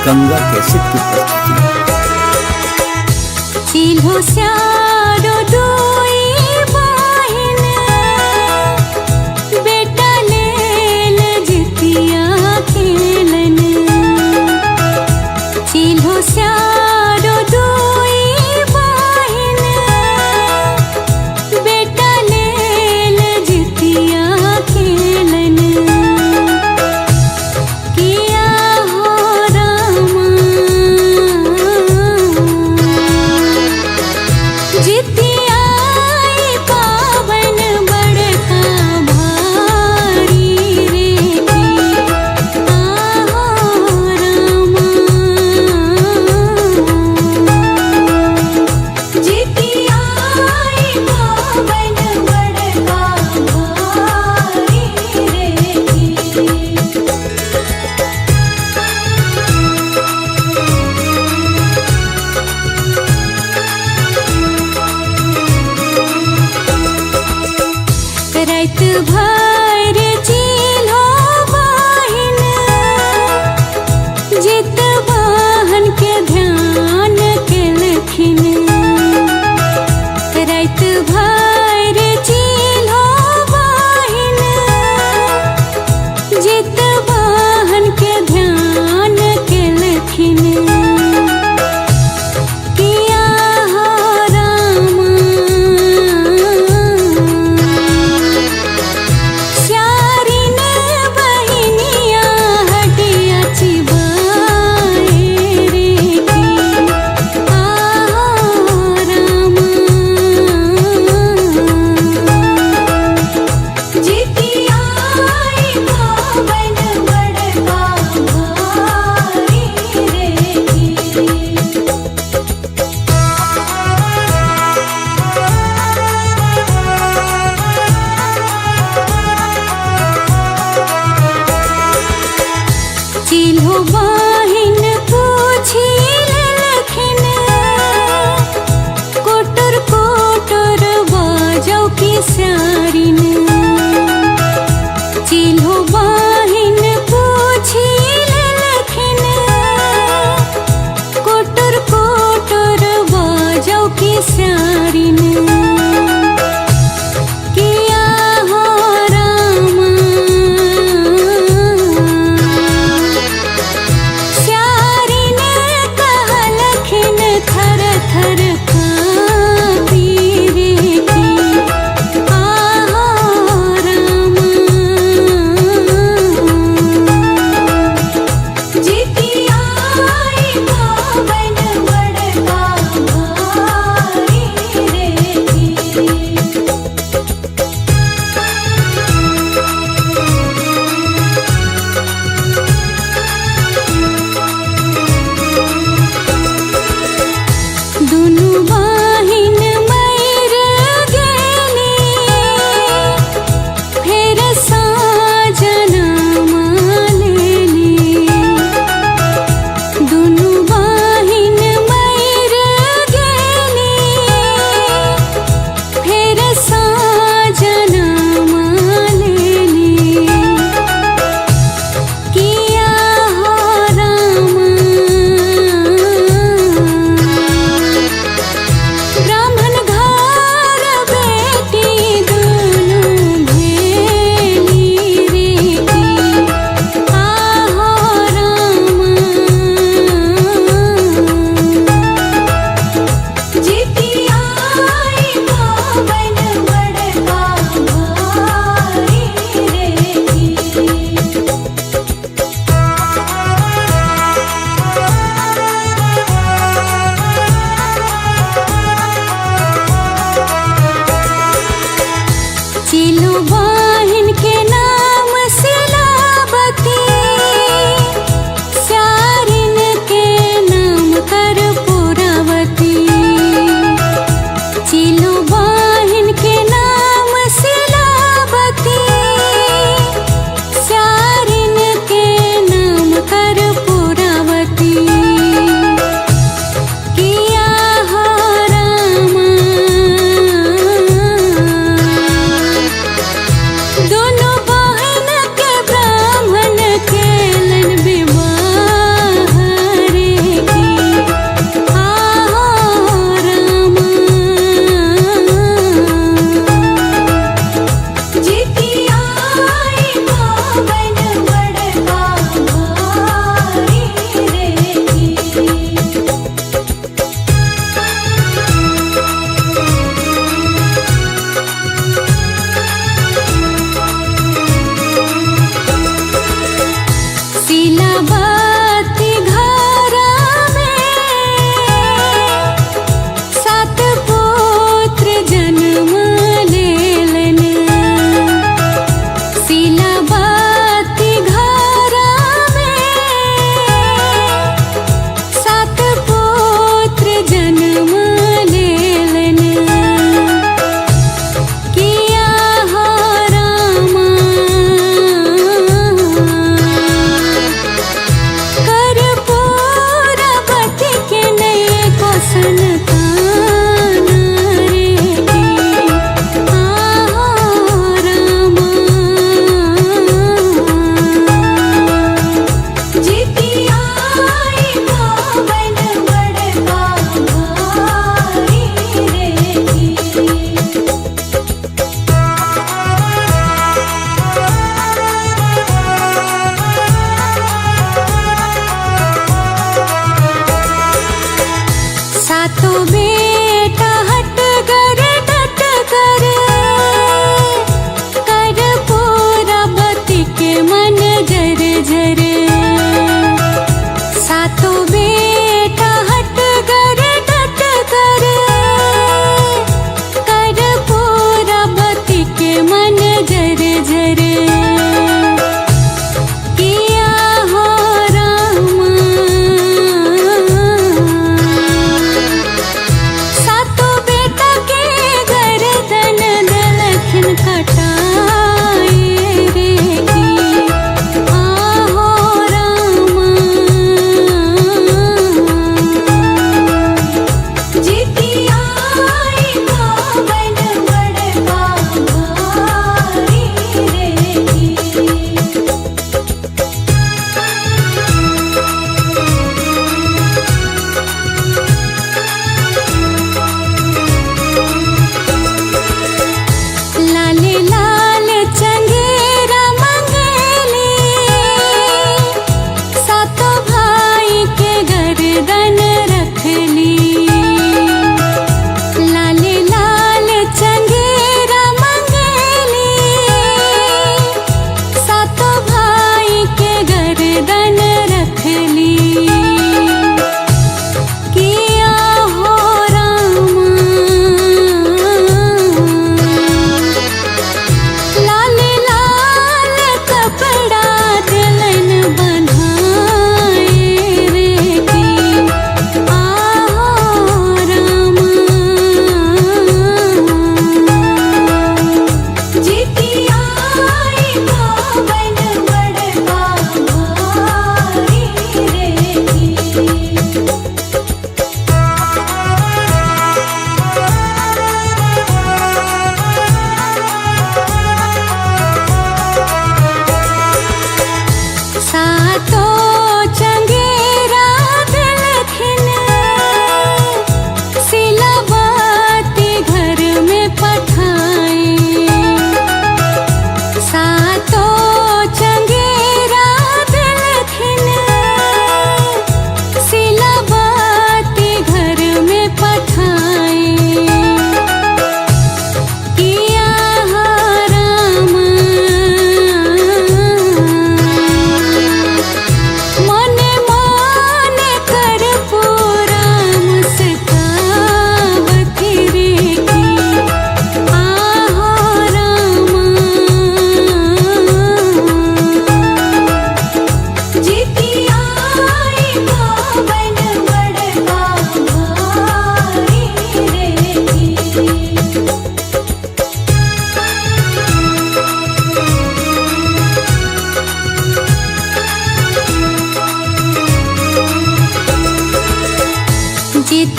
Ganga cassette की प्रस्तुति। चिल्हो स्यारो दोई बाहिन, बेटा लेल जितिया खेलन। चिल्हो स्यारो दोई बाहिन, बेटा लेल जितिया खेलन। किया हो रामा जितिया पावन बड़का भारी रे की। आहो रामा जितिया पावन बड़का भारी रे की। रात भर चिल्हो बाहिन, जित बहन के ध्यान केलखिन। रात भर चिल्हो बाहिन, जित बहन के ध्यान केलखिन। किया हो रामा स्यारिन बहिनिया हटिया चिबाए रे की। आहो रामा जितिया पावन बड़का भारी रे की। चिल्हो बाहिन पूछी लेलखिन, कोटर कोटर बाजौ की स्यारिन। चिल्हो बाहिन पूछी लेलखिन, कोटर कोटर बाजौ की स्यारिन। किया हो रामा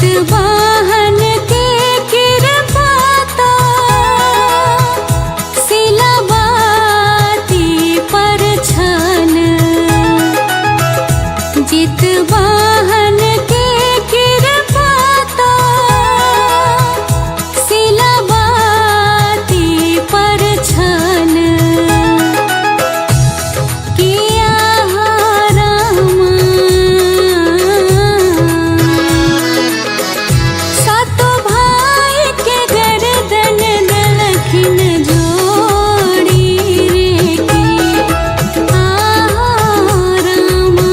जितवाहन के कृपाता सिलबाती पर छन जितवाहन के कृपाता सिलबाती पर छन किया हो रामा सातो भाई के गर्दन दलखिन जोड़ी रे की आहो रामा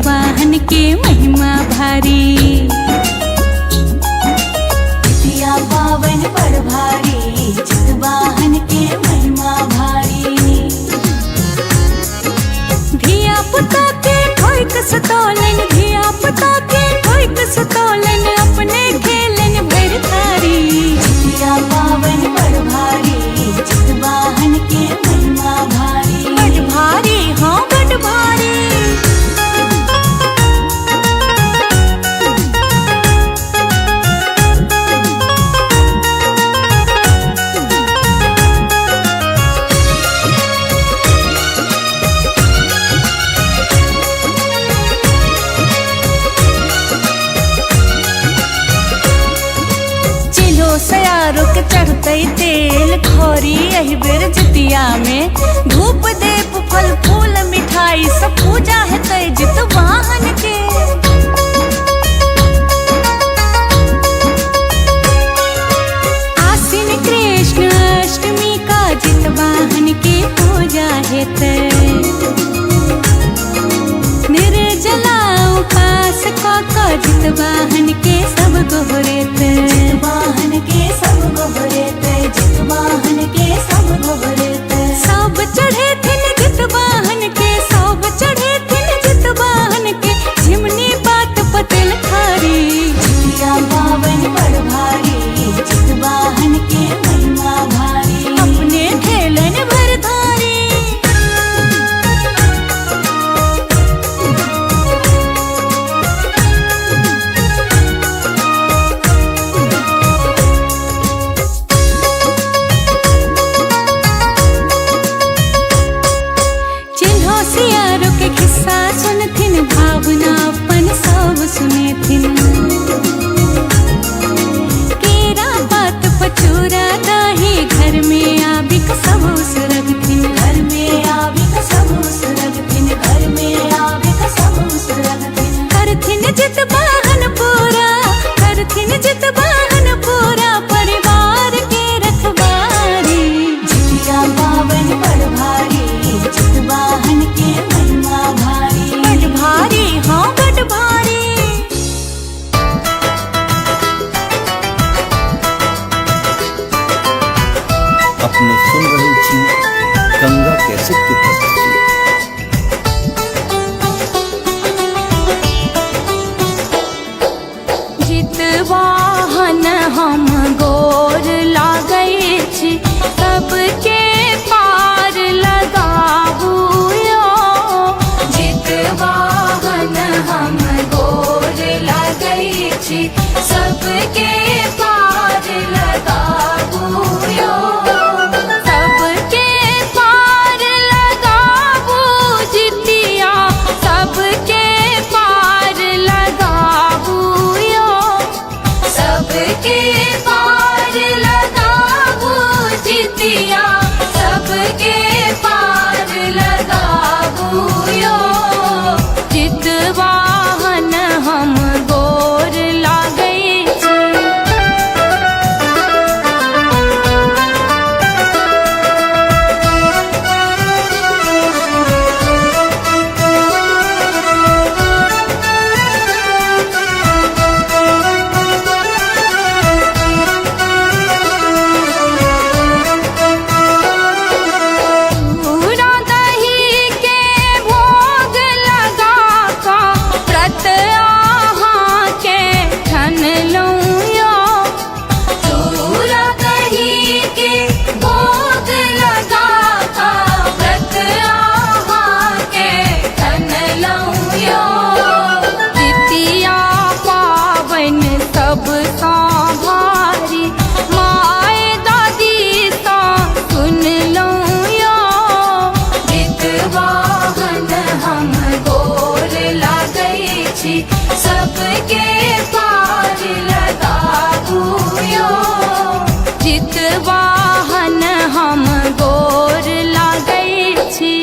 जितवाहन के महिमा भारी। जितिया पावन पर भारी, जितवाहन के महिमा भारी। धिया पुता के ठोक सतोलन, धिया पुता के ठोक सतोलन, अपने खेलन भर थारी। जितिया पावन पर भारी, जितवाहन के महिमा भारी। बड़ भारी, हाँ बड़ भारी। सयारो के चढ़ते तेल खोरी यही बेर जितिया में। धूप देप फल फूल मिठाई सब पूजा है तय जितवाहन के। आसीन कृष्ण अष्टमी का जितवाहन के पूजा है तय। निर्जला उपास का जितवाहन के सब गोहरे तय। जितवाहन के सब गोहरे तय, जितवाहन के सब गोहरे तय। सब चढ़े थिन जितवाहन के, सब चढ़े थिन जितवाहन के, झिमनी बात पतेल खारी। जितिया पावन पर भारी, जितवाहन के महिमा भारी। अपने खेलन भर धारी। सियारो के खिस्सा सुनथिन, भावना अपन सब सुनेथिन। केरा बात पचूरा दाही घर में आबिक सब सुरगथिन। घर में आबिक सब सुरगथिन, घर में आबिक सब सुरगथिन। करथिन जितवाहन पूरा, करथिन जितवाहन पूरा, परिवार के रखवारी। जितिया पावन पर भारी, जितवाहन के महिमा भारी। बड़ भारी, हाँ बड़ भारी। अपने सुन रही थी गंगा कैसेट की प्रस्तुति। जितवाहन हम गोर लागै छी, सबके पार लगाबू यो। जितवाहन हम गोर लागै छी, सबके पार लगाबू यो। सबके पार लगाबू जितिया, सबके पार लगाबू यो। सबके पार लगाबू जितिया, सबके पार लगाबू यो। जितवाहन हम गोर लागै छी।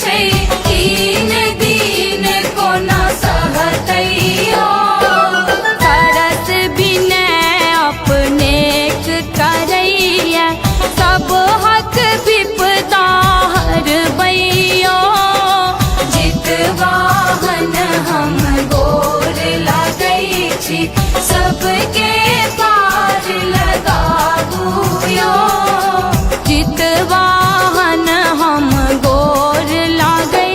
छै तीन दिन कोना सहतैयो तरस बिने अपने करैया सब हक विपदा हरबैयो जितवाहन हम गोर लागै छी सबके पार लगाबुयो जितवाहन हम गोर लागै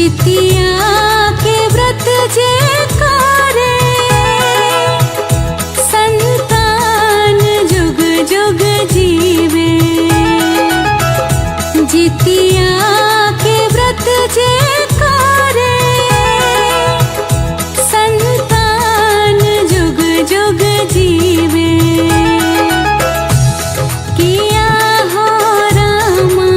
जितिया के व्रत जे करे संतान जुग जुग जीवे। जितिया के व्रत जे करे संतान जुग जुग जीवे। किया हो रामा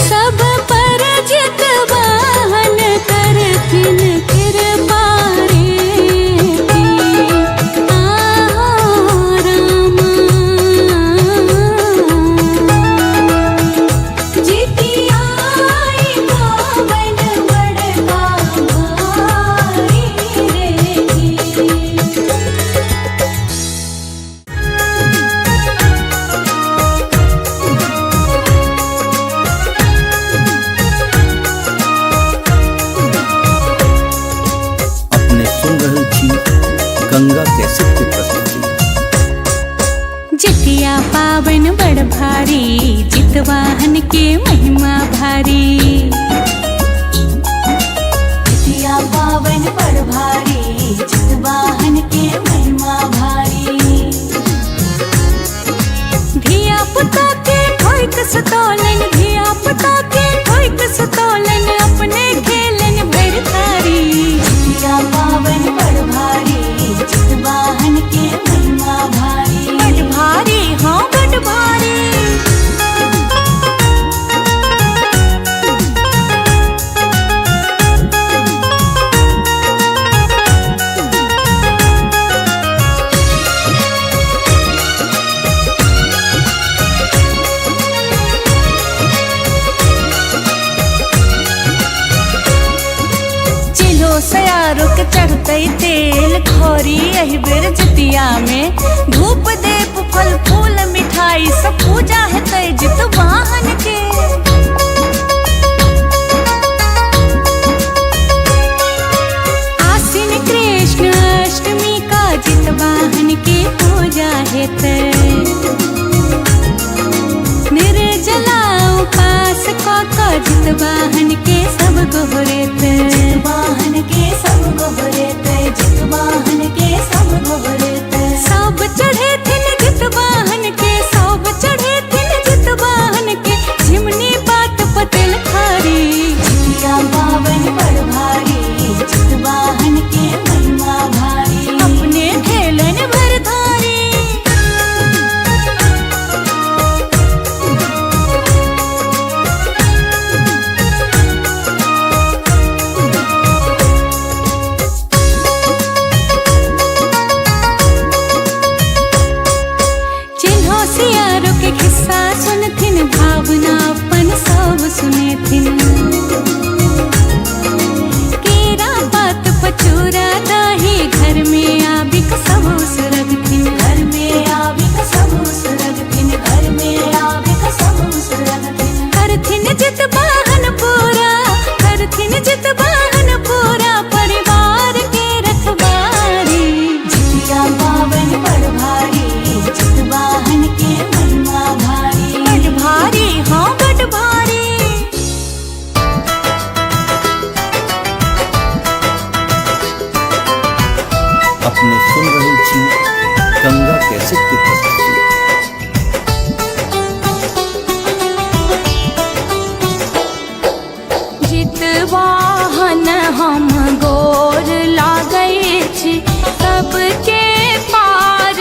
सब पर जित वाहन करथिन कृपा रे आहो रामा। जितिया पावन बड़का भारी रे। अपने सुन रहे छी गंगा कैसेट की प्रस्तुति। जितिया पावन बड़ भारी जितवाहन के महिमा भारी। जितिया पावन बड़ भारी जितवाहन के महिमा भारी। धिया पुता के ठोक सतोलन धिया पुता के ठोक सतोलन अपने खेलन भर थारी। जितिया पावन बड़ भारी जितवाहन के महिमा भारी। बड़ भारी हाँ बड़ भारी। चिल्हो सयारो के चढ़ते तेल खौरी एहि बेर जितिया में। धूप देप फल फूल मिठाई सब पूजा हेतै जितवाहन के। आश्विन कृष्ण अष्टमी का जितवाहन के पूजा हेतै। निर्जला उपास क जितवाहन के सब गोहरेतै। जितवाहन के सब गोहरेतै जितवाहन के सब गोहरेतै। सब चढ़े थिन जितवाहन के सब चढ़े थिन जितवाहन के। झिमनी बात पतेल खारी। जितिया पावन बड़ भारी जितवाहन के महिमा भारी। अपने खेलन भर धारी। चिन्हो सियारो के खिस्सा सुनथिन भावना अपन सब सुनेथिन। केरा पात पचूरा दही घर में आबिक सब सुरगथिन। घर में आविक सब सुरगथिन घर में आविक सब सुरगथिन। करथिन जितवाहन पूरा करथिन जितवाहन पूरा परिवार के रखवारी। जितिया पावन बड़ भारी जितवाहन के महिमा भारी। बड़ भारी हाँ बड़ भारी। अपने सुन रहे छी गंगा कैसेट की प्रस्तुति। जितवाहन हम गोर लागै छी सबके पार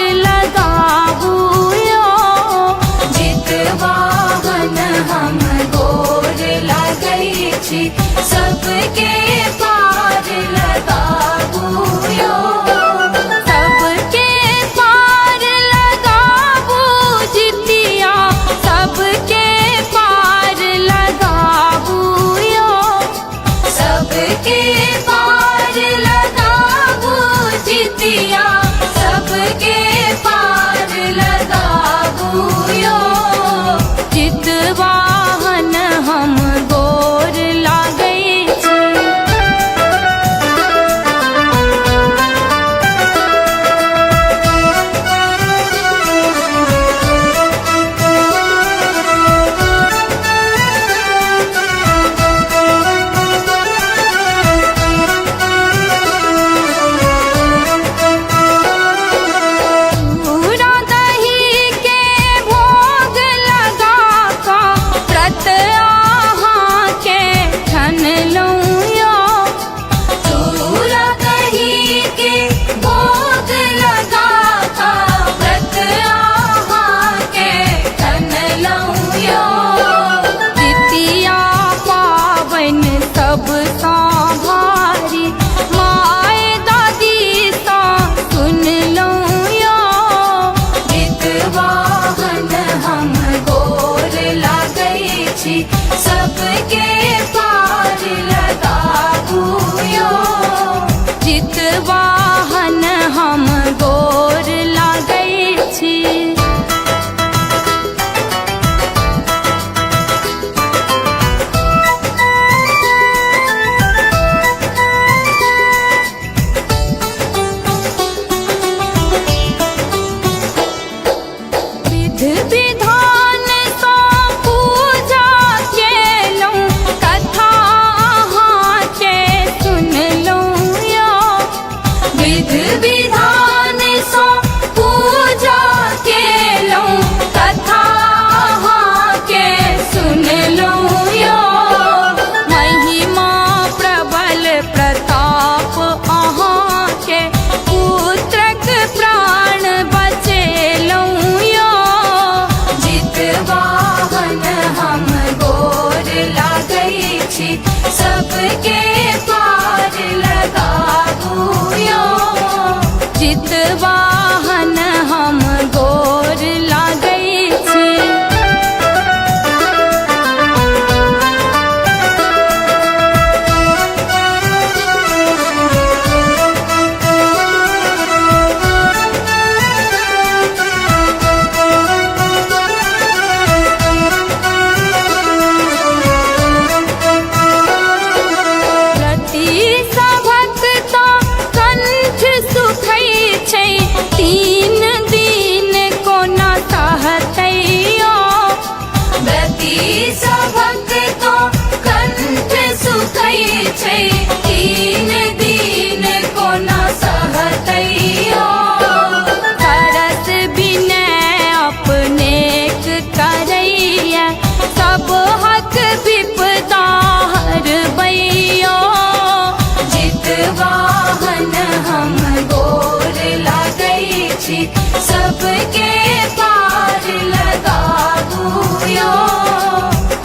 सबके पार लगाबू यो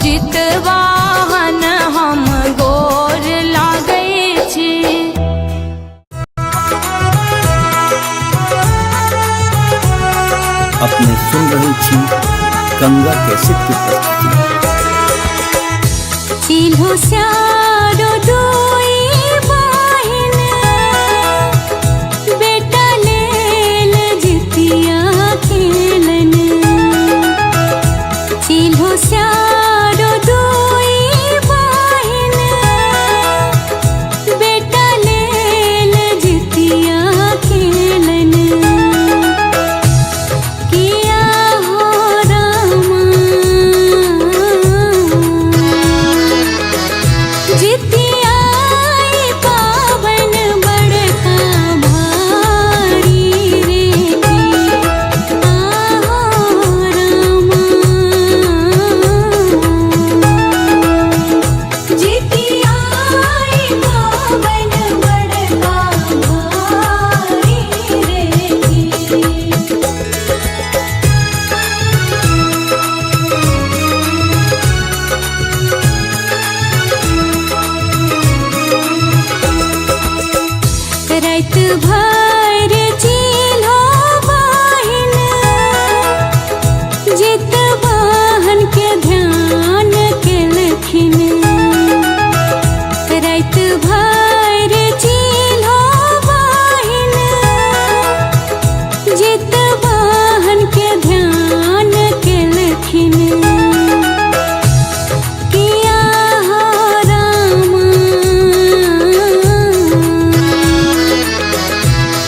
जितवाहन हम गोर लागै छी। अपने सुन रहे छी गंगा कैसेट की प्रस्तुति। चिल्हो स्यारो दुई बहिन बेटा लेल जितिया खेलन। चिल्हो स्यारो दुई बहिन बेटा लेल जितिया खेलन। किया हो रामा जितिया पावन बड़का भारी रे आहो रामा जितिया पावन बड़का भारी रे रात भर चिल्हो बहिन जितवाहन के ध्यान केलखिन। रात भर चिल्हो बहिन जितवाहन के ध्यान केलखिन। किया हो रामा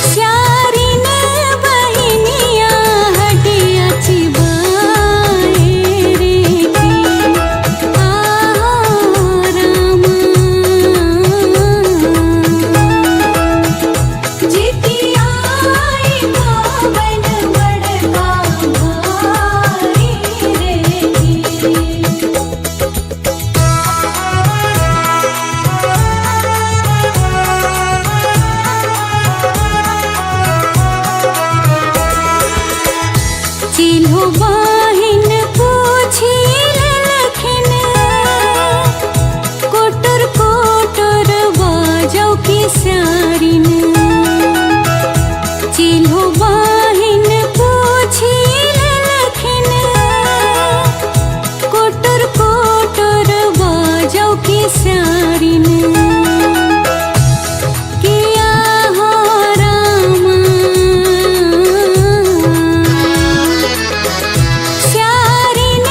स्यारिन बहिनिया हटिया चिबाए रे आहो रामा जितिया पावन बड़का भारी रे चिल्हो बहिन पूछी लेलखिन कोटर कोटर बाजौ की स्यारिन। चिल्हो बहिन पूछी लेलखिन कोटर कोटर बाजौ की स्यारिन। किया हो रामा स्यारिन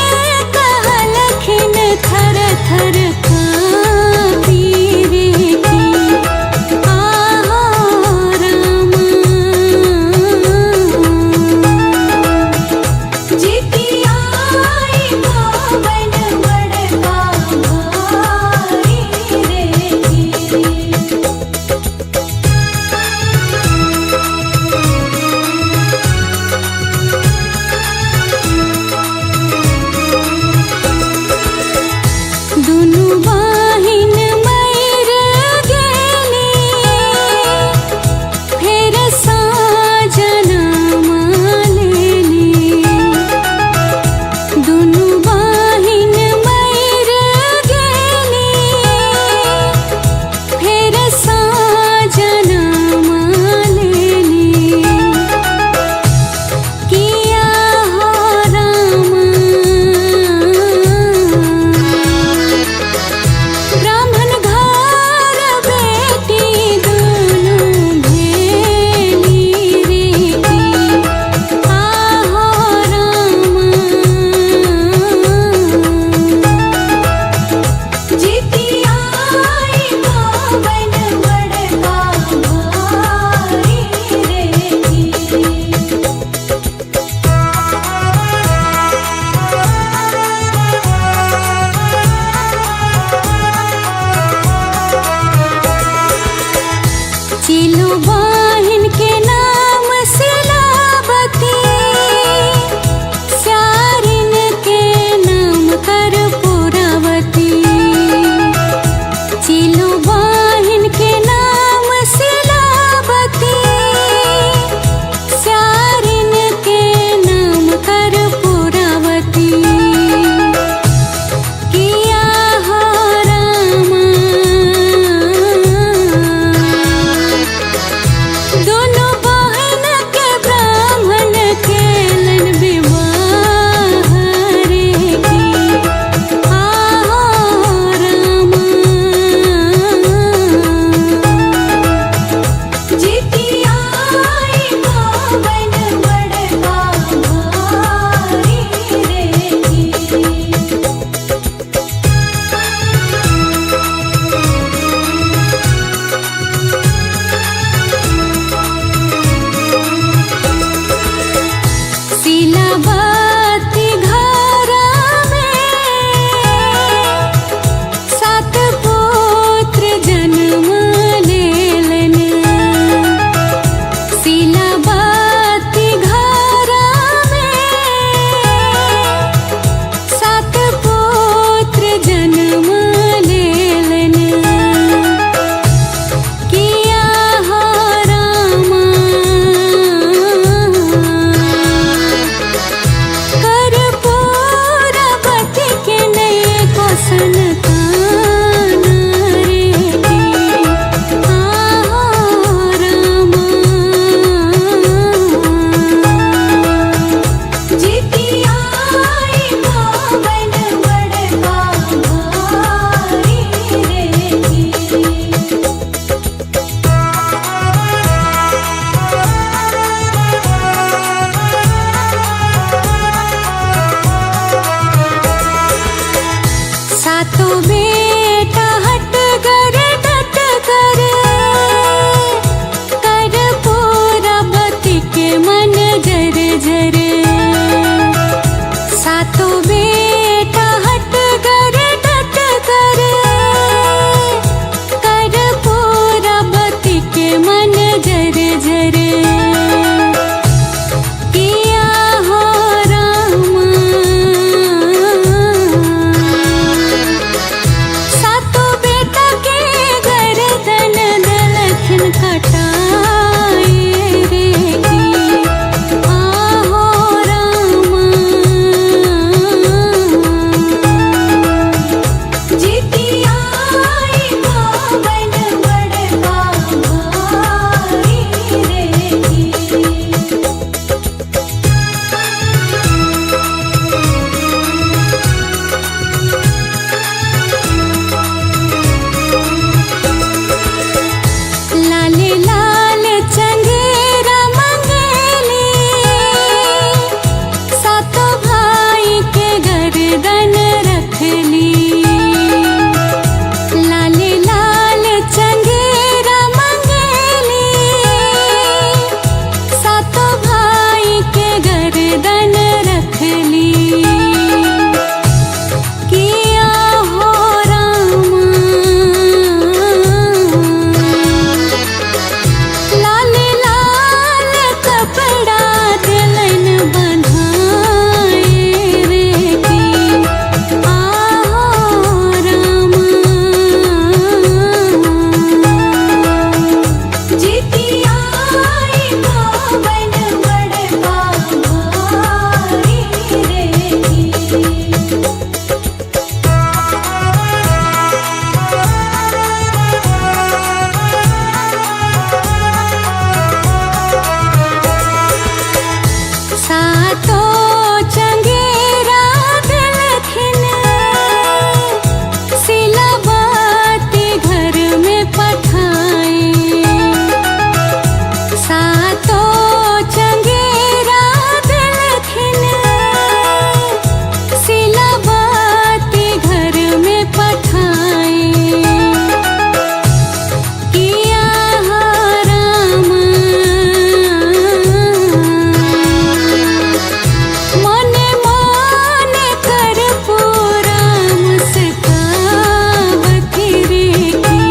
कहलखिन थर थर काँपी रे आहो सातो चंगेरा दिलखिन सिलाबाती घर में पठाए सातो चंगेरा दिलखिन सिलाबाती घर में पठाए किया राम मने मने कर पूरा मुस्कावत रे की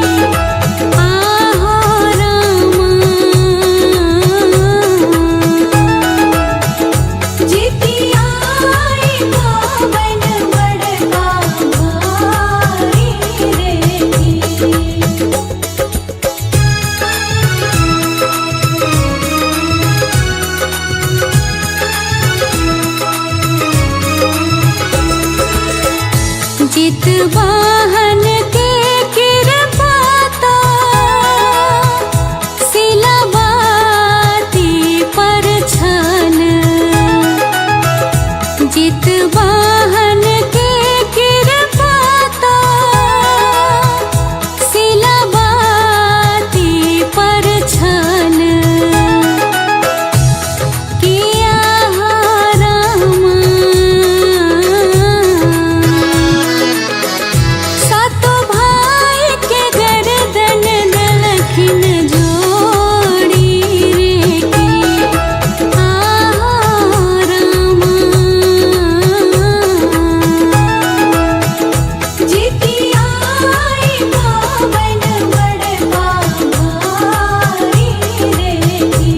आहो राम जितिया गोवन बड़का भाई रे की जित वाहन के कृपाता सिलाबाती पर छन जित वाहन के कृपाता सिलाबाती पर छन किया राम सातो भाई के गर्दन दलखिन जोड़ी रे की आहो राम जितिया गोवन बड़का भाई रे की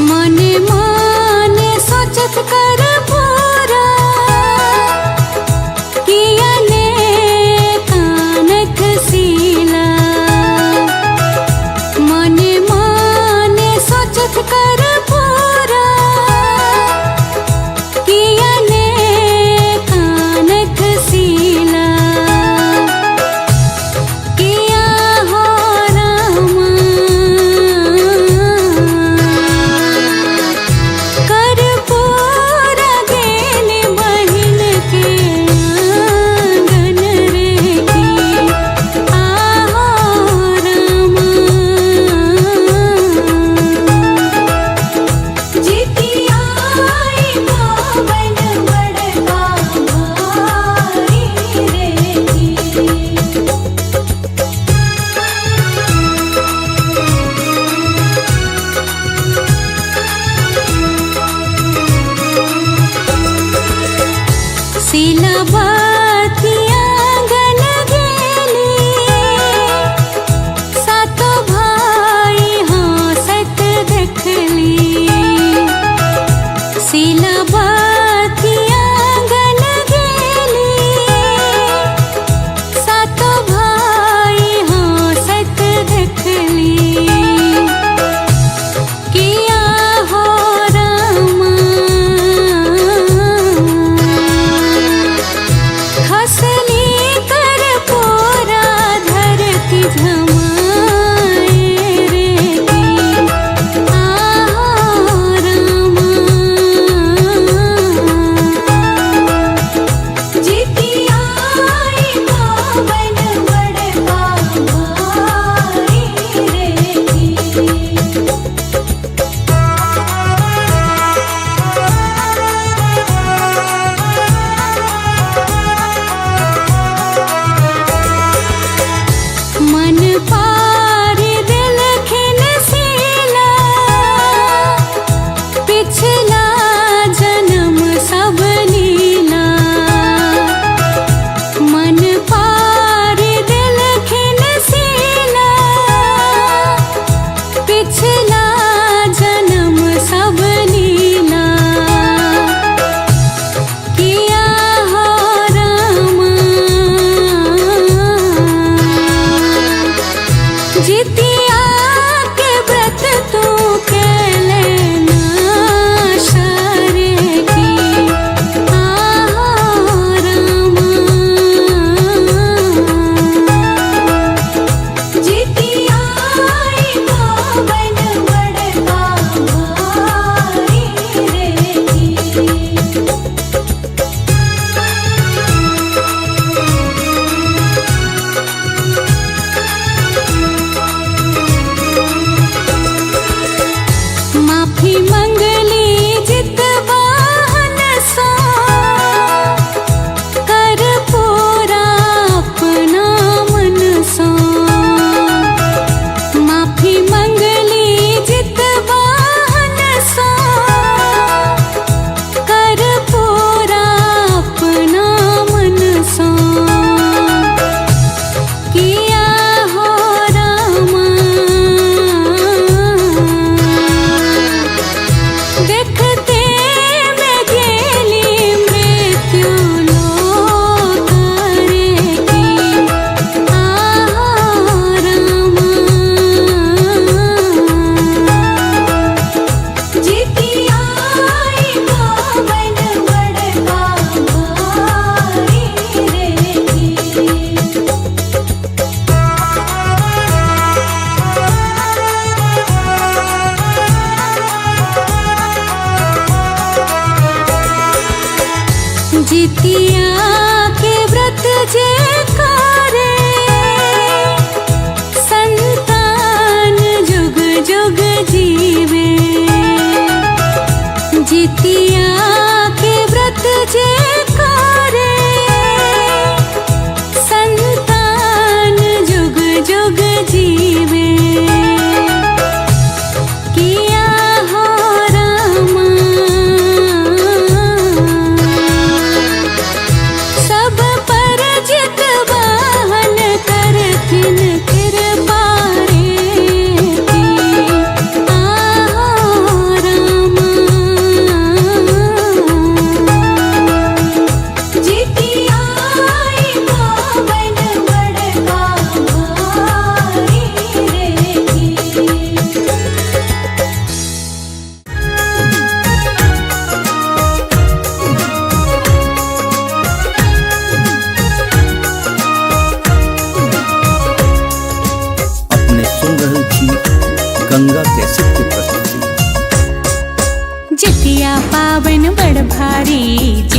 मने मने सोचत कर पूरा किया ने कानक सीला मने मने सोचत कर पूरा किया ने कानक सीला किया हो राम कर पूरा गेन बहिन के आंगन रे की आहो राम जितिया गोवन बड़का भाई रे की सिलाबाती आंगन गेली सातो भाई हंसत देखली सिलाबाती आंगन गेली सातो भाई हंसत देखली किया हो राम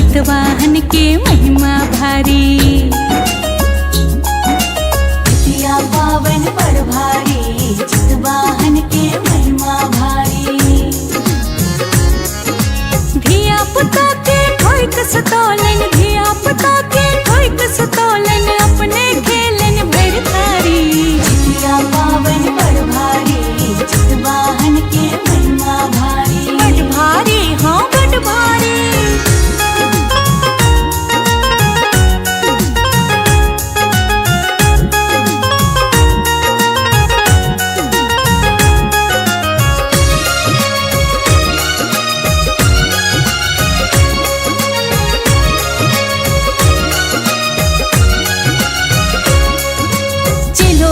जितवाहन के महिमा भारी। जितिया पावन बड़ भारी, जितवाहन के महिमा भारी। धिया पुता के ठोक सतौलन, धिया पुता के ठोक सतौलन, अपने खेलन भर थारी। जितिया पावन बड़ भारी, जितवाहन के महिमा भारी। बड़ भारी, हाँ बड़ भारी।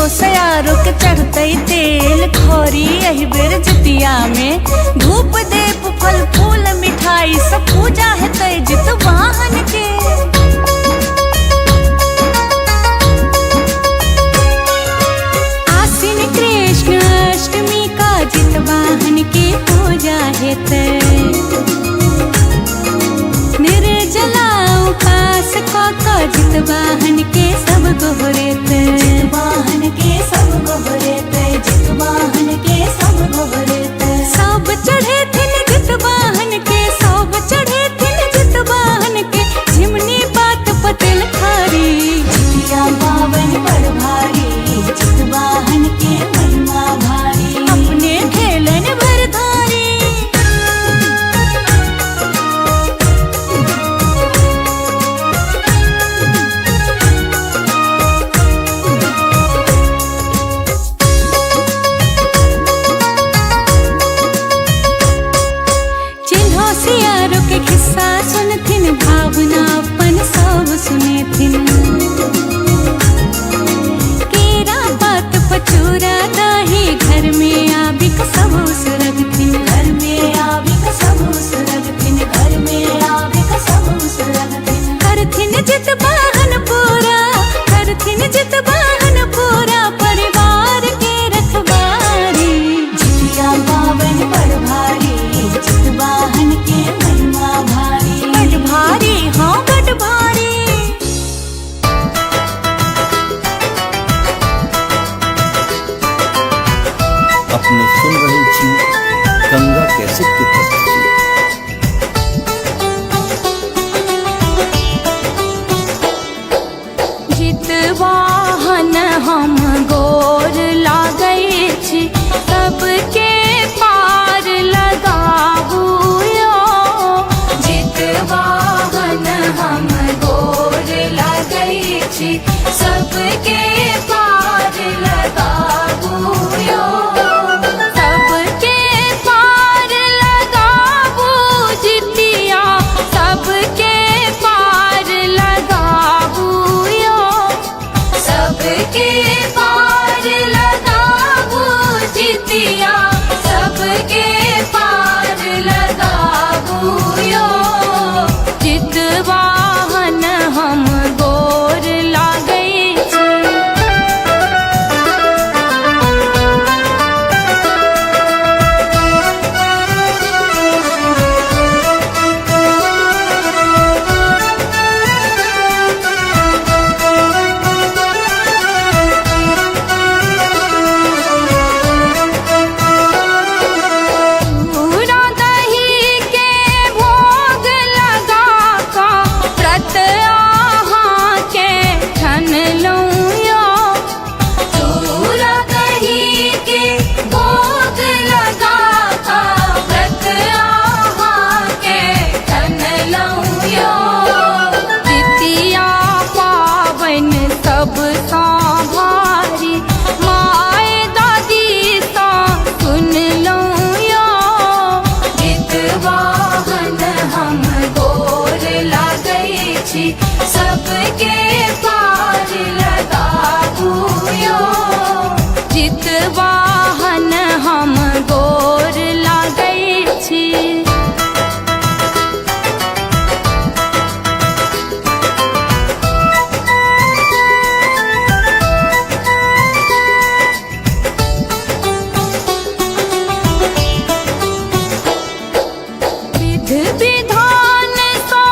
सयारो के चढ़ते तेल खौरी एहि बेर जितिया में। धूप देप फल फूल मिठाई सब पूजा हेतै जितवाहन के। आश्विन कृष्ण अष्टमी का जितवाहन के पूजा हेतै। निर्जला उपास क जितवाहन के सब गोहरेतै। जितवाहन के सब गोहरेतै, जितवाहन के सब गोहरेतै। सब चढ़े थिन जितवाहन के, सब चढ़े थिन जितवाहन के, झिमनी बात पतेल खारी। जितिया पावन बड़ भारी, जितवाहन के महिमा भारी। अपने खेलन भर धारी। सियारो के खिस्सा सुनथिन, भावना अपन सब सुनेथिन। केरा पात पचूरा दही घर में आबि क सब सुरगथिन। घर में आबि क सब सुरगथिन, घर में आबि क सब सुरगथिन। करथिन जितवाहन पूरा, करथिन जितवाहन पूरा, परिवार के रखवारी। जितिया पावन बड़ भारी, जितवाहन के महिमा भारी। बड़ भारी, हाँ बड़ भारी। अपने सुन रहे छी गंगा कैसेट की प्रस्तुति। जितवाहन हम गोर लागै छी, सबके पार लगाबू यो। जितवाहन हम गोर लागै छी, सबके पार लगाबू यो। सबके पार लगाबू जितिया, सबके पार लगाबू यो। सबके पार लगाबू जितिया, सबके पार लगाबू यो। जितवाहन हम गोर लागै छी। पूरा दही के भोग लगा का व्रत आहाँ के ठन लऊं यो। पूरा दही के भोग लगा का व्रत आहाँ के ठन लऊं यो। जितिया पावन सब सा भारी, माय दादी सा सुन लऊं यो। जितवाहन हम गोर लागै छी, सबके पार लगाबू यो। जितवाहन हम गोर लागै छी। विध विधान सा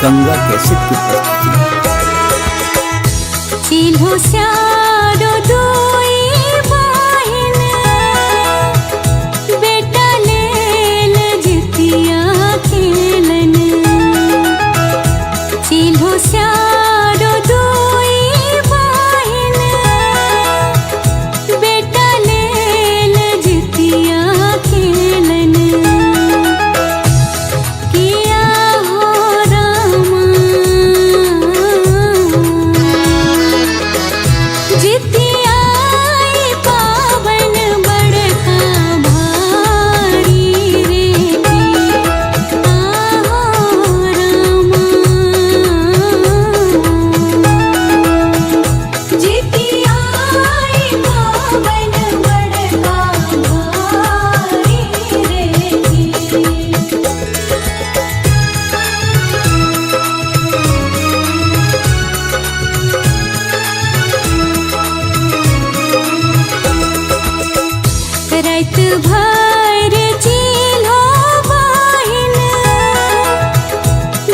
गंगा कैसेट की प्रस्तुति। चिल्हो स्यारो दोई बहिन बेटा लेल जितिया खेलन। चिल्हो स्यारो दोई बहिन बेटा लेल जितिया खेलन। किया हो रामा जितियाई पावन बड़का भारी रे की। आहो रामा जितियाई पावन बड़का भारी रे की। रात भर चिल्हो बहिन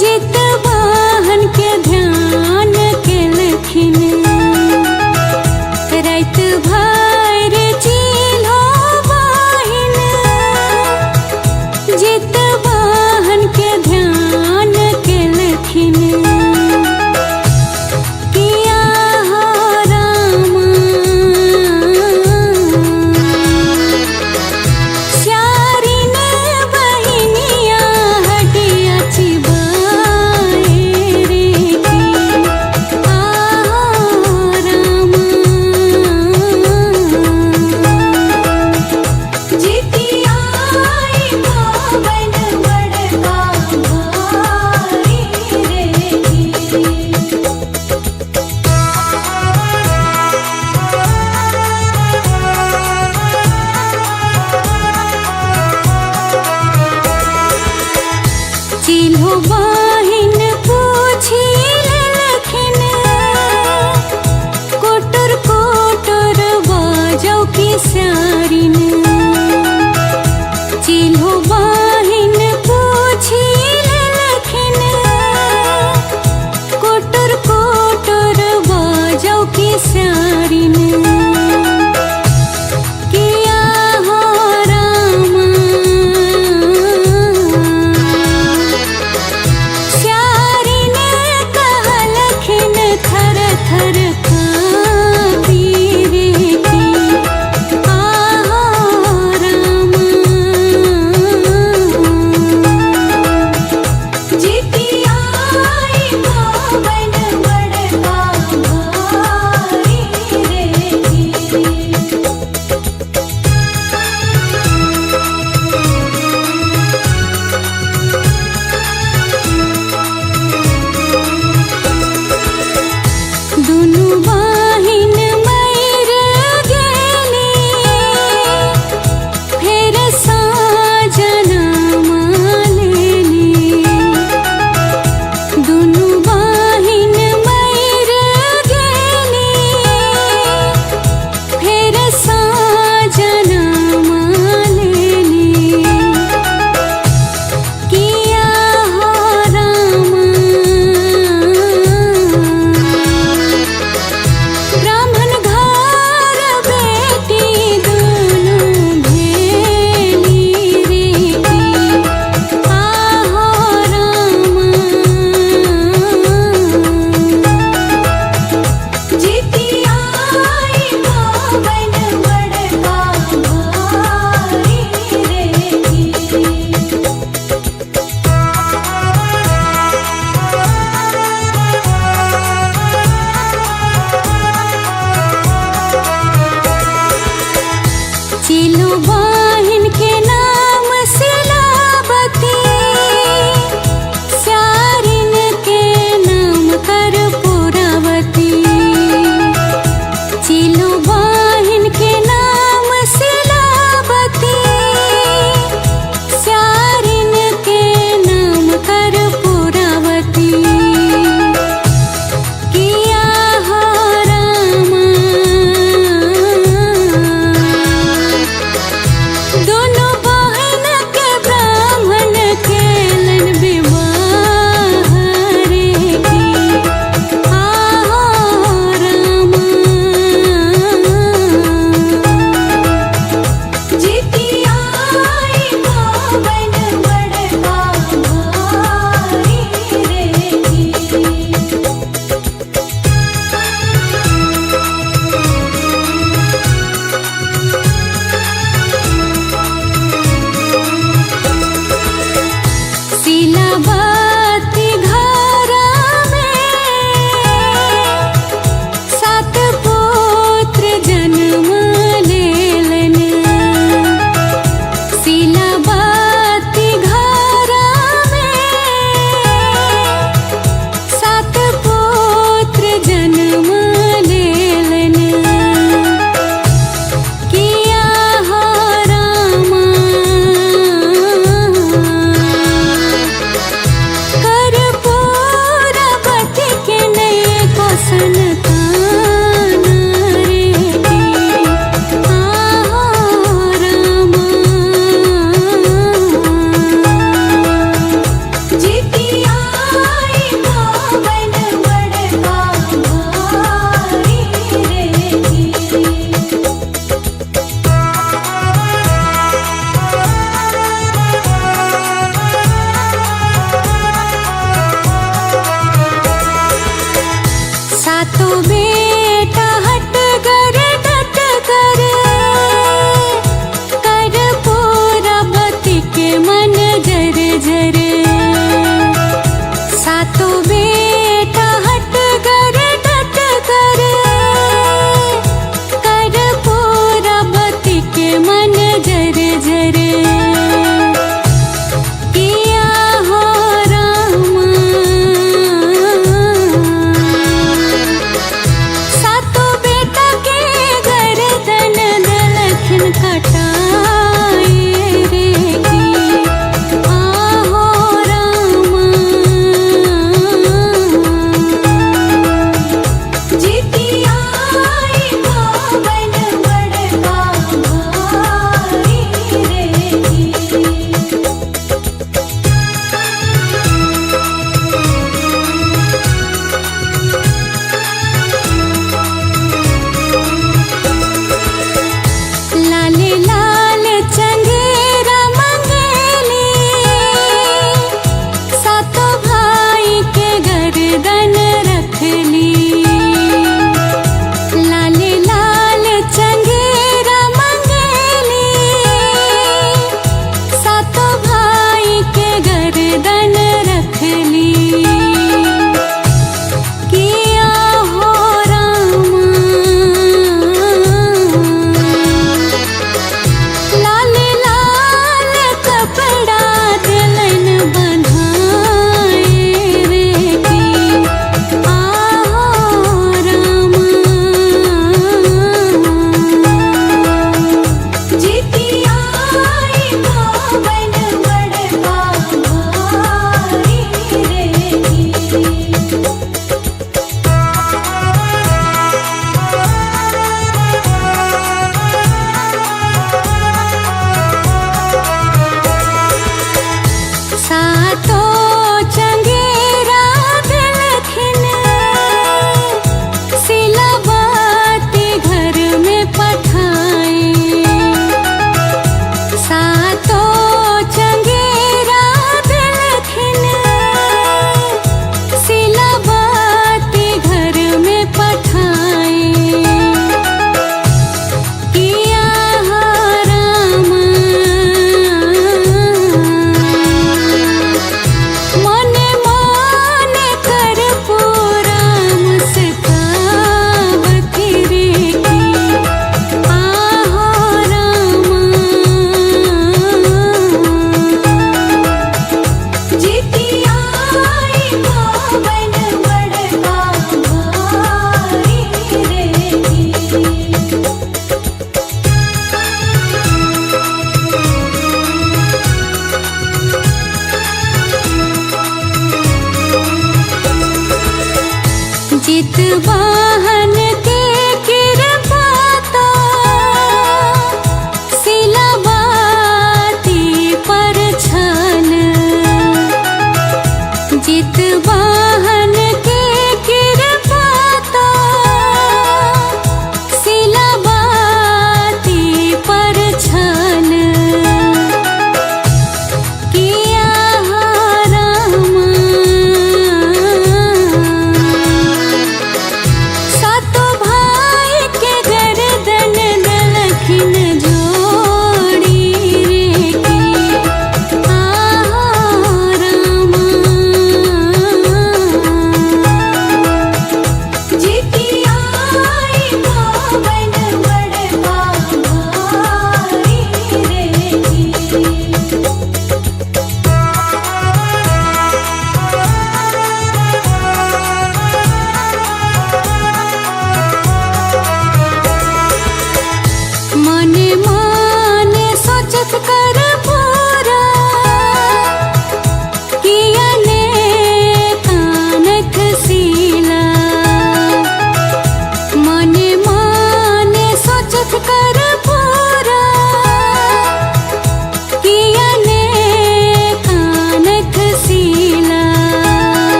जित बहन के ध्यान केलखिन। रात भर चिल्हो बहिन जित बहन के ध्यान केलखिन। किया हो रामा स्यारिन बहिनिया हटिया चिबाए रे की। आहो रामा जितियाई पावन बड़का भारी रे की। चिल्हो बहिन पूछी लेलखिन कोटर कोटर बाजौ की स्यारिन। चिल्हो बहिन पूछी लेलखिन कोटर कोटर बाजौ की स्यारिन। किया हो रामा स्यारिन कहलखिन थर थर काँपी रे की। आहो रामा जितियाई पावन बड़का भारी रे की। दुनु बहिन मर गेली फेर साजना मालेली। दुनु बहिन मर गेली फेर साजना मालेली। किया हो रामा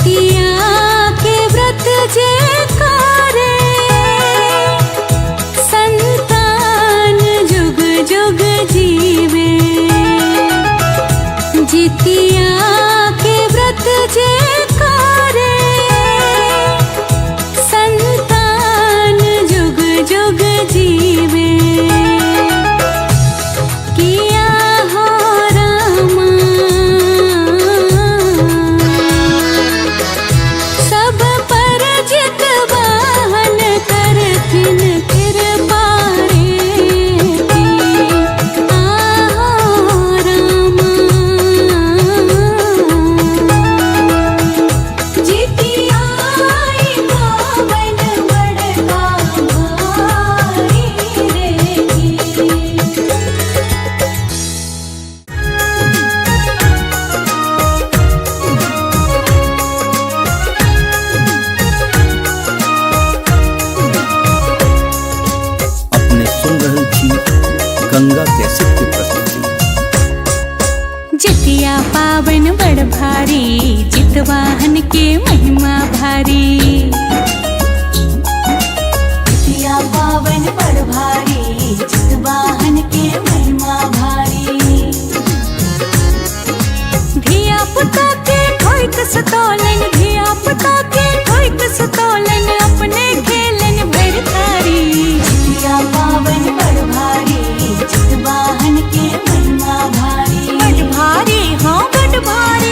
जितिया के व्रत जे करे संतान जुग जुग जीवे। जितिया के व्रत जे करे संतान जुग जुग जीवे। किया हो रामा सब पर जितवाहन करथिन कृपा रे। आहो रामा जितिया पावन बड़का भाई रे। अपने सुन रहे छी गंगा कैसेट की प्रस्तुति। जितिया पावन बड़ भारी जितवाहन के महिमा भारी। जितिया पावन बड़ भारी जितवाहन के महिमा भारी। धिया पुता के ठोक सतोलन धिया पुता के ठोक सतोलन अपने खेलन भर थारी। जितिया पावन बड़ भारी जितवाहन के महिमा भारी। बड़ भारी हाँ बड़ भारी।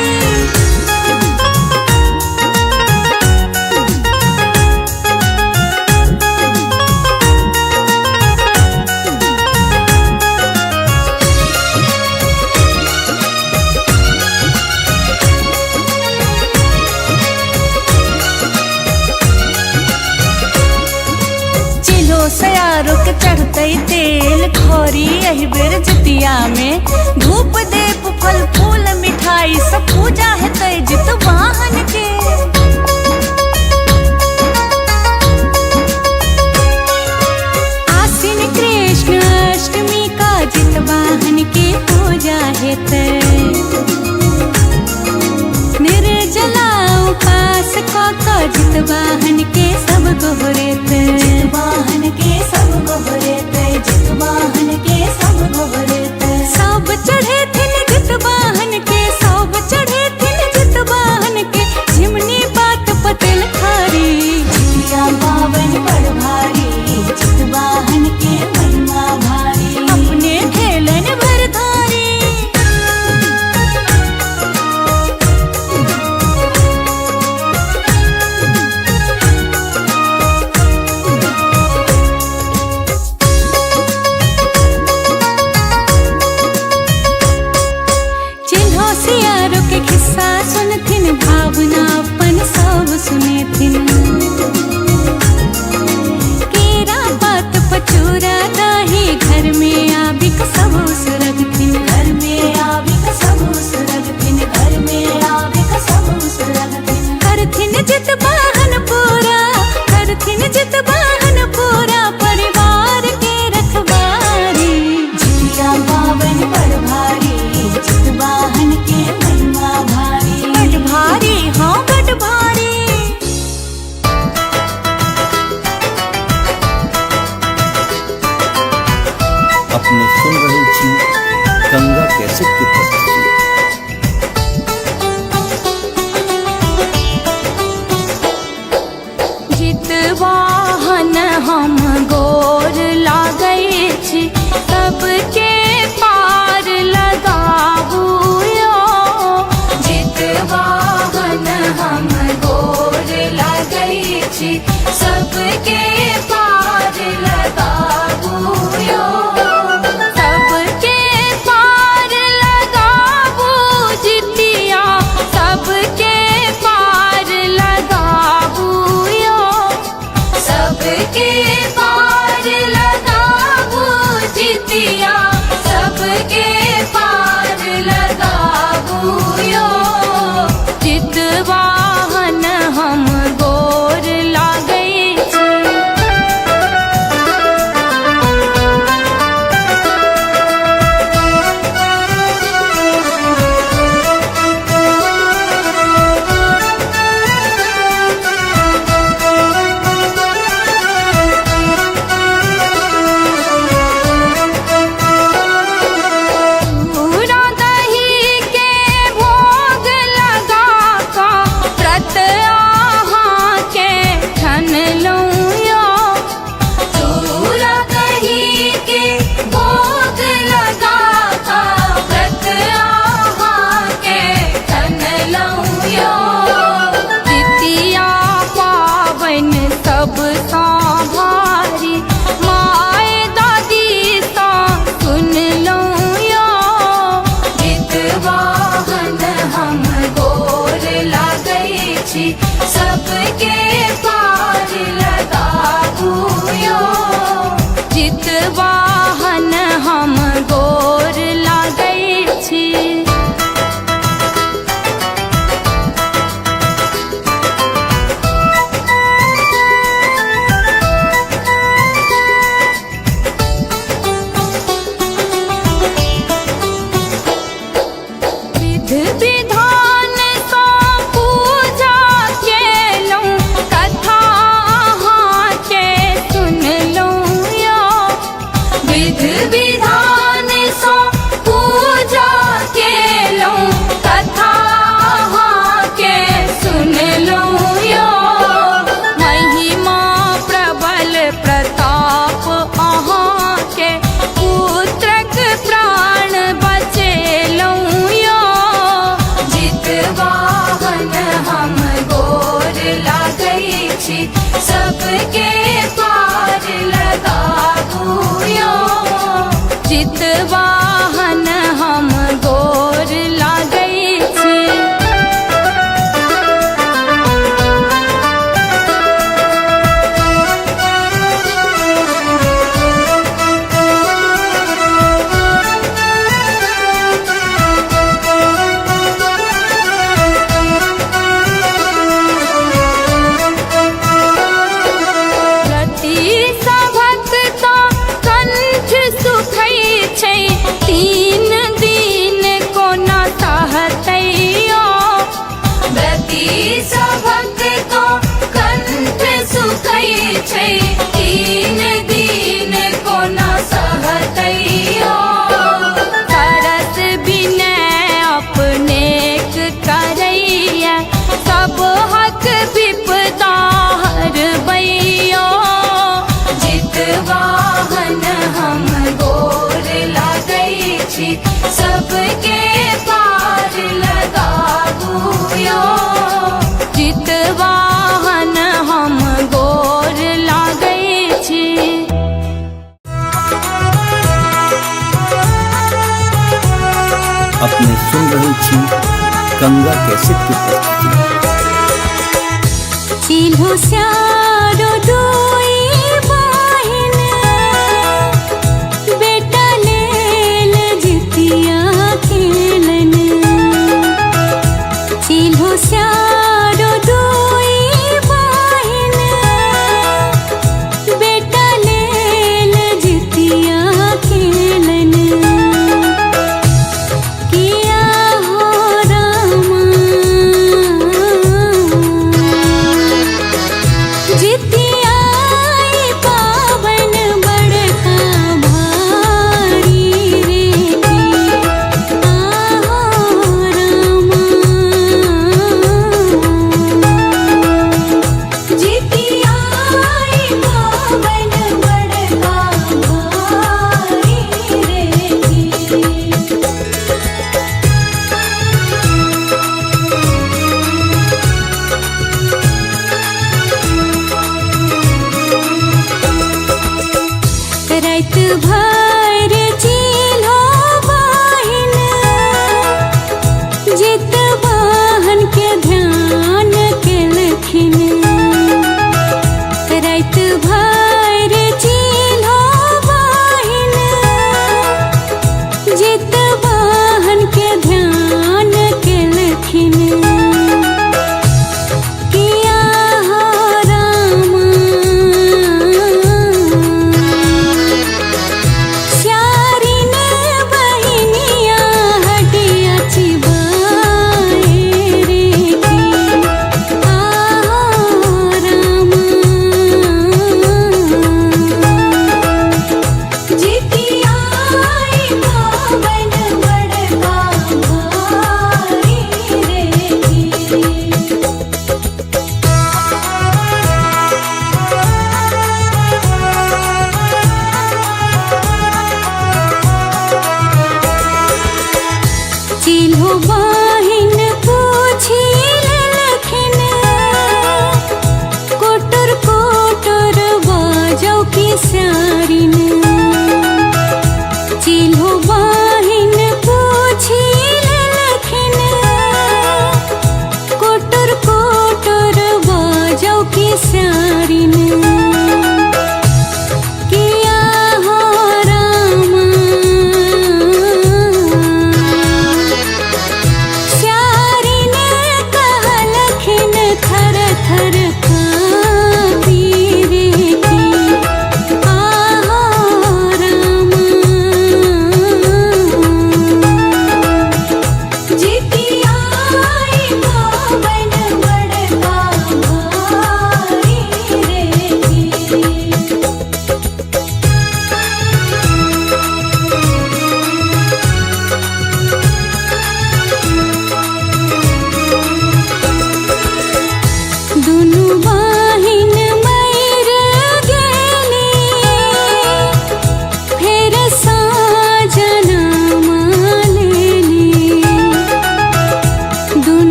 चिलो सयारो के चढ़ते तेल खोरी यही बेर जितिया में धूप देप फल फूल मिठाई सब पूजा है तय जितवाहन के। आश्विन कृष्ण अष्टमी का जितवाहन के पूजा है तय। निर्जला उपास का जितवाहन के सब गोहरे तय। जितवाहन के सब गोहरे तय जितवाहन के सब गोहरे तय। सब चढ़े थिन जितवाहन के सब चढ़े थिन जितवाहन के झिमनी बात पतेल खारी। जितिया पावन बड़ भारी जितवाहन के महिमा भारी। अपने खेलन भर धारी। चिन्हो सियारो के खिस्सा सुनथिन भावना अपन सब सुनेथिन। केरा पात पचूरा दाही घर में आबिक सब सुरगथिन। घर में आविक सब सुरगथिन घर में आविक सब सुरगथिन। करथिन जितवाहन पूरा करथिन जितवाहन पूरा परिवार के रखवारी। जितिया पावन बड़ भारी जितवाहन के महिमा भारी। बड़ भारी हाँ बड़ भारी। अपने सुन रहे छी गंगा कैसेट की प्रस्तुति। जितवाहन हम गोर लागै छी सबके पार लगाबू यो। जितवाहन हम गोर लागै छी सबके पार लगाबू यो। सबके पार लगाबू जितिया सबके पार लगाबू यो। सबके पार लगाबू जितिया सबके पार लगाबू यो। जितवाहन हम गोर लागै छी। विधान सो पूजा के लो कथा के सुन लो यो महिमा प्रबल प्रताप अहाँ के पुत्रक प्राण बचे लो यो जितवाहन हम गोर लागै छी सबके पार लगाबू यो जितवाहन हम गोर लागै छी रति सभक तो कंठ सुखै छै तीन दिन कोना सहतैयो रति सभक तो कंठ सुखै छै तीन दिन कोना सहतैयो तरस बिनय अपनेक करैया सब हक विपदा हरबैयो जितवाहन हम गोर लागै छी सबके पार लगाबू यो जितवाहन हम गोर लागै छी अपने सुन रहे छी गंगा कैसेट की प्रस्तुति। चिल्हो स्यारो दोई बहिन बेटा लेल जितिया खेलन चिल्हो स्यारो दोई बहिन बेटा लेल जितिया खेलन किया हो रामा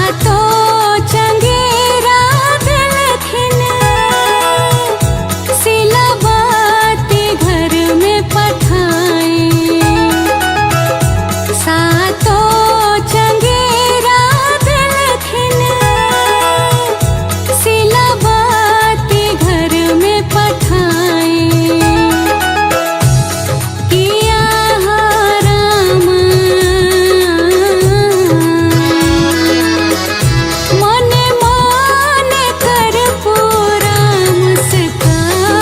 सातो चंगेरा दिलखिन सिलबाती घर में पठाए सातो चंगेरा दिलखिन सिलबाती घर में पठाए किया राम मने माने कर पूरा मुस्कावत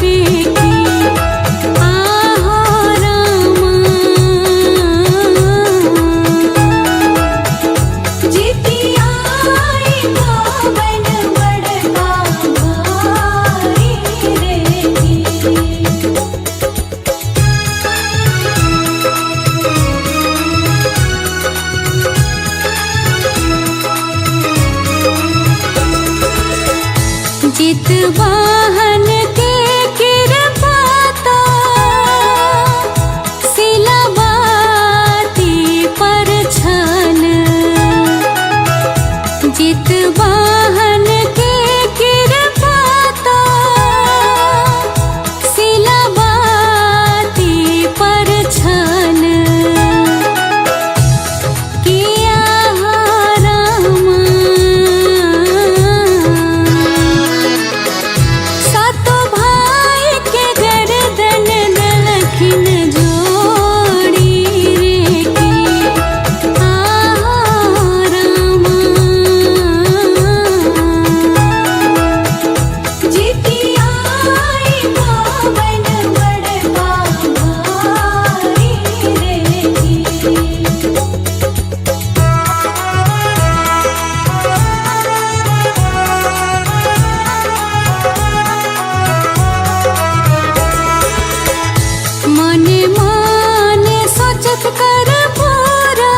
रे की आहो राम जितिया गावन बड़का भारी रे की जित वाहन के कृपाता सिलबाती पर छन जित वाहन के कृपाता सिलबाती पर छन किया राम सातो भाई के गर्दन दलखिन जोड़ी रे की आहो राम जितिया गावन बड़का भारी रे की मने माने सोचत कर पूरा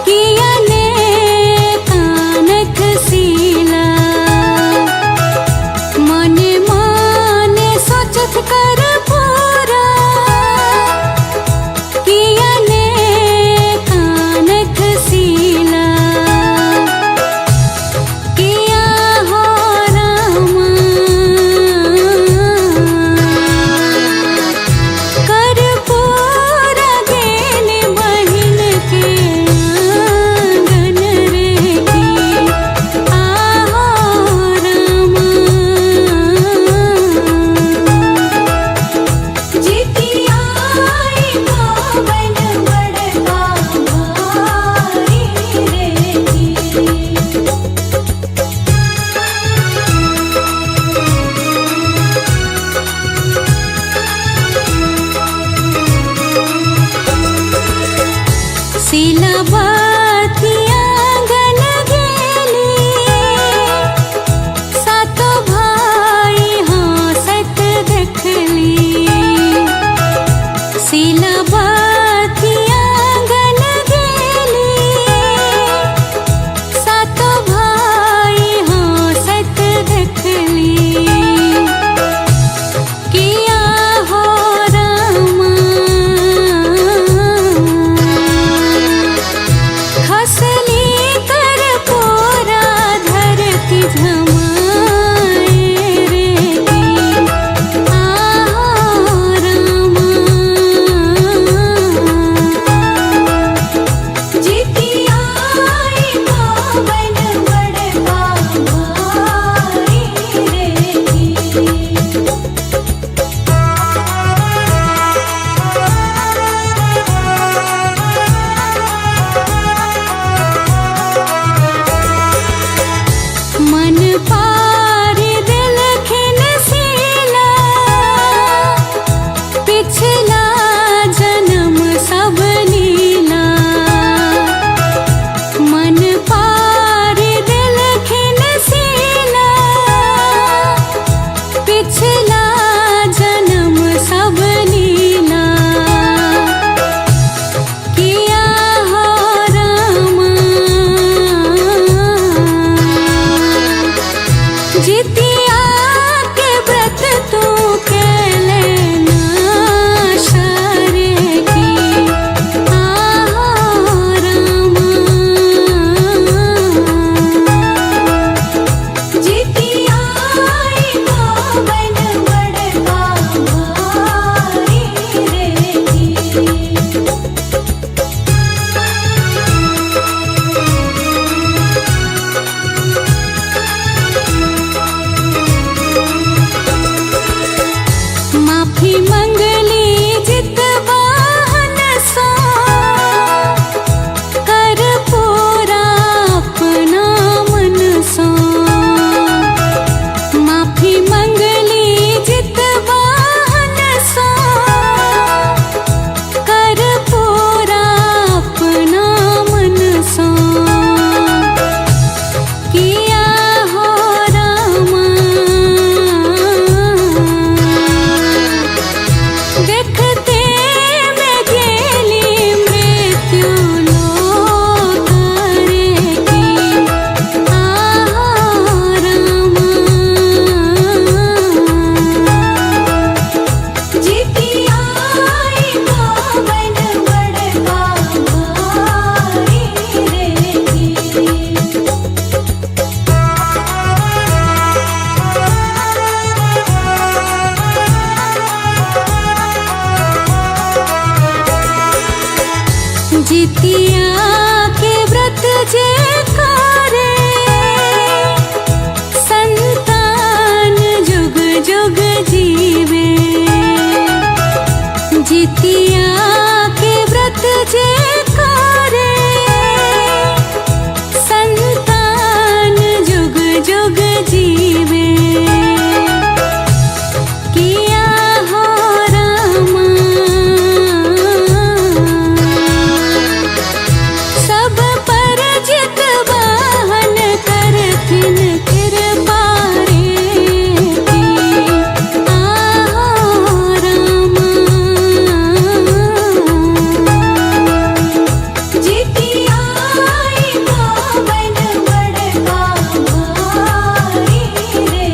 किया ने कानक सीला मने माने सोचत कर पूरा किया ने कानक सीला किया हो राम कर पूरा गेन बहिन के आंगन रे की आहो राम जितिया गावन बड़का भारी रे की सिलबाती आंगन गेली सातो भाई हंसत देखली सिलबाती आंगन गेली सातो भाई हंसत देखली किया हो राम जितिया के व्रत जे करे संतान जुग जुग जीवे। जितिया के व्रत जे करे संतान जुग जुग जीवे। किया हो रामा सब पर जित वाहन करथिन कृपा रे। आहो रामा जितिया पावन बड़का भारी रे।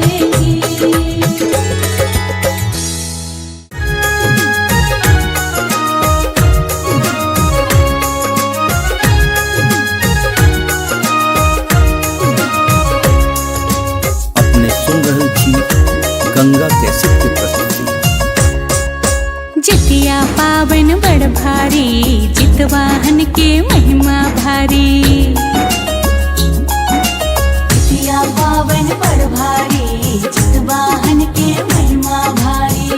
अपने सुन रहे छी गंगा कैसेट की प्रस्तुति। जितिया पावन बड़ भारी जितवाहन के महिमा भारी। जितिया पावन बड़ भारी जितवाहन के महिमा भारी।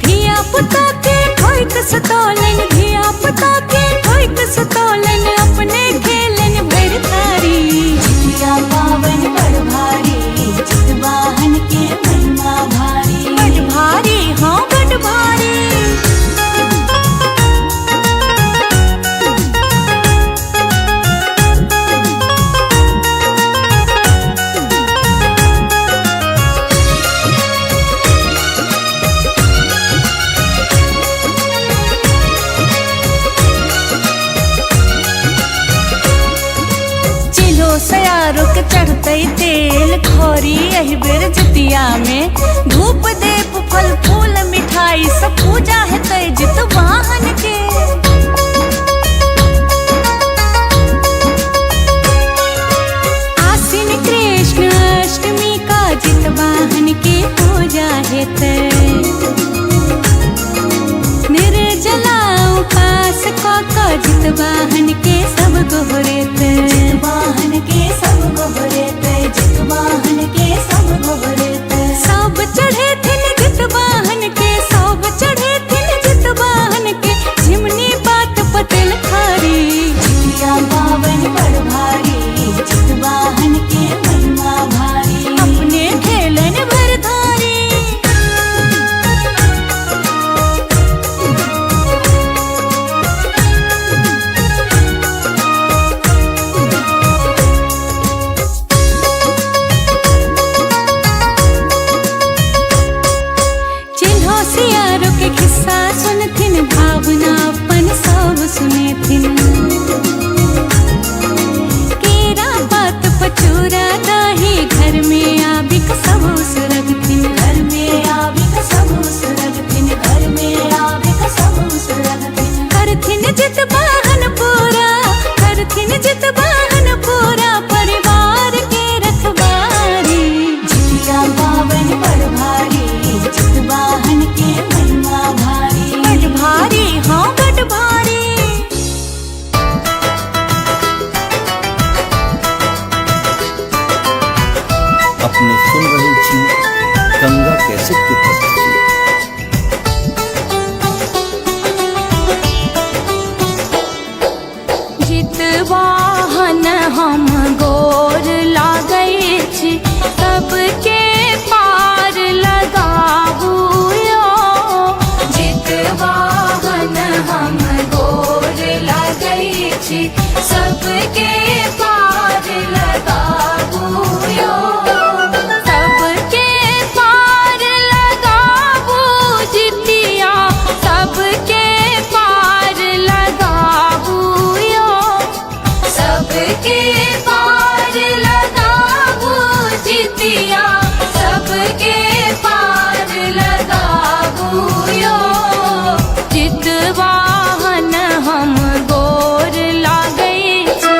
धिया पुता के ठोक सतोलन धिया पुता के ठोक सतोलन अपने खेलन भर थारी। जितिया पावन बड़ भारी जितवाहन के महिमा भारी। बड़ भारी हाँ बड़ भारी। चिलो सयारो के चढ़ते तेल खोरी यही बेर जितिया में। धूप देप फल फूल मिठाई सब पूजा है तय जित वाहन के। आसीन कृष्ण अष्टमी का जित वाहन के पूजा है तय। निर्जला उपास को जित वाहन के सब गोहरे तय। जितवाहन के सब गोहरे ते जितवाहन के सब गोहरे ते। सब चढ़े थिन जित वाहन के सब चढ़े थिन जित वाहन के। झिमनी बात पतेल खारी। जितिया पावन बड़ भारी जितवाहन के महिमा भारी। अपने खेलन भर धारी। चिन्हो सियारो के खिस्सा सुनथिन भावना अपन सब सुनेथिन। केरा पात पचूरा दही घर में आबिक सब सुरगथिन। घर में आविक सब सुरगथिन घर में आविक सब सुरगथिन। करथिन जित वाहन पूरा करथिन जित वाहन पूरा परिवार के रखवारी। जितिया पावन बड़ भारी जितवाहन के महिमा भारी। बड़ भारी हाँ बड़ भारी। अपने सुन रहे छी गंगा कैसेट की प्रस्तुति। जित वाहन हम गोर लागै छी सबके पार लगाबू यो। जित वाहन हम गोर लागै छी सबके पार लगाबू यो। सबके पार लगाबू जितिया सबके पार लगाबू यो। सबके पार लगाबू जितिया सबके पार लगाबू यो। जित वाहन हम गोर लागै छी।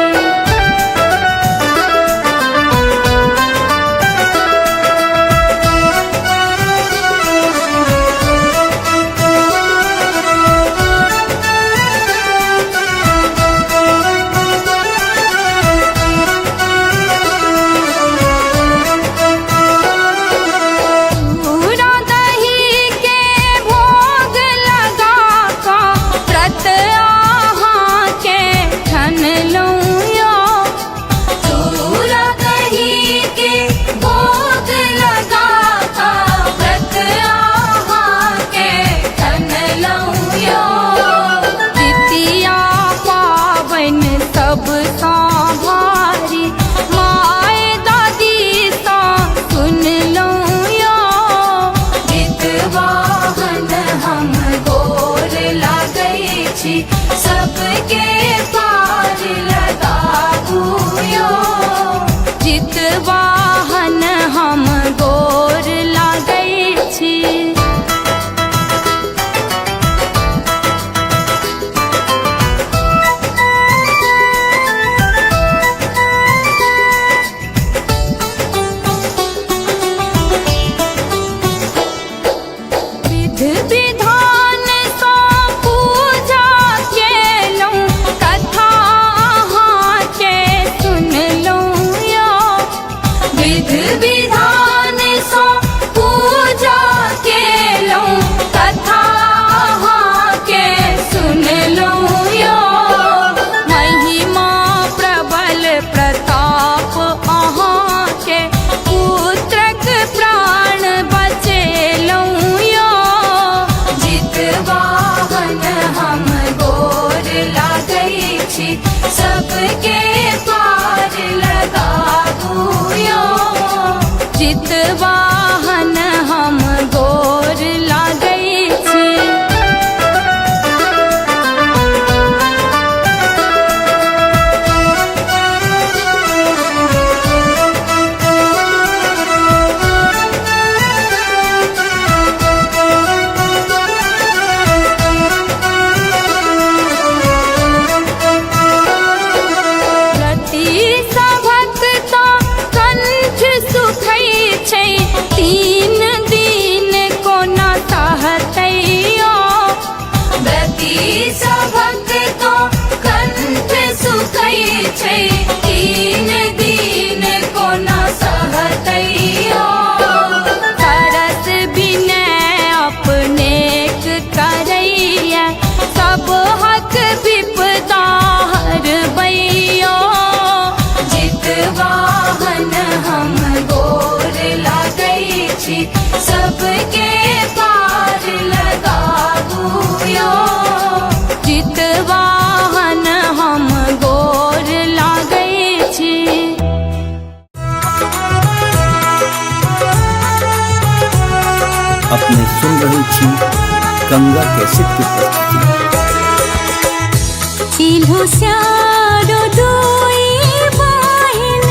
छी सबके पार लगाबू यो जितवाहन हम गोर लागै छी विधि विधान सँ पूजा केलहुँ कथा अहाँके सुनलहुँ यो विधि विधान सँ पूजा केलहुँ कथा अहाँके सुनलहुँ यो महिमा प्रबल प्रताप अहाँके पुत्रक प्राण बचेलहुँ यो जितवाहन हम गोर लागै छी सबके पार लगाबू यो जितवाहन हम गोर लागै छी रति सभक तो कंठ सुखै छै तीन दिन कोना सहतै यो व्रती सभक तो कंठ सुखै छै तीन दिन कोना सहतै यो सरस विनय अपनेक करैया सब हक विपदा हरबैयो जितवाहन हम गोर लागै छी सबके पार लगाबू यो जितवाहन हम गोर लागै छी अपने सुन रहे छी गंगा कैसेट की प्रस्तुति। चिल्हो स्यारो दोई बहिन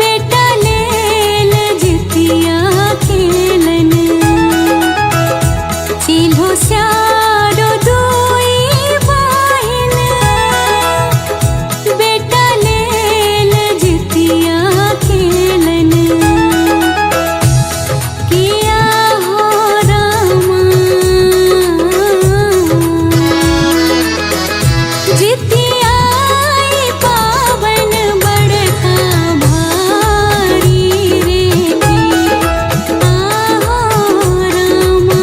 बेटा लेल जितिया खेलन चिल्हो स्यारो दोई बहिन बेटा लेल जितिया खेलन किया हो रामा जितियाई पावन बड़का भारी रे आहो रामा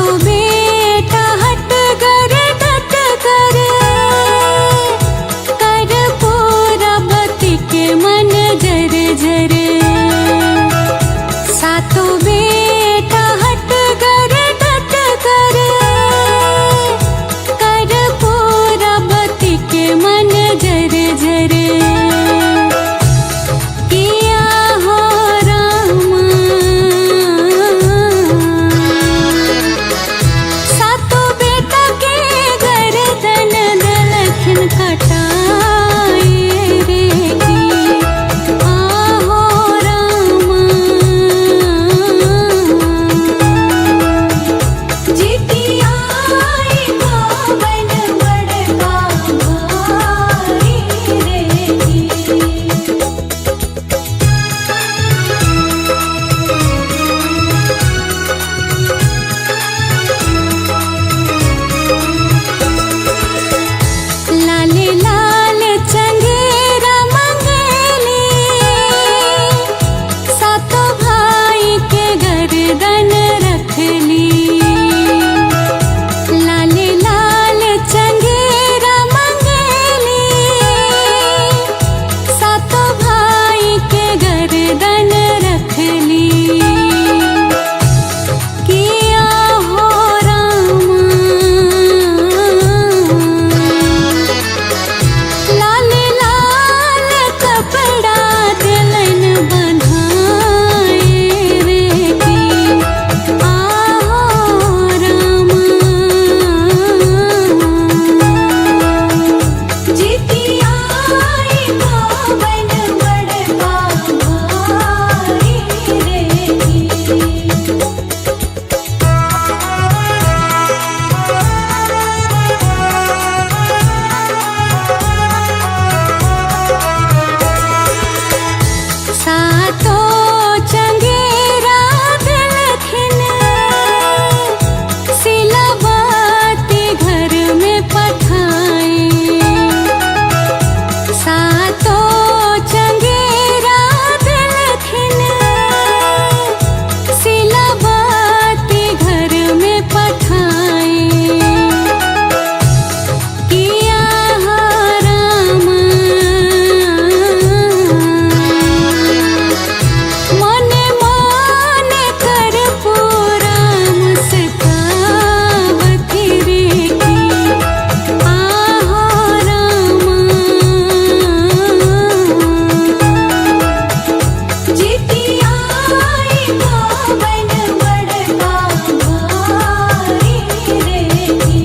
सातो बेटा हट कर डट कर पूरा बती के मन जर जर सातो बेटा हट कर डट कर पूरा बती के मन जर जर किया हो रामा सातो बेटा के गर्दन दलखन कटाए रे की आहो रामा जितिया गोवन बड़का भाई रे की लाल लाल चंगेरा मंगेली सातो भाई के गर्दन रखली लाल लाल चंगेरा मंगेली सातो भाई के गर्दन रखली किया हो रामा लाल लाल कपड़ा दिलन बंधाए रे की आहो रामा जितिया गोवन बड़का भाई रे की सातो चंगेरा दलखिन सिलावती घर में पठाए सातो चंगेरा दलखिन सिलावती घर में पठाए किया हो रामा मने मने कर पूरा मुस्कावती रे की आहो रामा जितिया गोवन बड़का भाई रे की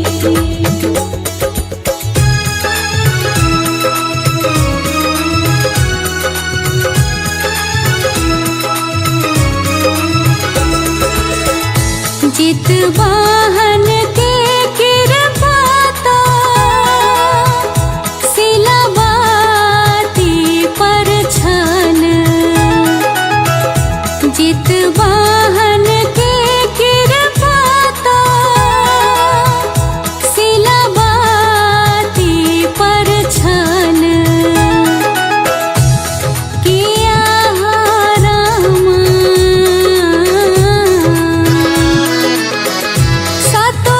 जित वाहन के कृपा तो सिलावती पर छन जित वाहन के कृपा तो सिलावती पर छन किया हो रामा सातो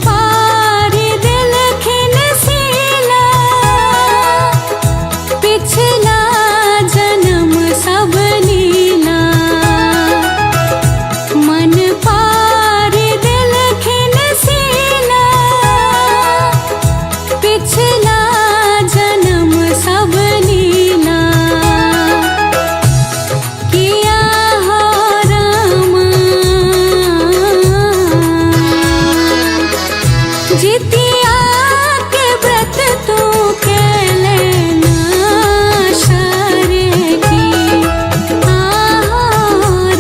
पारी दिल खिन सीला पिछला जन्म सब लीला मन पारी दिल खिन सीला पिछला जन्म सब लीला किया हो रामा जितिया के व्रत तू के लेना शरे की आहो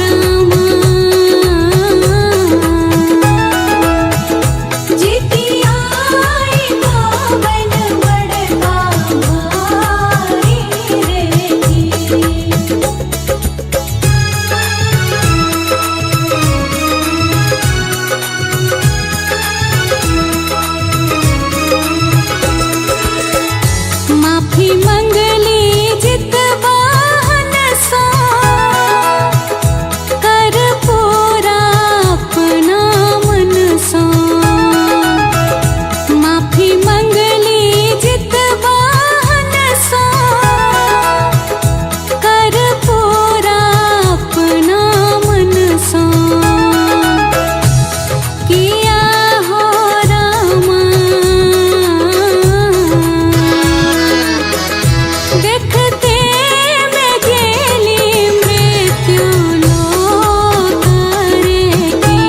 रामा जितिया पावन बड़का भारी रे की माफी मंगली जितवाहन सो कर पूरा अपना मन सो माफी मंगली जितवाहन सो कर पूरा अपना मन सो किया हो रामा देखते मैं गेली मृत्यु लोक रे की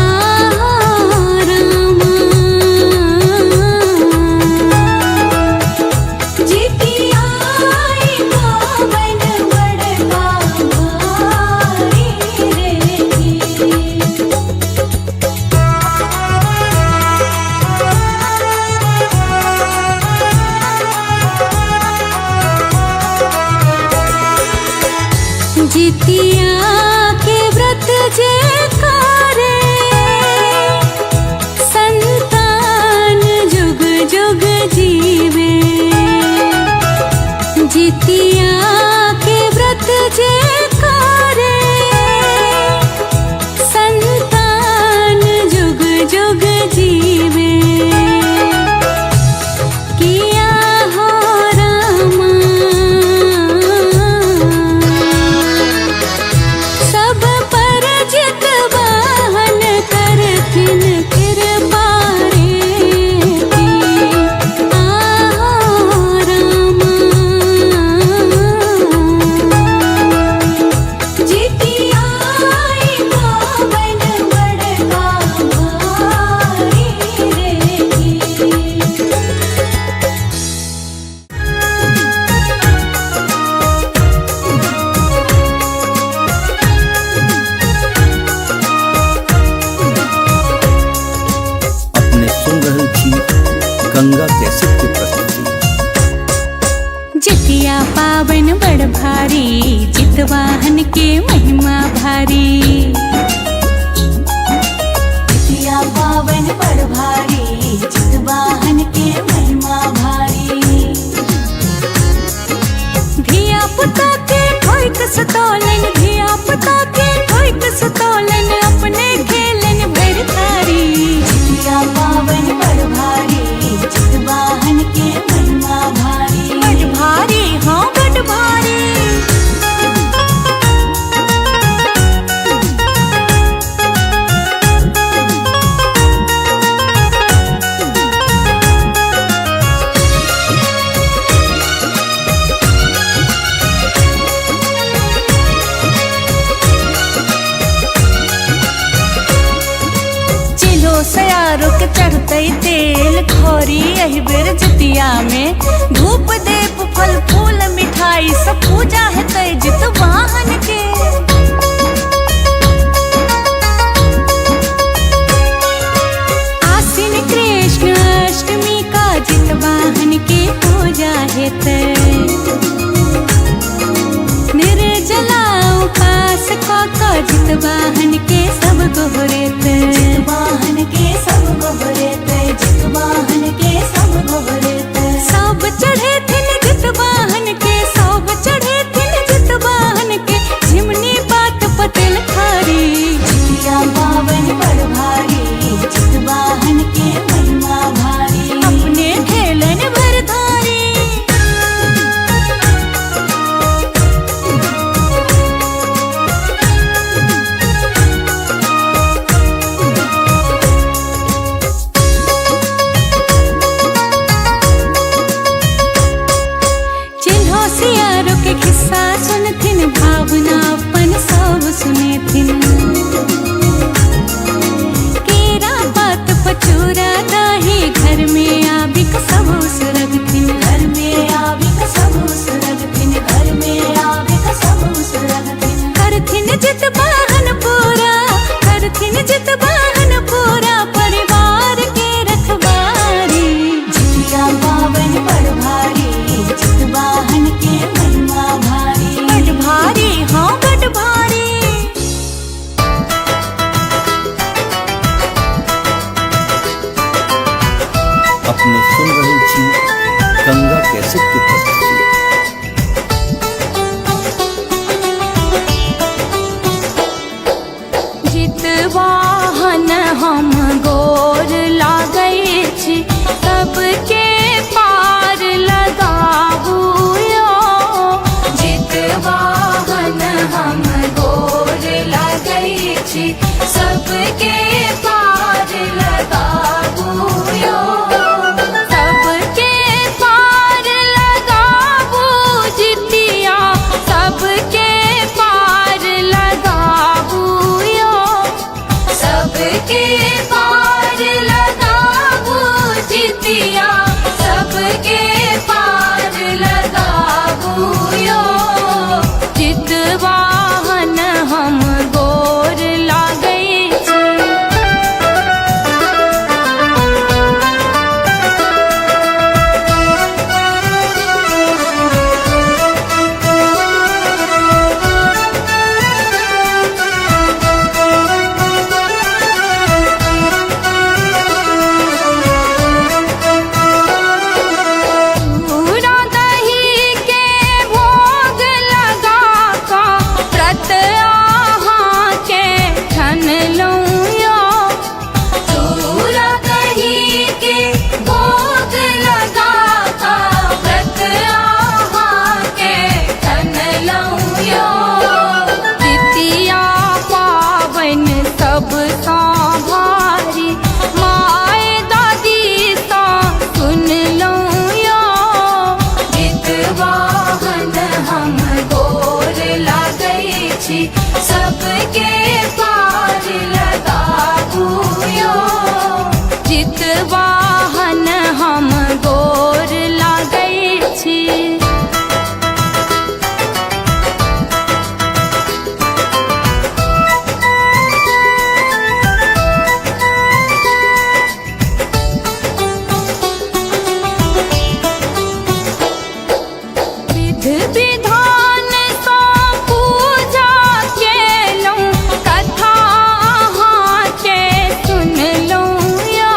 आहो रामा जितिया पावन बड़का भारी रे की जितिया के व्रत जे करे संतान जुग जुग जीवे जितिया के व्रत जे करे संतान जुग जुग जीवे किया हो रामा सब पर जितवाहन करथिन कृपा रे की आहो रामा जितिया पावन बड़का भारी रे की अपने सुन रहे थी गंगा कैसेट की प्रस्तुति। जितिया पावन बड़ भारी जितवाहन के महिमा भारी जितिया पावन बड़ भारी जितवाहन के महिमा भारी धिया पुता के ठोक सतोलन धिया पुता के ठोक सतोलन अपने खेलन भर थारी जितिया पावन बड़ भारी जितवाहन के महिमा भारी बड़ भारी हाँ बड़ भारी चिलो सयारो के चढ़ते तेल खोरी यही बेर जितिया में धूप देप फल फूल मिठाई सब पूजा है तय जितवाहन के आसिन कृष्ण अष्टमी का जितवाहन के पूजा है तय निर्जला उपास का जितवाहन के सब गोहरेत जितवाहन के सब गोहरेत जितवाहन के सब गोहरेत सब चढ़े थिन जितवाहन के सब चढ़े थिन जितवाहन के झिमनी वाहन के महिमा भारी अपने खेलन भरधारी चिन्हो सियारो के किस्सा सुनथिन भावना अपन सब सुनेथिन केरा पात पचूरा दाही घर में आबिक सब सुरगथिन घर में आवे कसम सुरगतिन घर में आवे कसम सुरगतिन करथिन जित बाहन पूरा करथिन जित बाहन पूरा परिवार के रखवारी जितिया पावन बड़ भारी जित वाहन के महिमा भारी बड़ भारी हाँ बड़ भारी अपने सुन रहे छी गंगा कैसेट की प्रस्तुति। जितवाहन हम गोर लागै छी सबके पार लगाबू यो जितवाहन हम गोर लागै छी सबके पार लगाबू यो सबके पार लगाबू जितिया सबके पार लगाबू यो सबके पार लगाबू जितिया सबके पार लगाबू यो जितवाहन हम गोर लागै छी पूरा दही के भोग लगा का व्रत आहाँ के ठन लूं यो पूरा दही के भोग लगा का व्रत आहाँ के ठन लूं यो जितिया पावन सब सा भारी माए दादी सा सुन लूं यो जितवाहन हम गोर लागै छी सबके पार लगाबू यो जितवाहन हम गोर लागै छी विध विधान सा पूजा केलहुँ कथा अहाँ के सुनलहुँ यो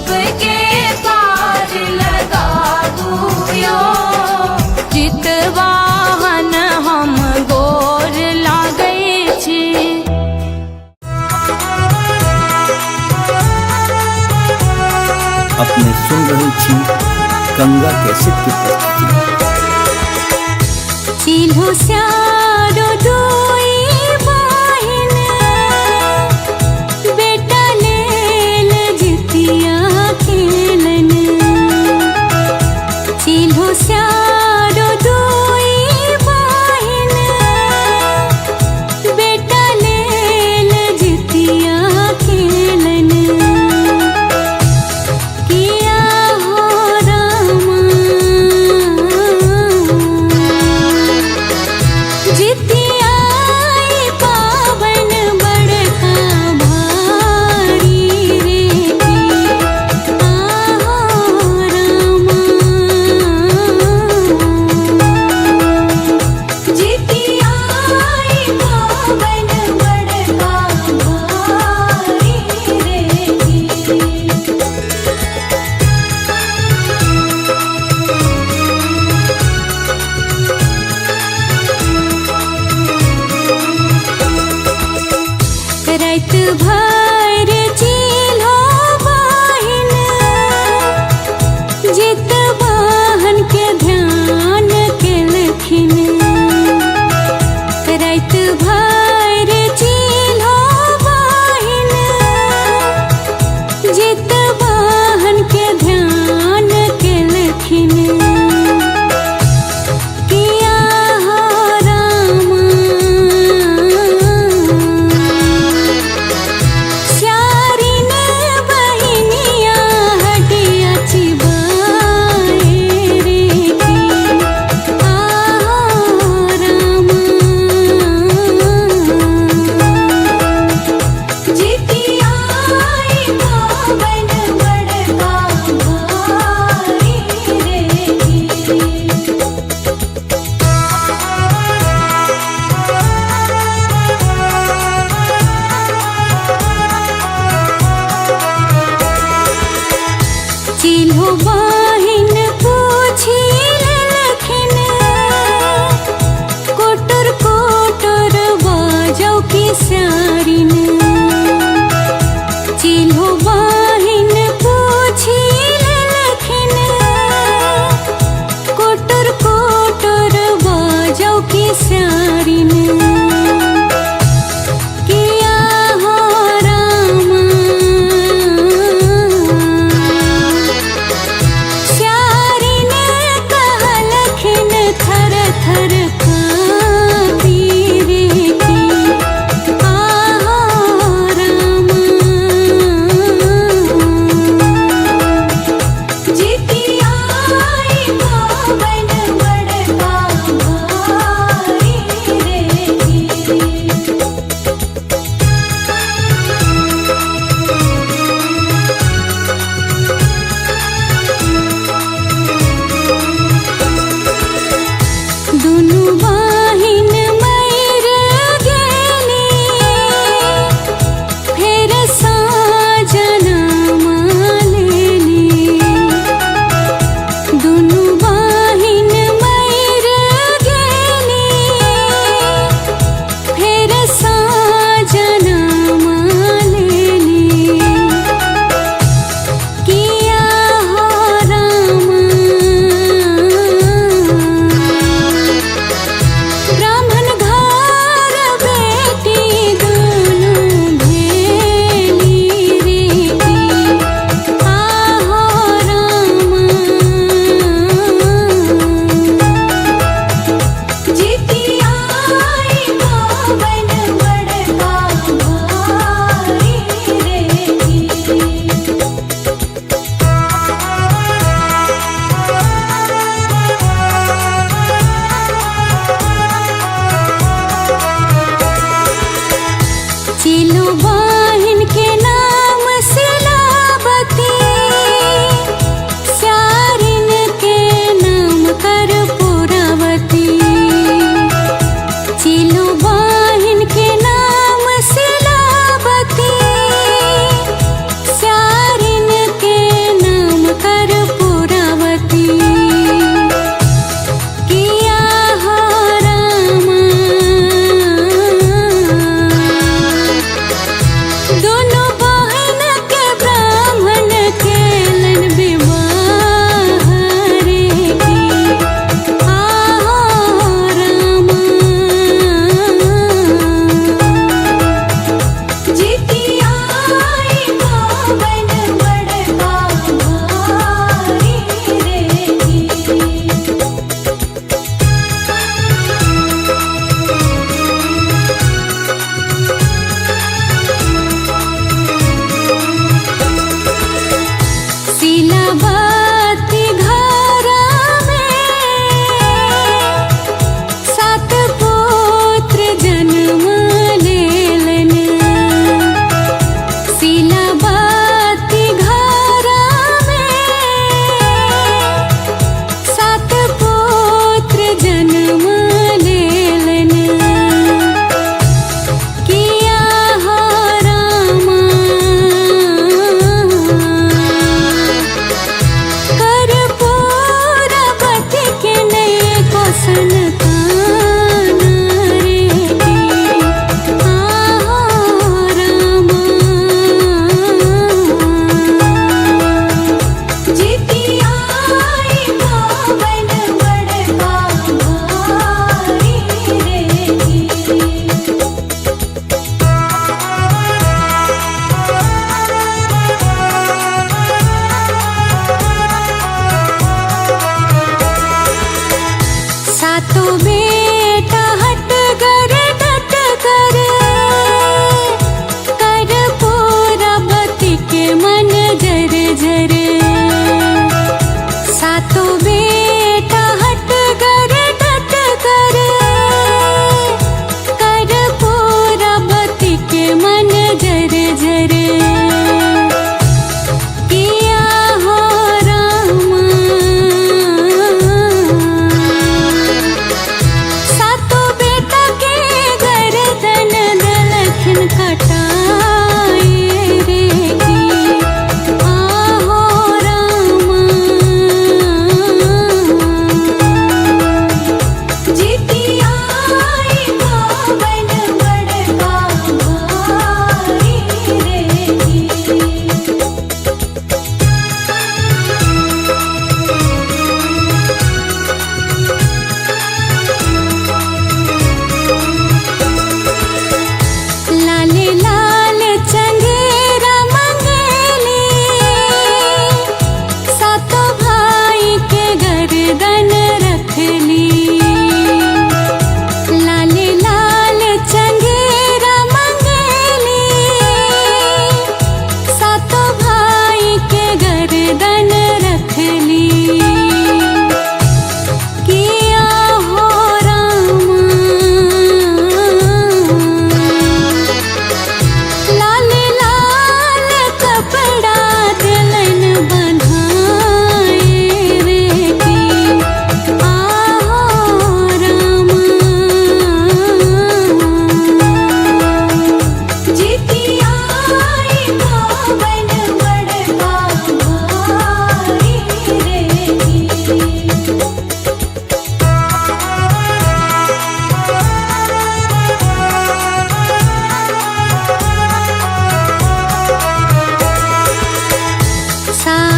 सबके पार लगा दूयो जितवाहन हम गोर लागै छी। अपने सुन रहे छी गंगा कैसेट की प्रस्तुति। चिल्हो स्यारो दोई बहिन बेटा लेल जितिया खेलन। चिल्हो स्यारो दोई बहिन बेटा लेल जितिया खेलन। किया हो रामा जितिया पावन बड़का भारी रे आहो रामा जितिया पावन बड़का भारी रे। रात भर चिल्हो बहिन जितवाहन के ध्यान केलखिन। रात भर चिल्हो बहिन जितवाहन के ध्यान केलखिन। किया हो रामा स्यारिन बहिनिया हटिया चिबाए रे आहो रामा जितिया पावन बड़का भारी रे। चिल्हो बहिन पूछी लेलखिन कोटर कोटर बाजौ की स्यारिन। चिल्हो बहिन पूछी लेलखिन कोटर कोटर बाजौ की स्यारिन। किया हो रामा स्यारिन कहलखिन थर थर काँपी रे आहो रामा जितिया पावन बड़का भारी रे। दुनु बहिन मर गेली फेर साजना लेली। दुनु बहिन मर गेली फेर साजना लेली। किया हो रामा ब्राह्मण घर बेटी दुनु भेली रे आहो रामा जितिया पावन बड़का भारी रे। चिल्हो बहिन के नाम सिलावती स्यारिन के नाम कर्पूरावती। चिल्हो बहिन के नाम सिलावती स्यारिन के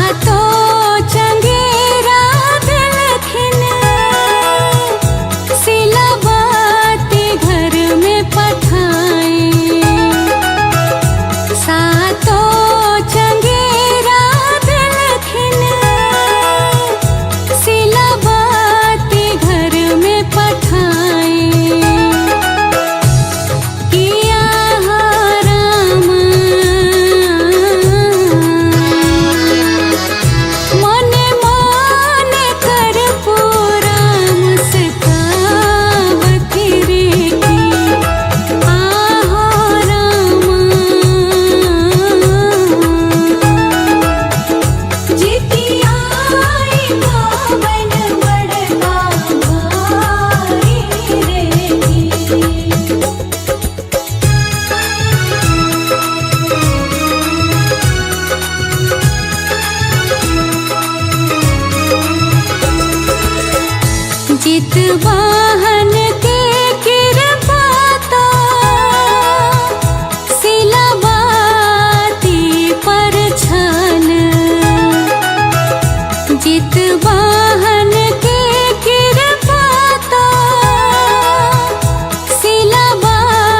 सातो चंगेरा दिलखिन सिलबाती घर में पठाए सातो चंगेरा दिलखिन सिलबाती घर में पठाए किया हो राम मने मने कर पूरा मुस्कावती रे की आहो राम जितिया आई पावन बड़का भाई रे की जित वाहन के कृपाता सिलबाती पर छन जित वाहन के कृपाता सिलबाती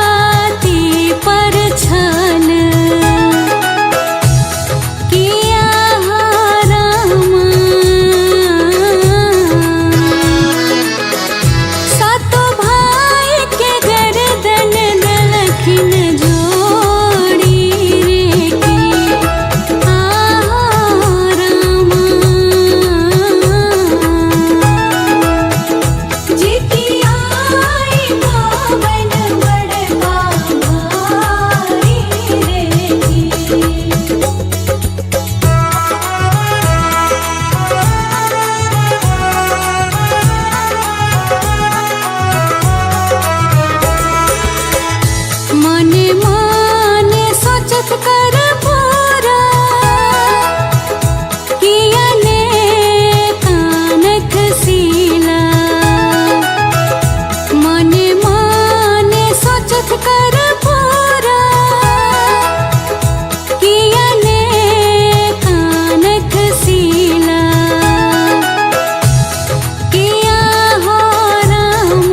पर छन किया हो राम सातो भाई के गर्दन दलखिन जोड़ी रे की आहो राम जितिया आई पावन बड़का भाई रे की मने मने सोचत कर पूरा किया ने कानक सीला मने मने सोचत कर पूरा किया ने कानक सीला किया हो राम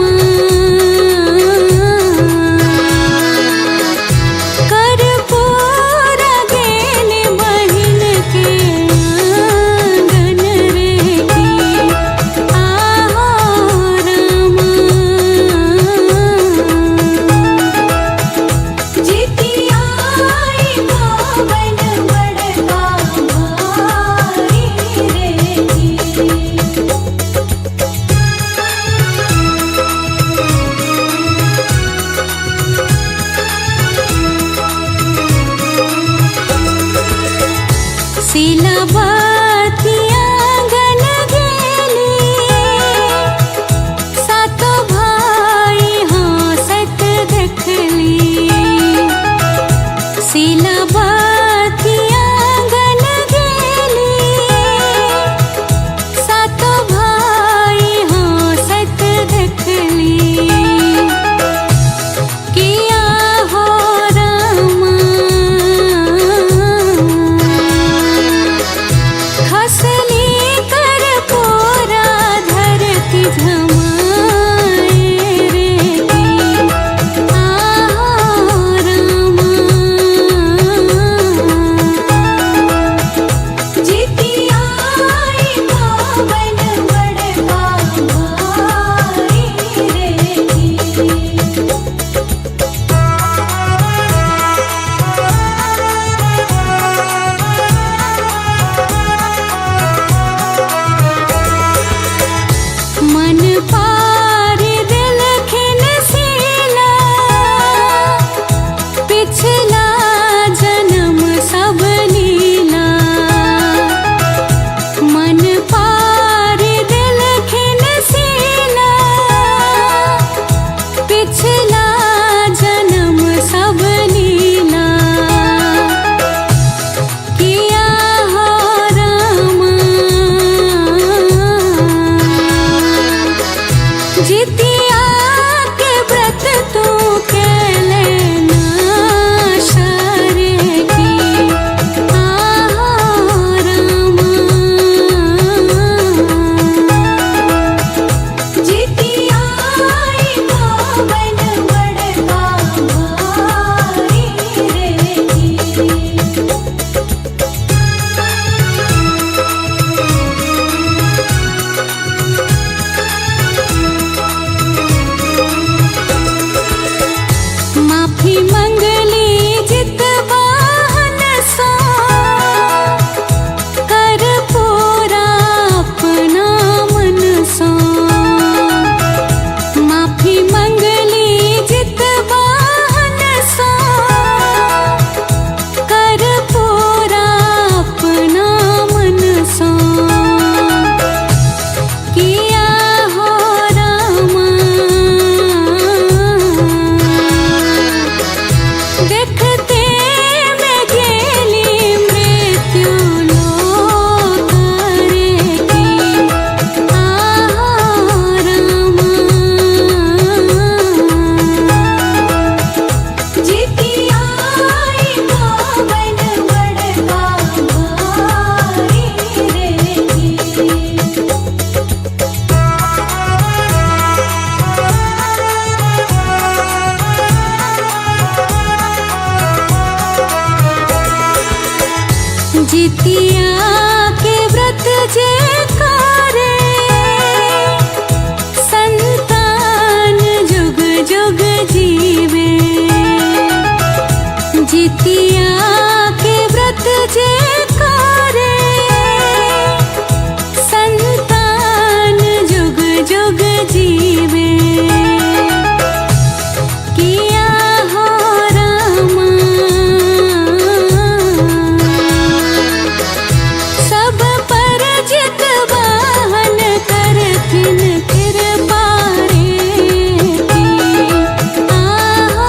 कर पूरा गेल बहिन के आंगन रे की आहो राम जितिया आई पावन बड़का भाई रे की सिलबाती आंगन गेली सातो भाई हंसत देखली सिलबाती आंगन गेली सातो भाई हंसत देखली किया हो राम खसली कर पूरा धरती झमाए रे की आहो राम जितिया के व्रत जे करे संतान जुग जुग जीवे। जितिया के व्रत जे करे संतान जुग जुग जीवे। किया हो रामा सब पर जित वाहन करथिन कृपा रे की। आहो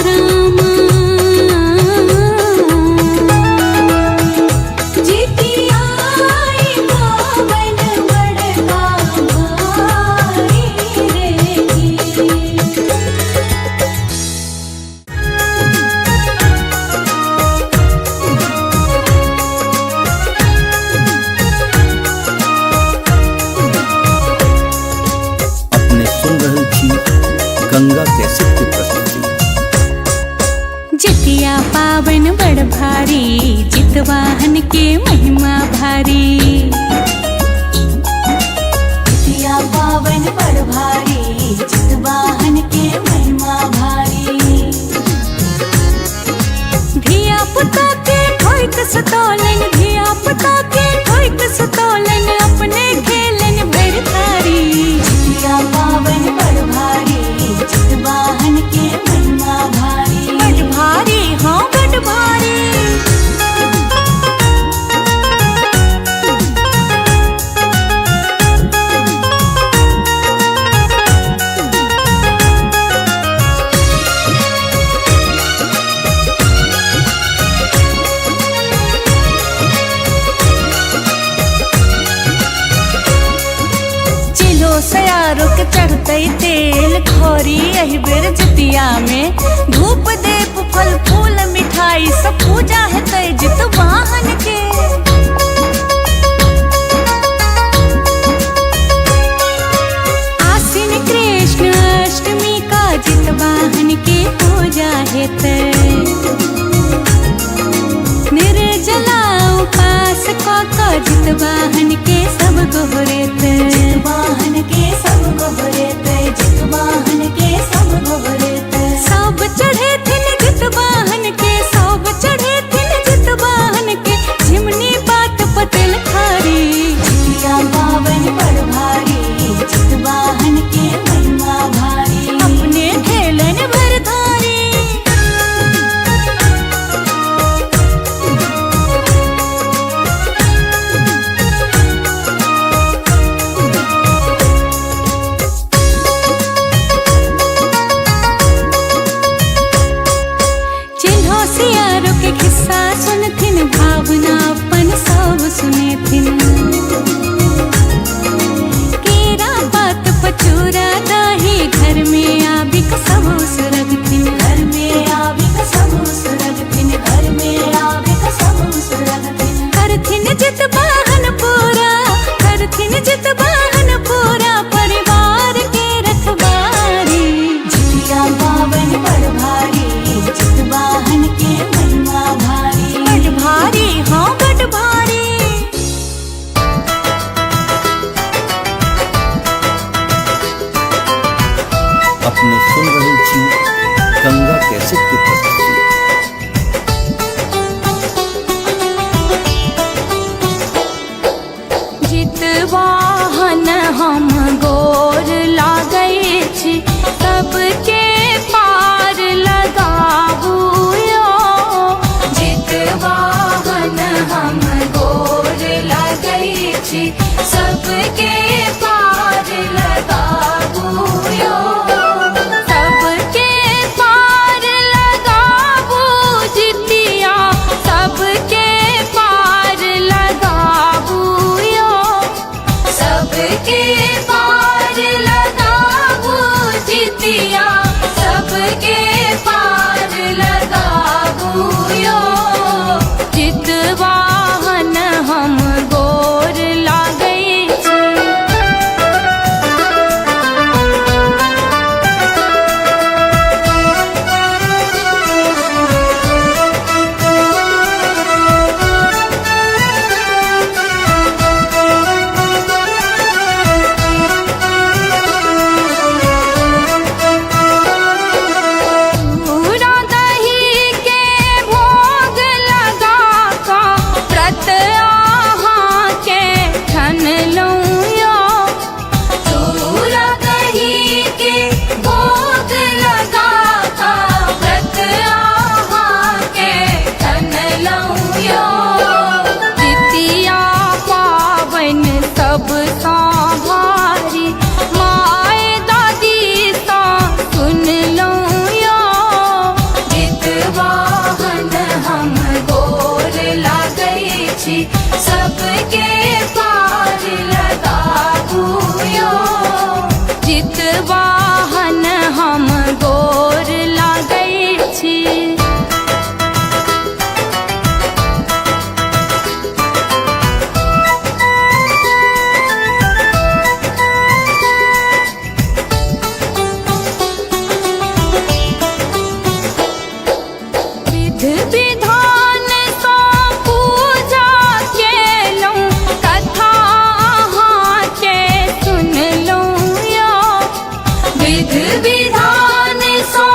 रामा जितिया पावन बड़का भारी रे की। अपने सुन रहे छी गंगा कैसेट की प्रस्तुति। जितिया पावन बड़ भारी जितवाहन के महिमा भारी। जितिया पावन बड़ भारी जितवाहन के महिमा भारी। धिया पुता के ठोक सतोलन, धिया पुता के ठोक सतोलन, अपने खेलन भर थारी। जितिया पावन बड़ भारी जितवाहन के महिमा भारी। बड़ भारी हाँ बड़ भारी। चिलो सयारो के चढ़ते तेल खौरी यही बेर जितिया में। धूप देप फल फूल मिठाई सब पूजा है तय जित वाहन के। आसीन कृष्ण अष्टमी का जित वाहन के पूजा है तय। निर्जला उपास का जित वाहन के सब गोहरे तय। जितवाहन के सब गोहरे तय, जितवाहन के सब गोहरे तय। सब चढ़े थिन जित वाहन के, सब चढ़े थिन जित वाहन के, झिमनी बात पतेल खारी। जितिया पावन बड़ भारी जितवाहन के महिमा भारी। अपने खेलन भर धारी। चिन्हो सियारो के किस्सा सुनथिन, भावना अपन सब सुनेथिन। केरा पात पचूरा दही घर में आबिक सब सुरगथिन। घर में आविक सब सुरगथिन, घर में आविक सब सुरगथिन। करथिन जित वाहन पूरा, करथिन जित वाहन पूरा, परिवार के रखवारी। जितिया पावन बड़ भारी जितवाहन के महिमा भारी। बड़ भारी हाँ बड़ भारी। अपने सुन रहे छी गंगा कैसेट की प्रस्तुति। विधान सा पूजा केलौं कथा अहाँ के सुनलौं यो विधि विधान सा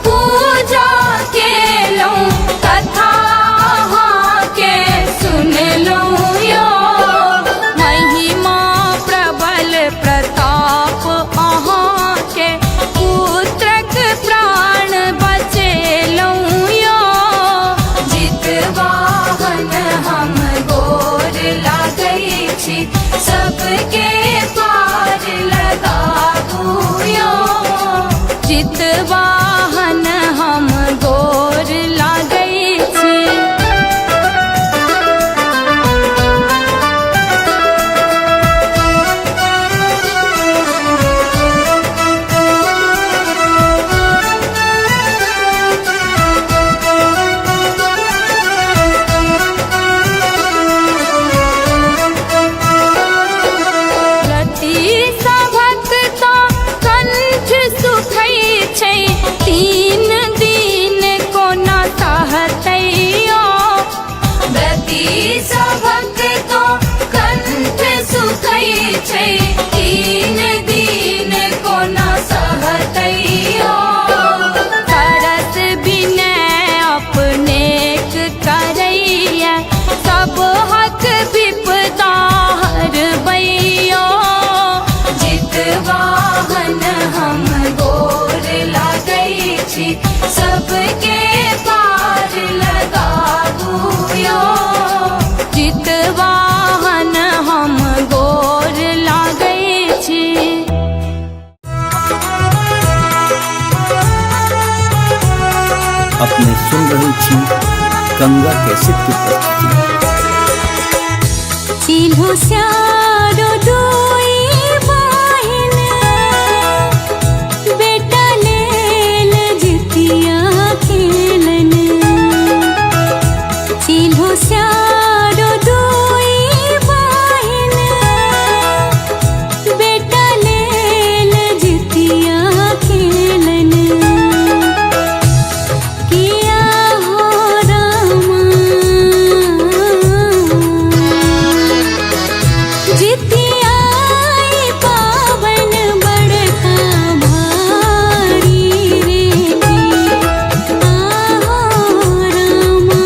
पूजा केलौं कथा अहाँ के सुनलौं यो महिमा प्रबल प्रताप अहाँ के पुत्रक प्राण बचेलौं यो जितवाहन हम गोर लागै छी सबके पार लगाबू यो जितवाहन हम गोर लागै छी रति सभक तो कंठ सुखै छै तीन दिन कोना सहतै यो रति सभक तो कंठ सुखै छै तीन दिन कोना सहतै यो सरस विनय अपनेक करैया सब हक विपदा हरबैयो जितवाहन हम गोर लागै छी सबके पार लगाबू यो जितवाहन हम गोर लागै छी अपने सुन रहे छी गंगा कैसेट की प्रस्तुति। चिल्हो स्यारो दोई बहिन बेटा लेल जितिया खेलन चिल्हो स्यारो दोई बहिन बेटा लेल जितिया खेलन किया हो रामा जितियाई पावन बड़का भारी रे आहो रामा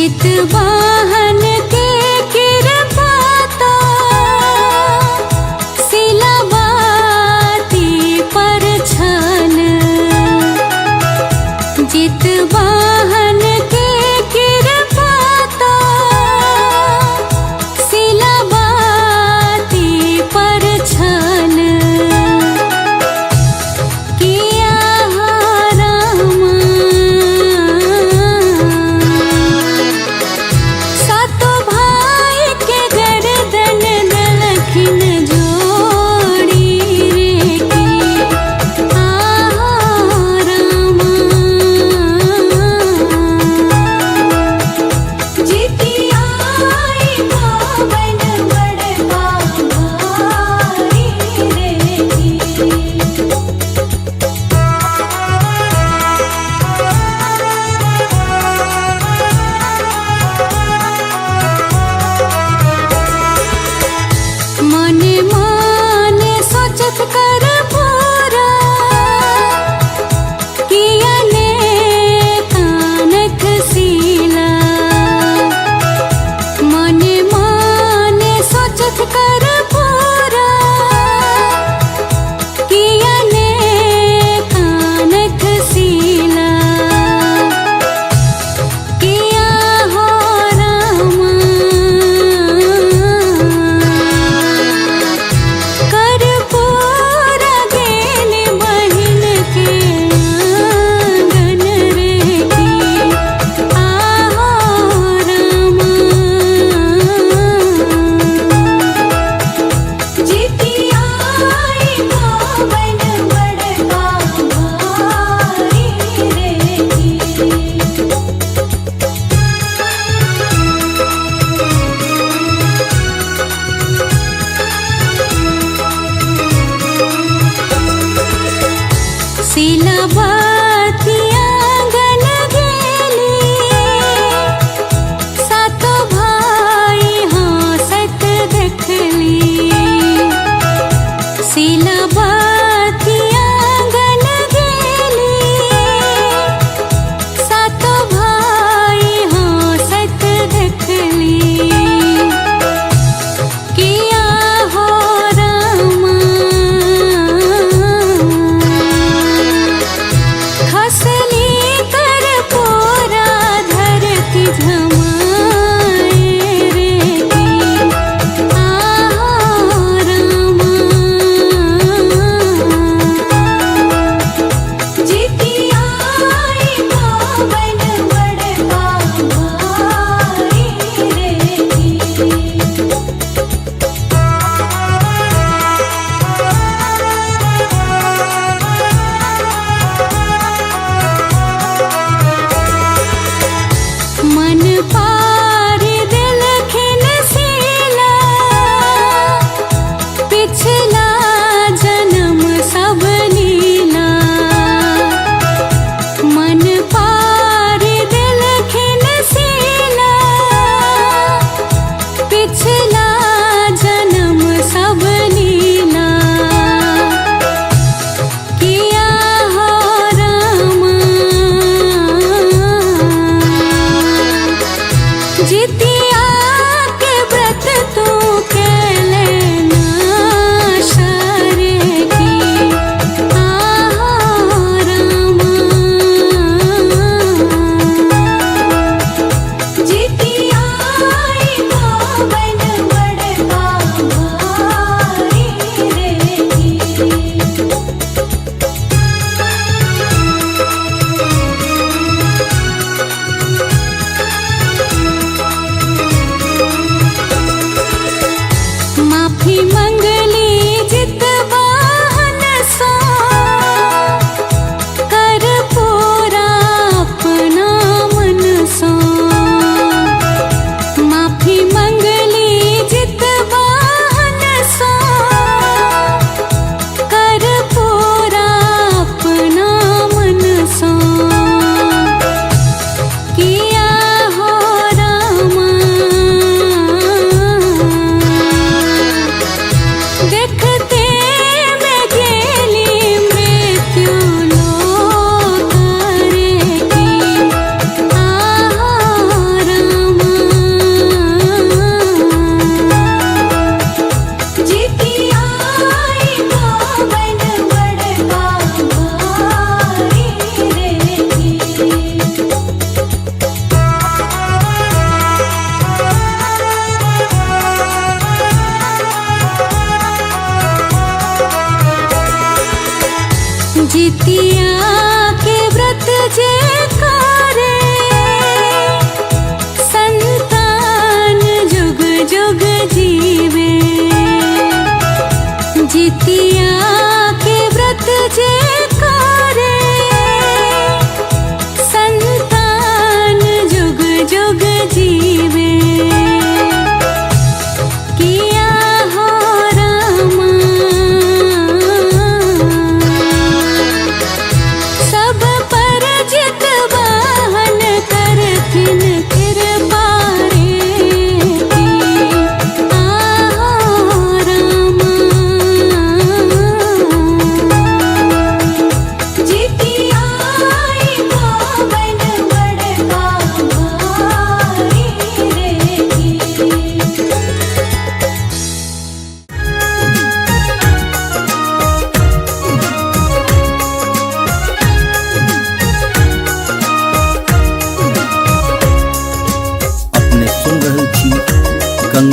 चितवाहन के कृपाता सिलवाती पर छन चितवाहन के कृपाता सिलवाती पर छन किया रामा सातो भाई के गर्दन दलखिन जोड़ी रे की रामा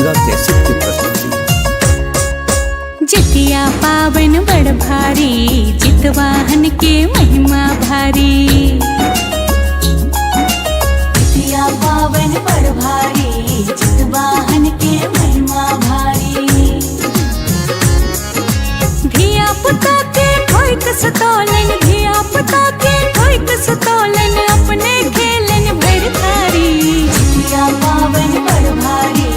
गंगा कैसेट की प्रस्तुति। जितिया पावन बड़ भारी, जितवाहन के महिमा भारी। जितिया पावन बड़ भारी, जितवाहन के महिमा भारी। धिया पुता के ठोक सतोलन, धिया पुता के ठोक सतोलन, अपने खेलन भर थारी। जितिया पावन बड़ भारी,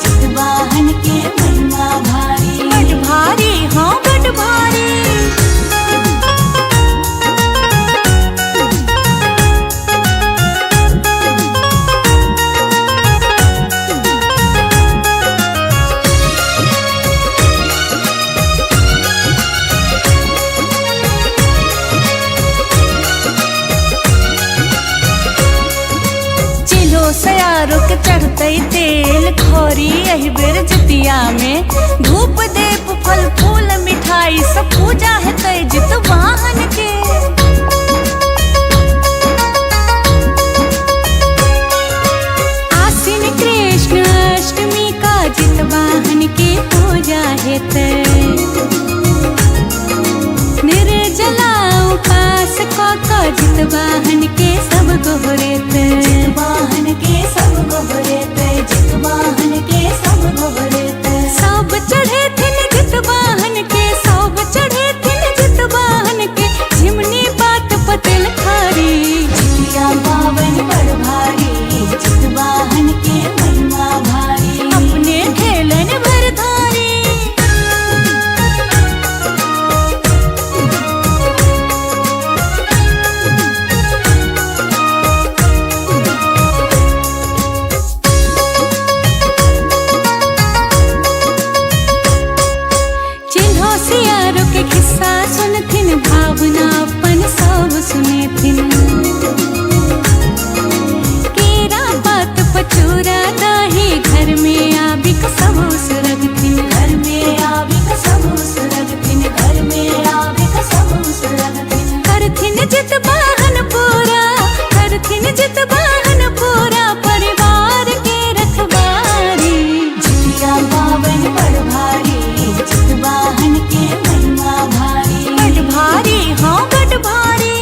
जितवाहन के महिमा भारी। बड़ भारी, हाँ बड़ भारी। सयारो के चढ़ते तेल खोरी यही बेर जितिया में। धूप देप फल फूल मिठाई सब पूजा है तय जितवाहन के। आश्विन कृष्ण अष्टमी का जितवाहन के पूजा है तय। निर्जला उपास का जितवाहन के सब गोहरे तय। जितवाहन के सब गोहरे तय, जितवाहन के सब गोहरे तय। सब चढ़े थिन जितवाहन के, सब चढ़े थिन जितवाहन के, झिमनी बात पटेल खारी। जितिया पावन बड़ भारी, जितवाहन के महिमा भारी। अपने खेलन भर धारी। सियारो के किस्सा सुनथिन, भावना अपन सब सुनेथिन। केरा पात पचूरा दही घर में आबी सब सुरगथिन। घर में आवे सब सुरगथिन, घर में आवे सब सुरगथिन। करथिन जितवाहन पूरा, करथिन जितवाहन पूरा, परिवार के रखवारी। जितिया पावन बड़ भारी, जितवाहन के महिमा भारी। बड़ भारी, हाँ बड़ भारी।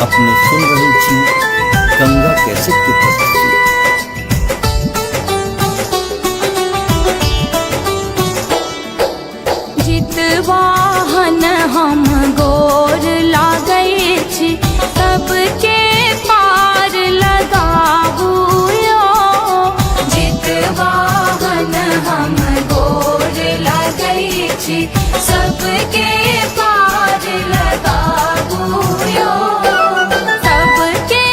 अपने सुन रहे थी गंगा कैसेट की प्रस्तुति। जितवाहन हम गोर लागै छी, सबके पार लगाबू यो। जितवाहन हम गोर लागै छी, सबके पार लगाबू यो। सबके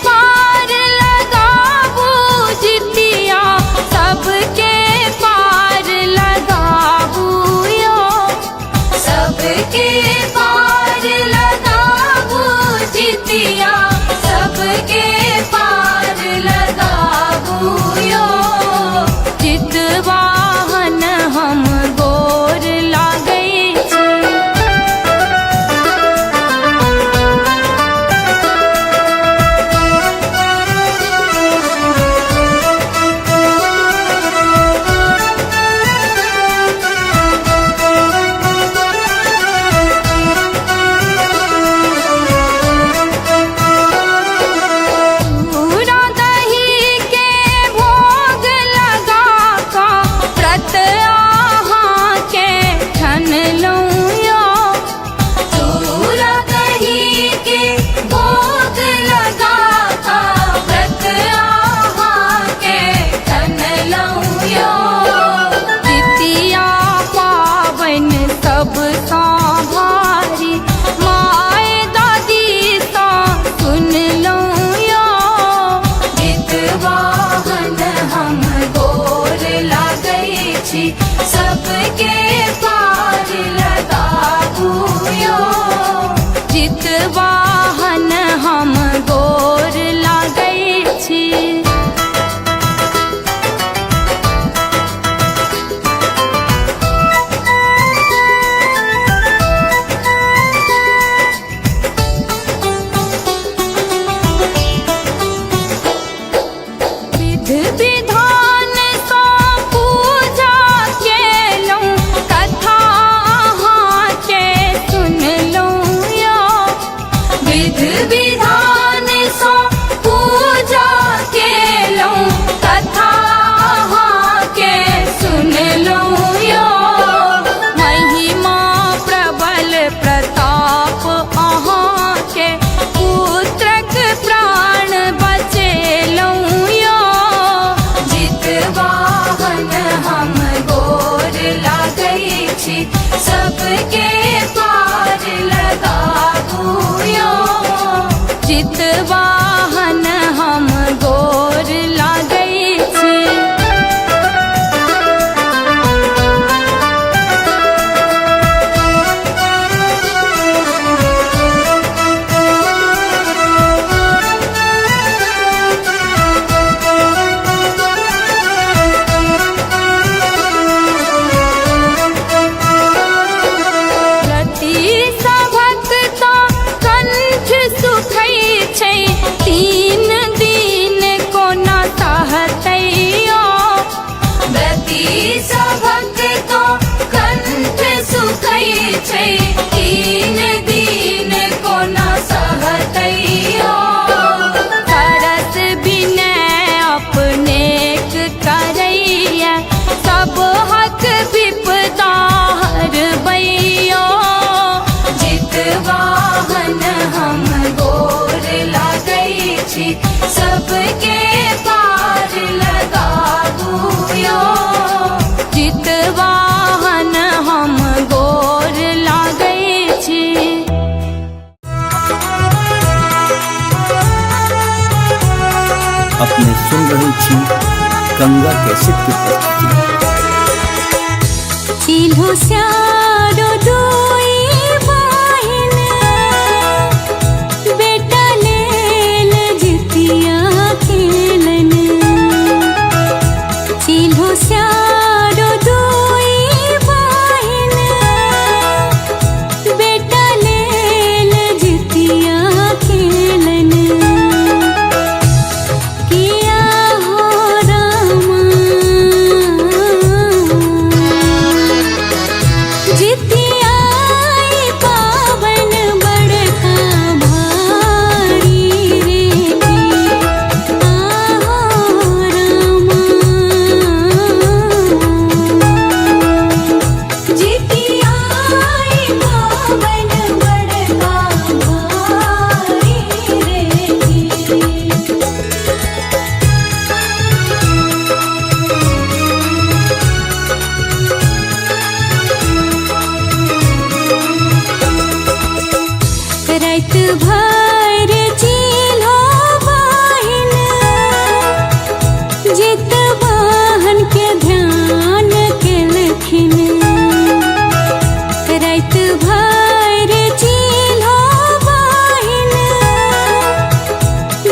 पार लगाबू जितिया, सबके पार लगाबू यो। सबके पार लगाबू जितिया, सबके पार लगाबू यो। जितवाहन हम गोर लागै छी। छै तीन दिन कोना सहतैयो तरस बिनय अपने करैया सब हक विपदा हरबैयो जितवाहन हम गोर लागै छी सबके पार लगाबुयो जितवाहन हम गोर लागै छी। अपने सुन रहे छी गंगा कैसेट की प्रस्तुति। चिल्हो स्यारो दोई बहिन बेटा लेल जितिया खेलन चिल्हो स्यारो दोई बहिन बेटा लेल जितिया खेलन किया हो रामा जितिया पावन बड़का भारी रे आहो रामा जितिया पावन बड़का भारी रे रात भर चिल्हो बहिन जित बहन के ध्यान केलखिन रात भर चिल्हो बहिन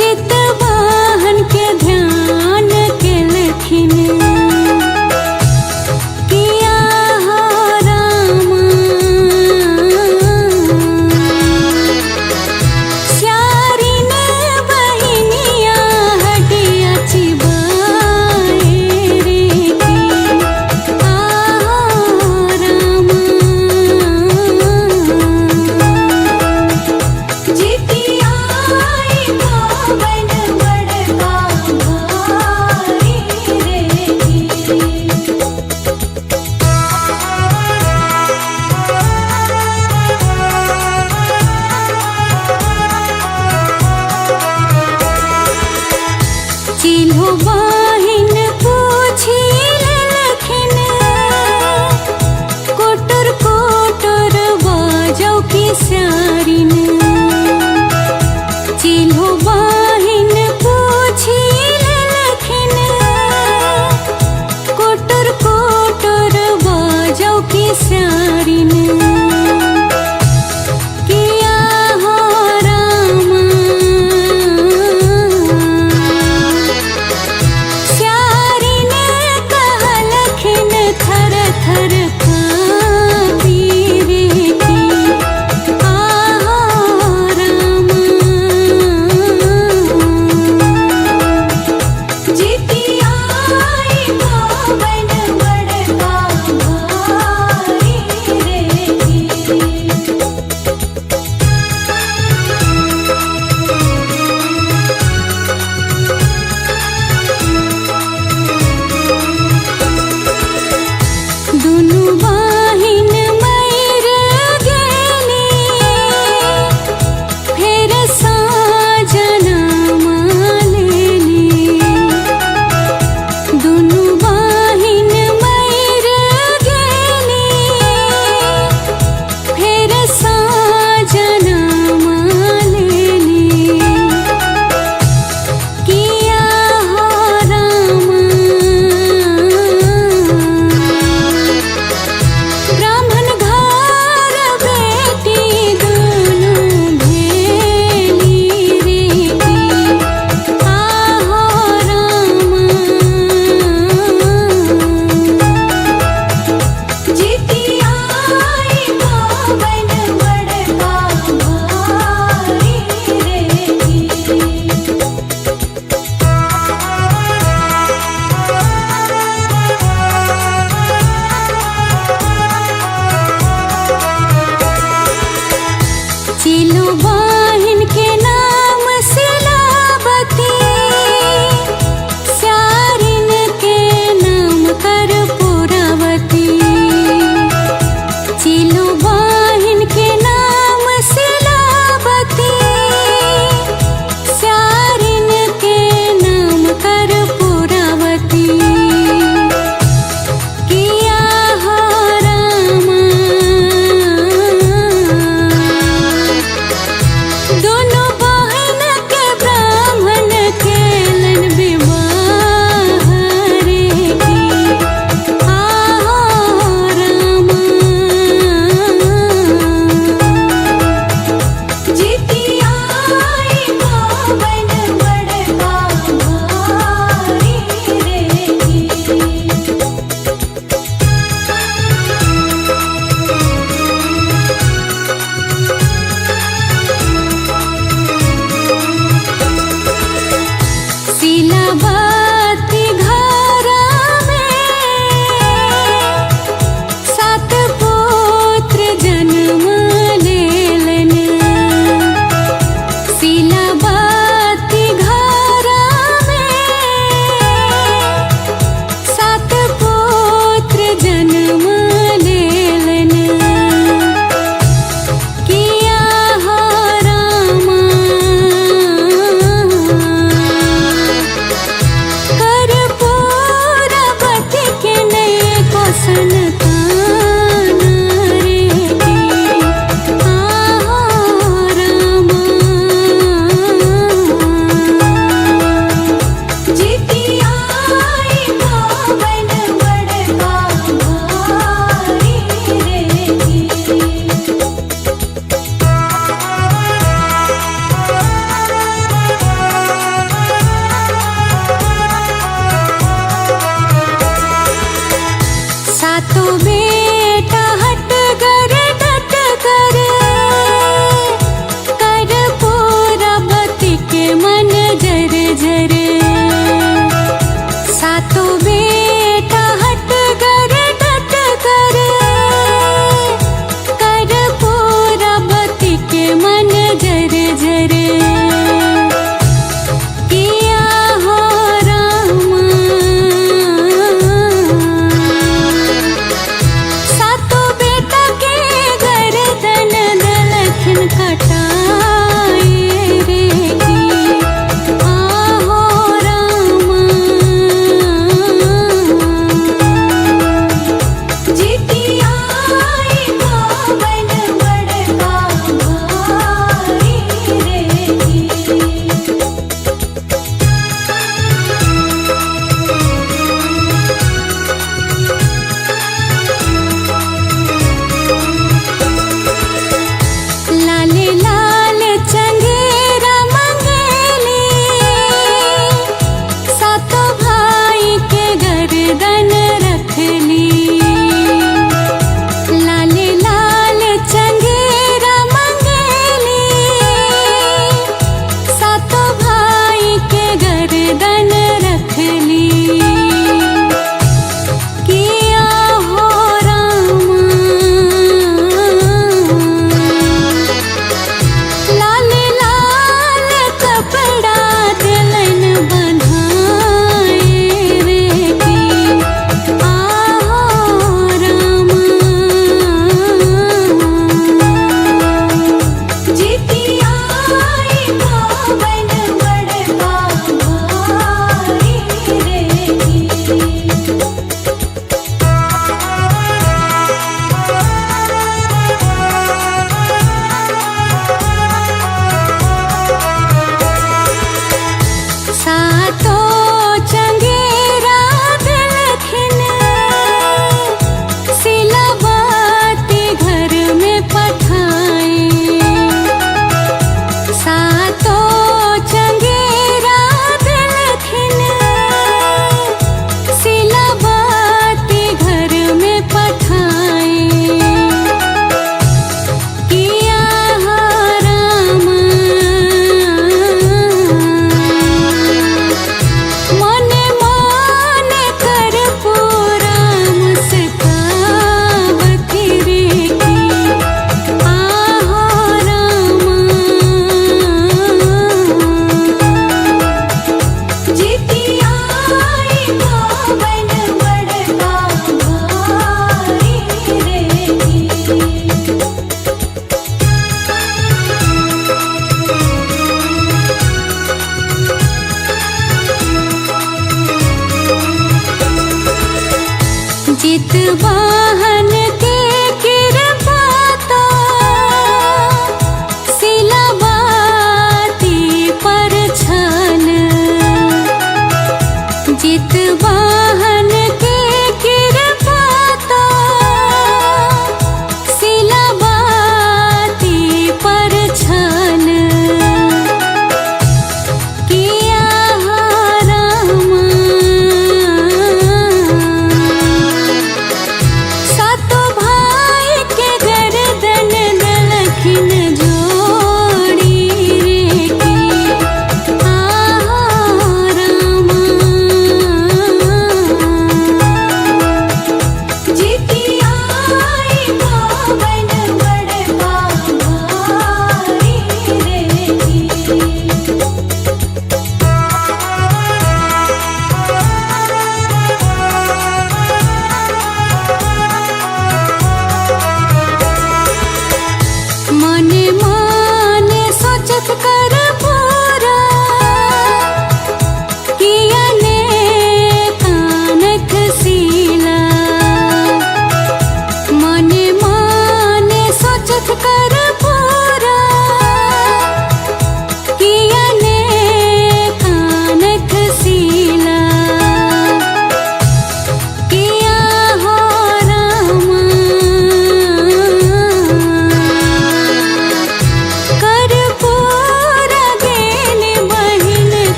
जित बहन के ध्यान केलखिन किया हो रामा स्यारिन बहिनिया हटिया चिबाए रे की आहो रामा जितिया पावन बड़का भारी रे चिल्हो बहिन पूछी लेलखिन कोटर कोटर बाजौ की स्यारिन चिल्हो बहिन पूछी लेलखिन कोटर कोटर बाजौ की स्यारिन किया हो रामा स्यारिन कहलखिन थर थर काँपी रे की आहो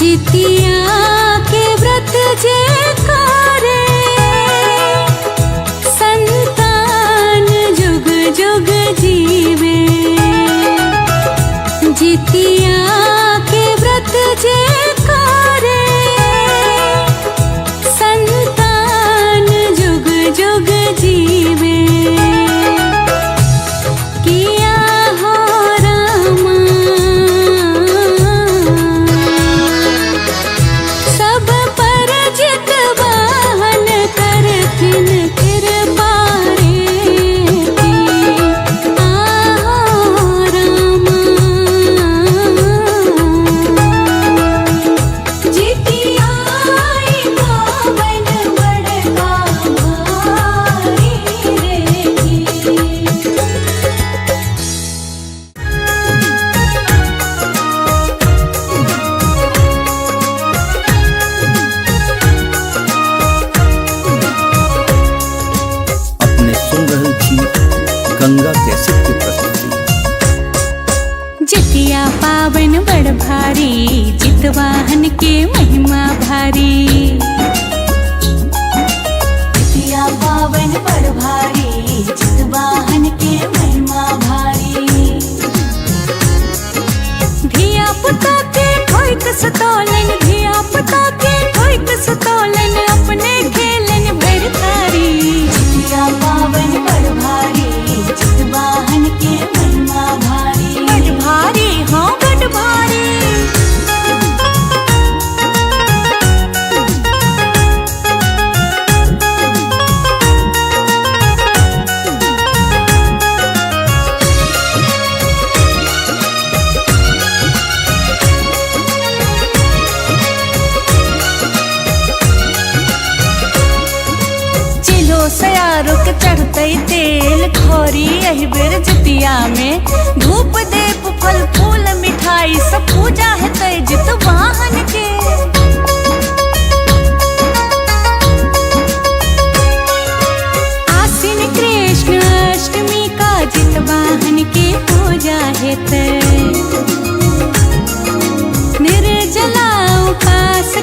जितिया के व्रत जे करे संतान जुग जुग जीवे। जितिया के व्रत जे करे संतान जुग जुग जीवे। किया हो रामा सब पर जितवाहन करथिन कृपा रे की। आहो रामा जितिया पावन बड़का भारी रे की। अपने सुन रहे छी गंगा कैसेट की प्रस्तुति। जितिया पावन बड़ भारी जितवाहन के महिमा भारी। जितिया पावन बड़ भारी जितवाहन के महिमा भारी। धिया पुता के ठोक सतोलन, धिया पुता के ठोक सतोलन, अपने खेलन भर थारी। जितिया पावन बड़ भारी जितवाहन के महिमा भारी। बड़ भारी हाँ बड़ भारी। चिलो सयारो के चढ़ते तेल खौरी यही बेर जितिया में। धूप देप फल फूल मिठाई सब पूजा है तय जितवाहन के। आश्विन कृष्ण अष्टमी का जितवाहन के पूजा है तय। निर्जला उपास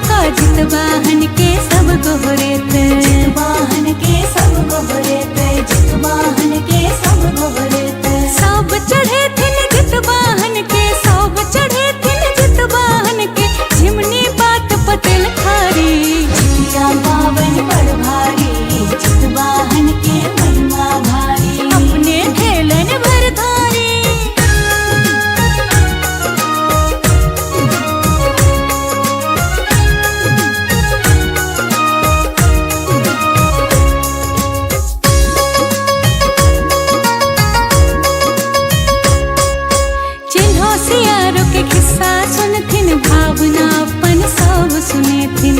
का जितवाहन के सब गोहरे तय। जितवाहन के सब गोहरे ते जितवाहन के सब गोहरे ते। सब चढ़े थिन जितवाहन के, सब चढ़े थिन जितवाहन के, झिमनी बात पतेल खारी। जितिया पावन बड़ भारी जितवाहन के महिमा भारी। अपने खेलन भर धारी। चिन्हो सियारो के किस्सा सुनथिन, भावना अपन सब सुनेथिन।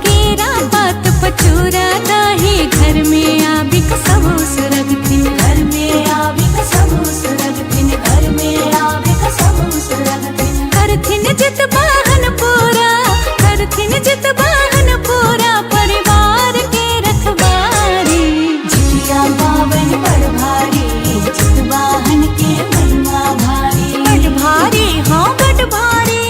केरा पात पचूरा दाही घर में आबिक सब सुरगथिन। घर में आविक सब सुरगतिन। घर में आविक सब सुरगतिन। करथिन जितवाहन पूरा, करथिन जितवाहन पूरा, परिवार के रखवारी। जितिया पावन बड़ भारी जितवाहन के महिमा भारी। बड़ भारी हाँ बड़ भारी।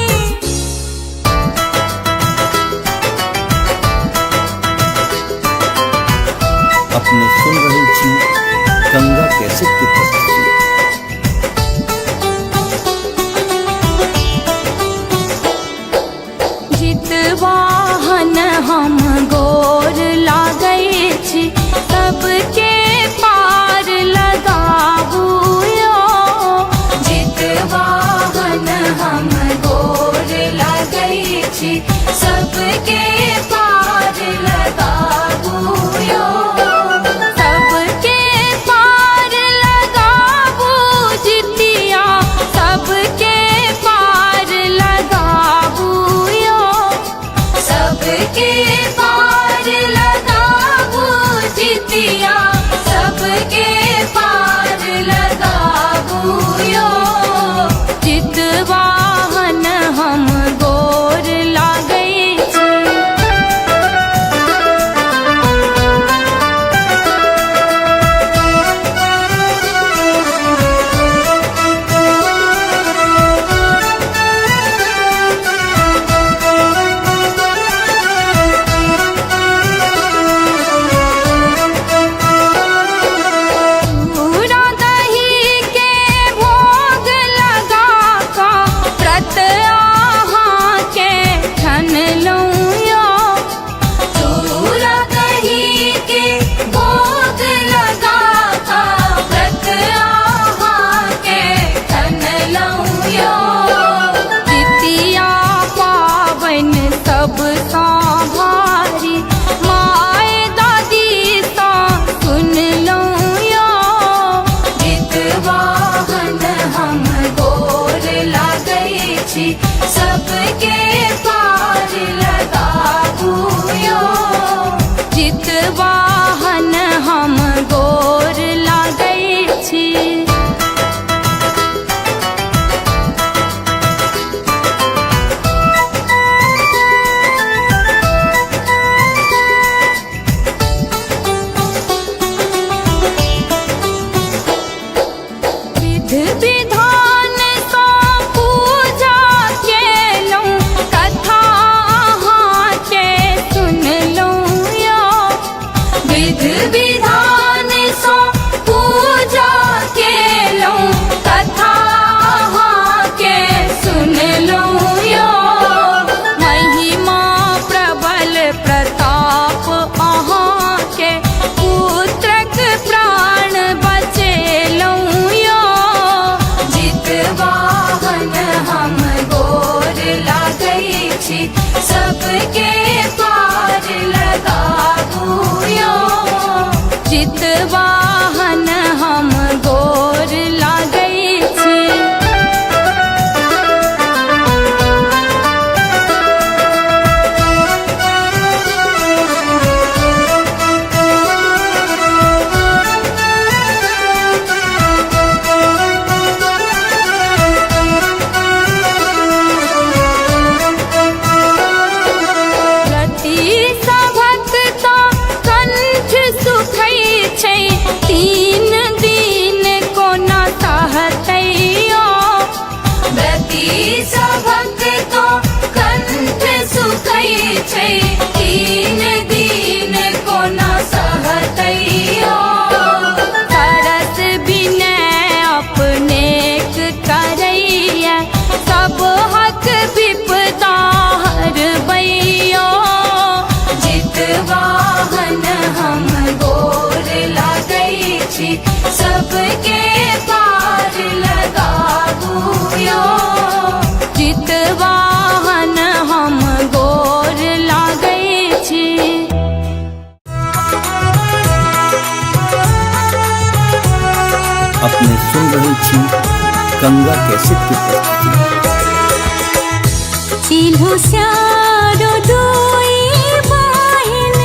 सबके पार लगाबू यो जितवाहन हम गोर लागै छी। अपने सुन रहे छी गंगा कैसेट की प्रस्तुति। चिल्हो स्यारो दुई बहिन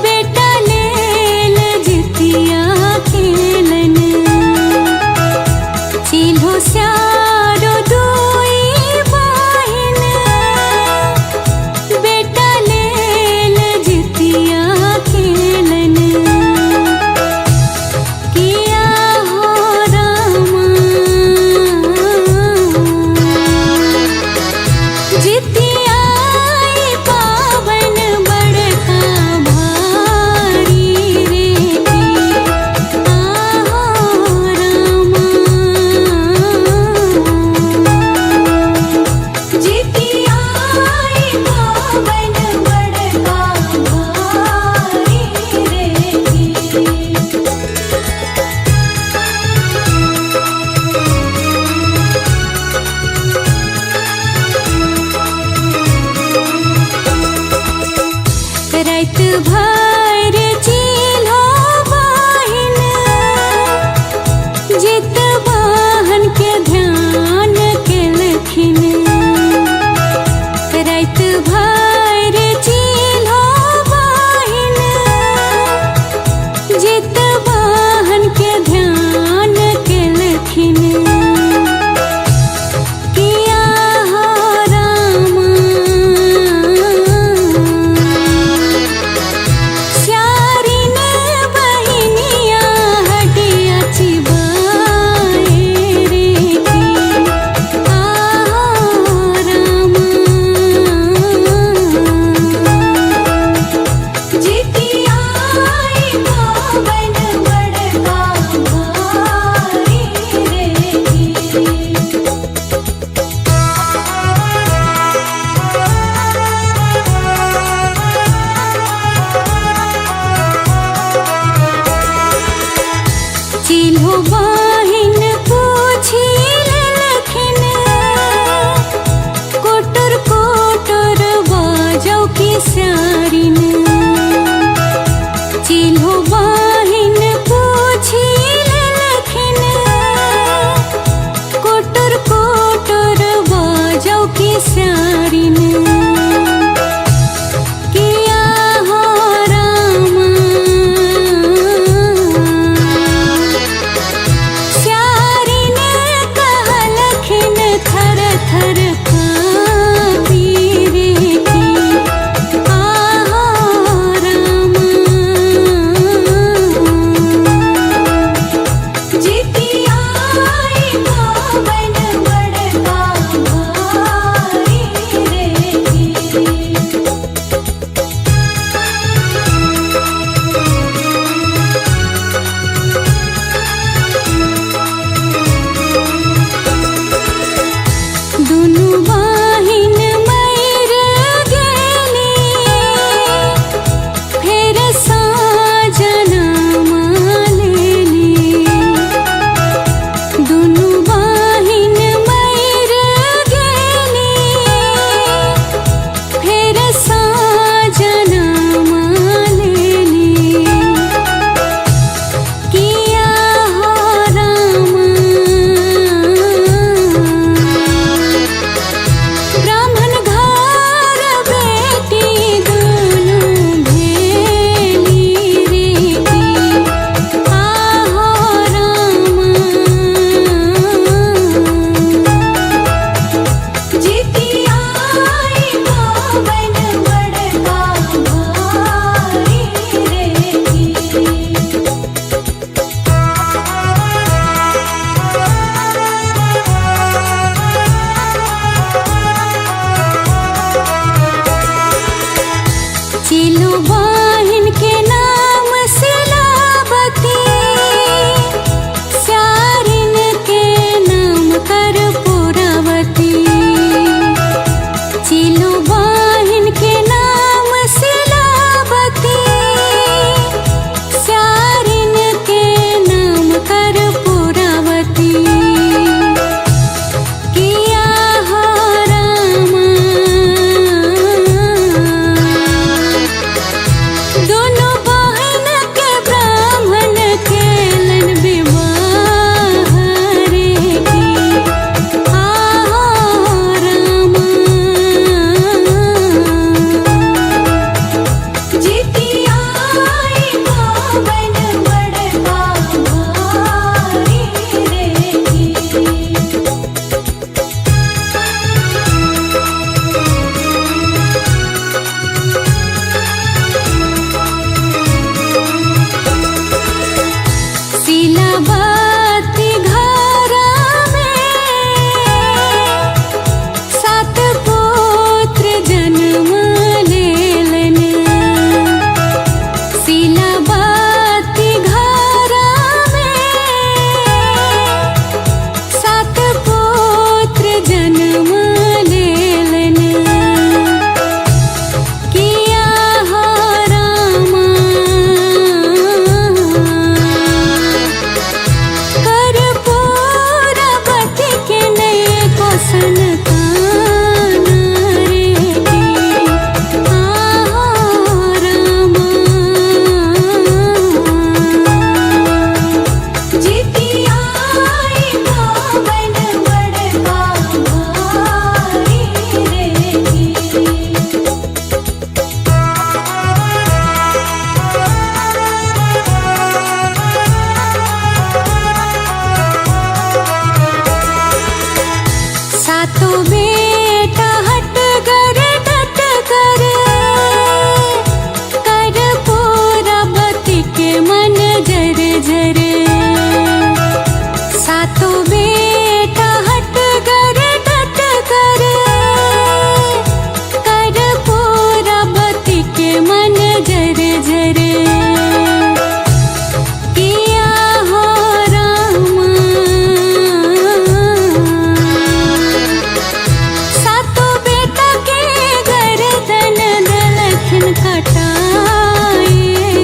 बेटा लेल जितिया खेलन। चिल्हो स्यारो दुई बहिन बेटा लेल जितिया खेलन। किया हो रामा जितियाई पावन बड़का भारी रे की। आहो रामा जितियाई पावन बड़का भारी रे की। रात भर चिल्हो बहिन जितवाहन के ध्यान केलखिन। रात भर चिल्हो बहिन जितवाहन के ध्यान केलखिन। किया हो रामा स्यारिन बहिनिया हटिया चिबाए रे की। आहो रामा जितियाई पावन बड़का भारी रे की। चिल्हो बहिन पूछी लेलखिन कोटर कोटर बाजौ की स्यारिन। चिल्हो बहिन पूछी लेलखिन कोटर कोटर बाजौ की स्यारिन। किया हो रामा स्यारिन कहलखिन थर थर काँपी रे की। आहो शीलावती घरा में सात पुत्र जन्म लेलन। शीलावती घरा में सात पुत्र जन्म लेलन। किया हो रामा कर्पूरवती के नए को संतान रे की। आहो रामा जितिया पावन बड़का भाई रे की। सातों बेटा हट कर डट कर कर्पूरवती के मन जर जर। सातों बेटा हट कर डट कर कर्पूरवती के मन जर जर। किया हो रामा सातों बेटा के गर्दन दलखन कटाए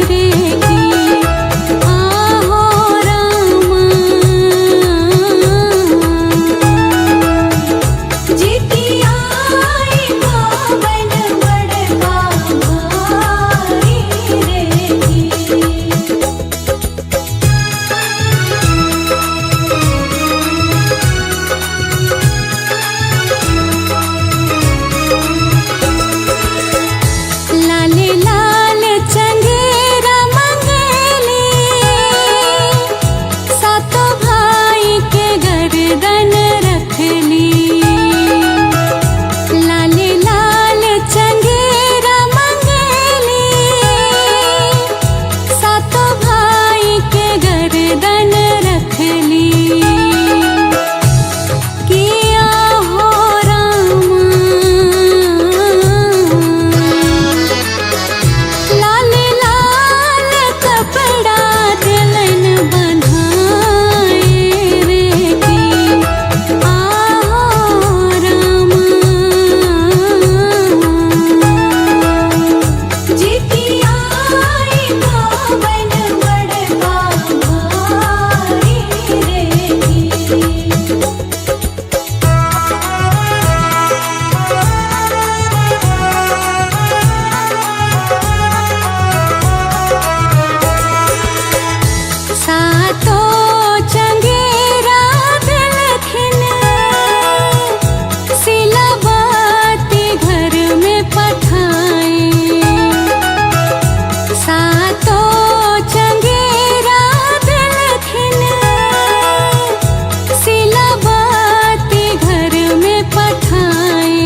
रे की। आहो रामा जितिया पावन बड़का भाई रे की। लाले लाल चंगेरा मंगेली सातों भाई के गर्दन रखली। लाले लाल चंगेरा मंगेली सातों भाई के गर्दन रखली। किया हो रामा लाल लाल कपड़ा दिलन बंधाए रे की। आहो रामा जितिया पावन बड़का भाई रे की। सातों चंगेरा दिलखिन शीलावती घर में पठाए। सातों चंगेरा दिलखिन शीलावती घर में पठाए।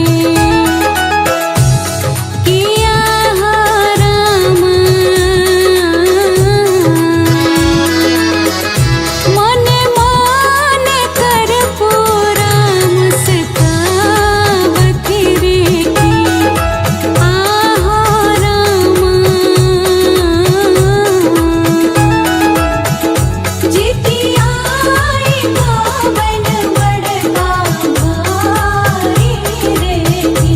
किया हो रामा मने मने कर्पूरा मुस्कावती रे की। आहो रामा जितिया पावन बड़का भाई रे की।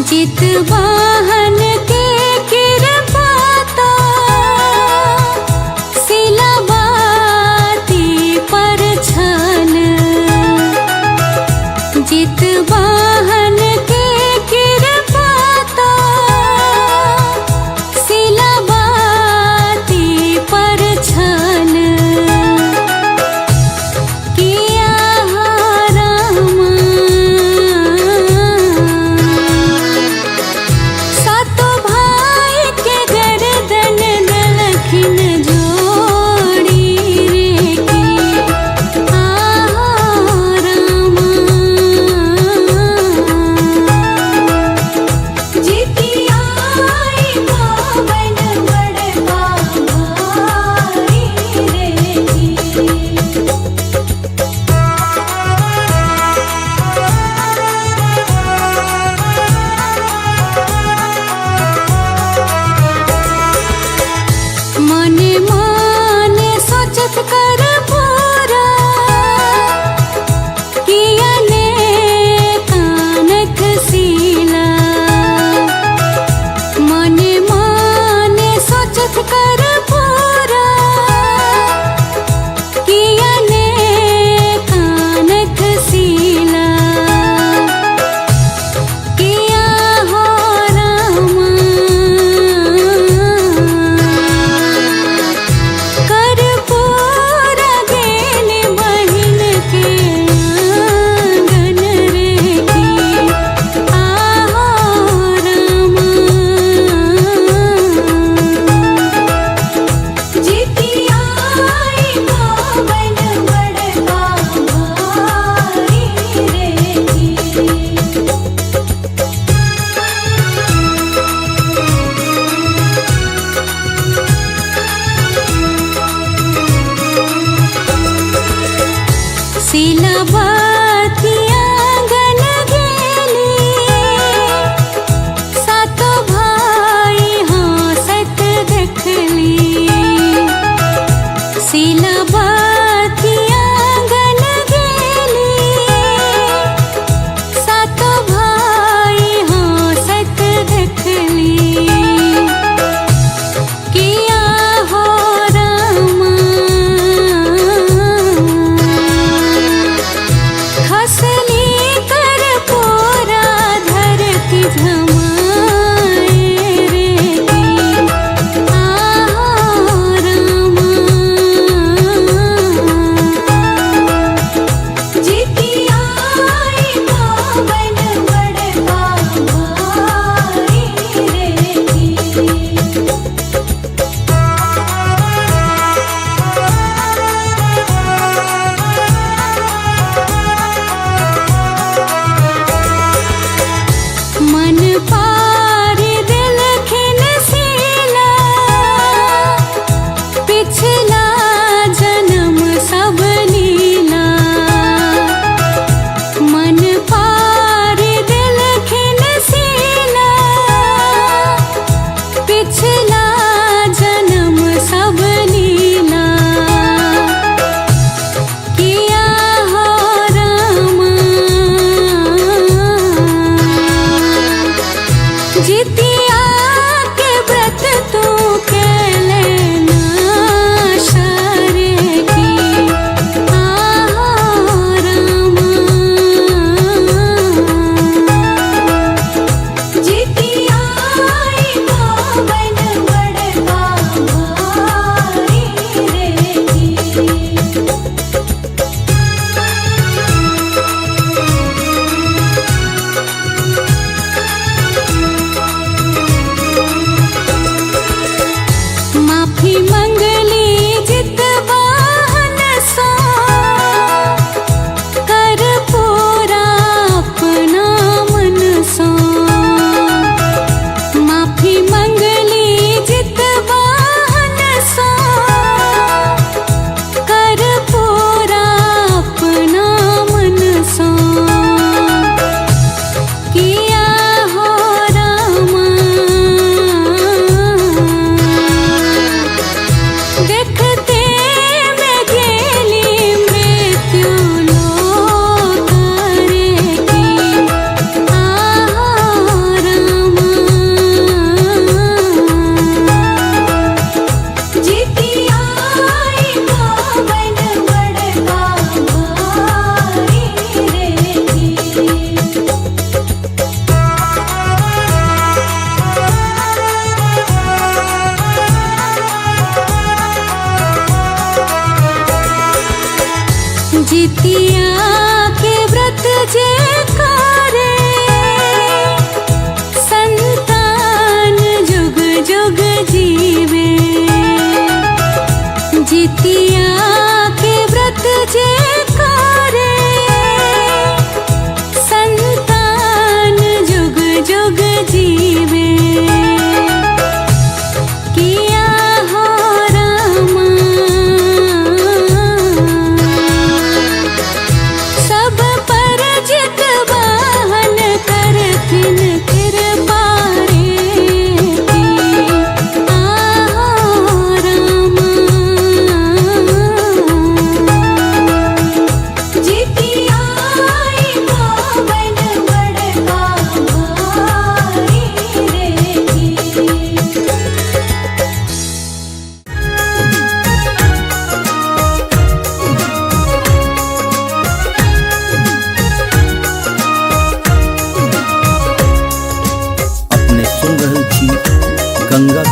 जितवाहन के कृपा तो शीलावती पर छन। जितवाहन के कृपा तो शीलावती पर छन। किया हो रामा हसीला किया हो रामा कर पूरा गेल बहिन के आंगन रे की आहो रामा जितिया पावन बड़का भाई रे की सिलबतिया गन गेली सातो भाई हंसत देखली सिलबतिया गन गेली सातो भाई हंसत देखली किया हो रामा खसली कर पूरा धरती झमाए रे की आहो रामा जितिया पावन बड़का भाई रे की मन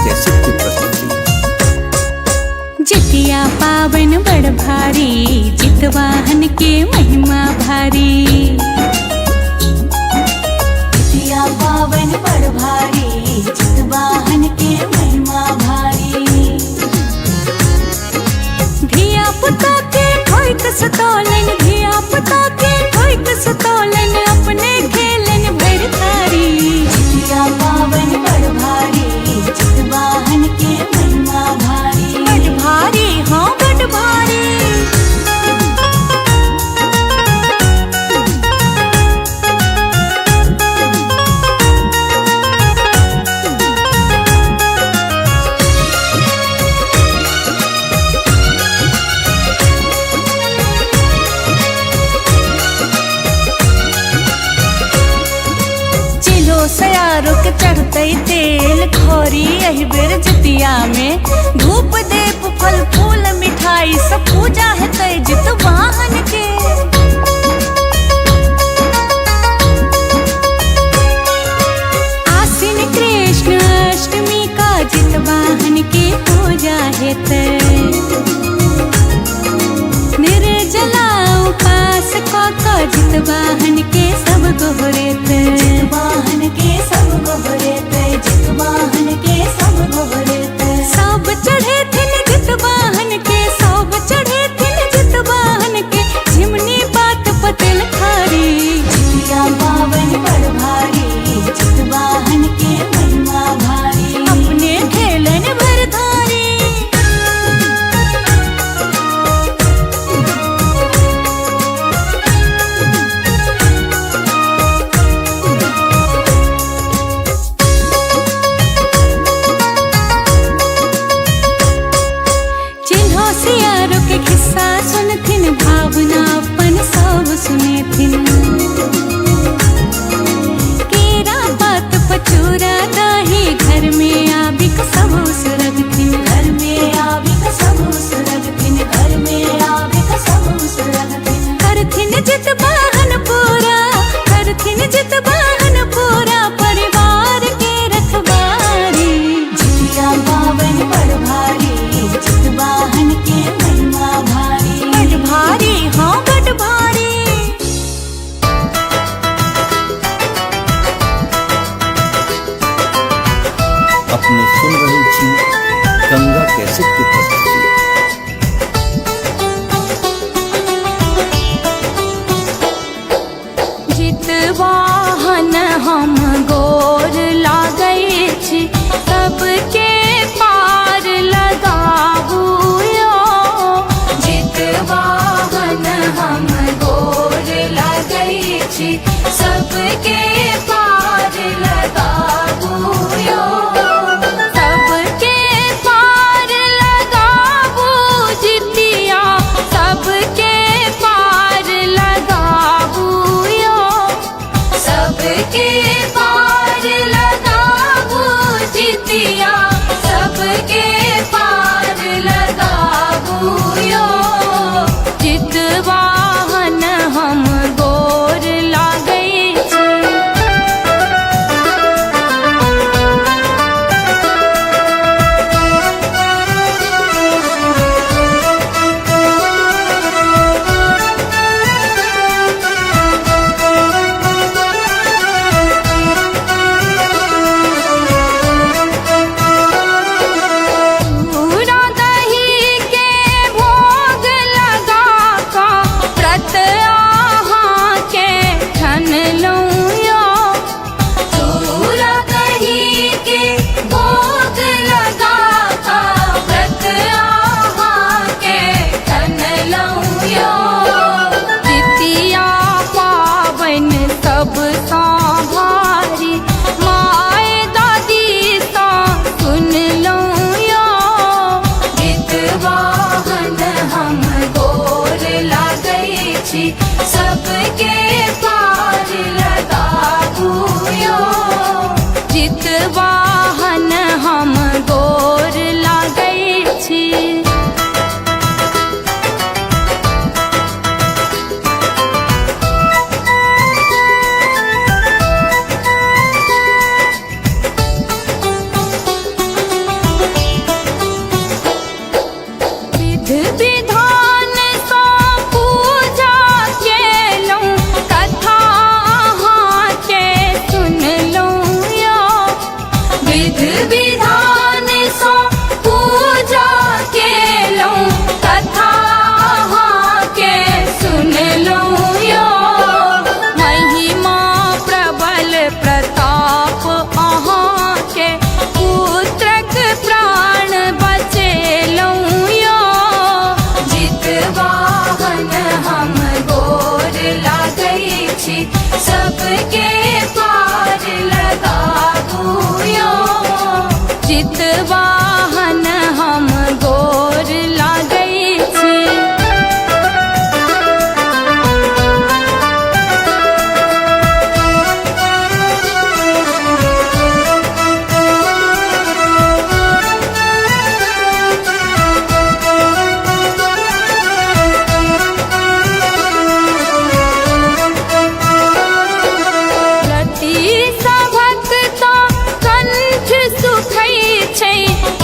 कैसेट की प्रस्तुति। जितिया पावन बड़ भारी, जितवाहन के महिमा भारी। जितिया पावन बड़ भारी, जितवाहन के महिमा भारी। धिया पुता के ठोक सतोलन, धिया पुता के ठोक सतोलन, अपने खेलन भर थारी। जितिया पावन बड़ भारी, जितवाहन के महिमा भारी। बड़ भारी, हाँ बड़ भारी। सयारो के चढ़ते तेल खोरी यही बेर जितिया में। धूप देप फल फूल मिठाई सब पूजा है तय जितवाहन के। आसीन कृष्ण अष्टमी का जितवाहन के पूजा है तय। निर्जला उपास का जितवाहन के सब गोहरे तय। जितवाहन के सब गोहरे तय, जितवाहन के सब गोहरे तय। सब चढ़े थिन जितवाहन के, सब चढ़े थिन जितवाहन के, झिमनी बात पतेल खारी। जितिया पावन बड़ भारी, जितवाहन के महिमा भारी। अपने खेलन भर धारी। सियारो के खिस्सा सुनथिन, भावना अपन सब सुनेथिन। केरा पात पचूरा दही घर में आबी सब सुरगथिन। घर में आबी सब सुरगथिन, घर में आबी सब सुरगथिन। करथिन जितवाहन पूरा, करथिन जितवाहन पूरा, परिवार के रखवारी। जितिया पावन बड़ भारी, जितवाहन के महिमा भारी। बड़ भारी, हाँ बड़ भारी। अपने सुन रहे थी गंगा कैसेट की प्रस्तुति। जितवाहन हम गोर लागै छी, सबके पार लगाबू यो। जितवाहन हम गोर लागै छी, सबके पार लगाबू यो। सबके पार लगाबू जितिया, सबके पार लगाबू यो। सबके पार लगाबू जितिया, सबके पार लगाबू यो। जितवाहन हम गोर लागै छी। पूरा दही के भोग लगा का व्रत आहाँ के ठन लूं यो। पूरा दही के भोग लगा का व्रत आहाँ के ठन लूं यो। जितिया पावन सब सा भारी, माय दादी सा सुन लूं यो। जितवाहन हम गोर लागै छी, सबके पार लगाबू यो। जितवाहन हम गोर लागै छी। छी सबके पार लगाबू यो जितवाहन हम गोर लागै छी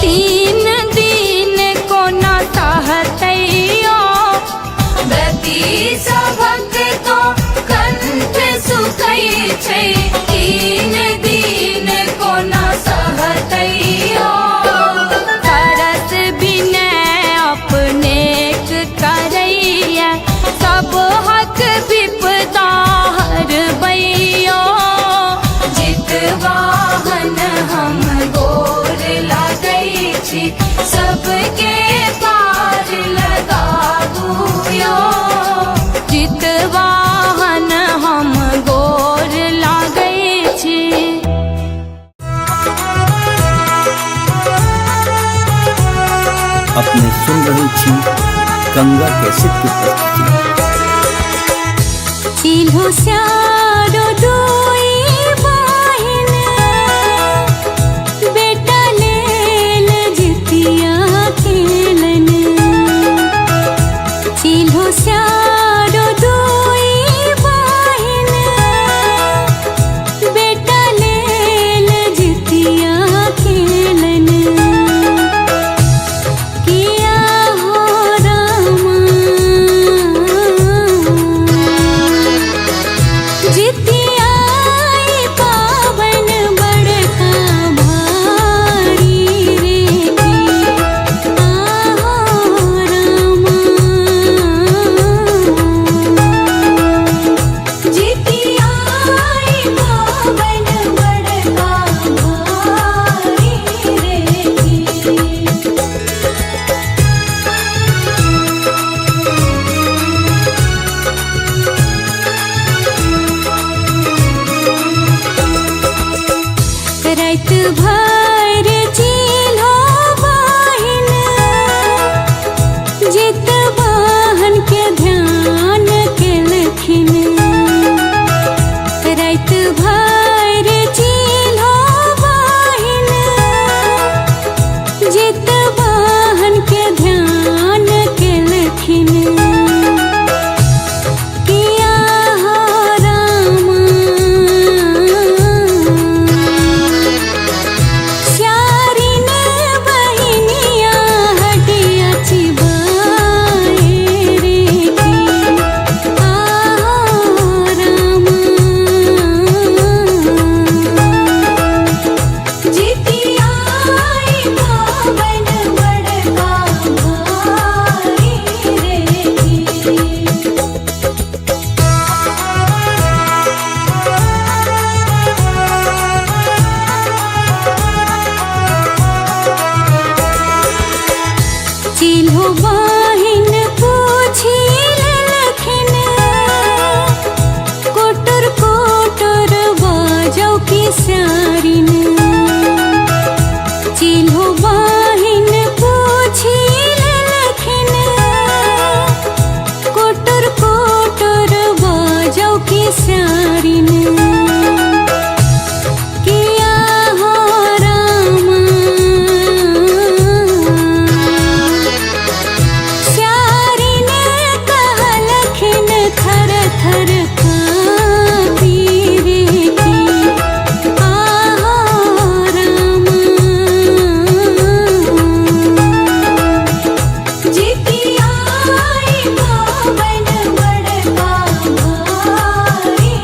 तीन दिन कोना सहतैयो व्रती सभक तो कंठ सुखै छै तीन दिन कोना सहतैयो तरस बिनय अपने करैया सब हक विपदा हरबैयो जितवाहन हम गोर लागै छी सबके पार लगाबू यो जितवाहन हम गोर लागै छी अपने सुन रहे छी गंगा कैसेट की प्रस्तुति। चिल्हो स्यारो दोई बहिन बेटा लेल जितिया केलन चिल्हो स्यारो दोई बहिन बेटा लेल जितिया केलन किया हो रामा जितिया पावन बड़का भारी रे आहो रामा जितिया पावन बड़का भारी रे रात भर चिल्हो बहिन जितवाहन के ध्यान केलखिन रात भर चिल्हो बहिन जितवाहन के ध्यान केलखिन किया हो रामा स्यारिन बहिनिया हटिया चिबाए रे आहो रामा जितिया पावन बड़का भारी रे चिल्हो बहिन पूछी लेलखिन कोटर कोटर बाजौ की स्यारिन चिल्हो बहिन पूछी लेलखिन कोटर कोटर बाजौ की स्यारिन किया हो रामा स्यारिन कहलखिन थर थर काँपी रे आहो रामा जितिया पावन बड़का भारी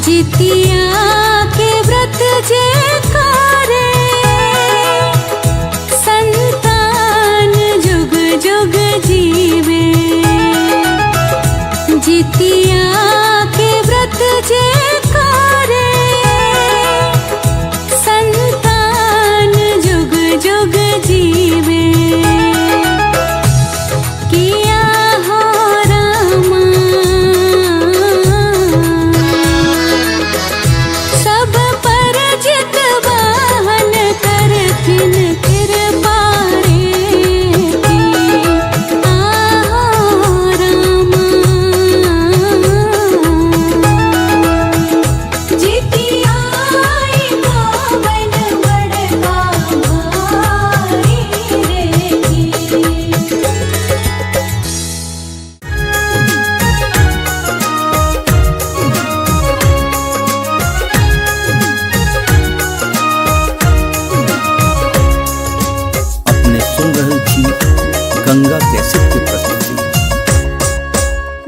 जितिया के व्रत जे करे संतान जुग जुग जीवे। जितिया के व्रत जे करे संतान जुग जुग जीवे। किया हो रामा सब पर जितवाहन करथिन कृपा रे। आहो रामा जितिया पावन बड़का भारी रे। अपने सुन रहे छी गंगा कैसेट की प्रस्तुति।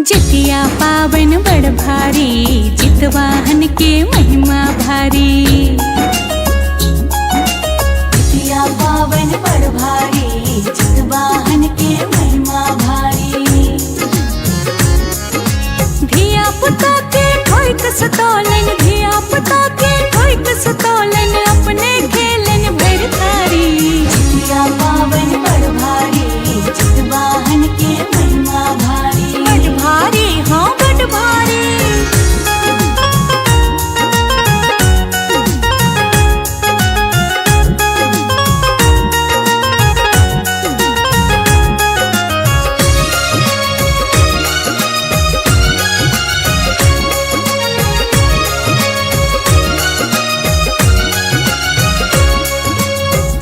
जितिया पावन बड़ भारी जितवाहन के महिमा भारी। जितिया पावन बड़ भारी जितवाहन के महिमा भारी। धिया पुता के ठोक सतोलन, धिया पुता के ठोक सतोलन, अपने खेलन भर थारी। जितिया पावन बड़ भारी जितवाहन के महिमा भारी। बड़ भारी हाँ बड़ भारी।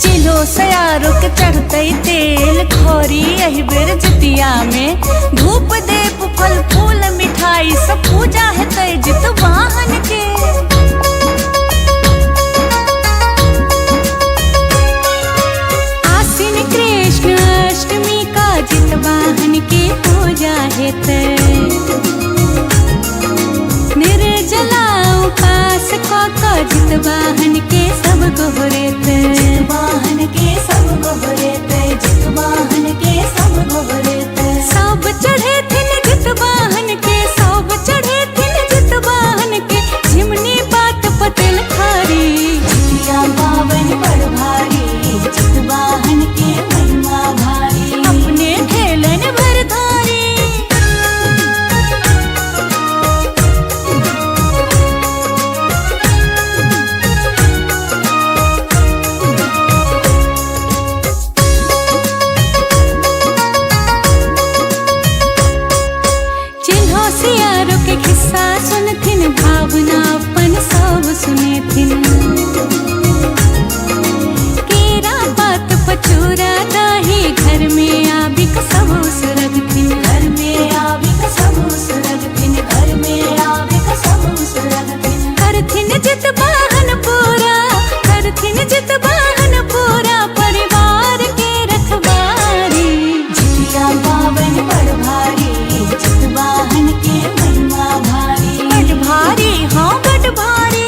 चिलो सयारो के चढ़ते तेल खोरी यही बेर जितिया में। धूप देप फल फूल मिठाई सब पूजा है तय जितवाहन के। आसीन कृष्ण अष्टमी का जितवाहन के पूजा है तय। निर्जला उपास का जितवाहन के सब गोहरे तय। जितवाहन के सब गोहरे ते जितवाहन के सब गोहरे ते। सब चढ़े थिन जितवाहन के, सब चढ़े थिन जितवाहन के, झिमनी बात पतेल खारी। जितिया पावन बड़ भारी जितवाहन के महिमा भारी। अपने खेलन भर धारी। चिन्हो सियारो के खिस्सा सुनथिन, भावना अपन सब सुनेथिन। केरा पात पचूरा दाही घर में आबिक सब सुरगथिन। घर में आविक सब सुरगतिन, घर में आविक सब सुरगतिन। करथिन जितवाहन पूरा, करथिन जितवाहन पूरा, परिवार के रखवारी। जितिया पावन बड़ भारी जितवाहन के महिमा भारी। बड़ भारी हाँ बड़ भारी।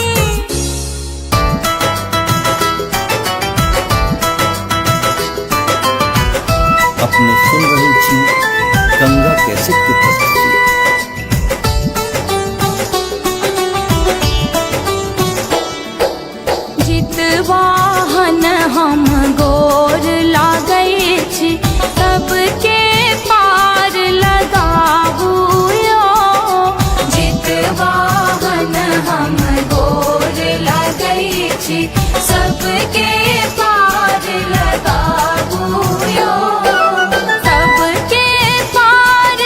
अपने सुन रहे छी गंगा कैसेट की प्रस्तुति। जितवाहन हम गोर लागै छी, सबके पार लगाबू यो। जितवाहन हम गोर लागै छी, सबके पार लगाबू यो। सबके पार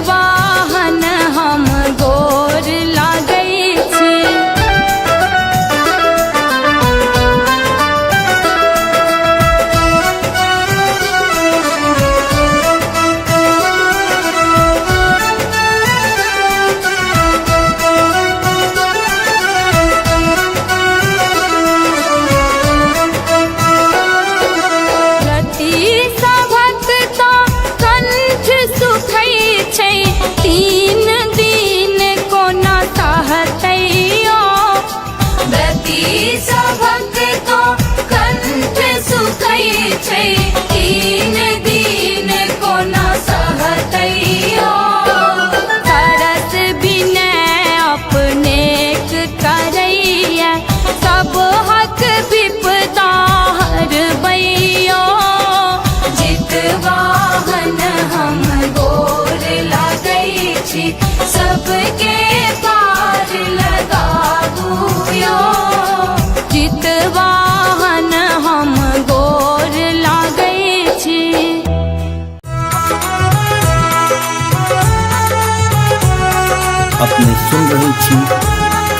वाहन हम गोर लागै छी। रति सभक तो कंठ सुखै छै, तीन दिन कोना सहतैयो। रति सभक तो कंठ सुखै छै, तीन दिन कोना सहतैयो। तरस बिनय अपनेक करैया, सब हक विपदा हरबैयो। जितवाहन हम गोर लागै छी, सबके पार लगाबुयो। जितवाहन हम गोर लागै छी। अपने सुन रहे छी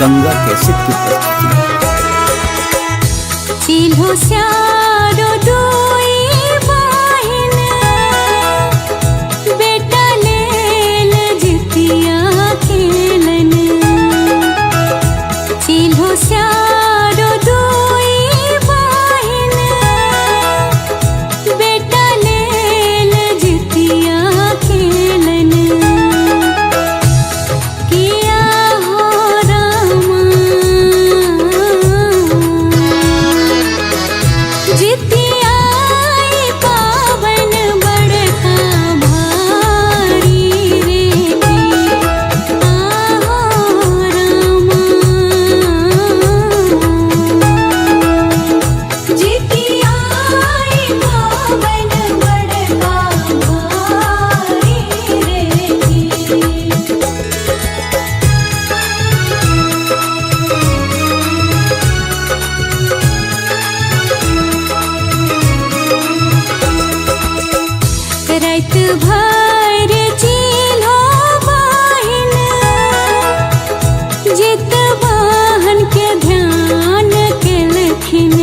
गंगा कैसेट की प्रस्तुति। चिल्हो स्यारो डोई बाहिन, बेटा लेल जितिया खेलन। चिल्हो स्यारो डोई बाहिन, बेटा लेल जितिया खेलन। किया हो रामा जितियाई पावन बड़का भारी रे जी। आहो रामा जितियाई पावन बड़का भारी रे जी। रात भर चिल्हो बाहिन, जितवाहन के ध्यान केलखिन।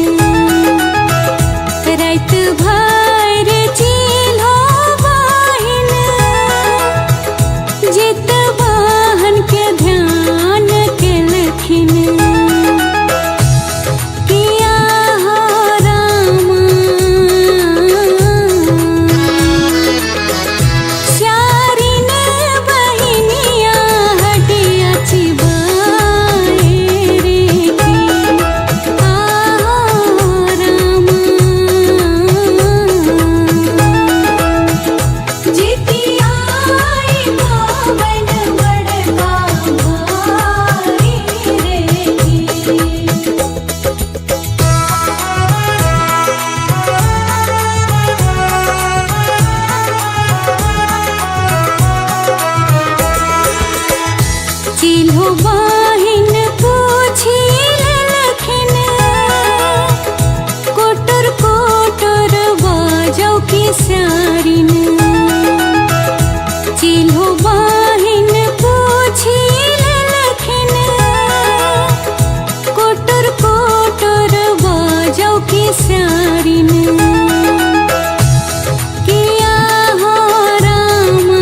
रात भर चिल्हो बाहिन, जितवाहन के ध्यान केलखिन। किया हो रामा स्यारिन बहिनिया हटिया चिबाए रे जी। आहो रामा जितियाई पावन बड़का भारी रे जी। चिल्हो बाहिन पूछी लेलखिन, कोटर कोटर बाजौ की स्यारिन। चिल्हो बाहिन पूछी लेलखिन, कोटर कोटर बाजौ की स्यारिन। किया हो रामा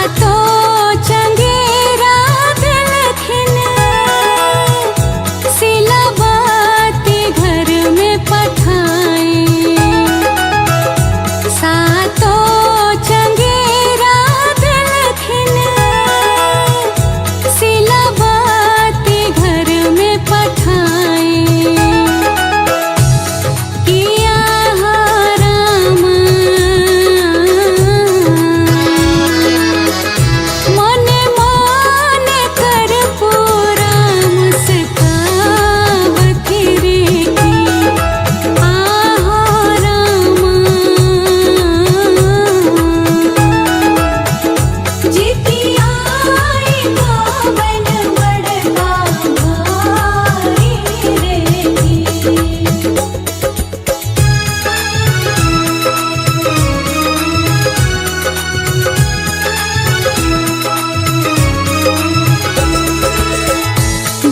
सातो चंगेरा दिलखिन सिलाबाती घर में पठाए सातो चंगेरा दिलखिन सिलाबाती घर में पठाए किया हो रामा मने मने कर पूरा मुस्कावत रे की आहो रामा जितिया को बन बड़का भाई रे की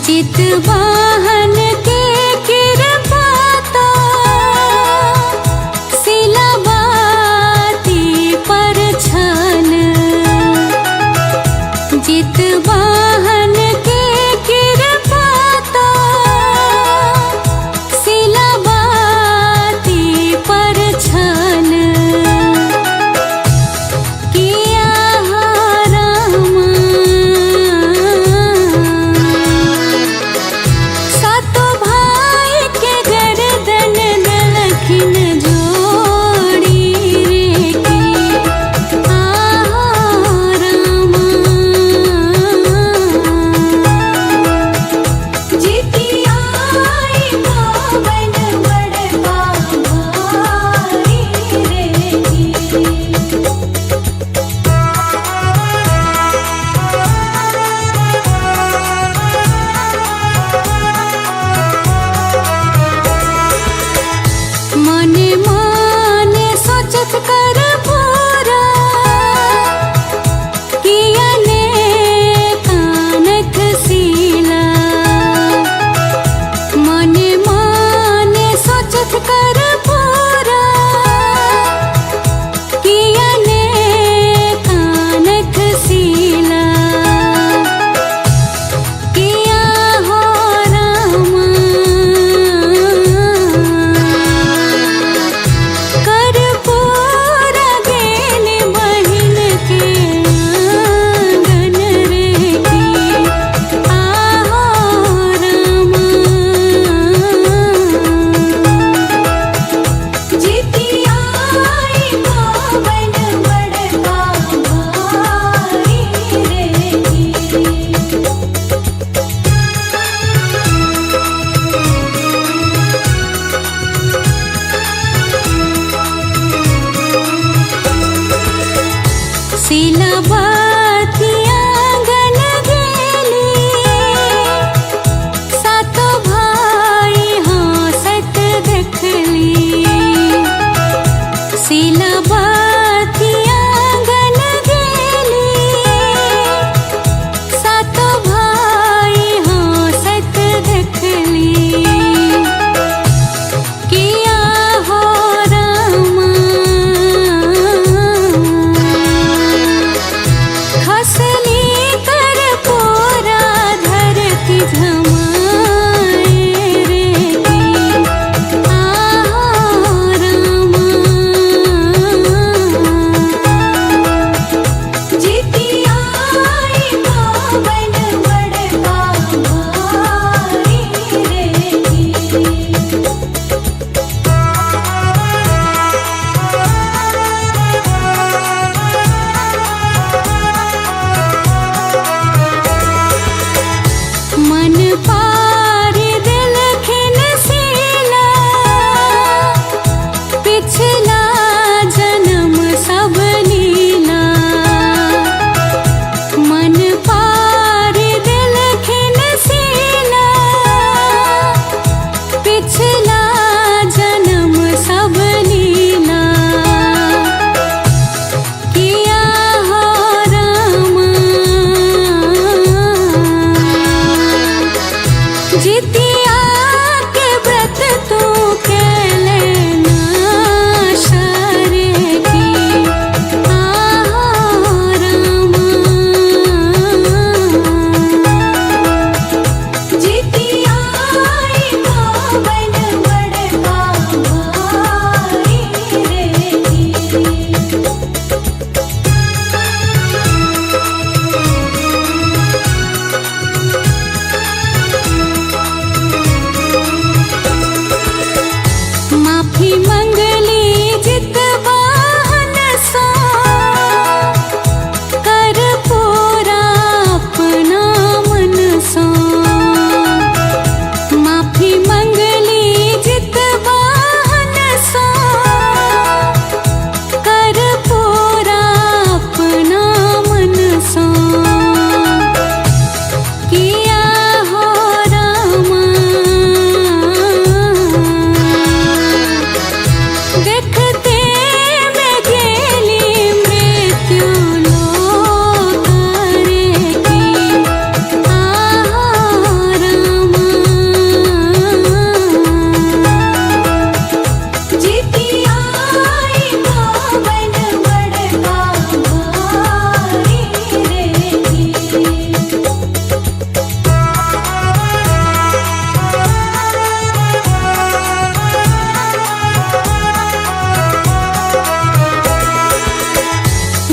जित वाहन के कृपाता सिलाबाती पर छन जित वाहन के कृपाता सिलाबाती पर छन किया हो रामा सातो भाई के गर्दन दलखिन जोड़ी रे की आहो रामा जितिया को बन बड़का भाई रे की मने मने सोचत कर पूरा किया ने कानक सीला मने मने सोचत कर पूरा किया ने कानक सीला किया हो रामा कर पूरा गेल बहिन के आंगन रे की आहो रामा जितिया को बन बड़का भाई रे की सिलाबाती आंगन गेली सातो भाई हंसत देखली सिलाबाती आंगन गेली सातो भाई हंसत देखली किया हो रामा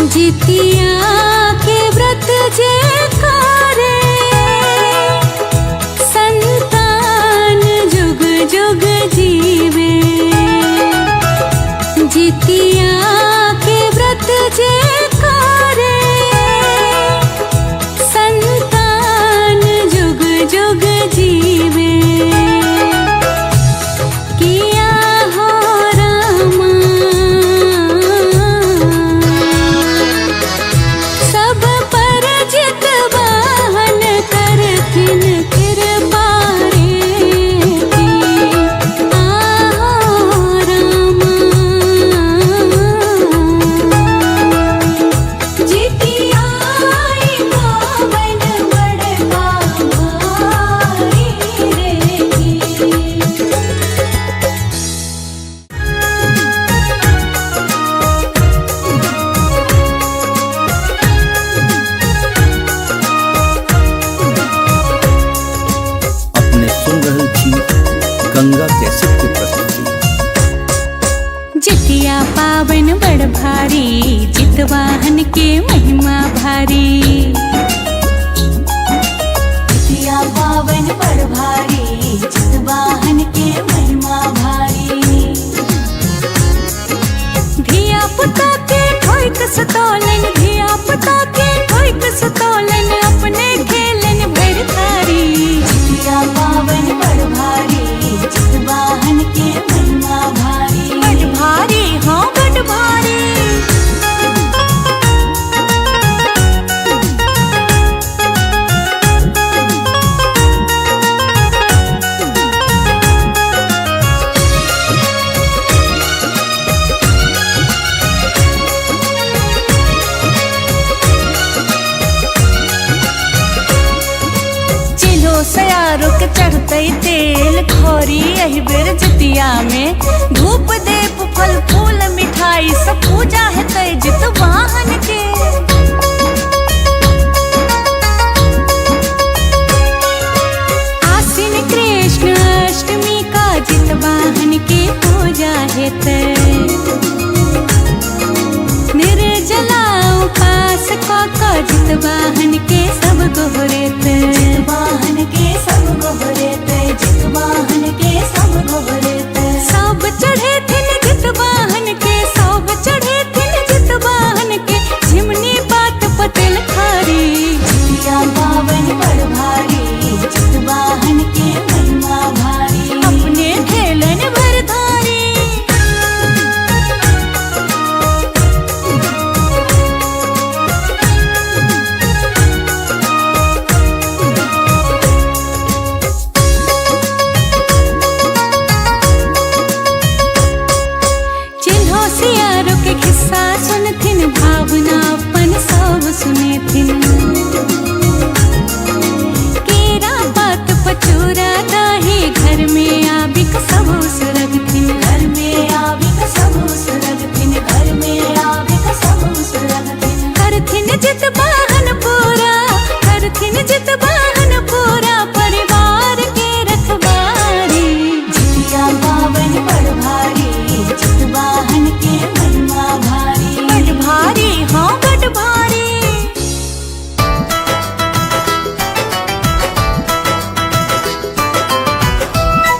जितिया के व्रत जे करे संतान जुग जुग जीवे। जितिया के व्रत जे करे संतान जुग जुग जीवे। किया हो रामा सब पर जित वाहन करथिन कृपा रे की। आहो रामा जितिया पावन बड़का भारी रे की। अपने सुन रहे छी गंगा कैसेट की प्रस्तुति। जितिया पावन बड़ भारी जितवाहन के महिमा भारी। जितिया पावन बड़ भारी जितवाहन के महिमा भारी। धिया पुता के ठोक सतोलन, धिया पुता के ठोक सतोलन, अपने खेलन भर थारी। जितिया पावन बड़ भारी जितवाहन के महिमा भारी। बड़ भारी हाँ बड़ भारी। चिन्हो सयारो के चढ़ते तेल खौरी यही बेर जितिया में। धूप देप फल फूल मिठाई सब पूजा है तय जित वाहन के। आसीन कृष्ण अष्टमी का जित वाहन के पूजा है तय। निर्जला उपास का जित वाहन के सब गोहरे तय। जितवाहन के सब गोहरे ते जितवाहन के सब गोहरे ते। सब चढ़े थिन जितवाहन के, सब चढ़े थिन जितवाहन के, झिमनी बात पतेल खारी। जितिया पावन बड़ भारी जितवाहन के महिमा भारी। अपने खेलन भर धारी। चिन्हो सियारो के खिस्सा सुनथिन, भावना अपन सब सुनेथिन। केरा पात पचूरा दाही घर में आबिक सब सुरगथिन। घर में आविक सब सुरगथिन, घर में आविक सब सुरगथिन। करथिन जित वाहन पूरा, करथिन जित वाहन पूरा, परिवार के रखवारी। जितिया पावन बड़ भारी जितवाहन के महिमा भारी। बड़ भारी हाँ बड़ भारी।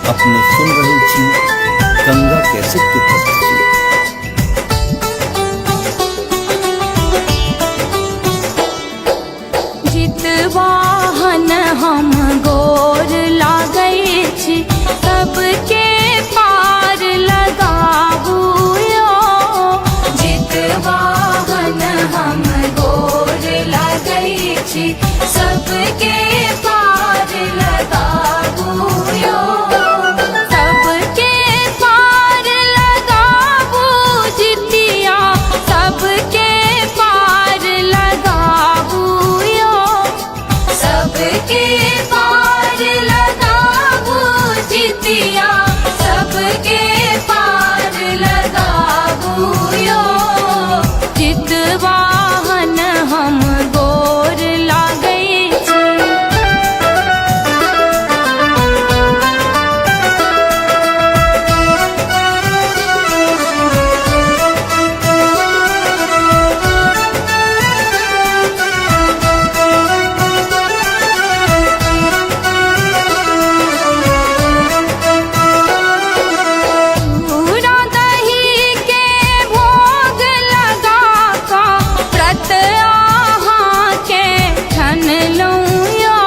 अपने सुन रहे छी गंगा कैसेट की प्रस्तुति। जितवाहन हम गोर लागै छी, सबके पार लगाबू यो। जितवाहन हम गोर लागै छी, सबके पार लगाबू यो। सबके पार लगाबू जितिया, सबके पार लगाबू यो। सबके पार लगाबू जितिया, सबके पार लगाबू यो। जितवाहन हम गोर लागै छी। व्रत आहाँ के ठन लऊं यो,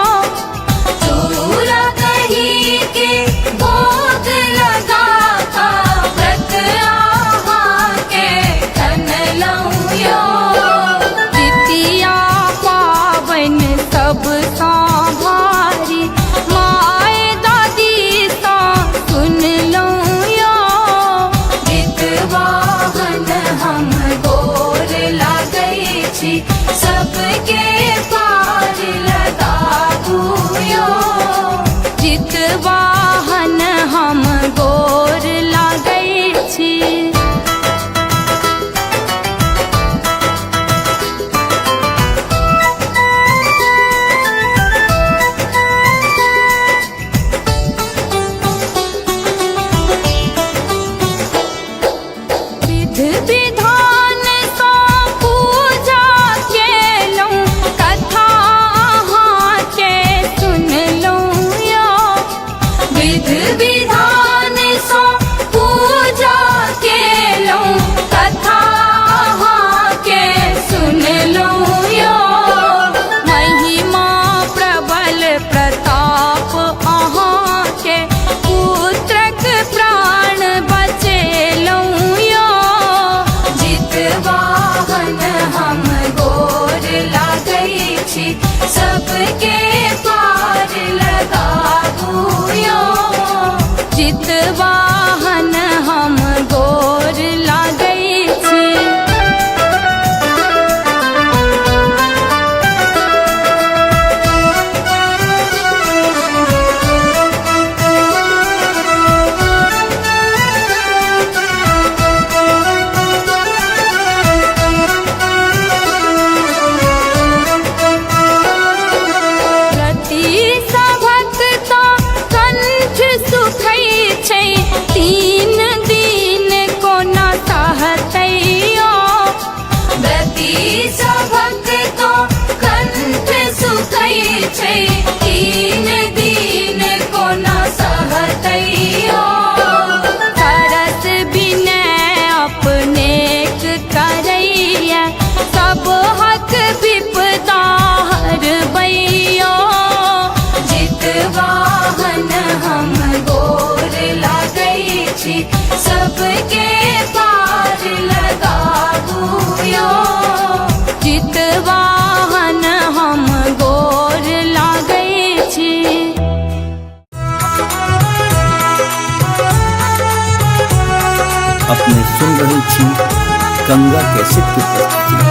चूरा दही के भोग लगा था, व्रत आहाँ के ठन लऊं यो। जितिया पावन सब सा भारी, माए दादी सा सुन लऊं यो। जितवाहन हम गोर लागै छी, सबके पार लगाबू यो। जितवाहन हम गोर लागै छी। विधि विधान सा पूजा केलऊं, कथा अहाँ के सुन लऊं यो। विधि विधान सो पूजा केलऊं, कथा अहाँ के सुन लऊं यो। महिमा प्रबल प्रताप अहाँ के, पुत्रक प्राण बचेलऊं यो। जितवाहन हम गोर लागै छी, सबके पार लगाबू यो। जितवाहन हम गोर लागै छी। रति सभक तो कंठ सुखै छै, तीन दिन कोना सहतै यो। व्रती सभक तो कंठ सुखै छै, तीन दिन कोना सहतै यो। सरस विनय अपनेक करैया, सब हक विपदा हरबैयो। जितवाहन हम गोर लागै छी, सबके पार लगाबू यो। जितवाहन हम गोर लागै छी। अपने सुन रहे छी गंगा कैसेट की प्रस्तुति।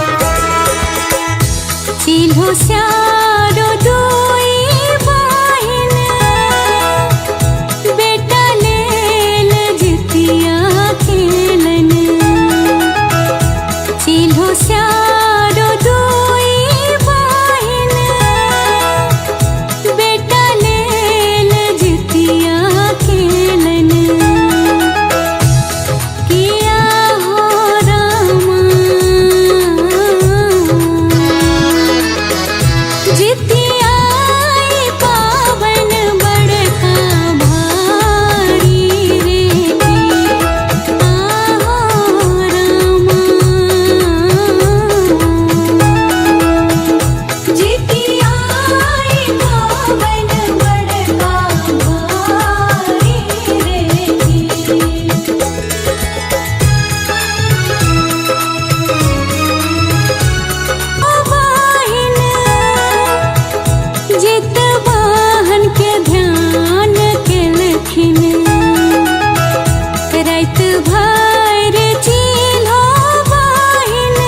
चिल्हो स्यारो दोई बहिन, बेटा लेल जितिया खेलन। चिल्हो स्यारो दोई बहिन, बेटा लेल जितिया खेलन। किया हो रामा, जितिया पावन बड़का भारी रे। आहो रामा, जितिया पावन बड़का भारी रे। बहिन जितवाहन के ध्यान केलखिन, रात भर चिल्हो बहिन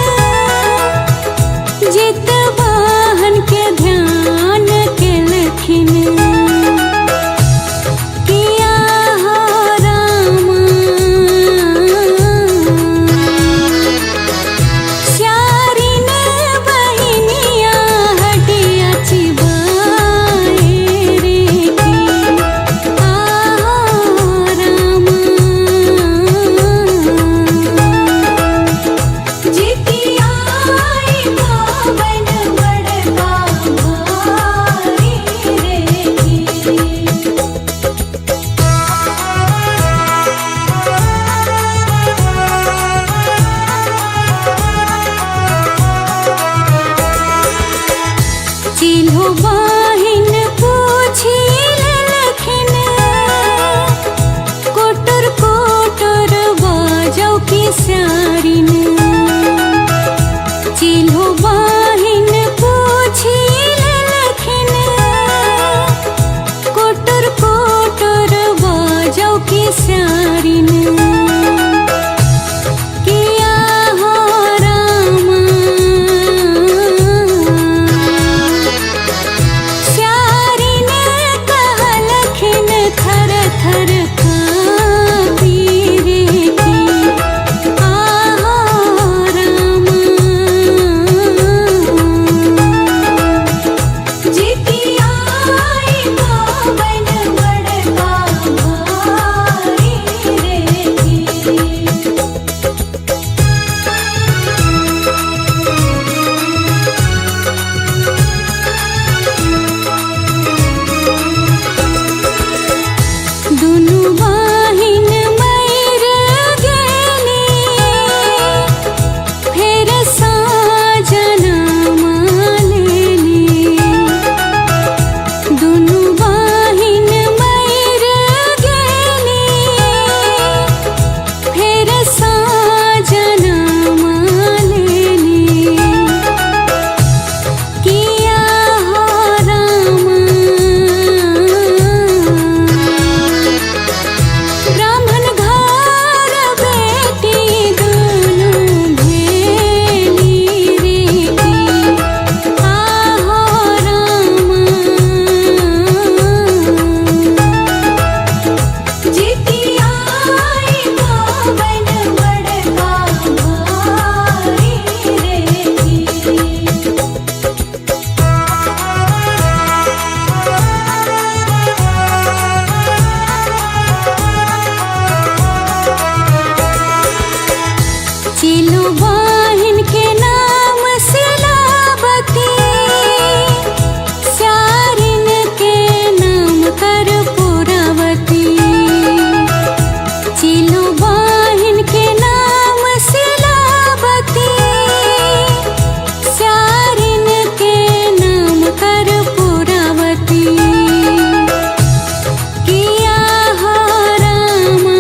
जितवाहन के ध्यान केलखिन। किया हो रामा, श्यारिन बहिनिया हटिया चिबाए रे की। आहो रामा, जितिया पावन बड़का भारी रे। बाहिन पूछी ललखिन कोटर कोटर बाजौ की स्यारिन चिल्हो बाहिन पूछी ललखिन कोटर कोटर बाजौ की स्यारिन किया हो रामा स्यारिन कहलखिन थर थर कांपी रे की आहो रामा जितिया आई बाबन बड़का भारी रे की दुनु बाहिन मैर गेली फेर साजना मालेली दुनु बाहिन मैर गेली फेर साजना मालेली किया हो रामा ब्राह्मण घर बेटी दुनु भेली रे की आहो रामा जितिया आई बाबन बड़का भारी रे की चिलो बाहिन के नाम सिलावती स्यारिन के नाम कर्पूरावती चिलो बाहिन के नाम सिलावती स्यारिन के नाम कर्पूरावती किया हो रामा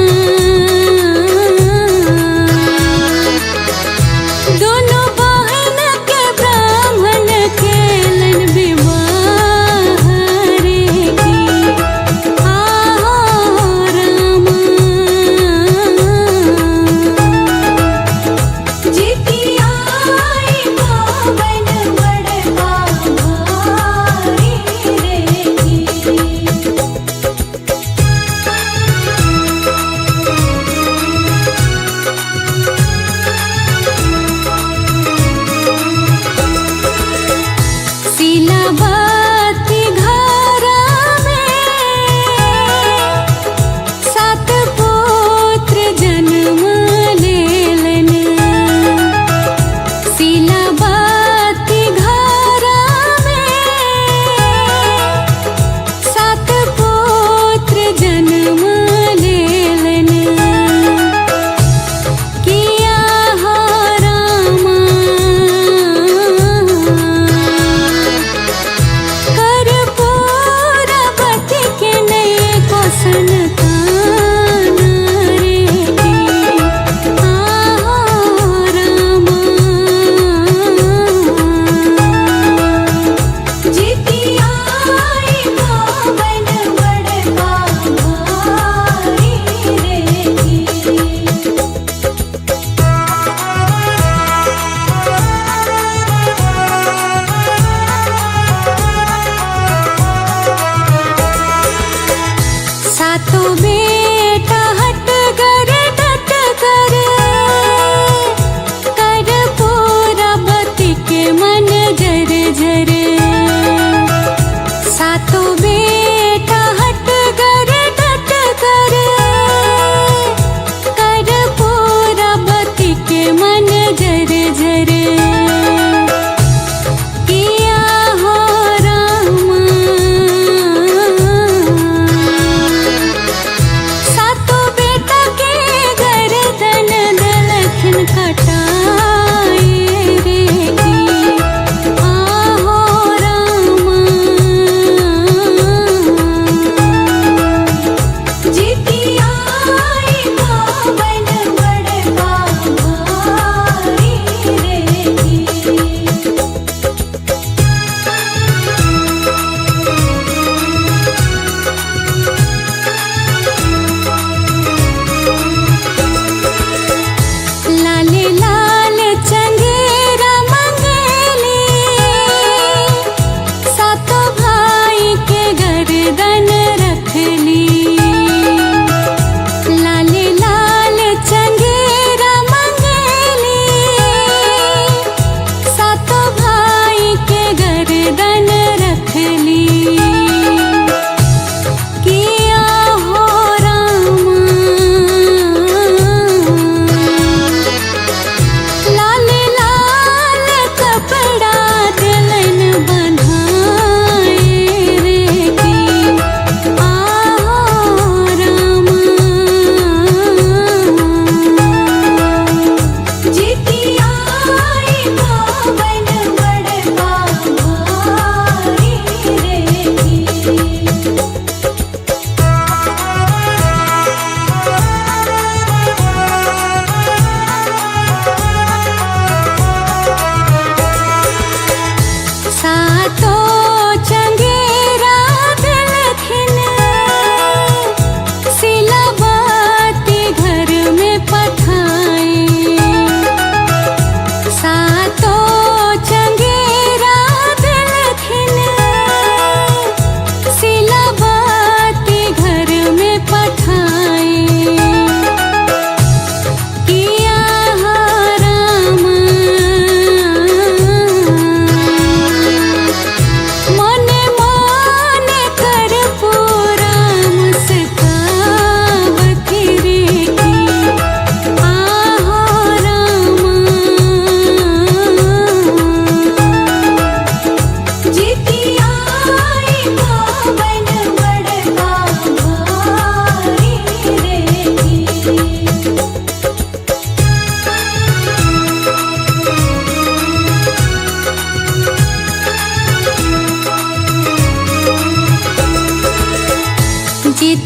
दोनों बहन के ब्राह्मण केलन विवाह रे की आहो रामा जितिया आई बाबन बड़का भारी रे की सिलावती घर में 7 पुत्र जन्म लेलन सिलावती घर में 7 पुत्र जन्म लेलन किया हो रामा कर्पूरावती के नए को संतान रे की आहो रामा जितिया आई बाबन बड़का भारी रे की सातों बेटा हट कर डट कर कर्पूरावती के मन जर जर सातों बेटा हट कर डट कर कर्पूरावती के मन जर जर किया हो रामा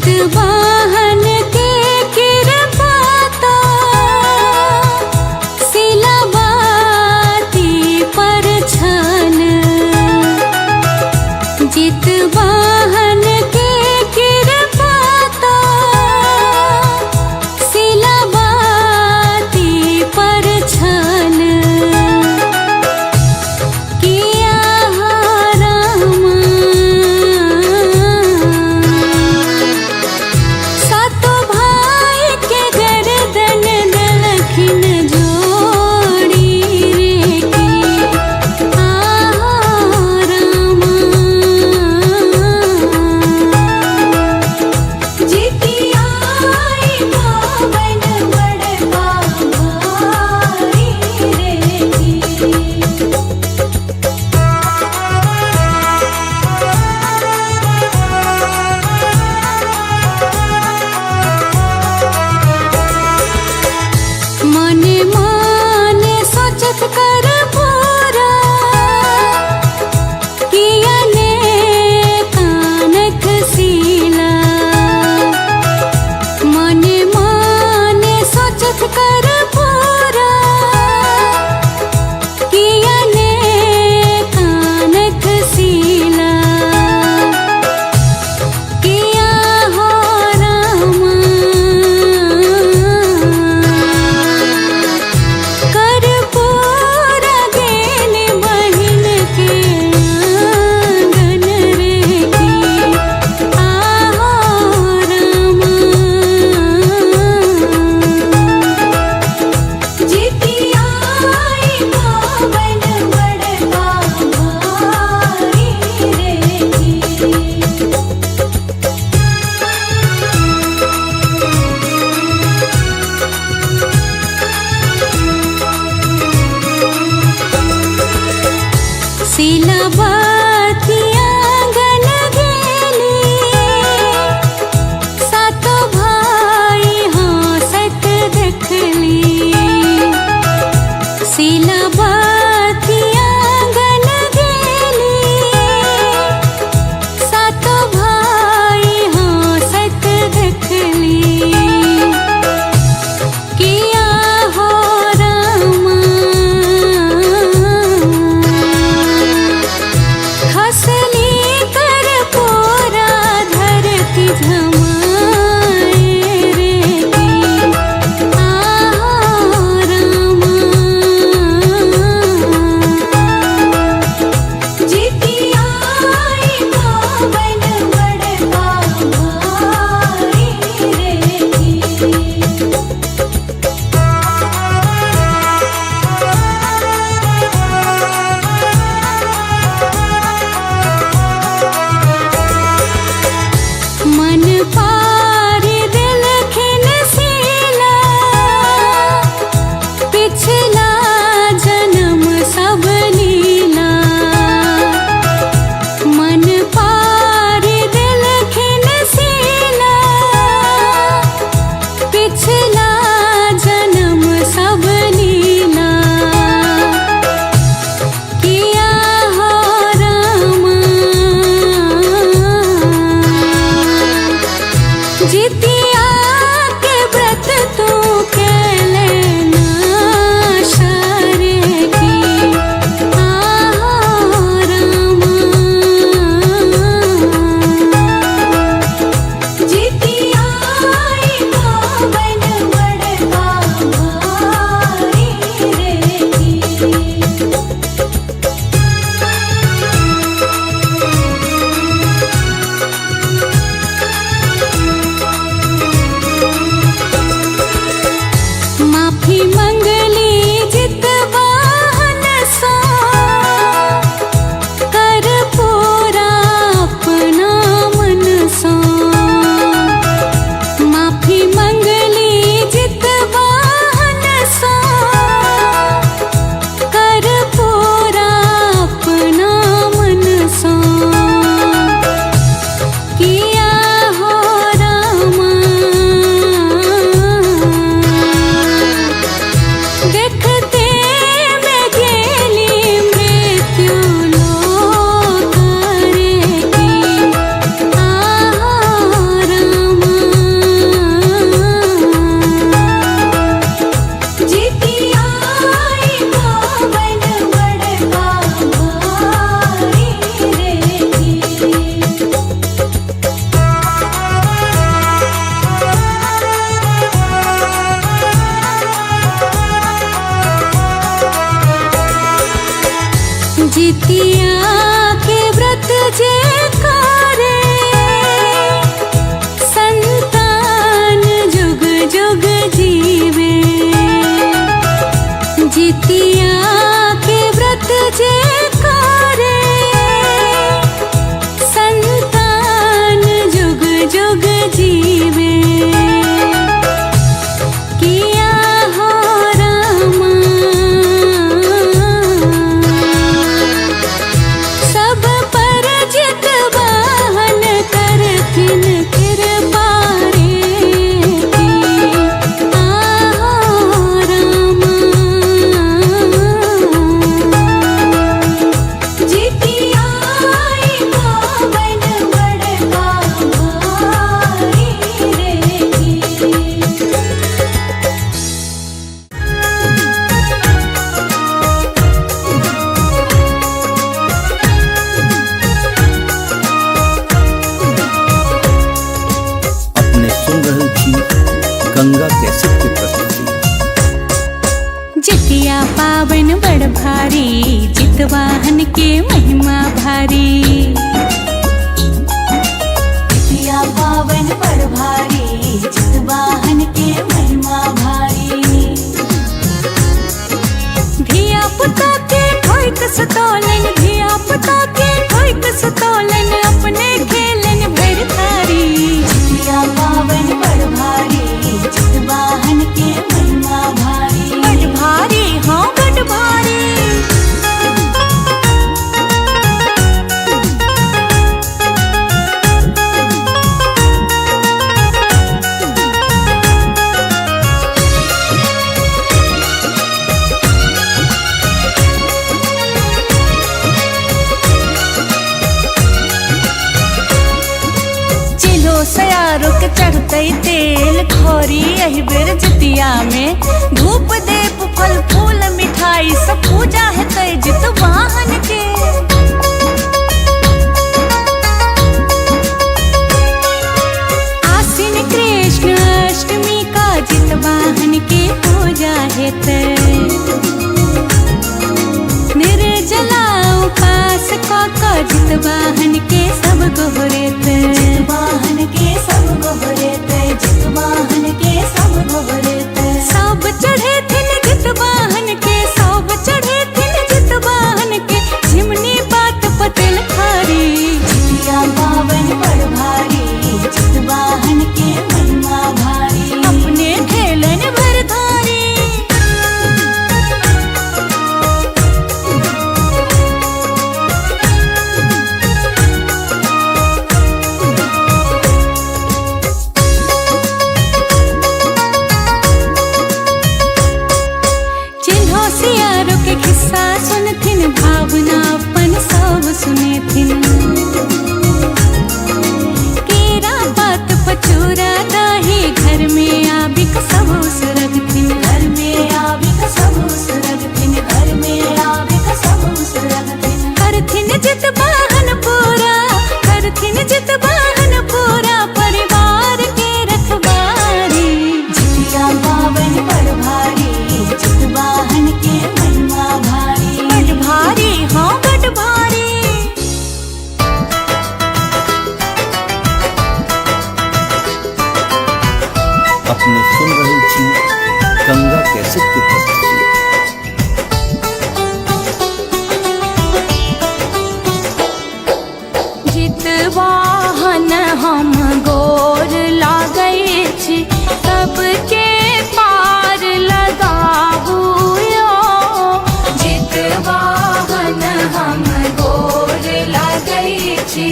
जितवाहन के कृपाता सिलबाती पर छन जितवाहन के कृपाता सिलबाती पर छन किया हो रामा सातो भाई के गर्दन दलखिन जोड़ी रे की आहो रामा जितिया आई पावन बड़का भाई रे की मने मने सोचत कर पूरा किया ने कानक सीला मने मने सोचत कर पूरा किया ने कानक सीला किया हो रामा कर पूरा गेल बहिन के आंगन रे की आहो रामा जितिया आई पावन बड़का भाई रे की सिलबाती आंगन गेली सातो भाई हंसत देखली सिलबाती आंगन गेली सातो भाई हंसत देखली किया हो रामा जितिया के व्रत जे करे संतान जुग जुग जीवे। जितिया के व्रत जे करे संतान जुग जुग जीवे। किया हो रामा सब पर जित वाहन करथिन कृपा रे की। आहो रामा जितिया पावन बड़का भारी रे की। अपने सुन रहे छी गंगा कैसेट की प्रस्तुति। जितिया पावन बड़ भारी जितवाहन के महिमा भारी। जितिया पावन बड़ भारी जितवाहन के महिमा भारी। धिया पुता के ठोक सतोलन, धिया पुता के ठोक सतोलन, अपने खेलन भर थारी। जितिया पावन बड़ भारी जितवाहन के महिमा भारी। बड़ भारी हाँ बड़ भारी। चिल्हो सयारो के चढ़ते तेल खौरी यही बेर जितिया में। धूप देप फल फूल मिठाई सब पूजा है तय जितवाहन के। आसीन कृष्ण अष्टमी का जितवाहन के पूजा है तय। निर्जला उपास का जितवाहन के सब गोहरे तय। जितवाहन के सब गोहरे ते जितवाहन के सब गोहरे ते। सब चढ़े थिन जितवाहन के, सब चढ़े थिन जितवाहन के, झिमनी बात पतेल खारी। जितिया पावन बड़ भारी जितवाहन के महिमा भारी। अपने खेलन भर धारी। चिन्हो सियारो के खिस्सा सुनथिन, भावना अपन सब सुनेथिन। केरा पात पचूरा दाही घर में आबिक सब सुरगथिन। घर में आविक सब सुरगथिन। घर में आविक सब सुरगथिन। करथिन जितवाहन पूरा, करथिन जितवाहन पूरा, परिवार के रखवारी। जितिया पावन बड़ भारी जितवाहन के महिमा भारी। बड़ भारी हाँ बड़ भारी। अपने सुन रहे छी गंगा कैसेट की प्रस्तुति। जितवाहन हम गोर लागै छी, सबके पार लगाबू यो। जितवाहन हम गोर लागै छी,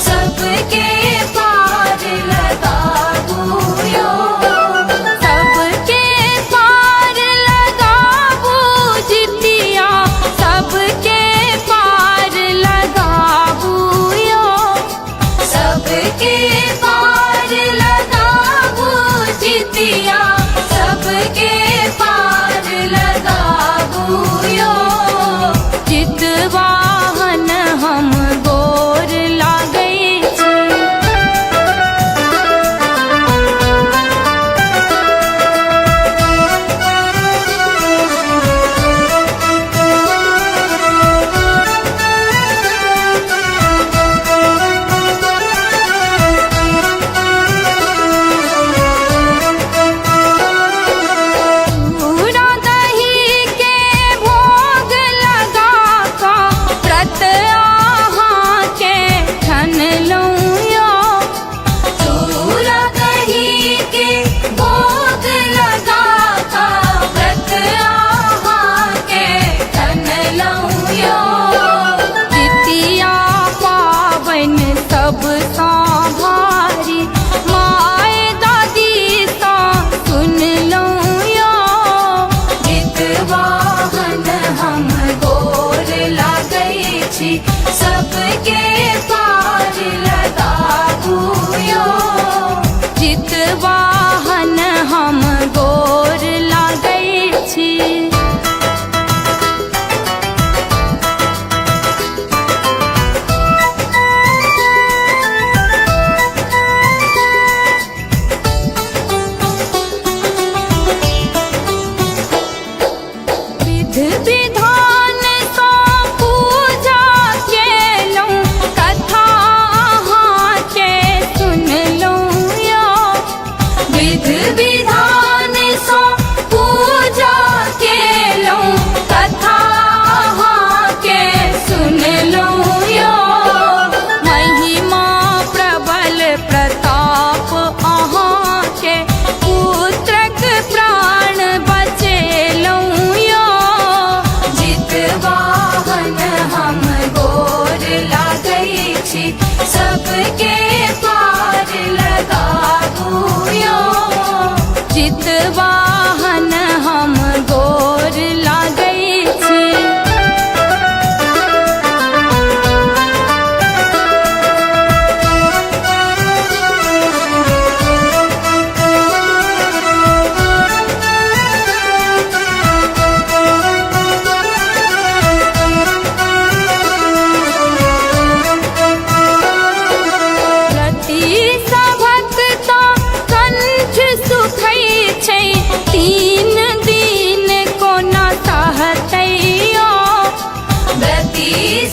सबके पार लगाबू यो। सबके पार लगाबू जितिया, सबके पार लगाबू यो। सबके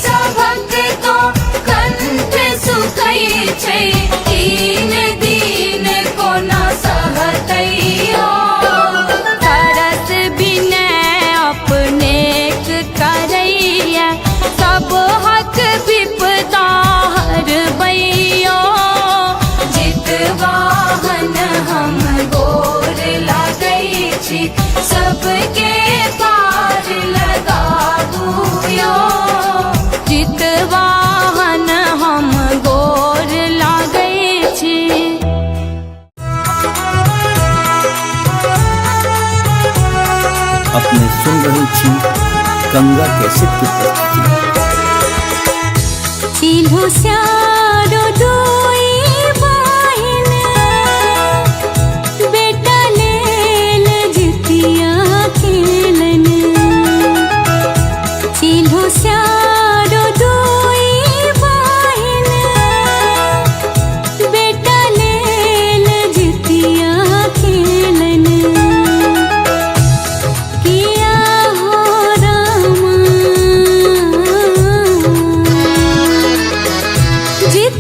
सभक तो कंठ सुखै छै तीन दिन कोना सहतैयो तरस बिनय अपनेक करैया सब हक विपदा हरबैयो जितवाहन हम गोर लागै छी सबके पार लगाबुयो जितवाहन हम गोर लागै छी। अपने सुन रहे छी गंगा कैसेट की प्रस्तुति। चिल्हो स्यारो दुई बहिन बेटा लेल जितिया खेलन चिल्हो स्यारो दुई बहिन बेटा लेल जितिया खेलन किया हो रामा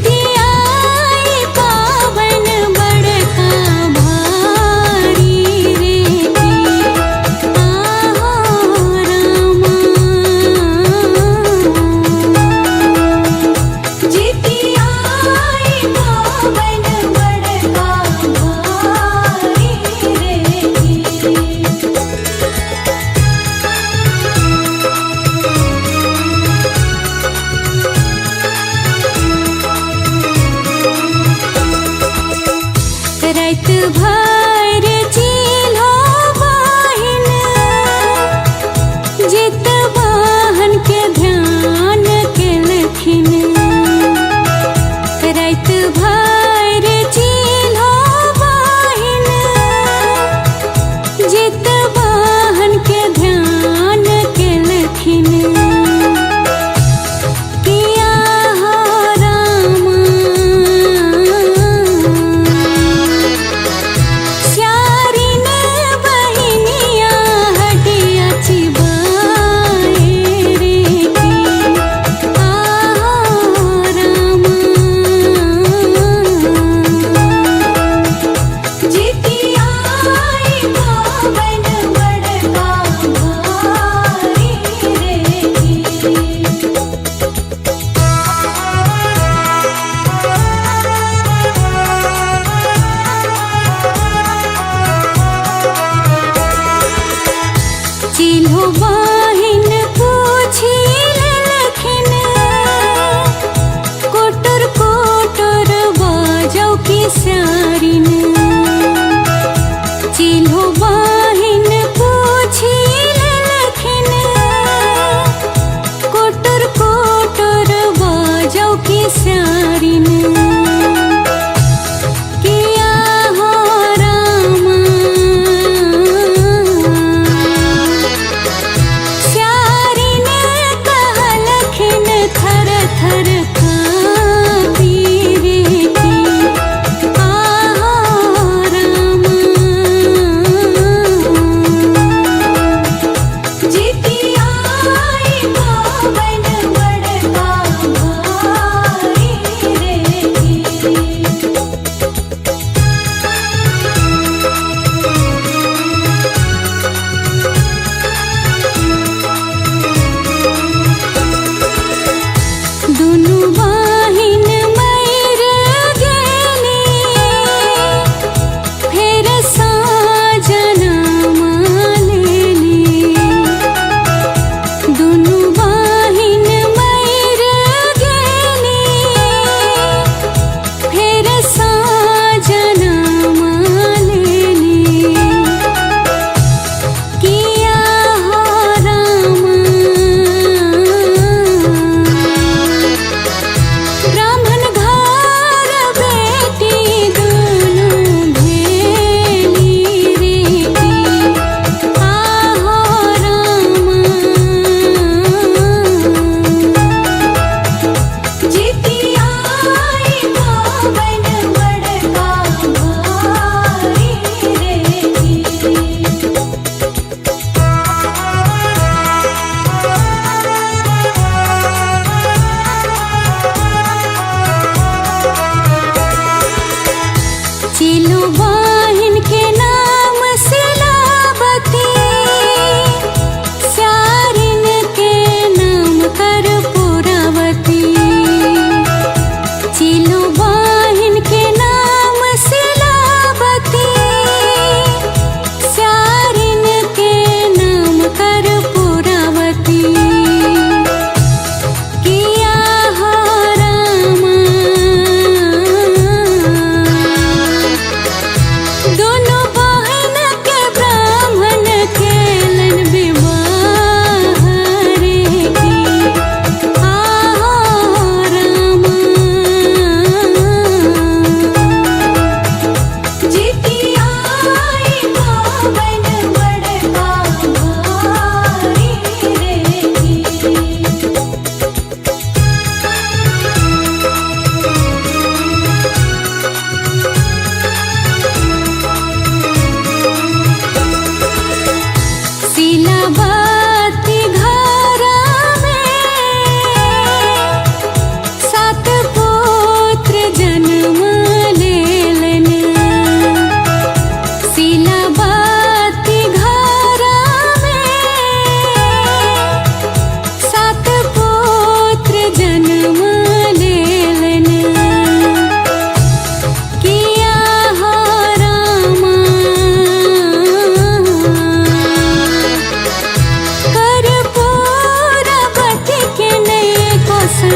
जितियाई पावन बड़का भारी रे आहो रामा जितियाई पावन बड़का भारी रे रात भर चिल्हो बहिन जित वाहन के ध्यान केलखिन रात भर चिल्हो बहिन जित वाहन के ध्यान केलखिन किया हो रामा स्यारिन बहिनिया हटिया चिबाए रे आहो रामा जितियाई पावन बड़का भारी रे चिल्हो बहिन पूछी लेलखिन कोटर कोटर बाजौ की स्यारिन चिल्हो बहिन पूछी लेलखिन कोटर कोटर बाजौ की स्यारिन किया हो रामा स्यारिन कहलखिन थर थर काँपी रे आहो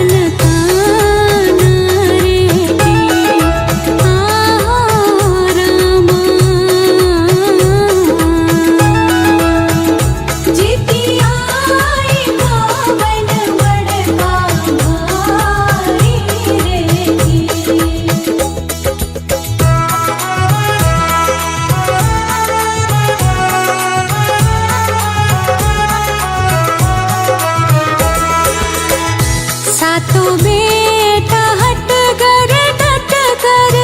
सन ताना रे की आहो रामा जितिया आई पावन बड़का भारी रे की सातों बेटा हट कर डट कर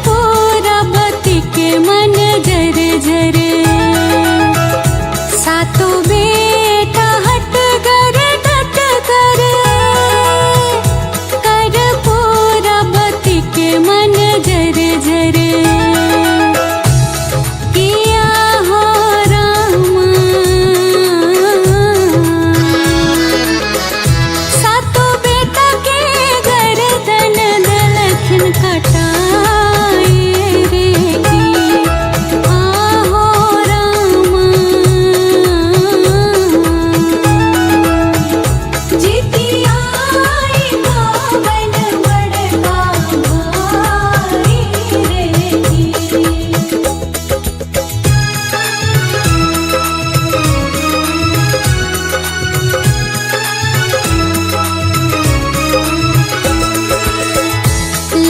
पूरा बती के मन जर जर सातों बेटा हट कर डट कर पूरा बती के मन जर जर किया हो रामा सातों बेटा के गर्दन दलखन कटाए रे की आहो रामा जितिया आई पावन बड़का भारी रे की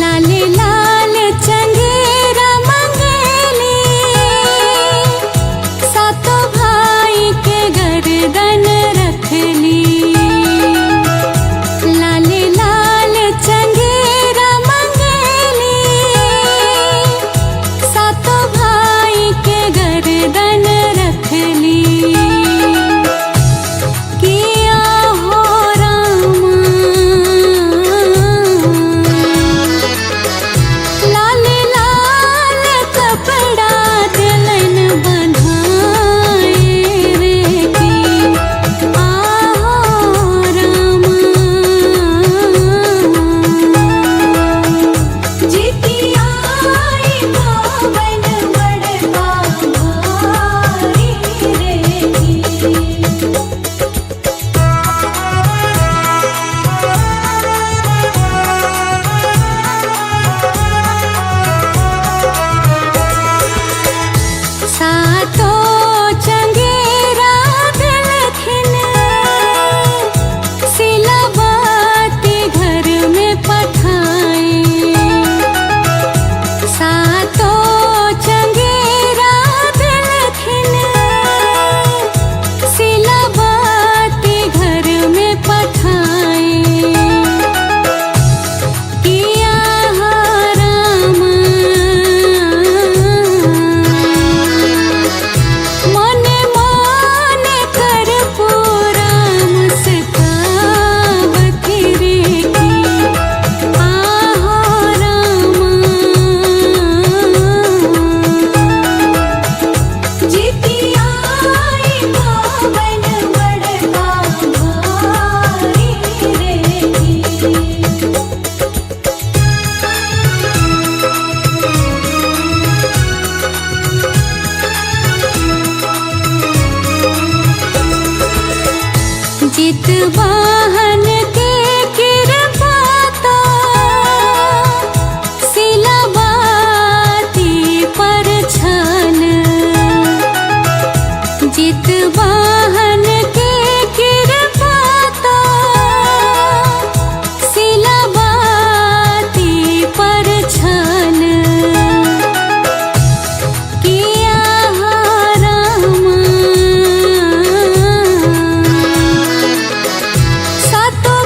लाल लाल चंगेरा मंगेली सातों भाई के गर्दन रखली लाल लाल चंगेरा मंगेली सातों भाई के गर्दन रखली किया हो रामा लाल लाल कपड़ा दिलन बंधाए रे की आहो रामा जितिया आई पावन बड़का भारी रे की सातों चंगेरा दिलखिन सिलावती घर में पठाए सातों चंगेरा दिलखिन सिलावती घर में पठाए किया हो रामा मने मने कर पूरा मुस्कावत रे की आहो रामा जितिया आई पावन बड़का भारी रे की जित वाहन के कृपा तो सिलावती पर छन जित वाहन के कृपा तो सिलावती पर छन किया हो रामा सातों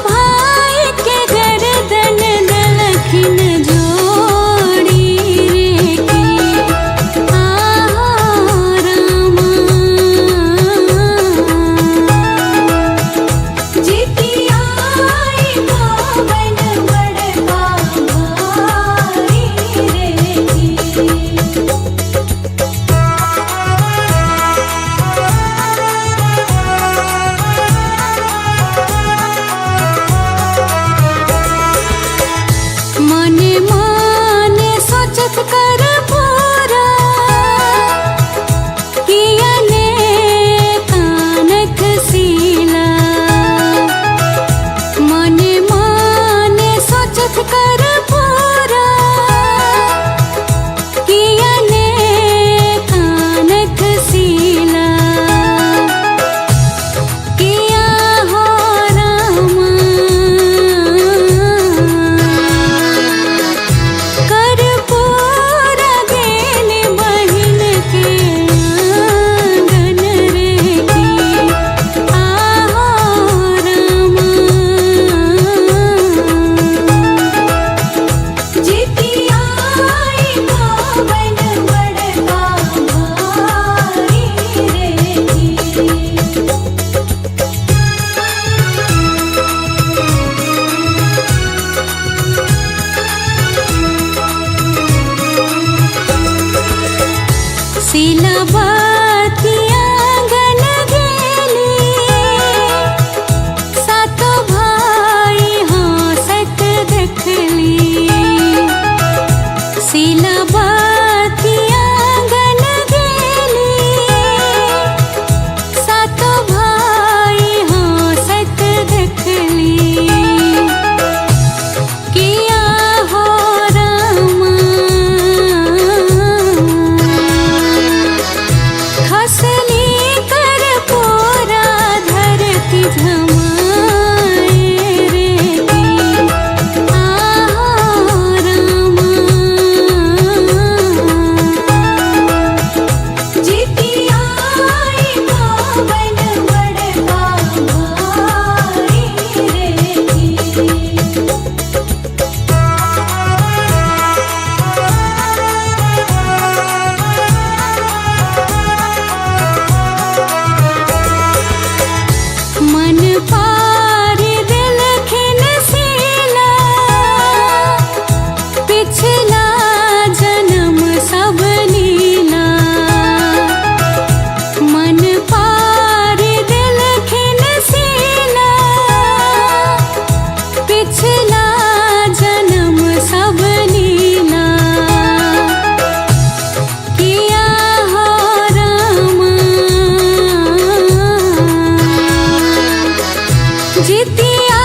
जितिया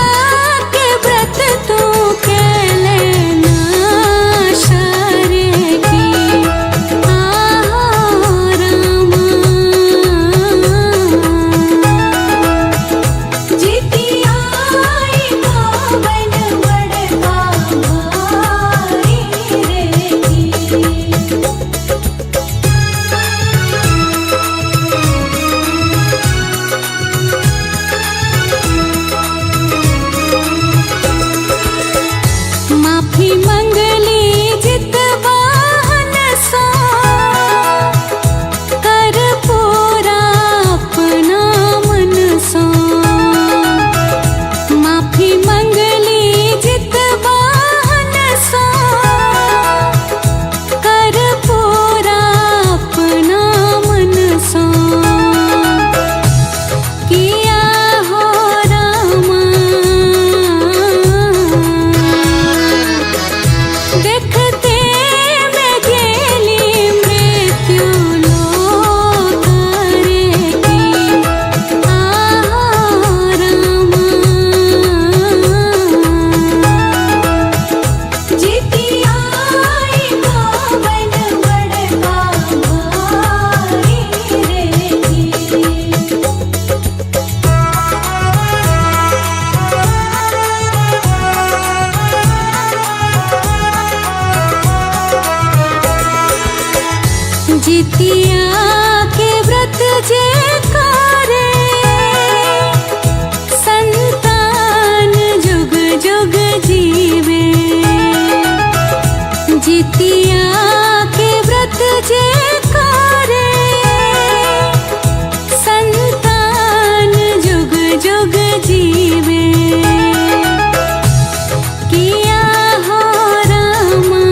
के व्रत तू केले ना शरे की रामा। जितिया पावन बड़का भाई रे की। माफी मंगली जितवाहन सो कर पूरा अपना मन सो। माफी मंगली जितवाहन सो कर पूरा अपना मन सो। किया हो रामा देखते मैं गेली मृत्यु लोक रे की रामा। जितिया पावन बड़का भाई रे की। जितिया के व्रत जे करे संतान जुग जुग जीवे। जितिया के व्रत जे करे संतान जुग जुग जीवे। किया हो रामा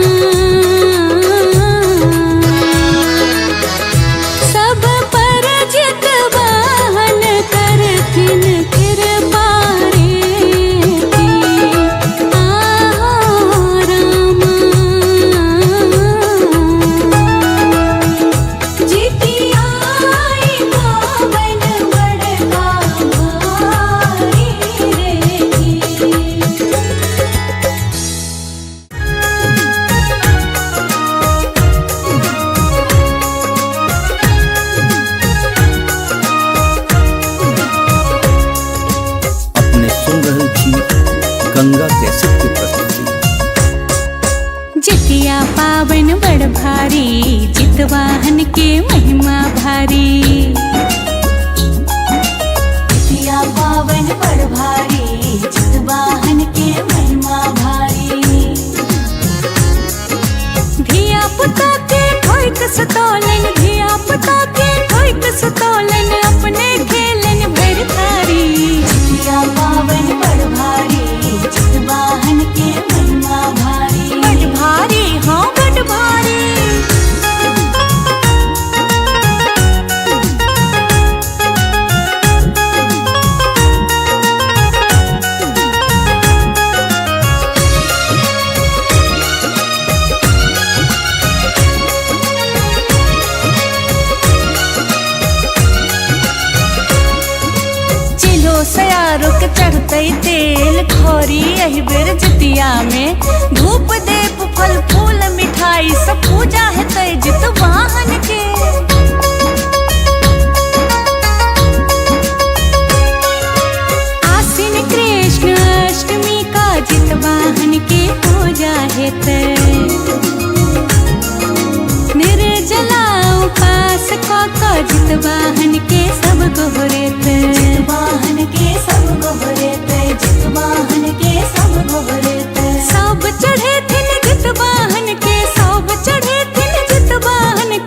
सब पर जितवाहन करथिन कृपा रे की रामा। जितिया पावन बड़का भाई रे की। अपने सुन रहे थी गंगा कैसेट की प्रस्तुति। जितिया पावन बड़ भारी जितवाहन के महिमा भारी। जितिया पावन बड़ भारी जितवाहन के महिमा भारी। धिया पुता के ठोक सतोलन धिया पुता के ठोक सतोलन अपने खेलन भर थारी। जितिया पावन बड़ भारी जितवाहन के महिमा भारी। बड़ भारी हाँ बड़ भारी। चिलो सयारो के चढ़ते तेल खोरी यही बेर जितिया में धूप देप फल फूल मिठाई सब पूजा है तय जितवाहन के। आश्विन कृष्ण अष्टमी का जितवाहन के पूजा है तय। निर्जला उपास को जितवाहन के सब गोहरे तय। जितवाहन के सब गोहरे तय। जितवाहन के सब गोहरे तय। सब चढ़े थिन जितवाहन के सब चढ़े थिन जितवाहन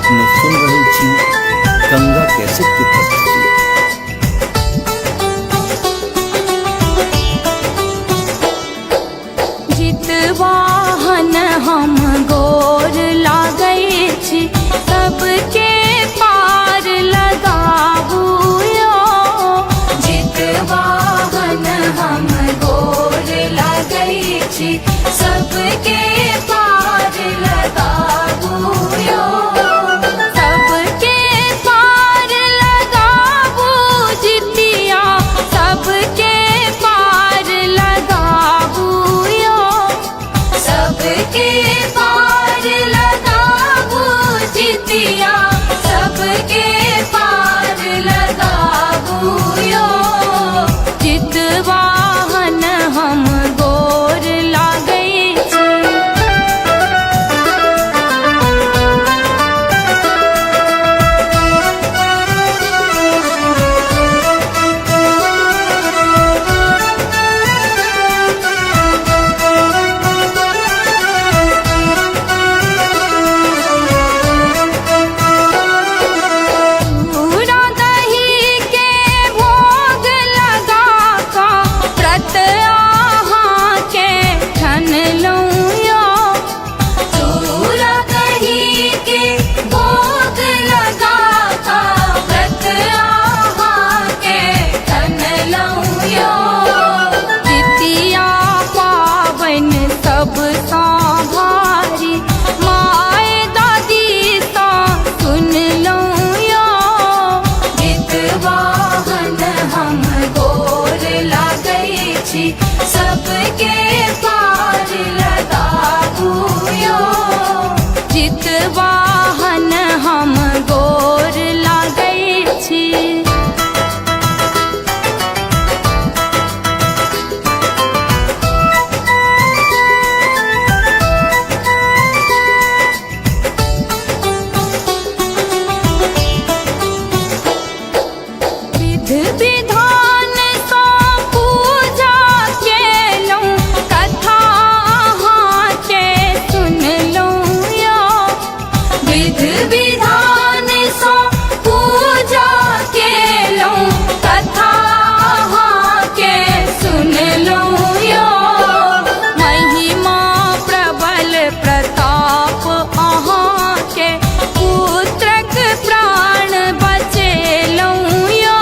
अपने सुन रही थी गंगा कैसेट की प्रस्तुति। जितवाहन हम गोर लागै छी, सबके पार लगाबू यो। जितवाहन हम गोर लागै छी, सबके पार लगाबू यो। सबके पार लगाबू जितिया, सबके पार लगाबू यो। सबके पार लगाबू जितिया, सबके पार लगाबू यो। जितवाहन हम गोर लागै छी। पूरा दही के भोग लगा का व्रत अहाँ के ठन लऊं यो। पूरा दही के भोग लगा का व्रत अहाँ के ठन लऊं यो। जितिया पावन सबसा भारी, माय दादी सा सुन लऊं यो। जितवाहन हम गोर लागै छी, सबके पार लगाबू यो। जितवाहन हम गोर लागै छी। विध विधान सा पूजा केलहुँ, कथा अहाँ के सुनलहुँ यो। विध विधान सा पूजा केलहुँ, कथा अहाँ के सुनलहुँ यो। महिमा प्रबल प्रताप अहाँ के, पुत्रक प्राण बचेलहुँ यो।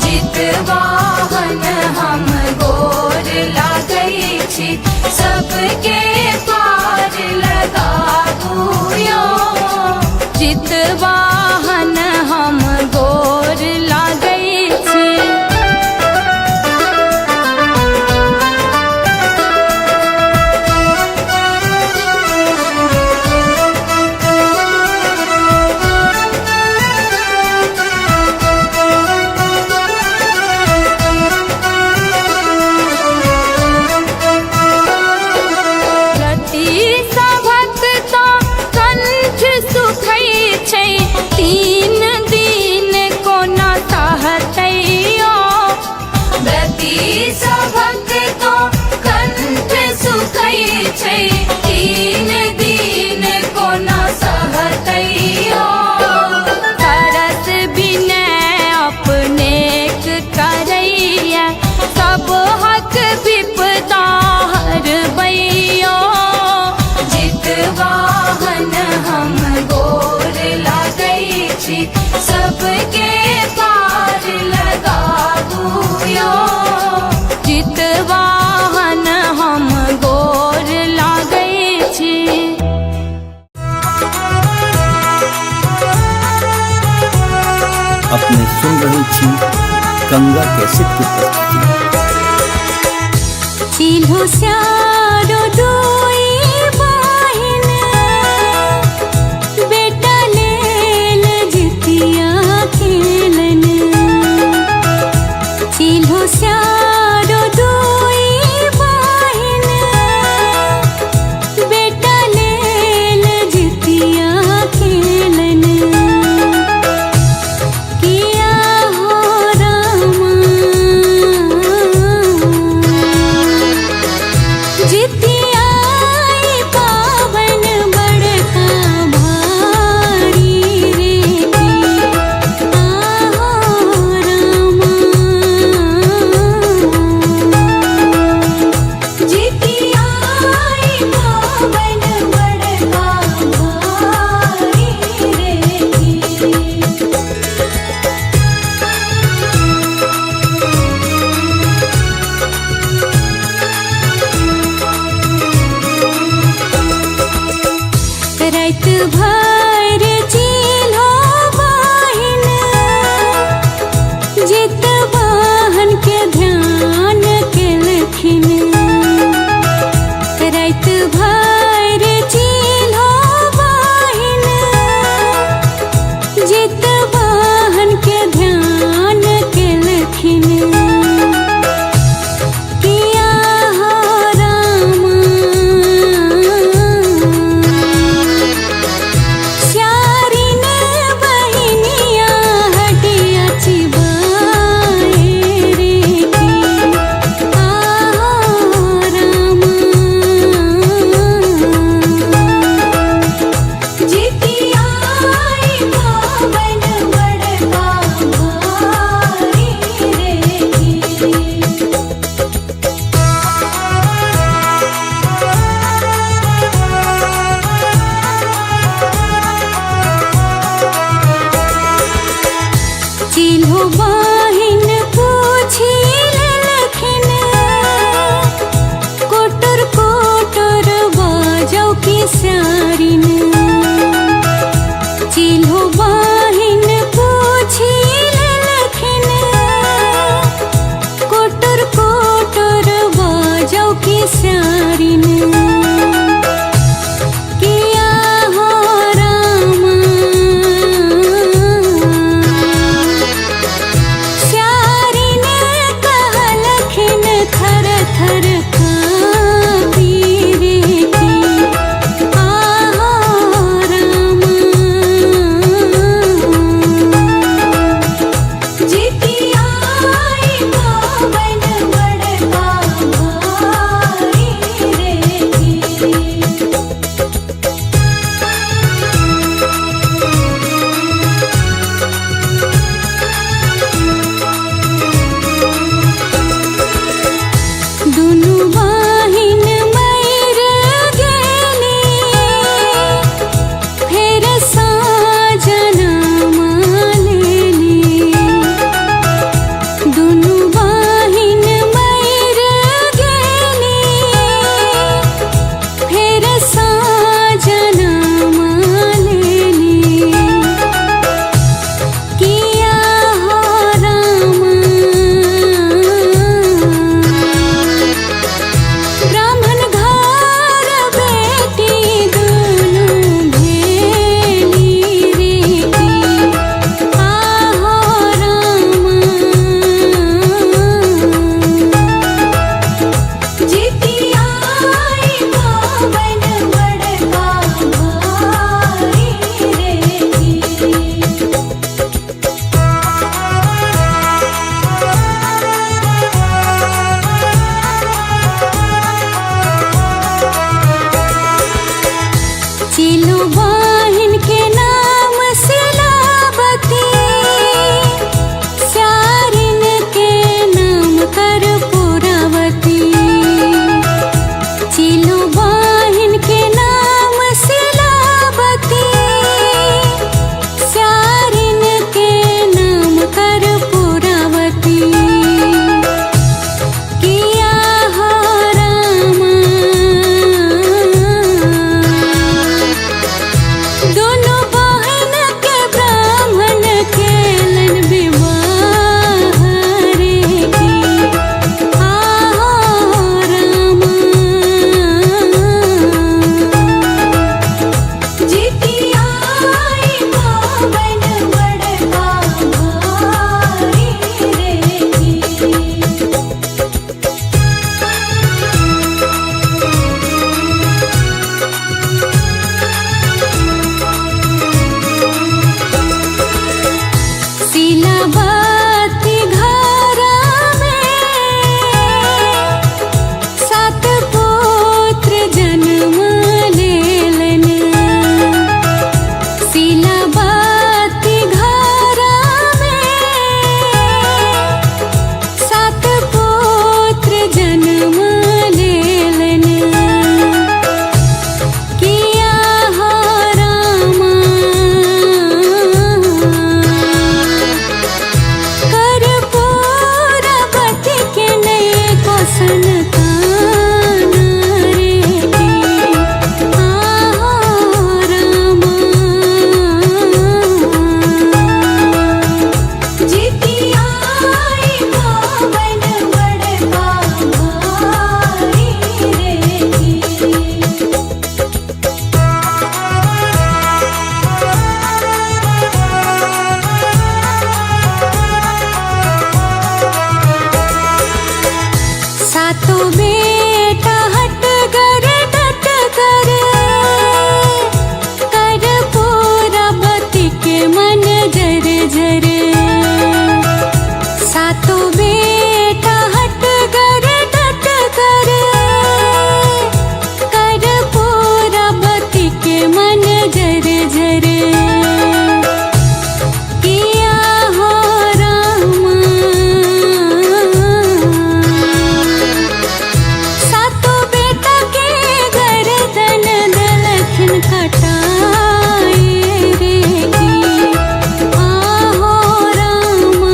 जितवाहन हम गोर लागै छी, सबके पार लगाबू यो। जितवाहन हम गोर लागै छी। रति सभक ता कंठ सुखै छै, तीन दिन कोना सहतै यो। रति सभक ता कंठ सुखै छै, तीन दिन कोना सहतै यो। सरस विनय अपनेक करैया, सब हक विपदा हरबै यो। जितवाहन हम गोर लागै छी, सबके पार लगाबू यो। जितवाहन हम गोर लागै छी। अपने सुन रही थी गंगा कैसेट की प्रस्तुति। चिल्हो स्यारो दोई बहिन, बेटा लेल जितिया खेलन। चिल्हो स्यारो दोई बहिन, बेटा लेल जितिया खेलन। किया हो रामा, भर चिल्हो बहिन जित बहन के ध्यान केलखिन रात भर चिल्हो बहिन जित बहन के ध्यान केलखिन किया हो रामा श्यारिन बहिनिया हटिया चिबाए रे की आहो रामा जितिया पावन बड़का भारी रे की चिल्हो बहिन पूछी लेलखिन कोटर कोटर बाजौ की स्यारिन चिल्हो बहिन पूछी लेलखिन कोटर कोटर बाजौ की स्यारिन किया हो रामा सातो बेटा हट कर डट कर पूरा बती के मन जर जर। सातो बेटा हट कर डट कर पूरा बती के मन जर जर। किया हो रामा सातो बेटा के गर्दन दलखन कटाए रे की। आहो रामा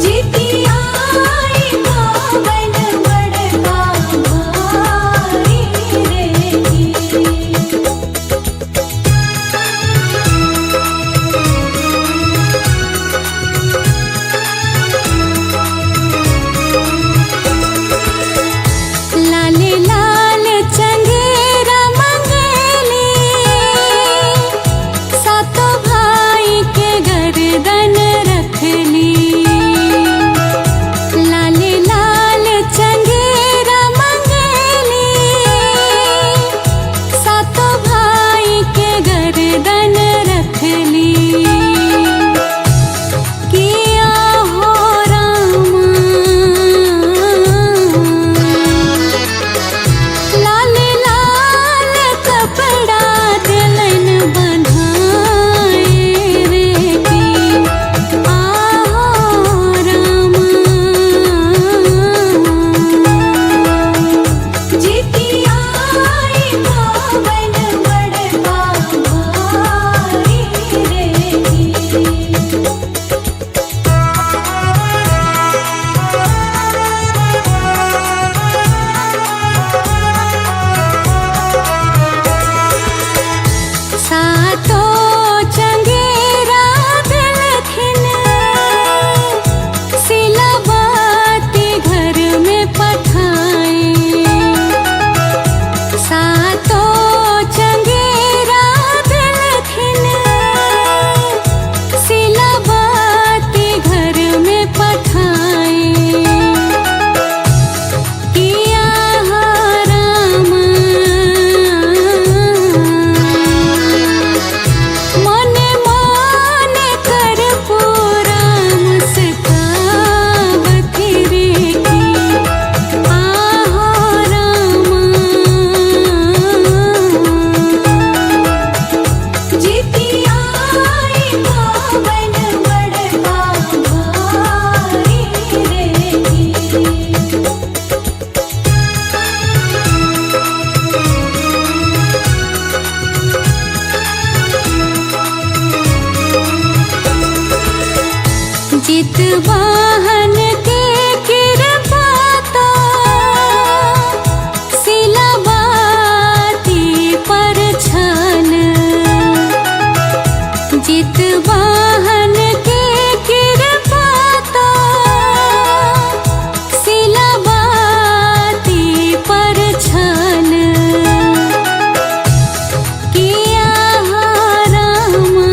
जितिया आई बावन बड़का भाई रे की। लाले लाल चंगेरा मंगेली सातो भाई के गर्दन रखली। लाले लाल चंगेरा मंगेली सातो भाई के गर्दन रखली। किया हो रामा लाल लाल कपड़ा दिलन बंधाए रे की। आहो रामा जितिया आई बावन बड़का भाई रे की। सातो चंगेरा दलखिन सिलाबाती घर में पठाए। सातो चंगेरा दलखिन सिलाबाती घर में पठाए। किया हो रामा मने मने कर पूरा मुस्कावत रे की। आहो रामा जितिया आई बावन बड़का भाई रे की। जितवाहन के कृपा तो सिलाबाती पर छन। जितवाहन के कृपा तो सिलाबाती पर छन। किया हो रामा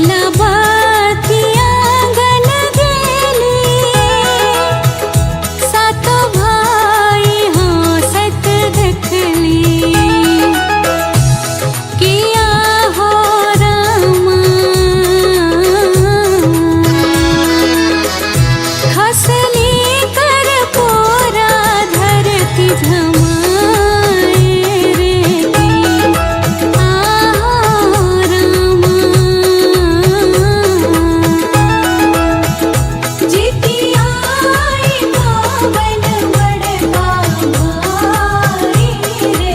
पहिला बातिया गन गेली सातो भाई हंसत देखली किया हो रामा खसली कर पूरा धरती झमाए रे जितिया पावन बड़का भाई रे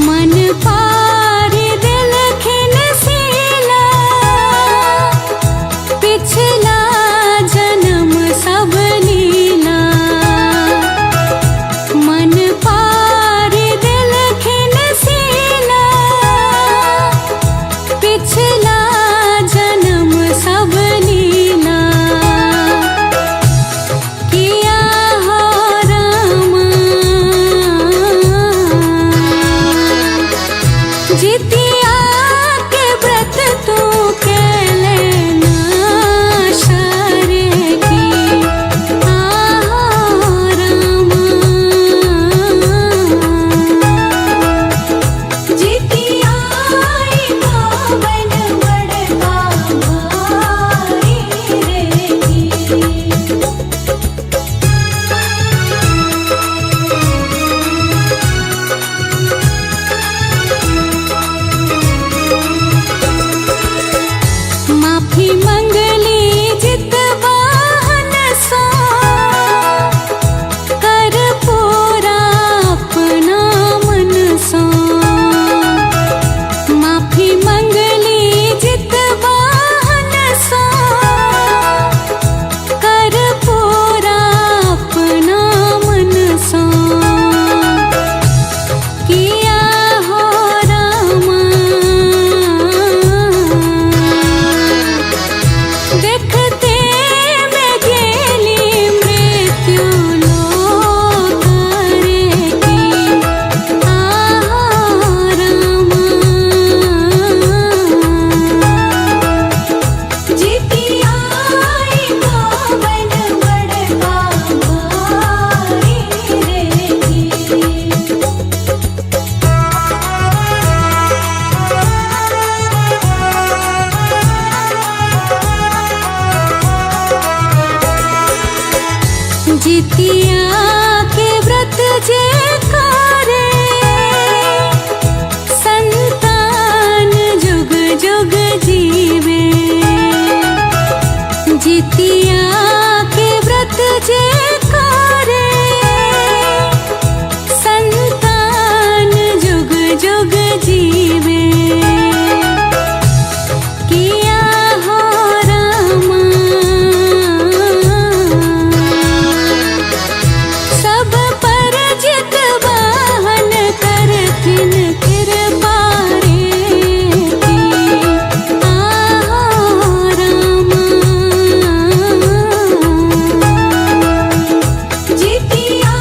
मन पारी दिल खिन सीला पिछला जन्म सब लीला मन पारी दिल खिन सीला पिछला जन्म सब लीला किया हो रामा जितिया के व्रत तू के लेना शरे की रामा जितिया पावन बड़का भाई रे माफी मंगली जितवाहन सो कर पूरा अपना मन सो माफी मंगली जितवाहन सो कर पूरा अपना मन सो किया हो रामा देखते में गेली मृत्यु लोक रे की रामा जितिया पावन बड़का भाई रे जितिया के व्रत जे करे संतान जुग जुग जीवे जितिया के व्रत जे करे संतान जुग जुग जीवे किया हो रामा सब पर जितवाहन करथिन कृपा रे रामा जितिया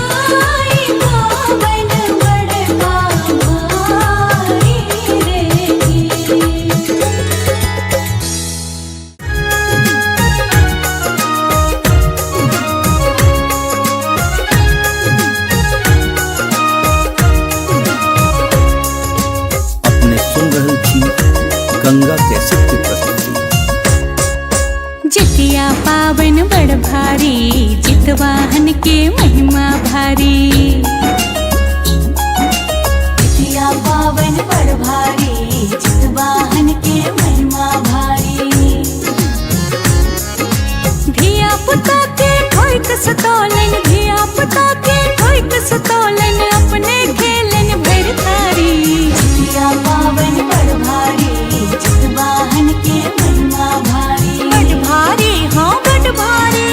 पावन बड़का भाई रे अपने सुन रहे छी गंगा कैसेट की प्रस्तुति। जितिया पावन बड़ भारी जितवाहन के महिमा भारी जितिया पावन बड़ भारी जितवाहन के महिमा भारी धिया पुता के ठोक सतोलन धिया पुता के ठोक सतोलन अपने खेलन भर तारी जितिया पावन बड़ भारी जितवाहन के महिमा भारी बड़ भारी हाँ बड़ भारी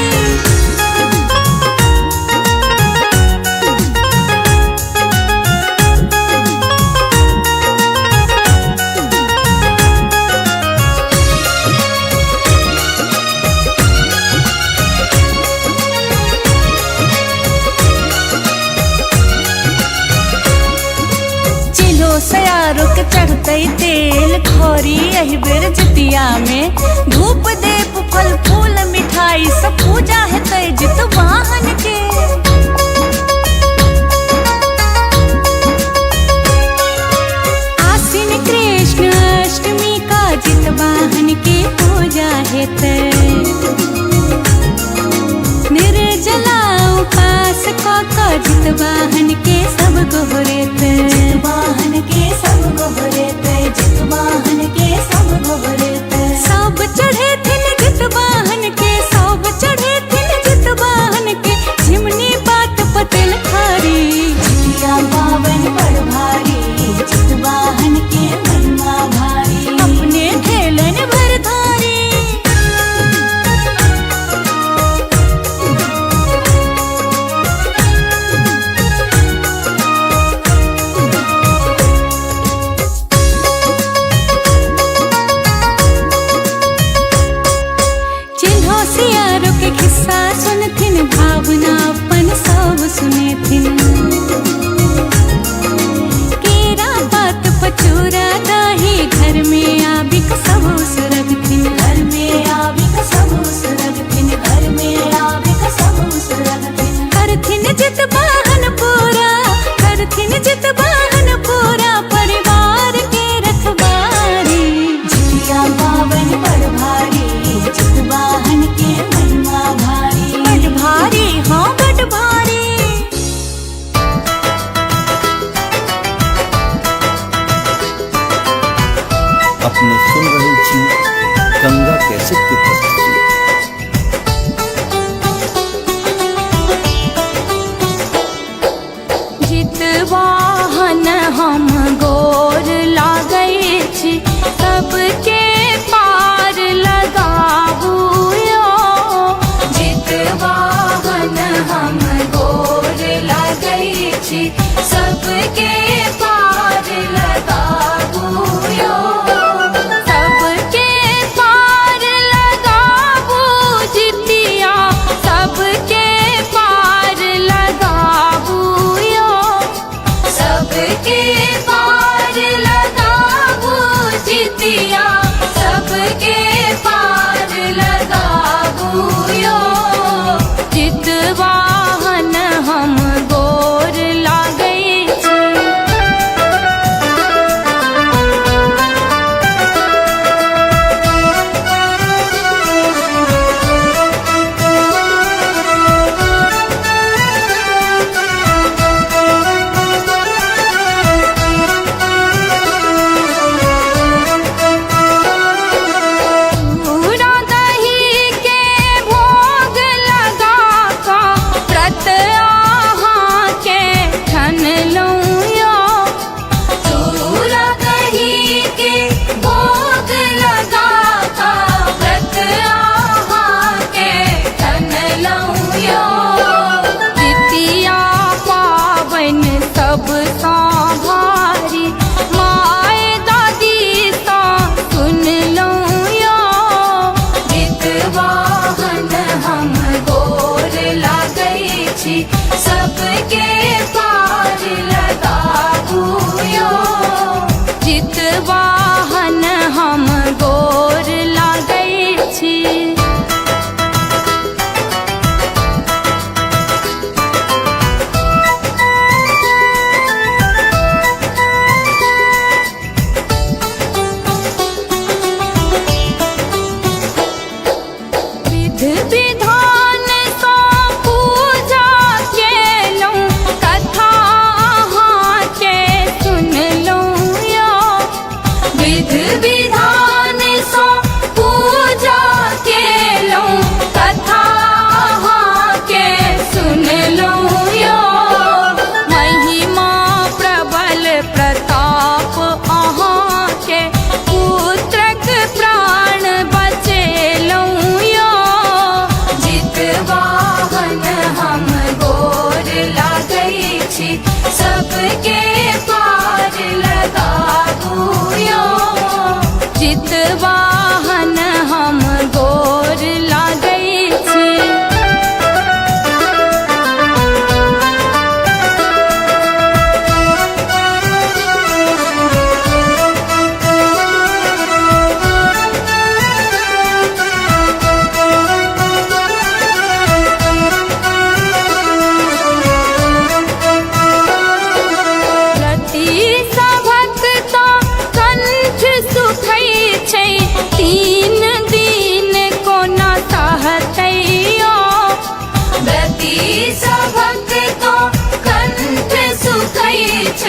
चढ़ते तेल खौरी एही बेर जितिया में धूप देप फल फूल मिठाई सब पूजा हेतै जितवाहन के। आश्विन कृष्ण अष्टमी का जितवाहन के पूजा हेतै निर्जला उपास क जितवाहन के सब गोहरेतै। जितवाहन के सब गोहरेतै, जितवाहन के सब गोहरेतै। सब चढ़े थिन जितवाहन के, सब चढ़े थिन जितवाहन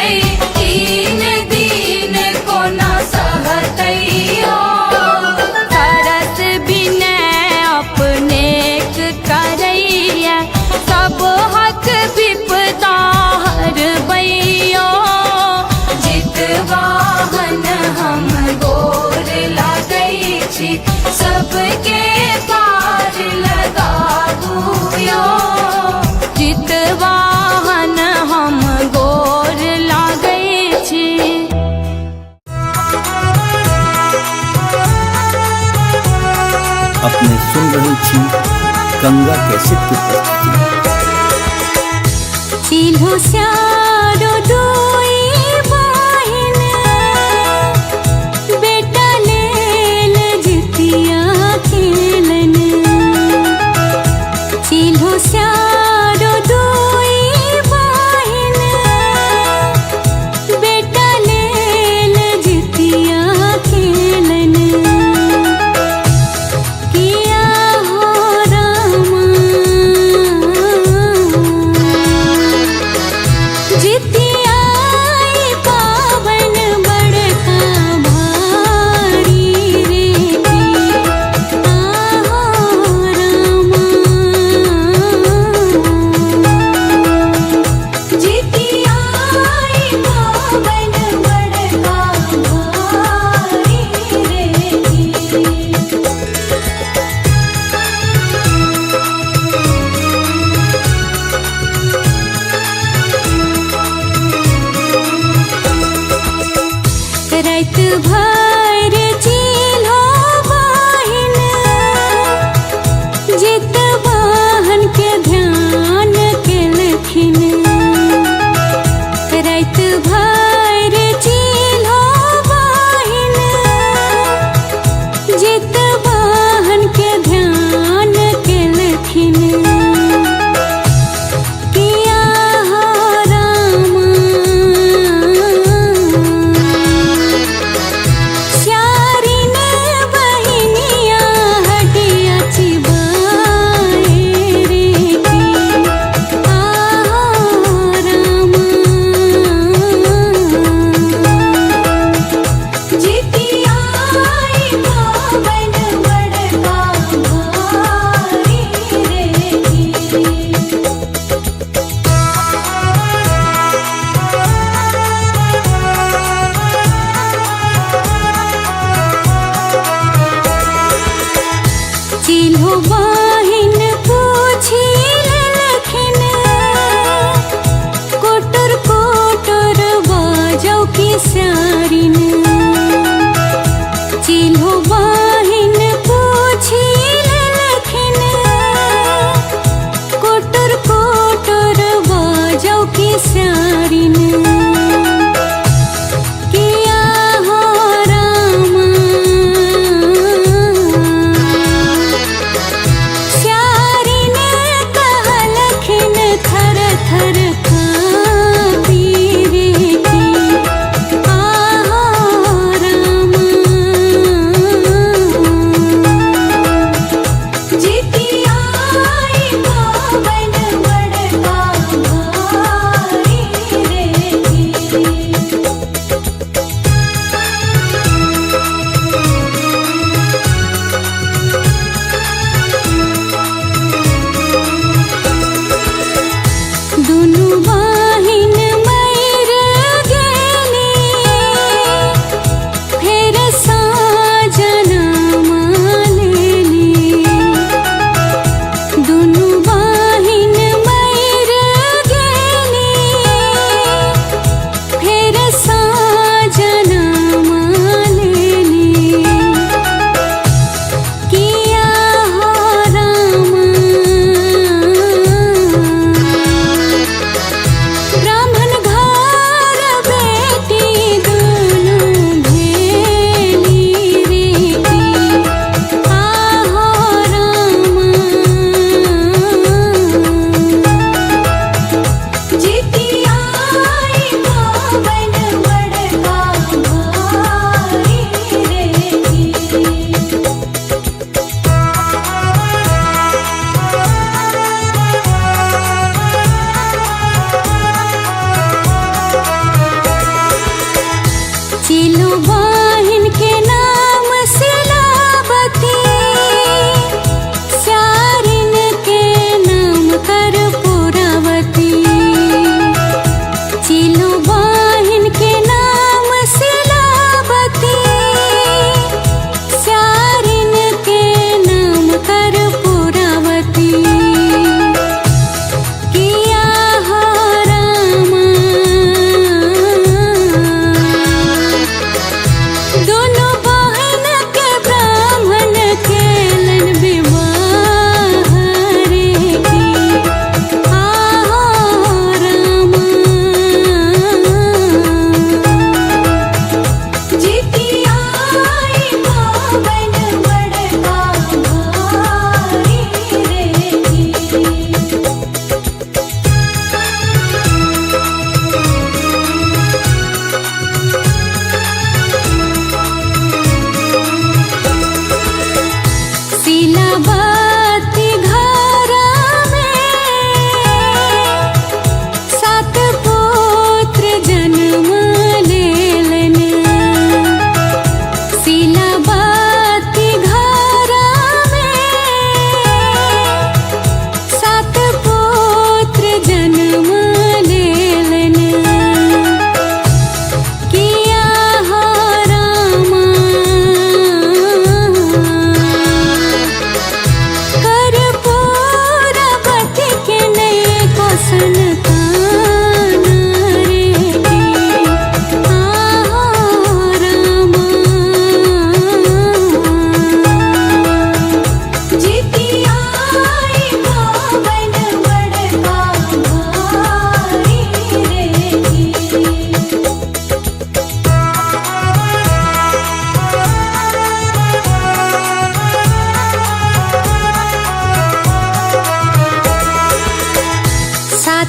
है तीन दिन को ना सहतैयो तरस बिने अपने करैया सब हक विपदा हरबैयो जितवाहन हम गोर लागै छी सबके पार लगाबुयो जितवाहन हम गोर लागै छी। अपने सुन रहे छी गंगा कैसेट की प्रस्तुति। चिल्हो स्यारो दोई बहिन बेटा लेल जितिया खेलन चिल्हो स्यारो दोई बहिन बेटा लेल जितिया खेलन किया हो रामा जितिया पावन बड़का भारी रे आहो रामा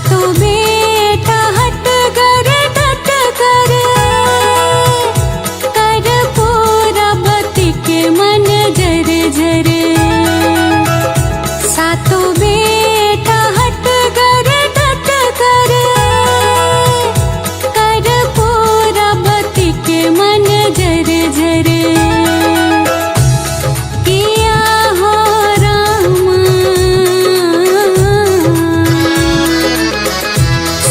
सातों बेटा हट कर डट कर पूरा बती के मन जर जर सातों बेटा हट कर डट कर पूरा बती के मन जर जर किया हो रामा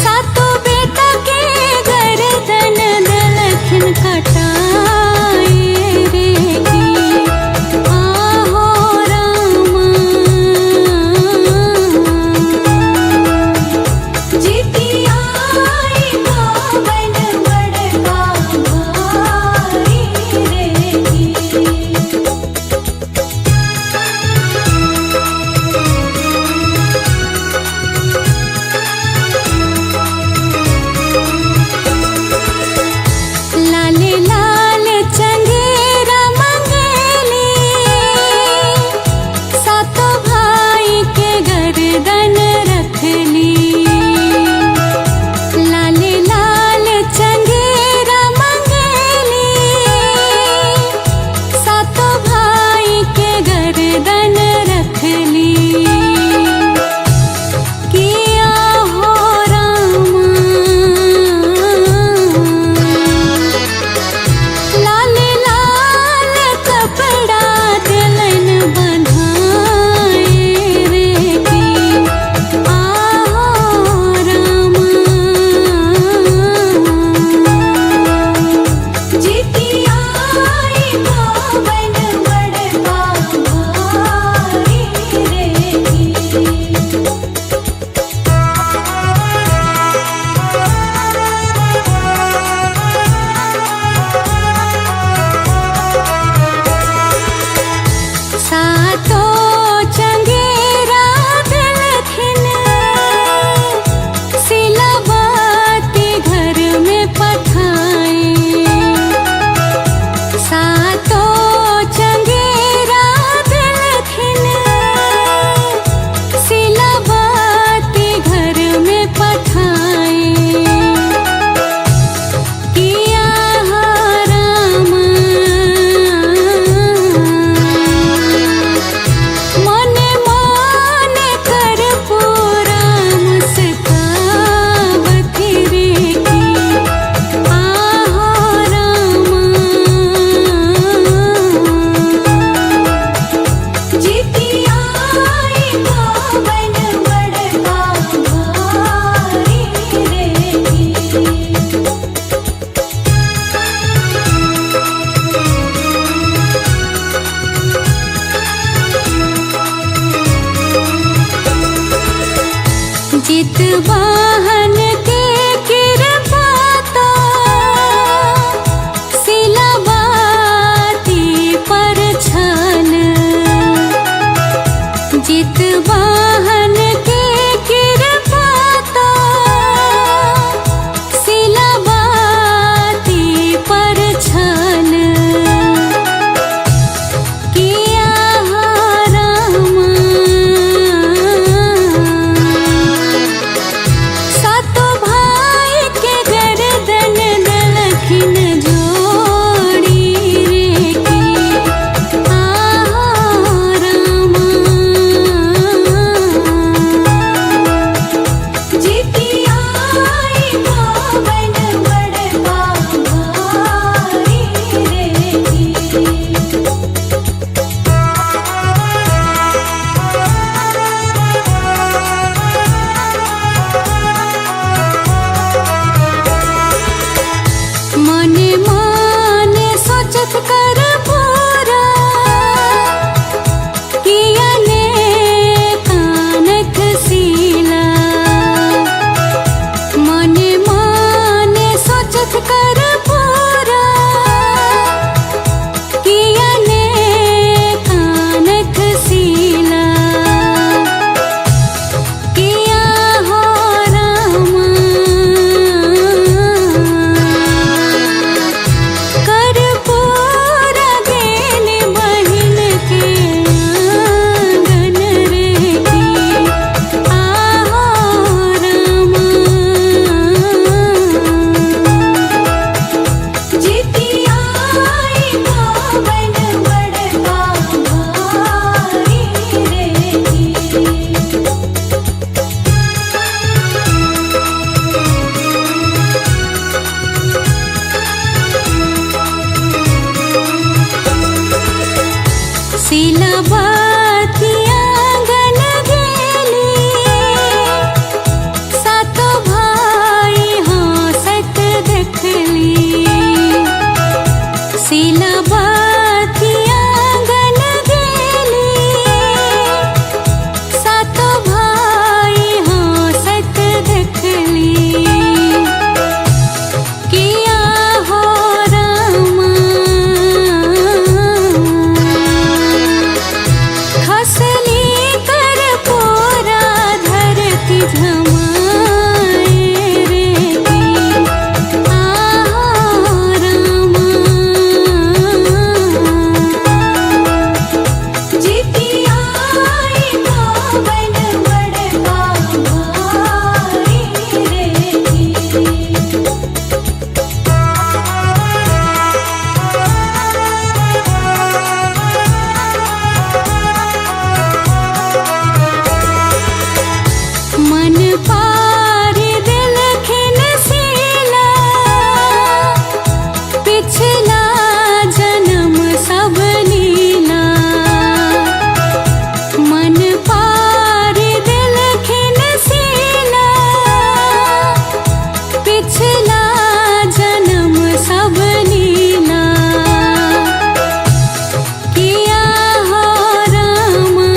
सातों बेटा के गर्दन दलखिन कटाए रे की आहो रामा जितिया आई बावन बड़का भाई रे की लाल लाल चंगेरा मंगेली सातों भाई के गर्दन रखली लाल लाल चंगेरा मंगेली सातों भाई के गर्दन रखली किया हो रामा लाल लाल कपड़ा दिलन बंधाए रे की आहो रामा जितिया आई बावन बड़का भाई रे की सातों चंगेरा दिलखिन सिलावती घर में पठाए सातों चंगेरा दिलखिन सिलावती घर में पठाए किया हो रामा मने मने कर पूरा मुस्कावत रे की आहो रामा जितिया आई बावन बड़का भाई रे की जित वाहन के कृपाता सिलावती पर छन जित वाहन के कृपाता सिलावती पर छन किया हो रामा पारी दिल खिन सीला पिछला जन्म सब लीला मन पारी दिल खिन सीला पिछला जन्म सब लीला किया हो रामा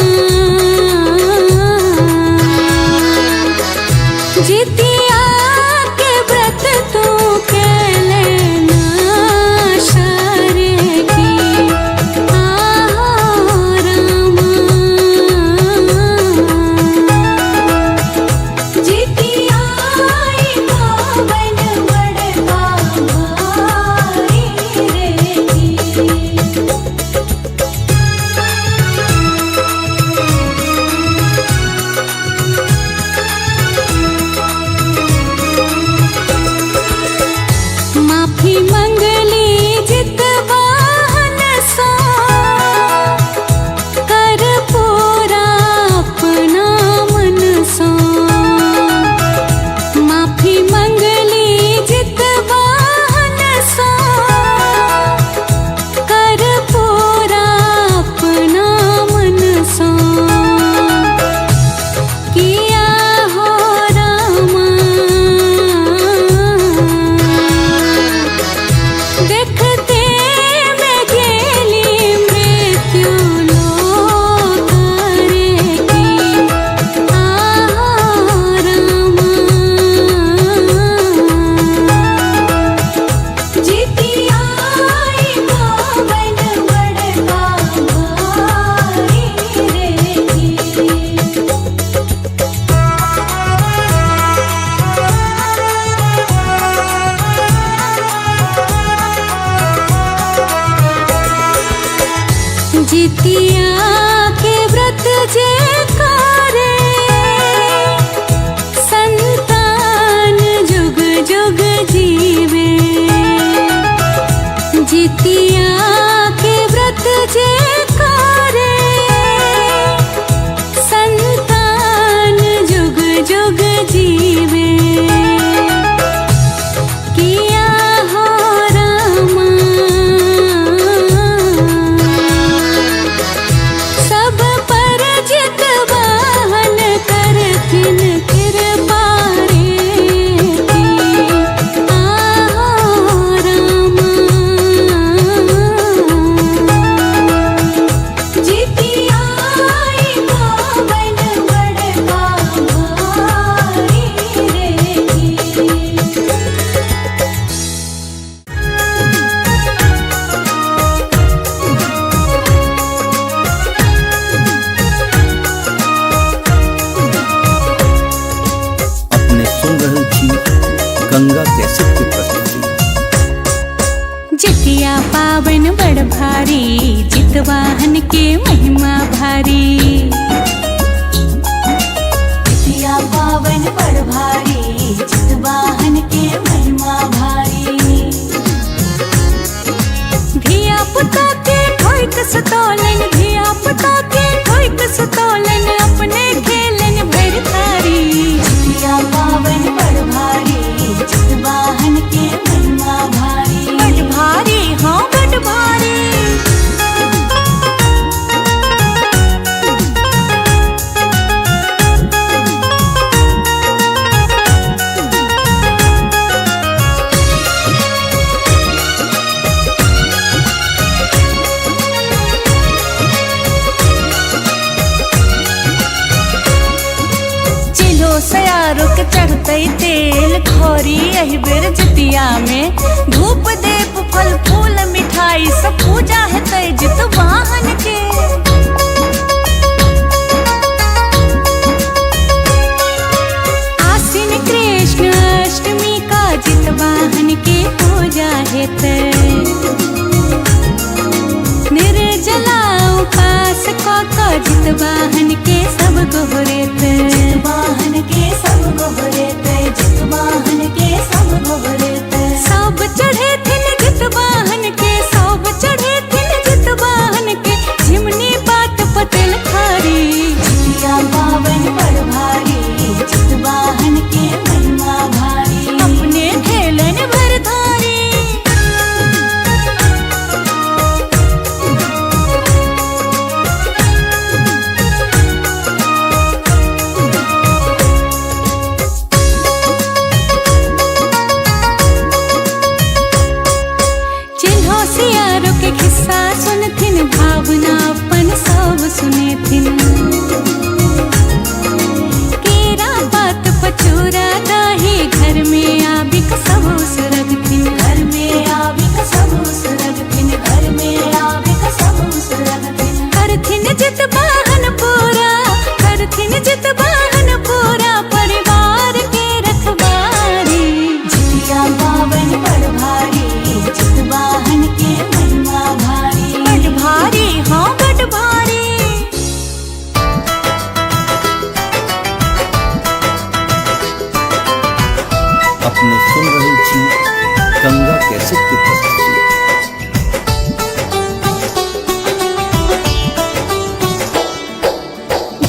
जितिया के व्रत तू के लेना शरे की आहो रामा जितिया पावन बड़का भाई रे की माफी मंगली जित वाहन सो कर पूरा अपना मन सो माफी मंगली जित वाहन सो कर पूरा अपना मन सो किया हो रामा देखते मैं गेली मृत्यु लोक रे की आहो रामा जितिया पावन बड़का भाई रे की जितिया के व्रत जे करे संतान जुग जुग जीवे जितिया के व्रत जे करे संतान जुग जुग जीवे किया हो रामा सब पर जित वाहन करथिन कृपा रे की आहो रामा जितिया पावन बड़का भाई रे की अपने सुन रहे थी गंगा कैसेट की प्रस्तुति। जितिया पावन बड़ भारी जितवाहन के महिमा भारी जितिया पावन बड़ भारी जित वाहन के महिमा भारी धिया पुता के ठोक सतोलन धिया पुता के ठोक सतोलन अपने खेलन भर थारी जितिया पावन बड़ भारी जित वाहन के महिमा भारी बड़ भारी हाँ बड़ भारी चिलो सयारो के चढ़ते तेल खौरी एहि बेर जितिया में धूप देप फल फूल मिठाई सब पूजा हेतै जित वाहन के आसीन कृष्ण अष्टमी का जित वाहन के पूजा हेतै निर्जला उपास क जित वाहन के सब गोहरेतै वाहन के सब गोहरेतै जित वाहन के सब गोहरेतै सब चढ़े थिन जित वाहन के सब चढ़े थिन जित वाहन के झिमनी अपने सुन रहे छी गंगा कैसेट की प्रस्तुति।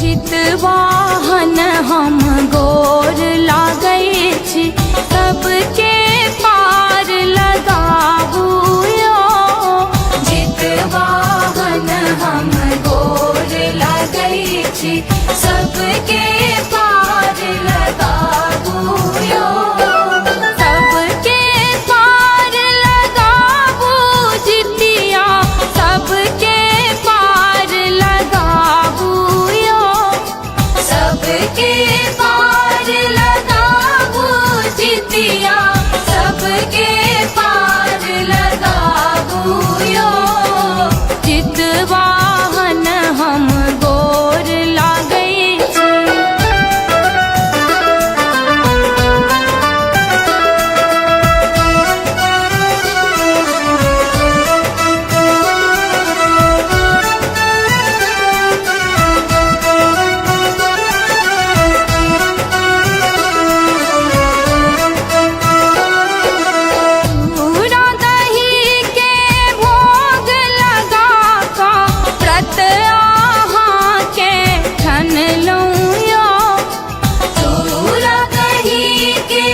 जितवाहन हम गोर लागै छी, सबके पार लगाबू यो। जितवाहन हम गोर लागै छी, सबके पार लगाबू यो। सबके पार लगाबू जितिया, सबके पार लगाबू यो। सबके पार लगाबू जितिया, सबके पार लगाबू यो। जितवाहन हम गोर लागै छी। पूरा दही के भोग लगा का व्रत आहाँ के ठन लऊं यो। पूरा दही के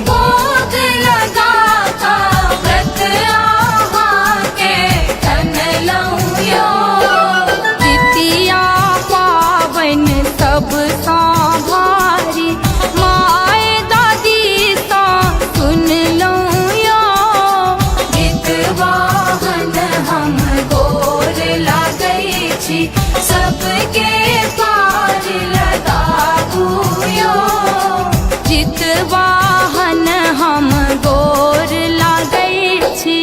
भोग लगा का व्रत आहाँ के ठन लऊं यो। जितिया पावन सब सा भारी, माय दादी सा सुन लऊं यो। जितवाहन हम गोर लागै छी, सबके पार लगाबू यो। जितवाहन हम गोर लागै छी।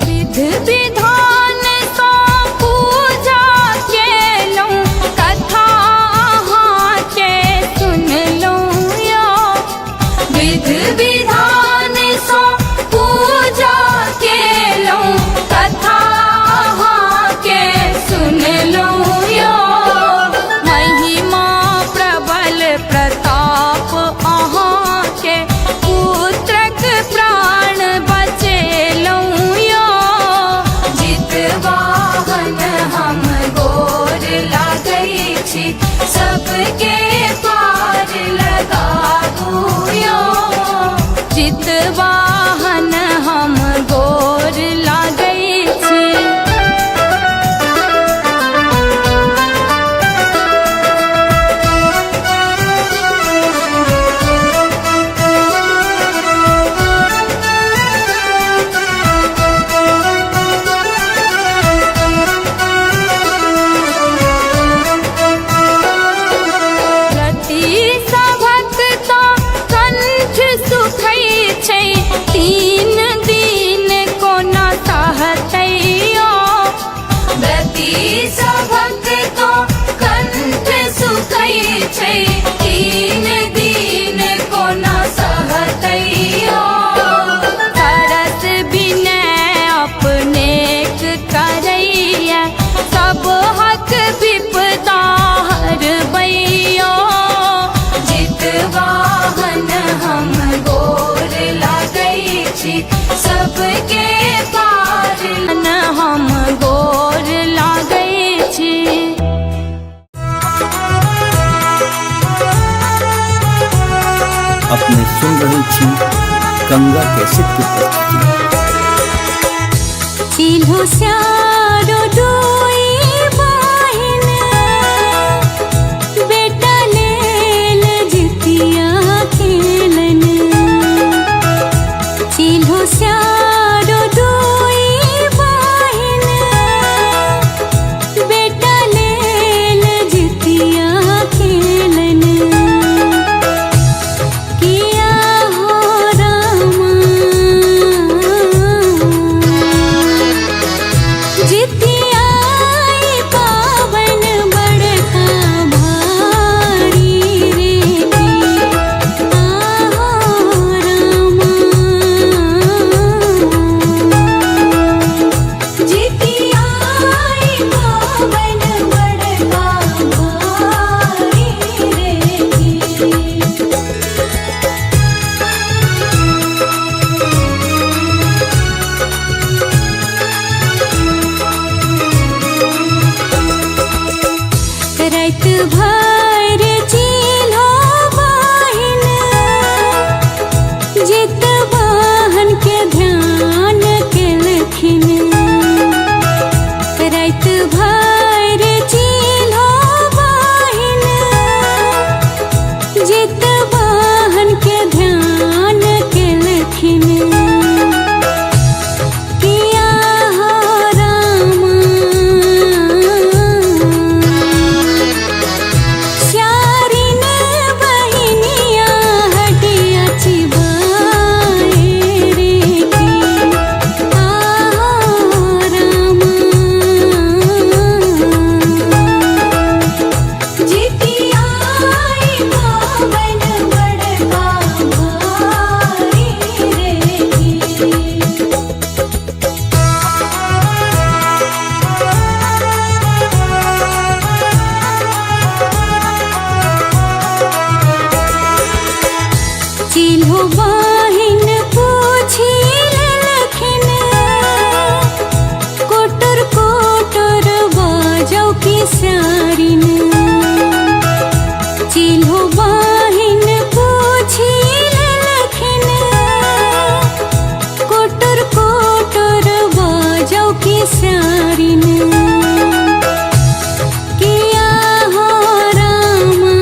विधि विधान सा पूजा केलऊं, कथा अहाँ के सुनलऊं यो। विधि विधान सा पूजा केलऊं, कथा अहाँ के सुनलऊं यो। महिमा प्रबल प्रताप अहाँ के, पुत्रक प्राण बचेलऊं यो। जितवाहन हम गोर लागै छी, सबके पार लगाबू यो। जितवाहन हम गोर लागै छी। रति सभक तो कंठ सुखै छै, तीन दिन कोना सहतै यो। रति सभक तो कंठ सुखै छै, तीन दिन कोना सहतै यो। सरस विनय अपनेक करैया, सब हक विपदा हरबै यो। जितवाहन हम गोर लागै छी, सबके पार हम गोर लागै छी। अपने सुन रहे छी गंगा कैसेट की प्रस्तुति। चिल्हो स्यारो डोई बाहिन, बेटा लेल जितिया खेलन। चिल्हो स्यारो डोई बाहिन, बेटा लेल जितिया खेलन। किया हो रामा, जित वाहन के ध्यान के लखिन किया हो रामा श्यारिन बहिनिया हटिया चिबाए रे की आहो रामा जितिया पावन बड़का भारी रे की चिल्हो बाहिन पूछी लखन कोटर कोटर बाजौ की सारिन चिल्हो बाहिन पूछी लखन कोटर कोटर बाजौ की सारिन किया हो रामा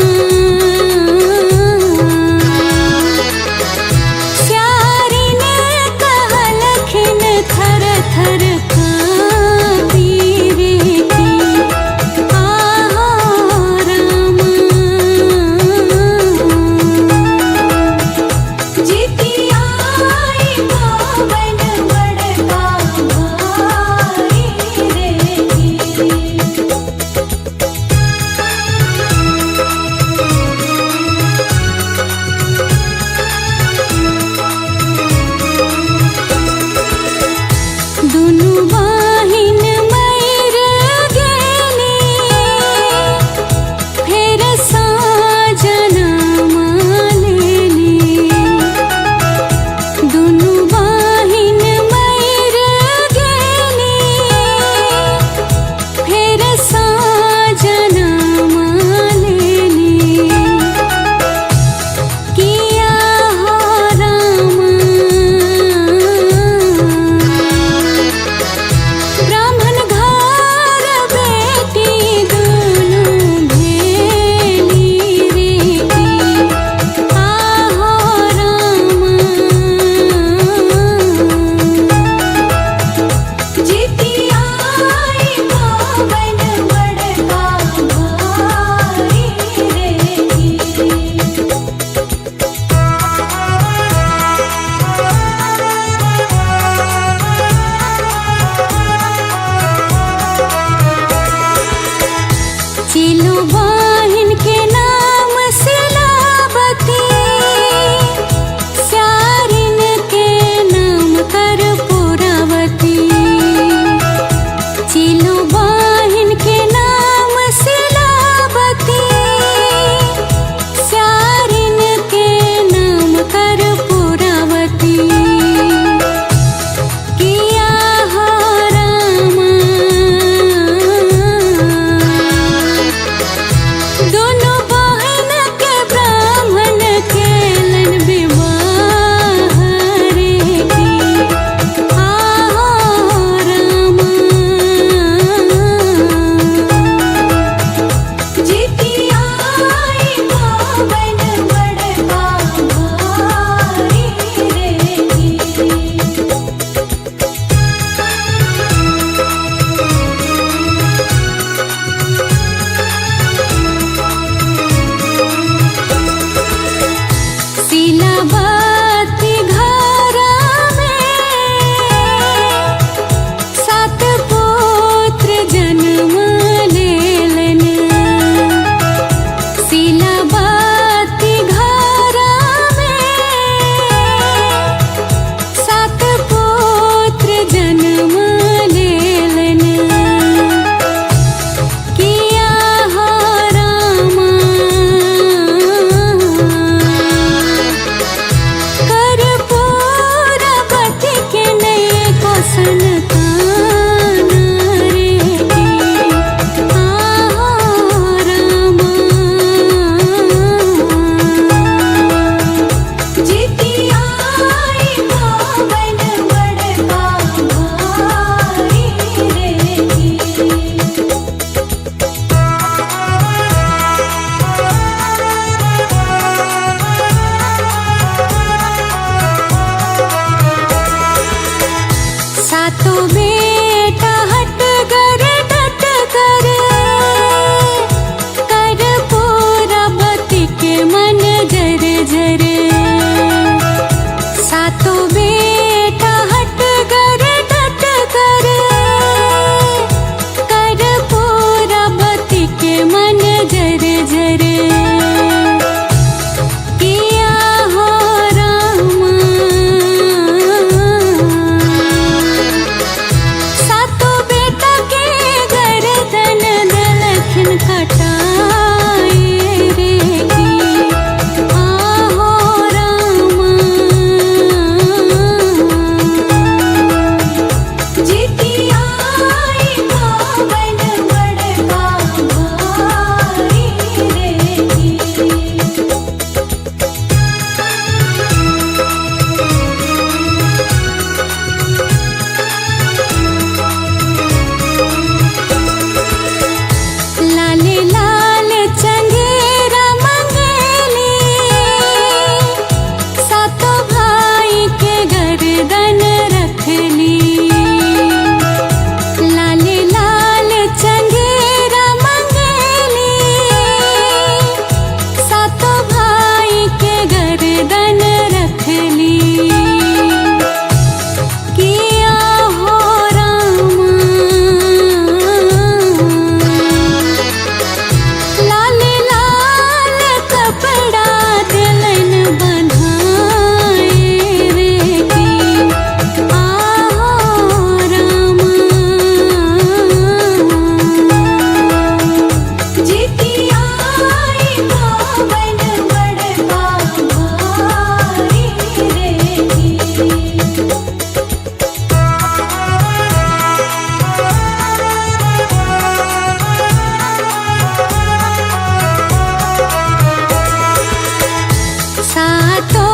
सातो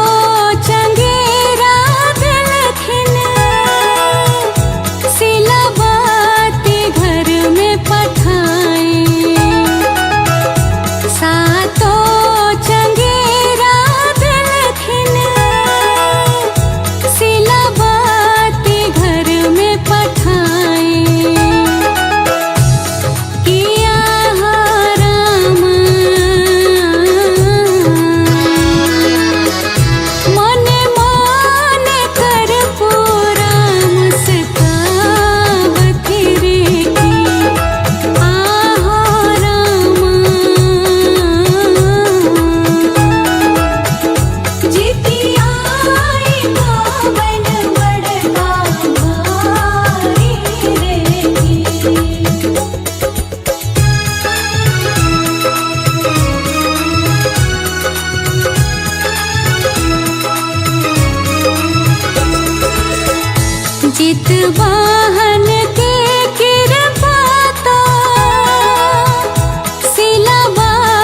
चंगेरा दिलखिन सिलाबाती घर में पठाए सातो चंगेरा दिलखिन सिलाबाती घर में पठाए किया हो राम मने मने कर पूरा मुस्कावत रे की आहो राम जितिया आई पावन बड़का भारी रे की जित वाहन के कृपाता सिलाबाती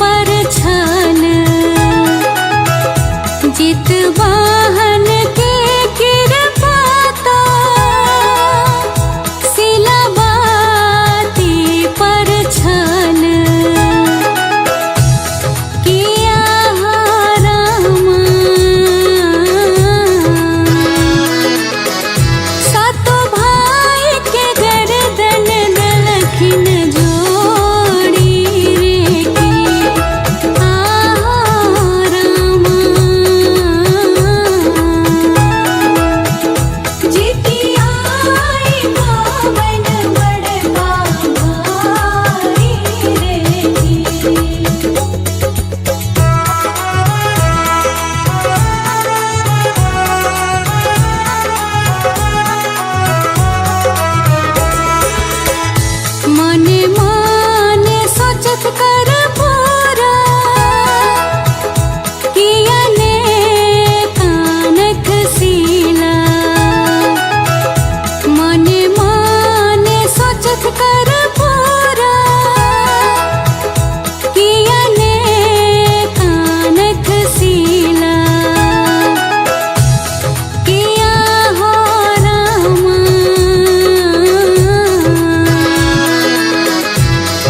पर छन जित वाहन के कृपाता सिलाबाती पर छन किया हो राम सातो भाई के गर्दन दलखिन जोड़ी रे की आहो राम जितिया आई पावन बड़का भारी रे की मने मने सोचत कर पूरा किया ने कानक सीला मने मने सोचत कर पूरा किया ने कानक सीला किया हो राम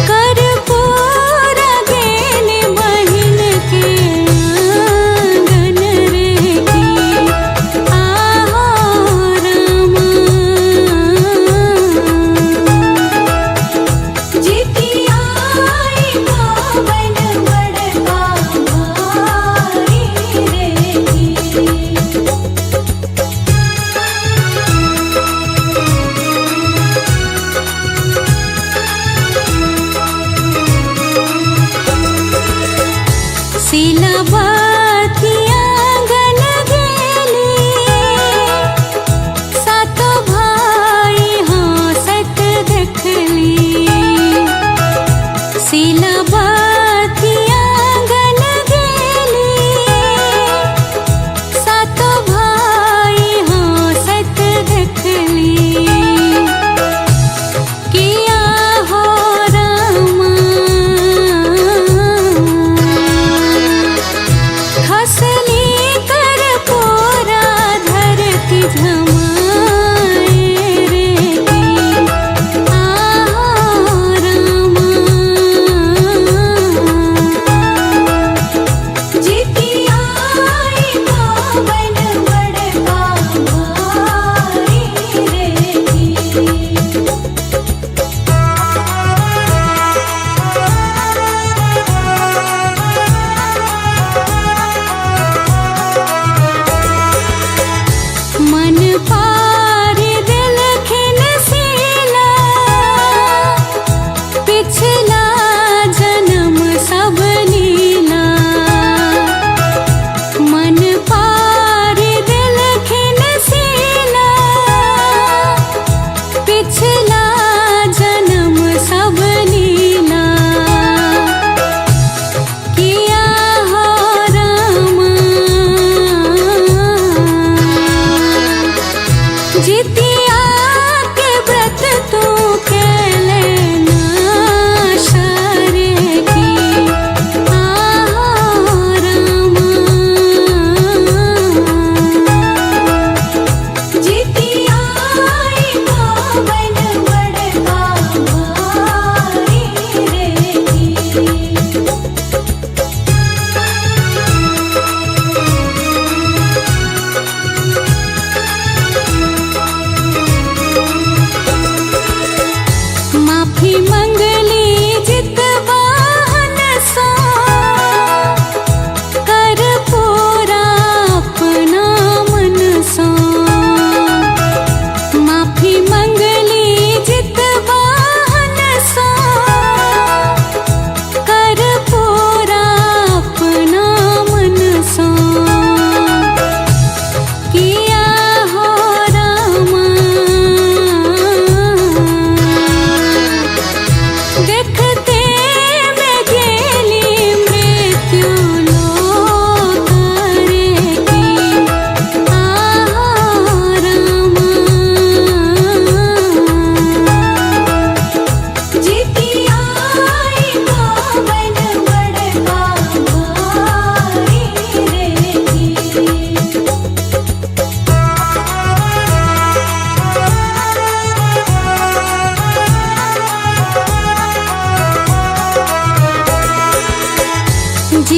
कर पूरा देन बहिन के आंगन रे की आहो राम जितिया आई पावन बड़का भारी रे की सिलाबाती आंगन गेली सातो भाई हंसत देखली सिलाबाती आंगन गेली सातो भाई हंसत देखली किया हो राम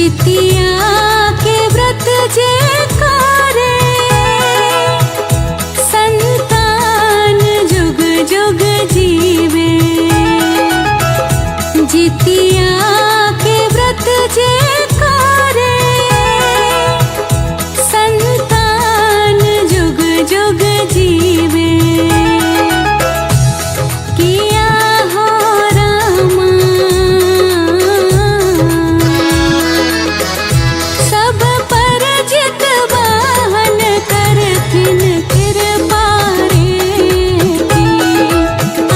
जितिया के व्रत जे करे संतान जुग जुग जीवे। जितिया के व्रत जे करे संतान जुग जुग जीवे। किया हो रामा सब पर जितवाहन करथिन कृपा रे की।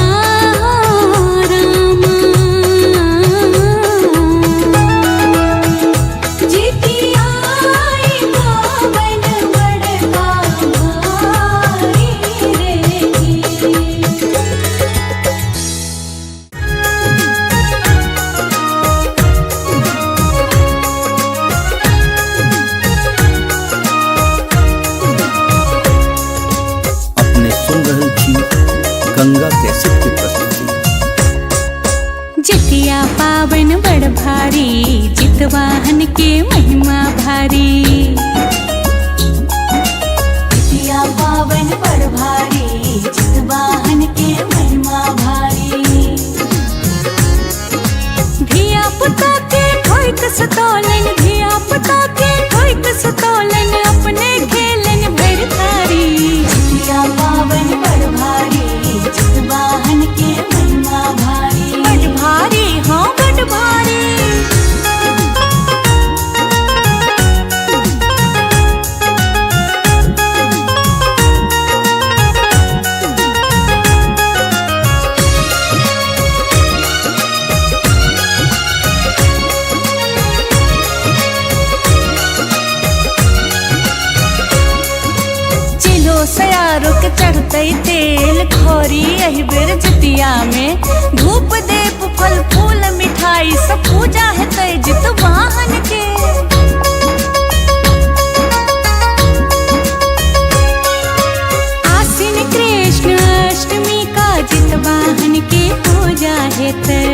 आहो रामा जितिया पावन बड़का भारी रे की। अपने सुन रहे छी गंगा कैसेट की प्रस्तुति। जितिया पावन बड़ भारी जितवाहन के महिमा भारी। जितिया पावन बड़ भारी जितवाहन के महिमा भारी। धिया पुता के ठोक सतोलन धिया पुता के ठोक सतोलन अपने खेलन भर थारी। जितिया पावन बड़ भारी जितवाहन के महिमा भारी। बड़ भारी हाँ बड़ भारी। चिलो सयारो के चढ़ते तेल खोरी यही बेर जितिया में। धूप देप फल फूल मिठाई सब पूजा है तय जितवाहन के। आसीन कृष्ण अष्टमी का जितवाहन के पूजा है तय।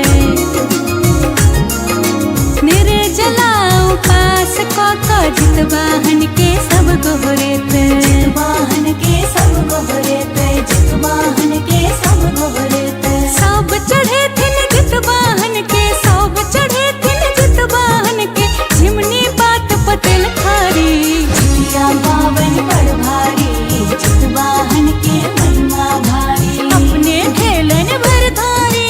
निर्जला उपास का जितवाहन के सब गोहरे तय। जितवाहन के सब गोहरे तय जितवाहन के सब गोहरे तय। सब चढ़े थिन जितवाहन के सब चढ़े थिन जितवाहन के। झिमनी बात पतेल खारी। जितिया पावन बड़ भारी जितवाहन के महिमा भारी। अपने खेलन भर धारी।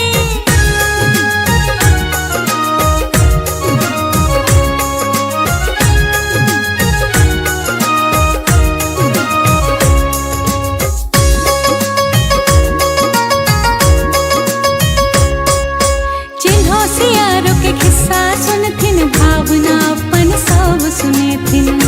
चिन्हो सियारो के खिस्सा सुनथिन भावना अपन सब सुनेथिन।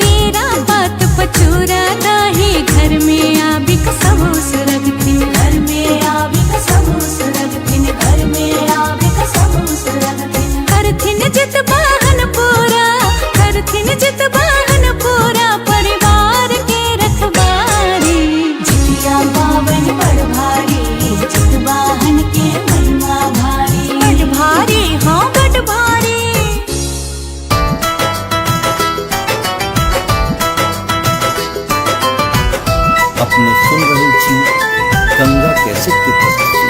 केरा पात पचूरा दाही घर में आबि सब सुरगथिन। घर में आविक सब सुरगथिन घर में आविक सब सुरगथिन। करथिन जितवाहन पूरा करथिन जितवाहन पूरा परिवार के रखवारी। जितिया पावन बड़ भारी जितवाहन के महिमा भारी। बड़ भारी हाँ बड़ भारी। अपने सुन रहे छी गंगा कैसेट की प्रस्तुति।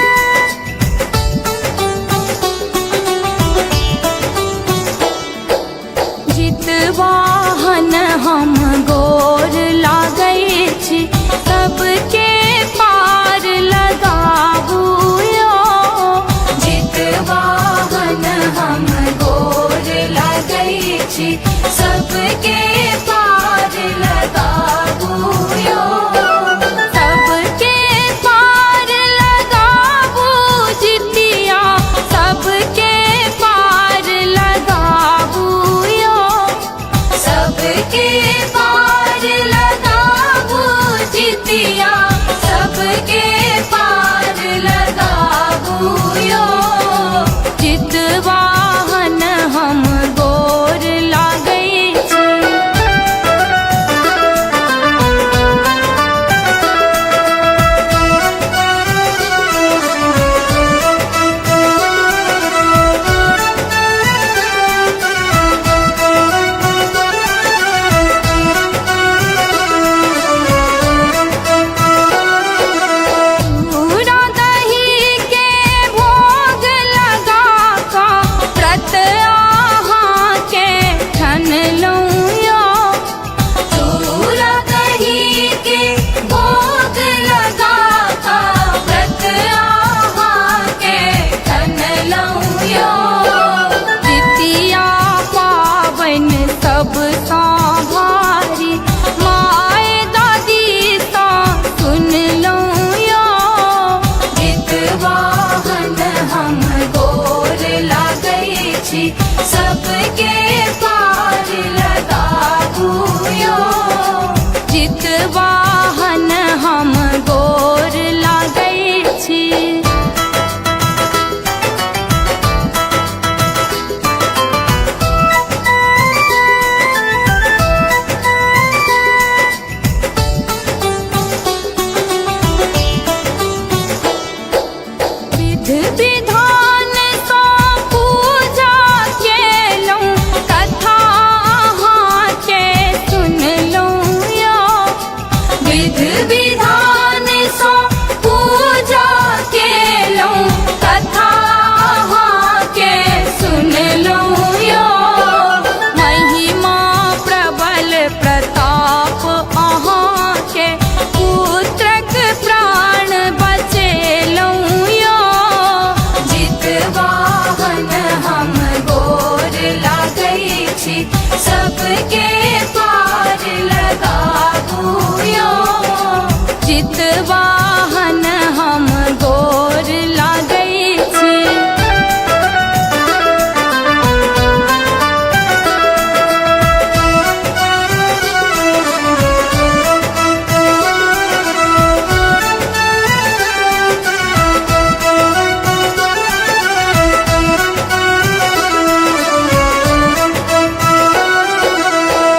जितवाहन हम गोर लागै छी सबके पार लगाबू यो। जितवाहन हम गोर लागै छी सबके पार लगाबू यो। सबके पार लगाबू जितिया सबके पार लगाबू यो। सबके पार लगाबू जितिया सबके पार लगाबू यो। जितवाहन हम गोर लागै छी। सबके पार लगाबू यो। जितवाहन हम गोर लागै छी। विधि विधान सँ पूजा केलहुँ, कथा अहाँके सुनलहुँ यो। विधि विधान सँ पूजा केलहुँ, कथा अहाँके सुनलहुँ यो। महिमा प्रबल प्रताप अहाँके, पुत्रक प्राण बचेलहुँ यो। जितवाहन हम गोर लागै छी, सबके पार लगाबू यो। जितवाहन हम गोर लागै छी।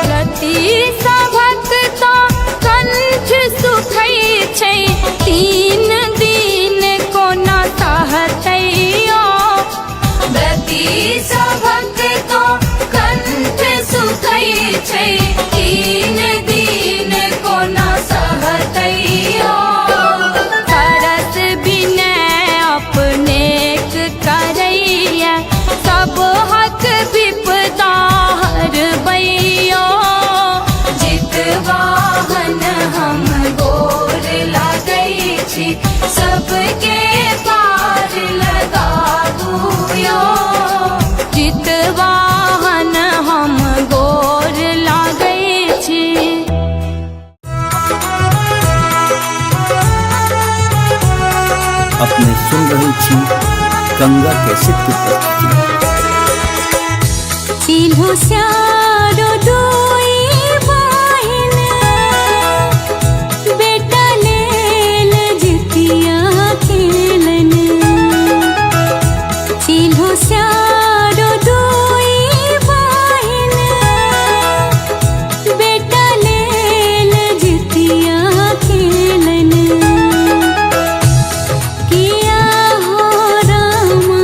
रति सभक तो कंठ सुखै छै, तीन दिन कोना सहतै यो। व्रती सभक तो कंठ सुखै छै, तीन दिन कोना सहतै यो। सरस विनय अपनेक करैया, सब हक विपदा हरबै यो। जितवाहन हम गोर लागै छी, सबके पार लगाबू यो। जितवाहन हम गोर लागै छी। अपने सुन रहे छी गंगा कैसेट की प्रस्तुति। चिल्हो स्यारो दोई बहिन, बेटा लेल जितिया खेलन। चिल्हो स्यारो दोई बहिन, बेटा लेल जितिया खेलन। किया हो रामा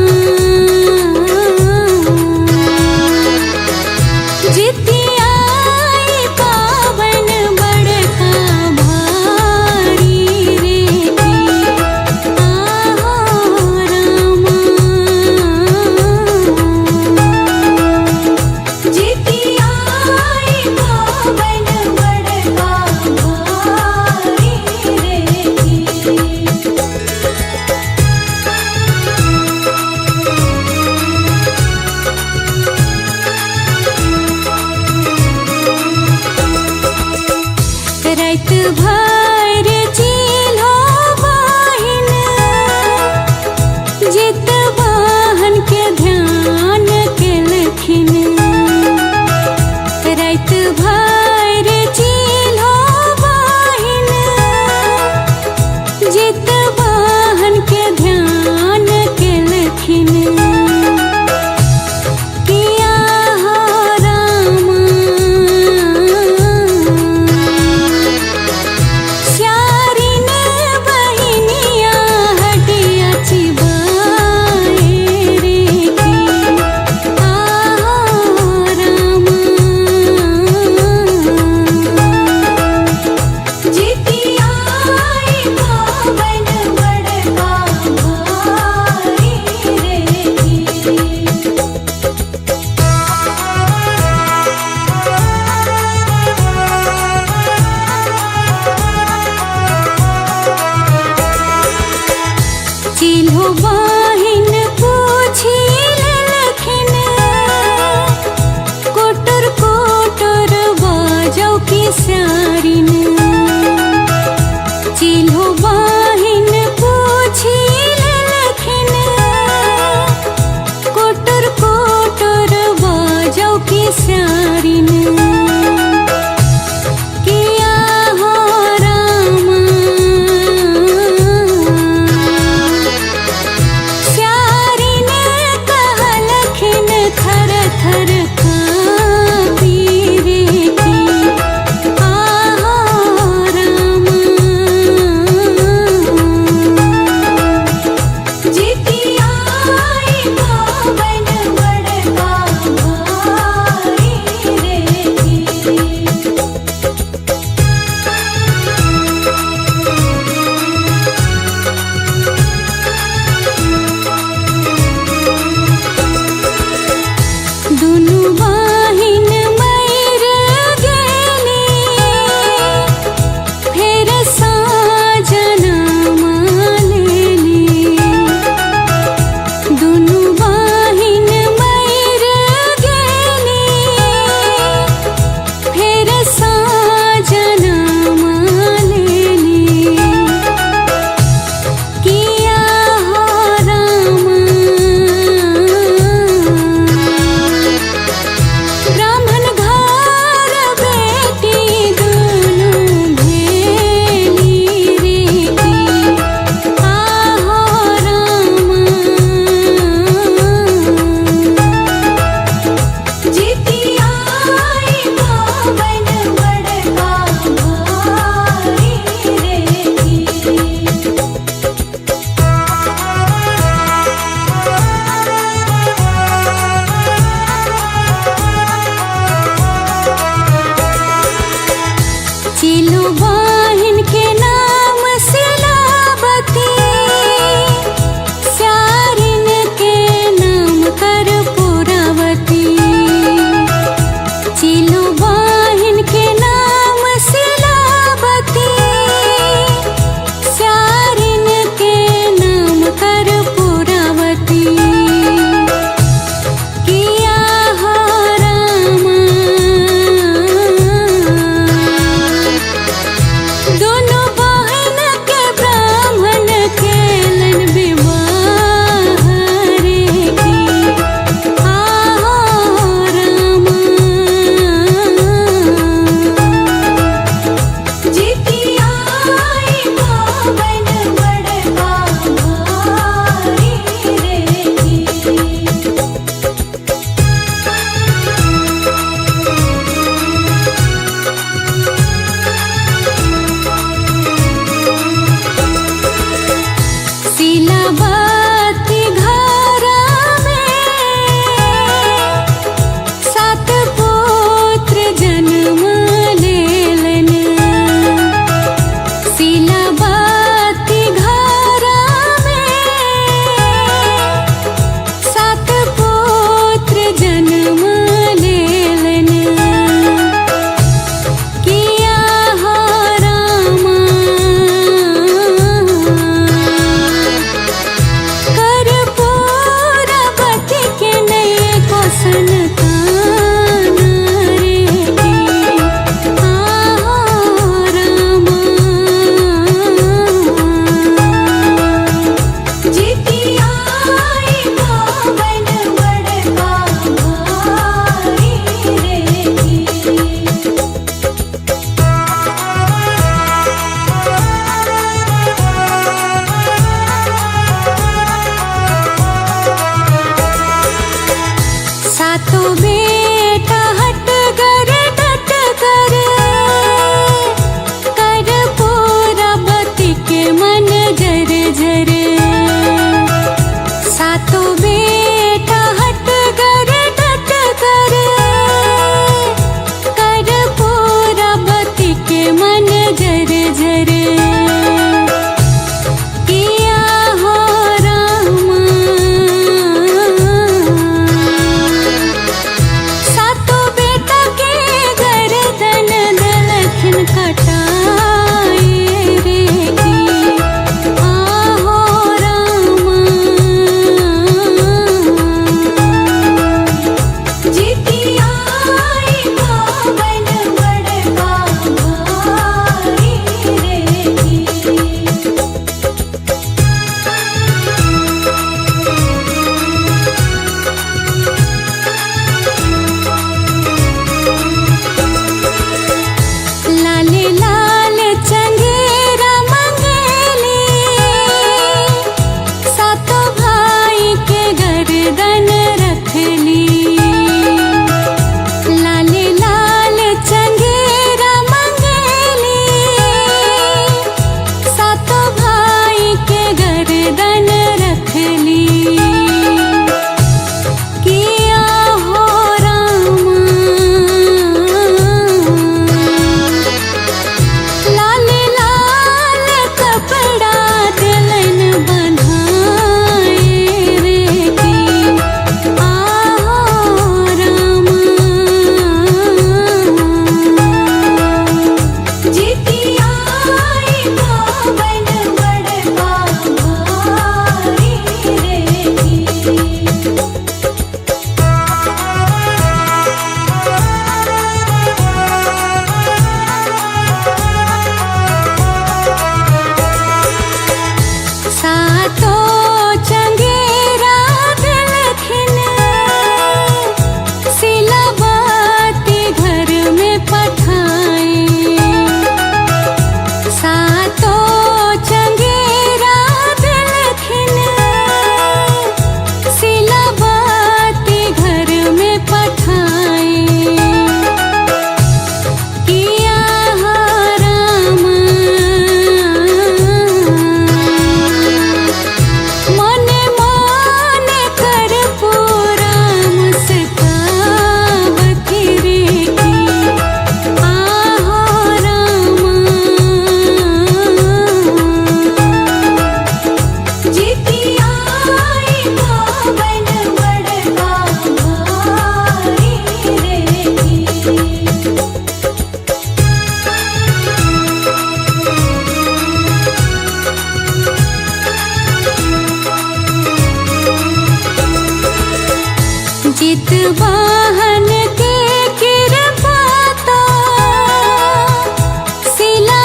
वाहन के कृपाता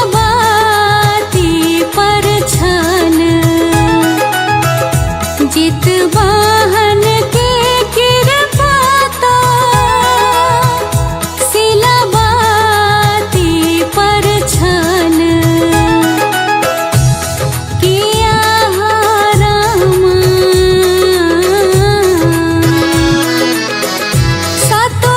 सिलबाती पर छन जित वाहन के कृपाता सिलबाती पर छन किया रामा सतो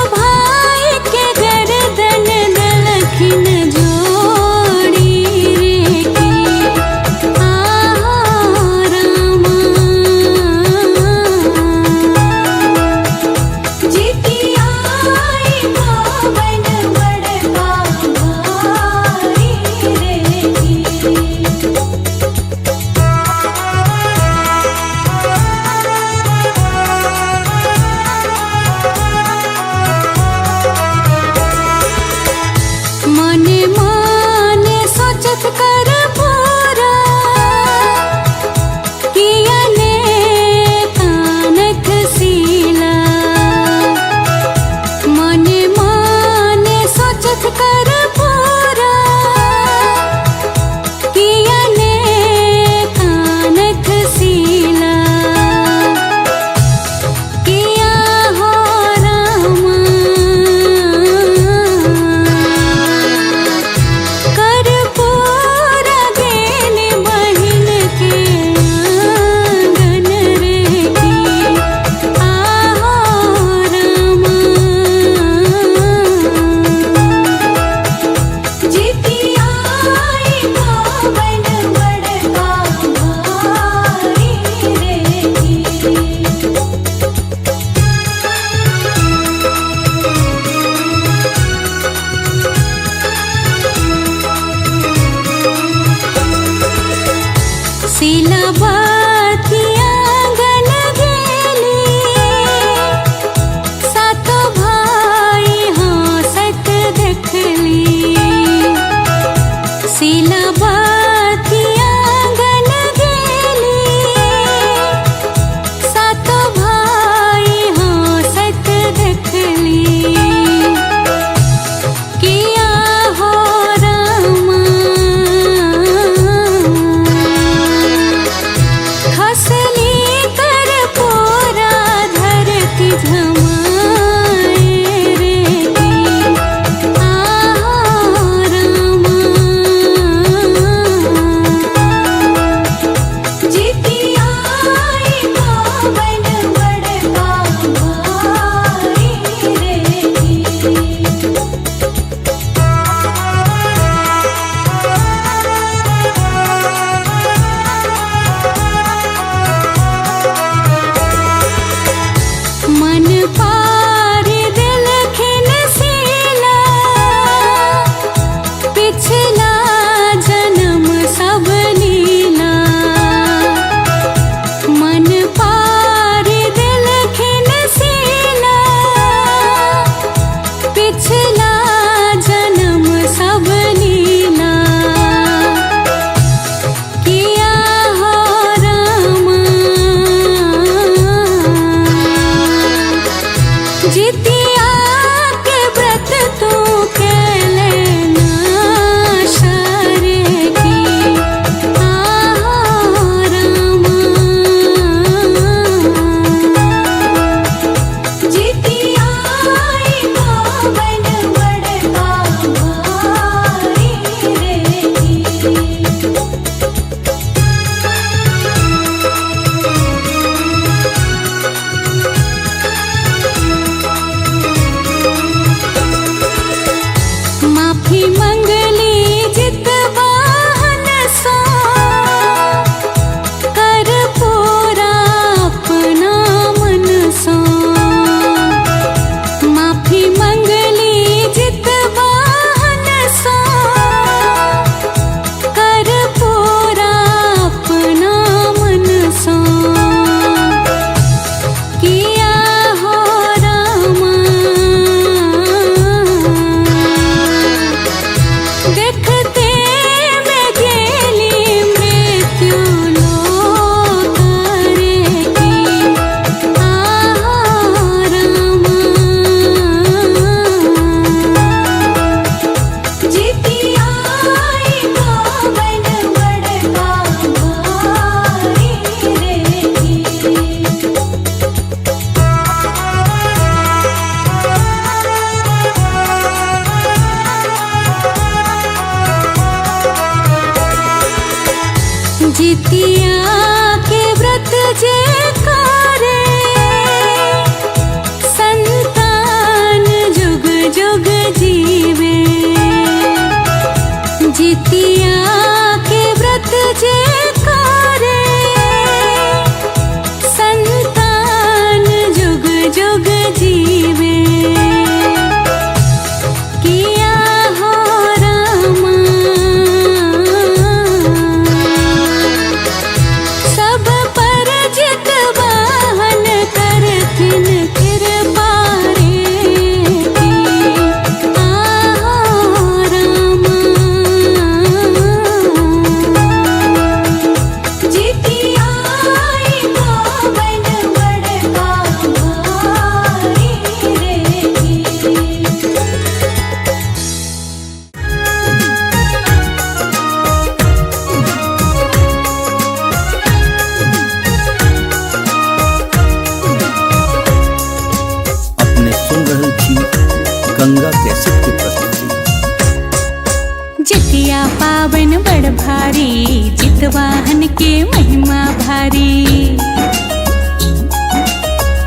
भारी जितवाहन के महिमा भारी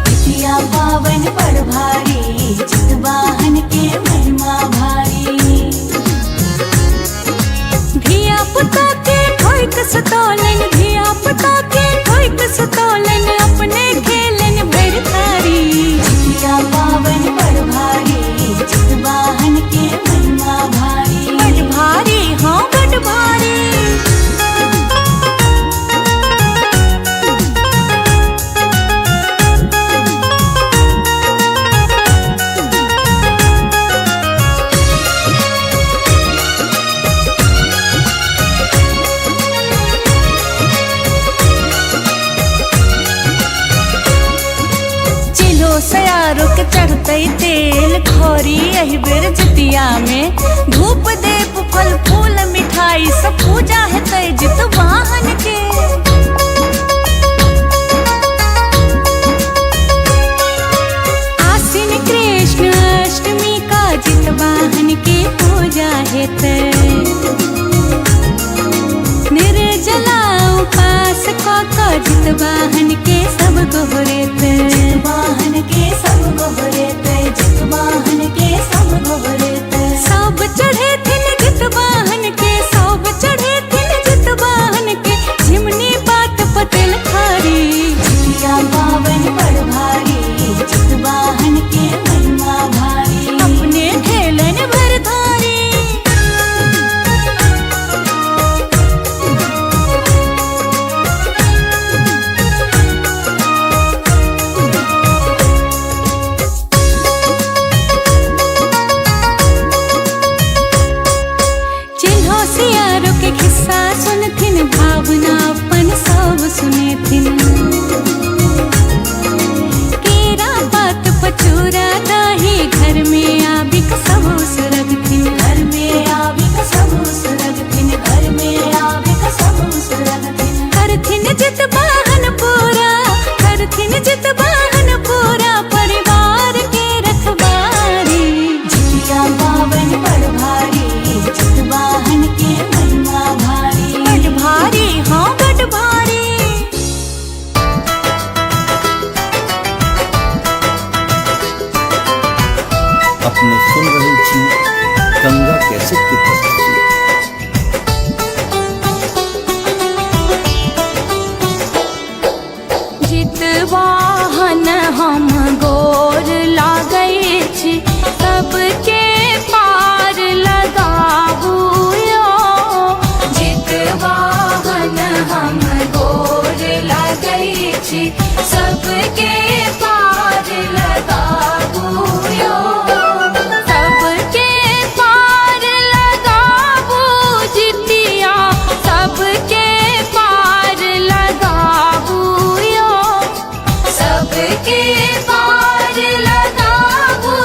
जितिया पावन बड़ भारी जितवाहन के महिमा भारी धिया पुता के ठोक सतौलन धिया पुता के ठोक सतौलन अपने खेलन भर थारी जितिया पावन बड़ भारी जितवाहन के महिमा भारी बड़ भारी हाँ बड़ भारी सयारो के चढ़ते तेल खौरी यही बेर जितिया में धूप देप फल फूल मिठाई सब पूजा है तय जितवाहन के आसीन कृष्ण अष्टमी का जितवाहन के पूजा है तय निर्जला उपास का जितवाहन के सब गोहरे जितवाहन के सब गोहरे जितवाहन के सब गोहरे सब चढ़े थिन जितवाहन के सब चढ़े थिन जितवाहन के झिमनी बात पतेल खारी जितिया पावन बड़ भारी जितवाहन के महिमा भारी अपने खेलन भर धारी भावना अपन सब सुने थिन केरा बात पचूरा दाही घर में आबी सब सुरग थिन घर में आवे सब सुरग थिन घर में आवे सब सुरग थिन हर थिन जितवाहन पूरा हर थिन जितवाहन पूरा परिवार के रखवारी जितिया पावन बड़ भारी जितवाहन के महिमा भारी बड़ भारी हाँ बड़ भारी अपने सुन रहे छी गंगा कैसेट की प्रस्तुति जितवाहन हम गोर लागै छी सबके पार लगाबू यो जितवाहन हम गोर लागै छी सबके पार लगाबू यो सबके पार लगाबू जितिया सबके पार लगाबू यो सबके पार लगाबू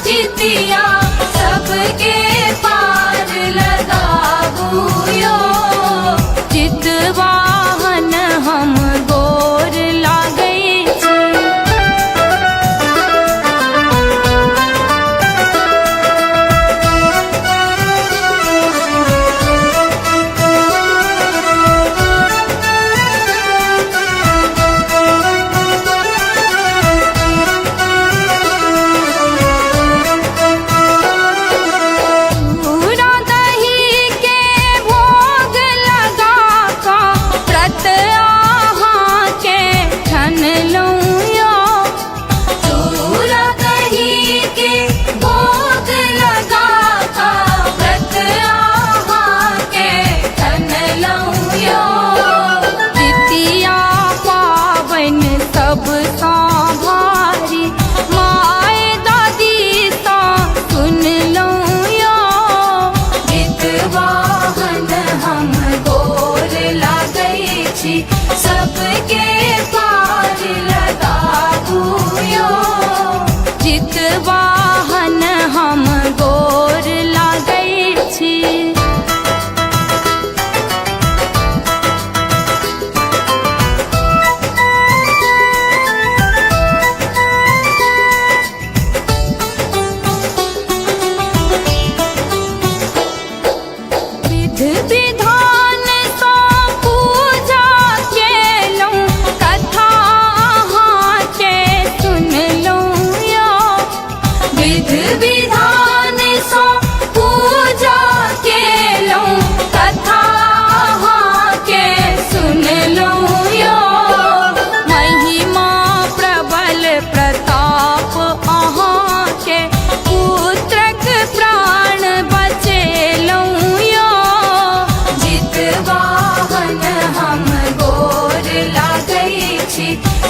जितिया सबके पार लगाबू यो जितवाहन हम गोर लागै छी पूरा दही के भोग लगा का व्रत आहाँ के ठन लूं यो पूरा दही के भोग लगा का व्रत आहाँ के ठन लूं यो जितिया पावन सब सा भारी माए दादी सा सुन लूं यो जितवाहन हम गोर लागै छी सबके पार लगाबू यो जितवाहन हम गोर लागै छी विध विधान विधान सो पूजा के लो कथा के सुन लो यो महिमा प्रबल प्रताप अहाँ के पुत्रक प्राण बचेलहुँ यो जितवाहन हम गोर लागै छी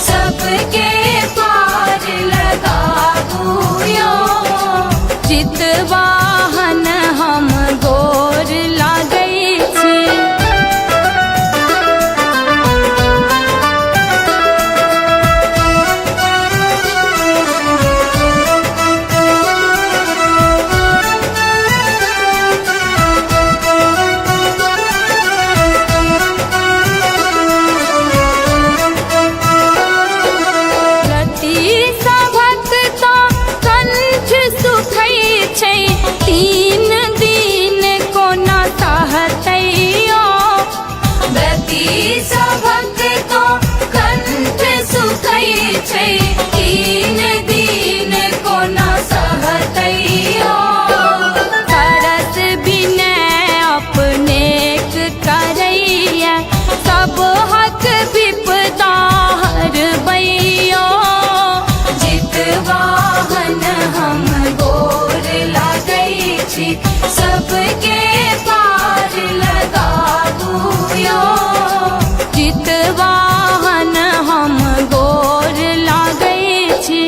सबके पार लगाबू यो जितवाहन हम गोर लागै छी रति सभक तो कंठ सुखै छै तीन दिन कोना सहतैयो व्रती सभक तो कंठ सुखै छै तीन दिन कोना सहतैयो सरस विनय अपनेक करैया सब हक विपदा हरबैयो जितवाहन हम गोर लागै छी सबके पार लगाबू यो जितवाहन हम गोर लागै छी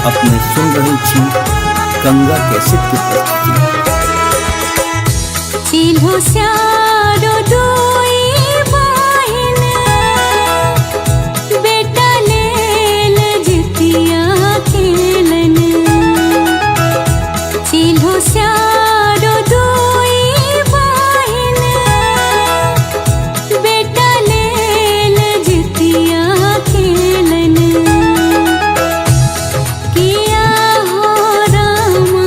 अपने सुन रहे छी गंगा कैसेट की प्रस्तुति। चिल्हो स्यारो डोई बहिन बेटा लेल जितिया खेलन चिल्हो स्यारो डोई बहिन बेटा लेल जितिया खेलन किया हो रामा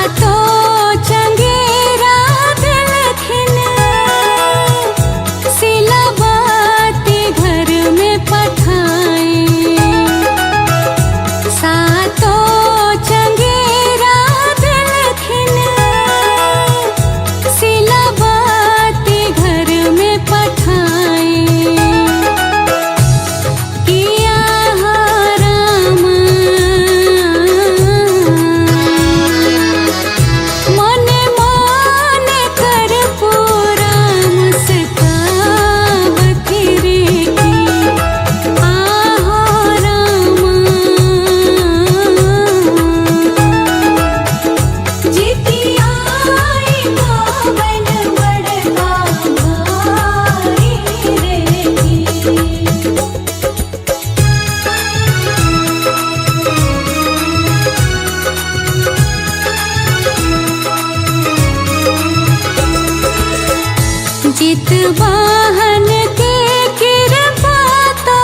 सातो चंगेरा दिलखिन सिलाबाती घर में पठाए सातो चंगेरा दिलखिन सिलाबाती घर में पठाए किया राम मने मने कर पूरा मुस्काबती रे की आहो राम जितिया आई पावन बड़का भाई रे की जित वाहन के कृपाता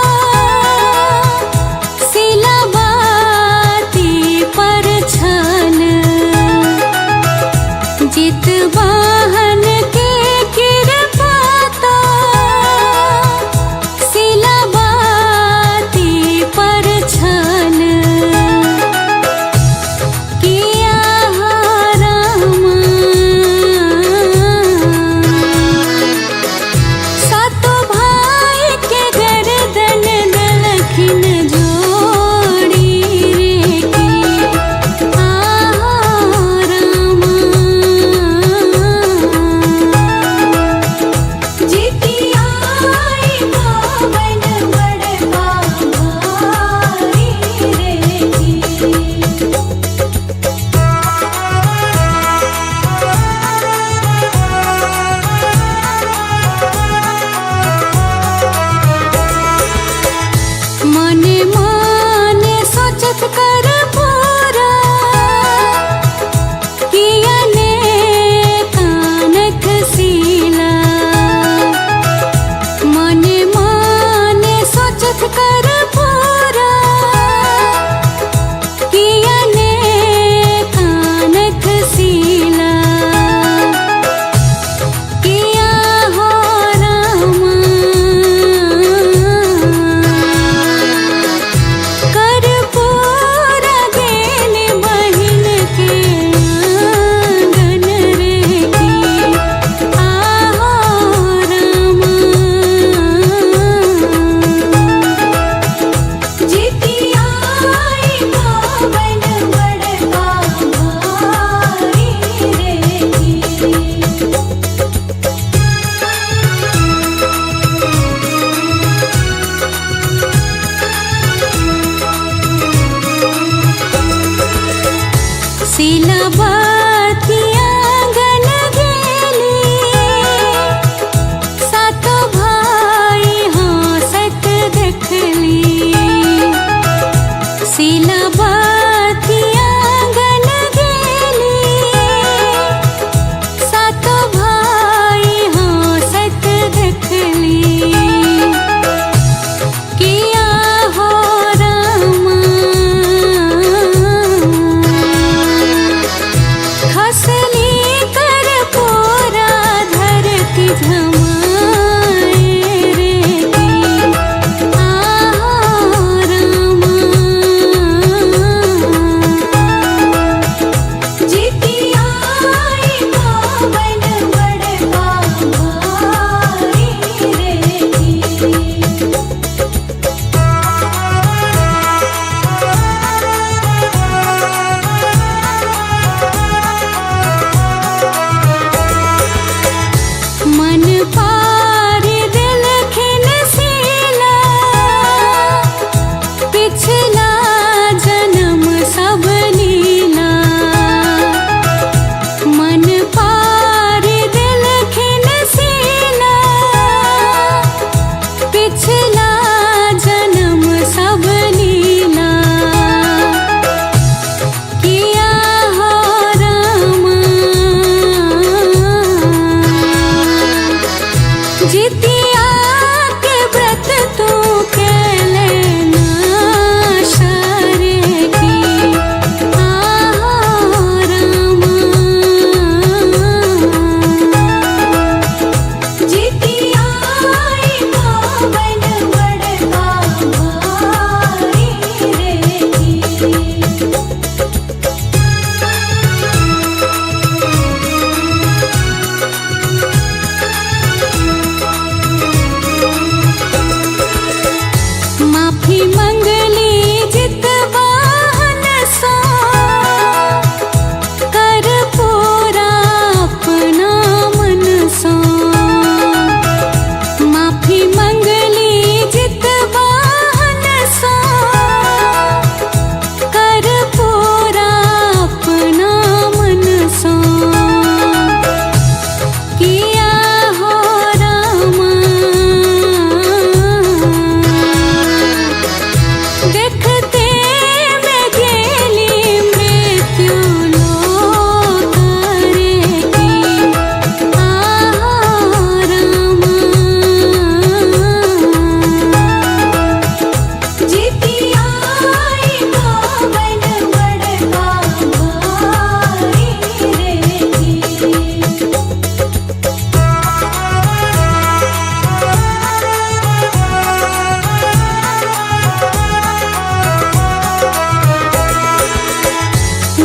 सिलाबाती पर छन जित वाहन के कृपाता सिलाबाती पर छन किया राम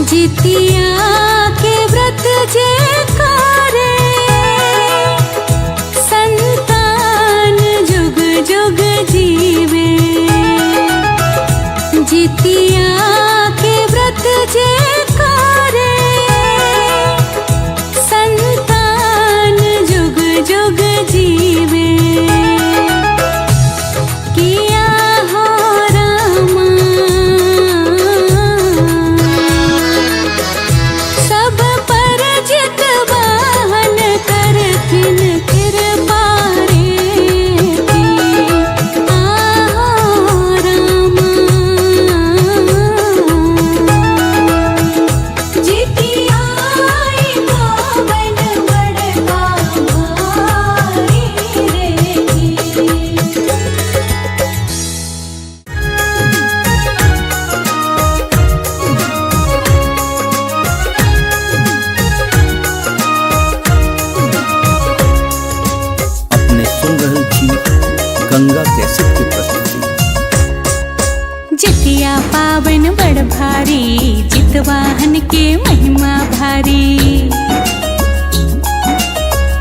जितिया के व्रत जे करे संतान जुग जुग जीवे। जितिया के व्रत जे करे संतान जुग जुग जीवे। किया हो रामा सब पर जित वाहन करथिन कृपा रे। आहो रामा जितिया पावन बड़का भारी रे। अपने सुन रहे छी गंगा कैसेट की प्रस्तुति। जितिया पावन बड़ भारी जितवाहन के महिमा भारी।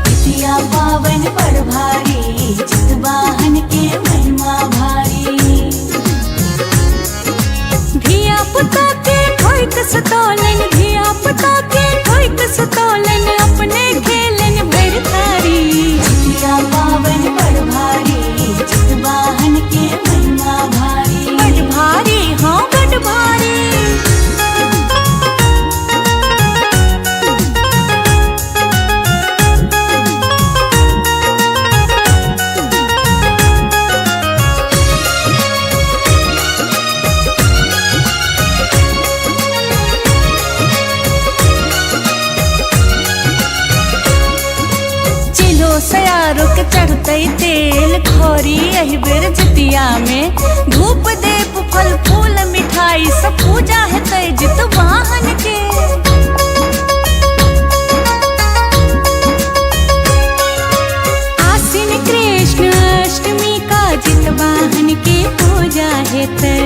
जितिया पावन बड़ भारी जितवाहन के महिमा भारी। धिया पुता के ठोक सतोलन धिया पुता के ठोक सतोलन अपने खेलन भर थारी। जितिया पावन बड़ भारी जितवाहन के महिमा भारी। बड़ भारी हाँ बड़ भारी। चिलो सयारो के चढ़ते तेल खौरी एहि बेर जितिया में। धूप देप फल फूल मिठाई सब पूजा हेतै जितवाहन के। आश्विन कृष्ण अष्टमी का जितवाहन के पूजा हेतै।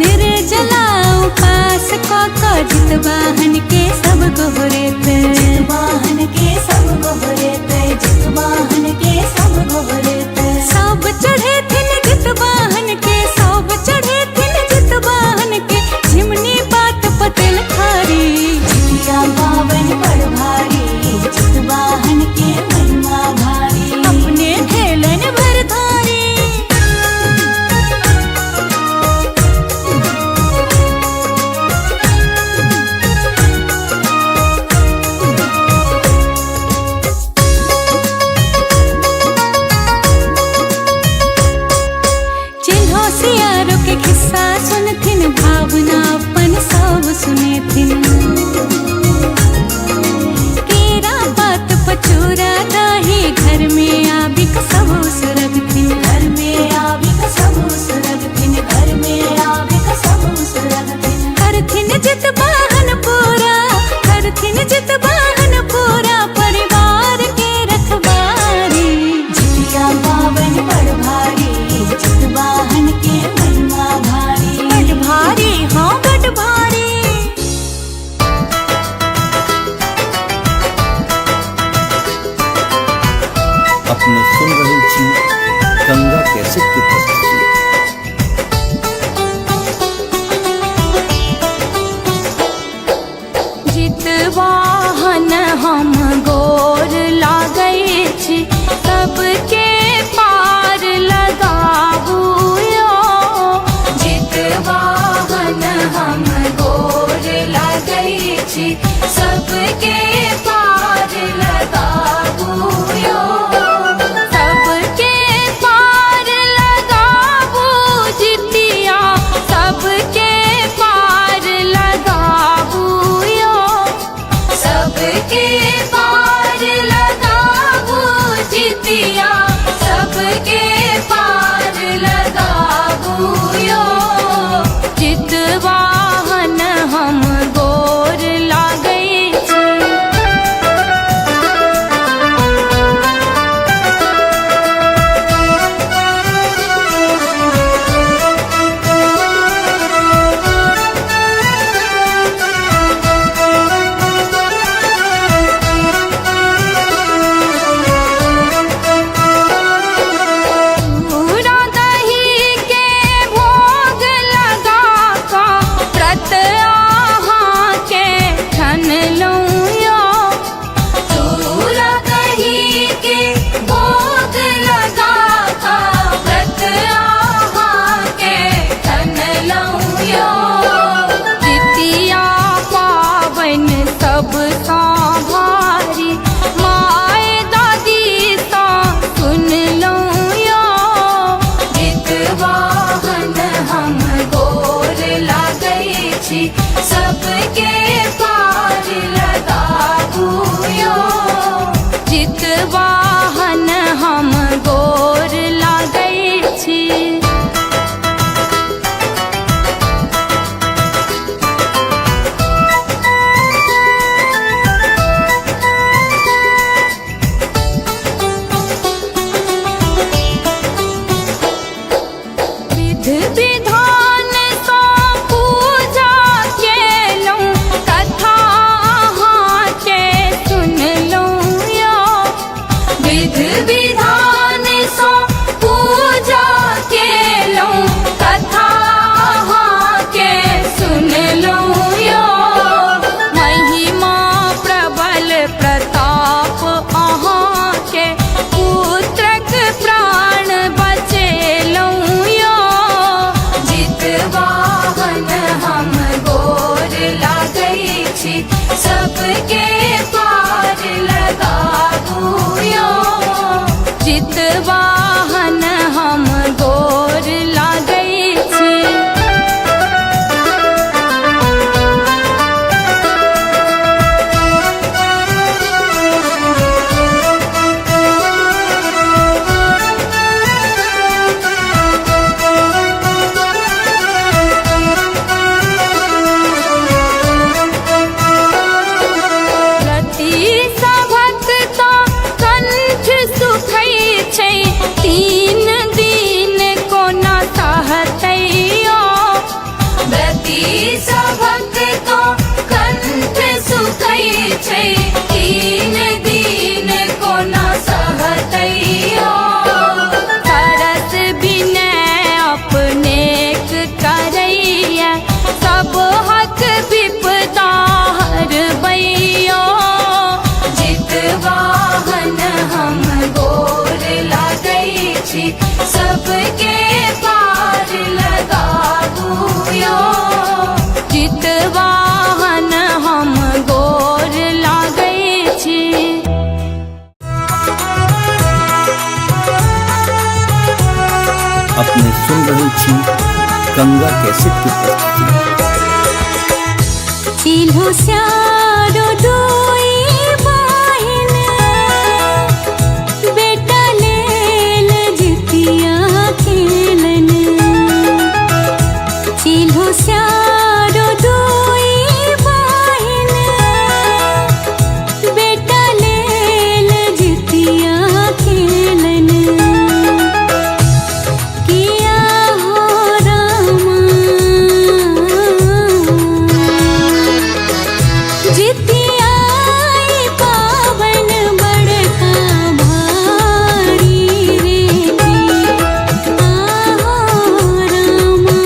निर्जला उपास क जितवाहन के सब गोहरेतै। जितवाहन के सब गोहरेतै जितवाहन के सब गोहरेतै। सब चढ़े थिन जितवाहन के सब चढ़े थिन जितवाहन के। झिमनी बात पतेल खारी। जितिया पावन बड़ भारी जितवाहन के महिमा भारी। अपने खेलन भर धारी। चिन्हो सियारो के खिस्सा सुनथिन भावना अपन सब सुनेथिन। केरा पात पचूरा दाही घर में आबिक सब सुरगथिन। घर में आविक सब सुरगथिन घर में आविक सब सुरगथिन। करथिन जितवाहन पूरा करथिन जितवाहन पूरा परिवार के रखवारी। जितिया पावन बड़ भारी जितवाहन के महिमा भारी। बड़ भारी हाँ जितवाहन हम गोर लागै छी सबके पार लगाबू यो जितवाहन हम गोर लागै छी तीन दिन कोना सहतैयो व्रती सभक तो कंठ सुखै छै तीन दिन कोना सहतैयो सरस विनय अपनेक करैया सब हक विपदा हरबैयो जितवाहन हम गोर लागै छी सबके पार लगाबू यो जितवाहन हम गोर लागै छी अपने सुन रहल छी गंगा कैसेट की प्रस्तुति। चिल्हो स्यारो दोई बहिन बेटा लेल जितिया खेलन चिल्हो स्यारो दोई बहिन बेटा लेल जितिया खेलन किया हो रामा जितियाई पावन बड़का भारी रे आहो रामा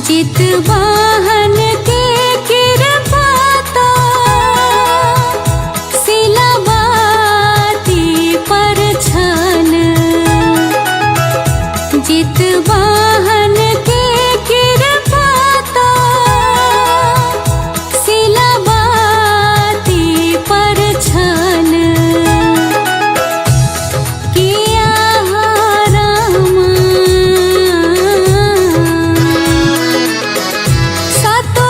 चितवाहन के कृपाता सिलवाती पर छन चितवाहन के कृपाता सिलवाती पर छन किया रामा सतो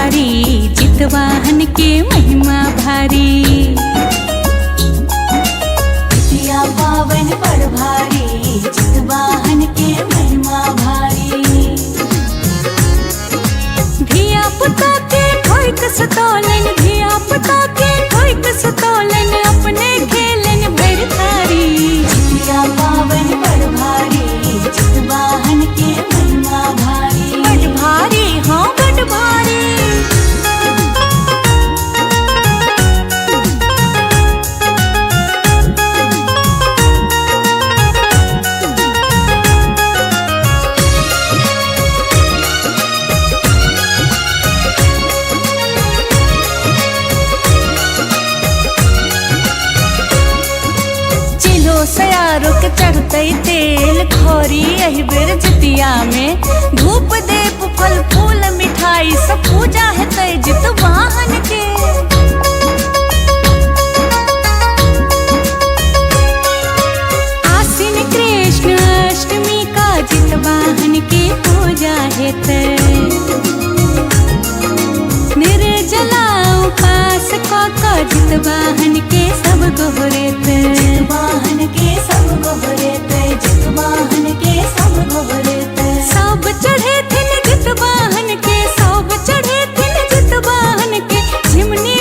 भारी जितवाहन के महिमा भारी। जितिया पावन बड़ भारी जितवाहन के महिमा भारी। धिया पुता के ठोक सतौलन, धिया पुता के ठोक सतौलन, अपने खेलन भर थारी। जितिया पावन बड़ भारी जितवाहन के महिमा भारी। बड़ भारी हाँ बड़ भारी। सयारो के चढ़ते तेल खौरी एहि बेर जितिया में। धूप देप फल फूल मिठाई सब पूजा हेतै जितवाहन के। आश्विन कृष्ण अष्टमी का जितवाहन के पूजा हेतै। निर्जला उपास क जितवाहन के सब गोहरेतै। जितवाहन के सब गोहरेतै जितवाहन के सब गोहरेतै। सब चढ़े थिन जितवाहन के, सब चढ़े थिन जितवाहन के। झिमनी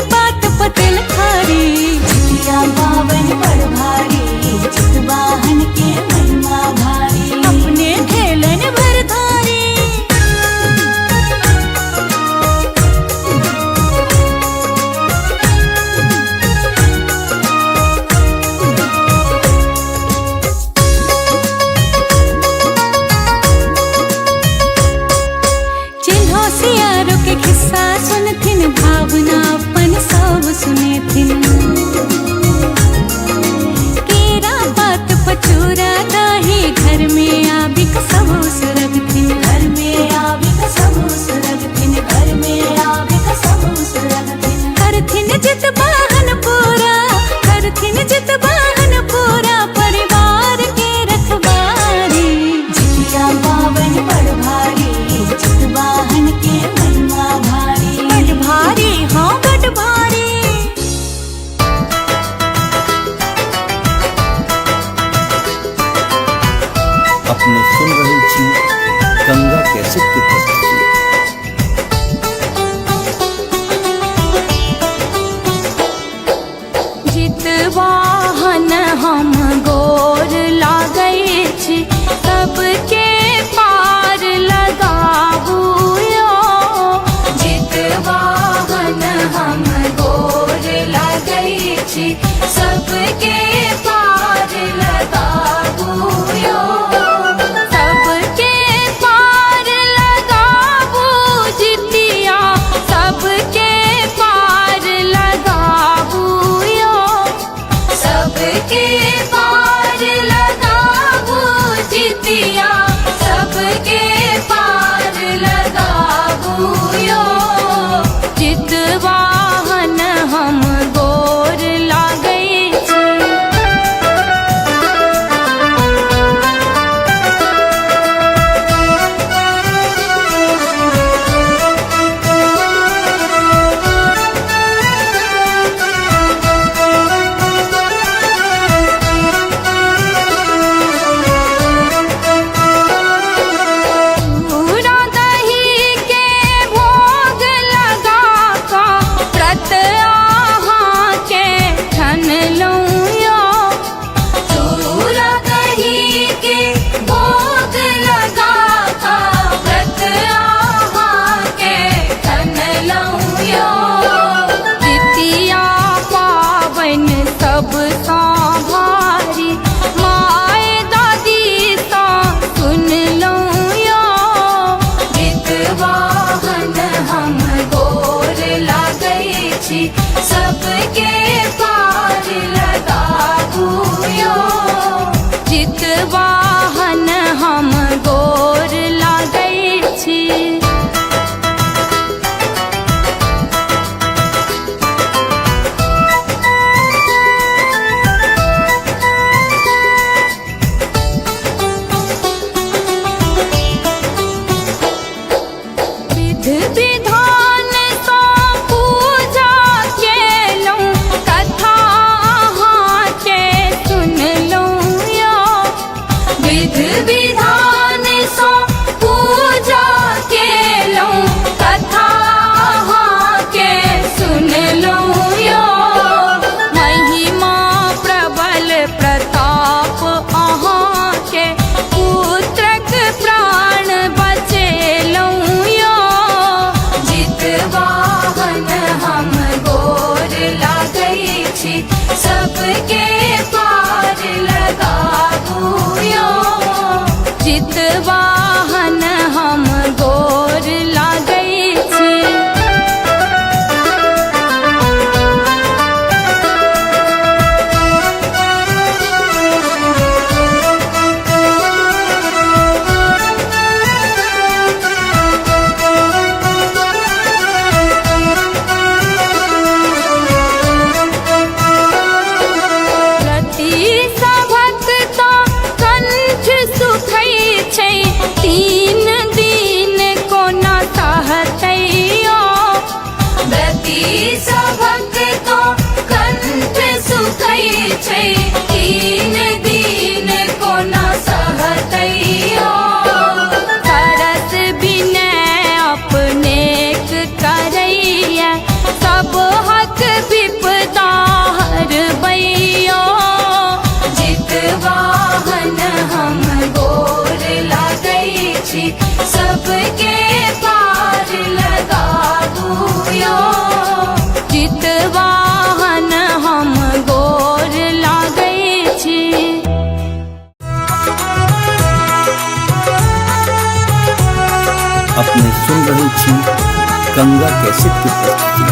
गंगा कैसेट की प्रस्तुति।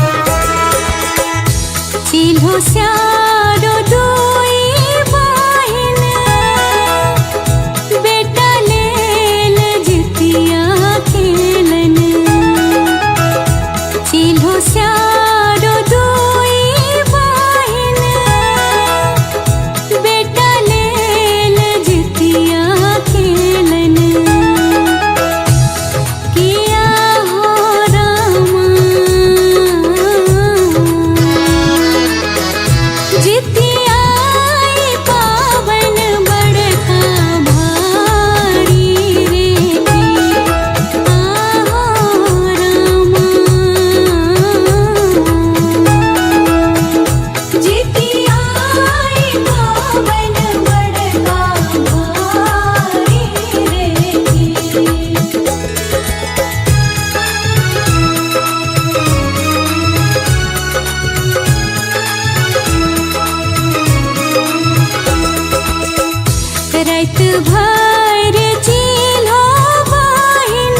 चिल्हो स्यारो दोई बाहिन, बेटा लेल जितिया खेलन। चिल्हो स्यारो दोई बाहिन, बेटा लेल जितिया खेलन। किया हो रामा जितिया पावन बड़का भारी रे। आहो रामा जितिया पावन बड़का भारी रे। रात भर चिल्हो बाहिन,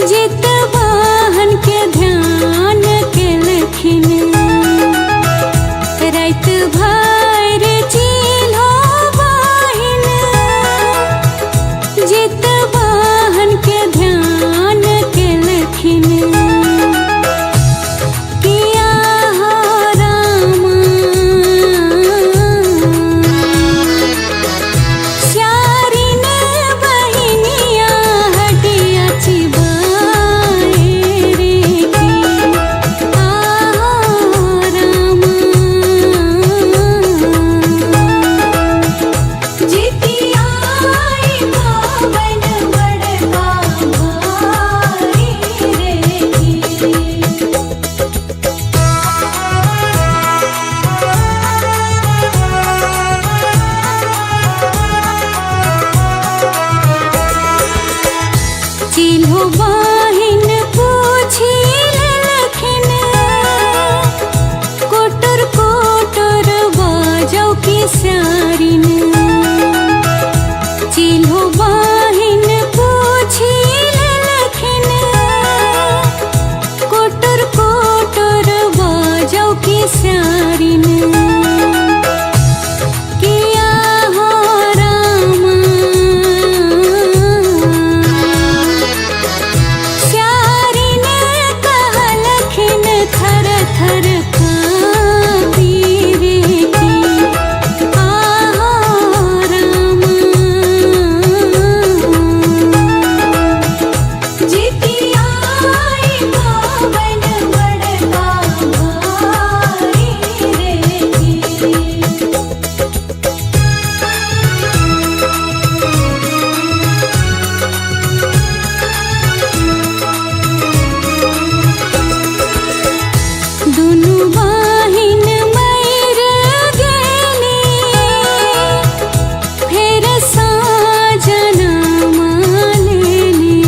जित वाहन के ध्यान केलखिन। रात भर चिल्हो बाहिन, जित वाहन के ध्यान केलखिन। किया हो रामा स्यारिन बहिनिया हटिया चिबाए रे। आहो रामा जितिया पावन बड़का भारी रे। चिल्हो बाहिन पूछी लेलखिन, कोटर कोटर बाजौ की स्यारिन। चिल्हो बाहिन पूछी लेलखिन, कोटर कोटर बाजौ की स्यारिन। किया हो रामा स्यारिन कहलखिन थर थर काँपी रे। आहो रामा जितिया पावन बड़का भारी रे। दुनु बाहिन मर गेली, फेर साजना मालेली।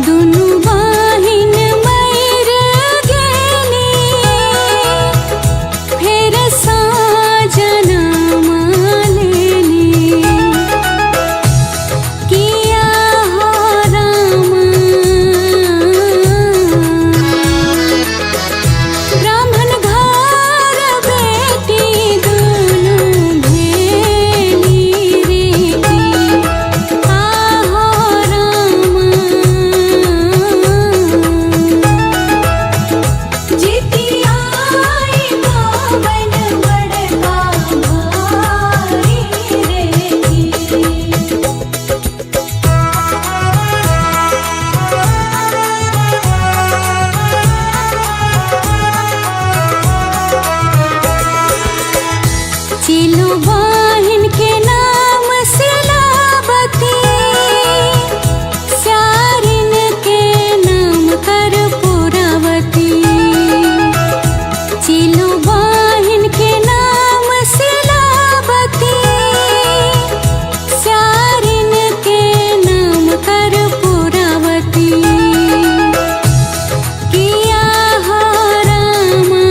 दुनु बाहिन मर गेली, फेर साजना मालेली। किया हो रामा ब्राह्मण घर बेटी दुनु भेली रे। आहो रामा जितिया पावन बड़का भारी रे। चिल्हो बाहिन के नाम सिलावती, स्यारिन के नाम कर्पूरावती। चिल्हो बाहिन के नाम सिलावती, स्यारिन के नाम कर्पूरावती। किया हो रामा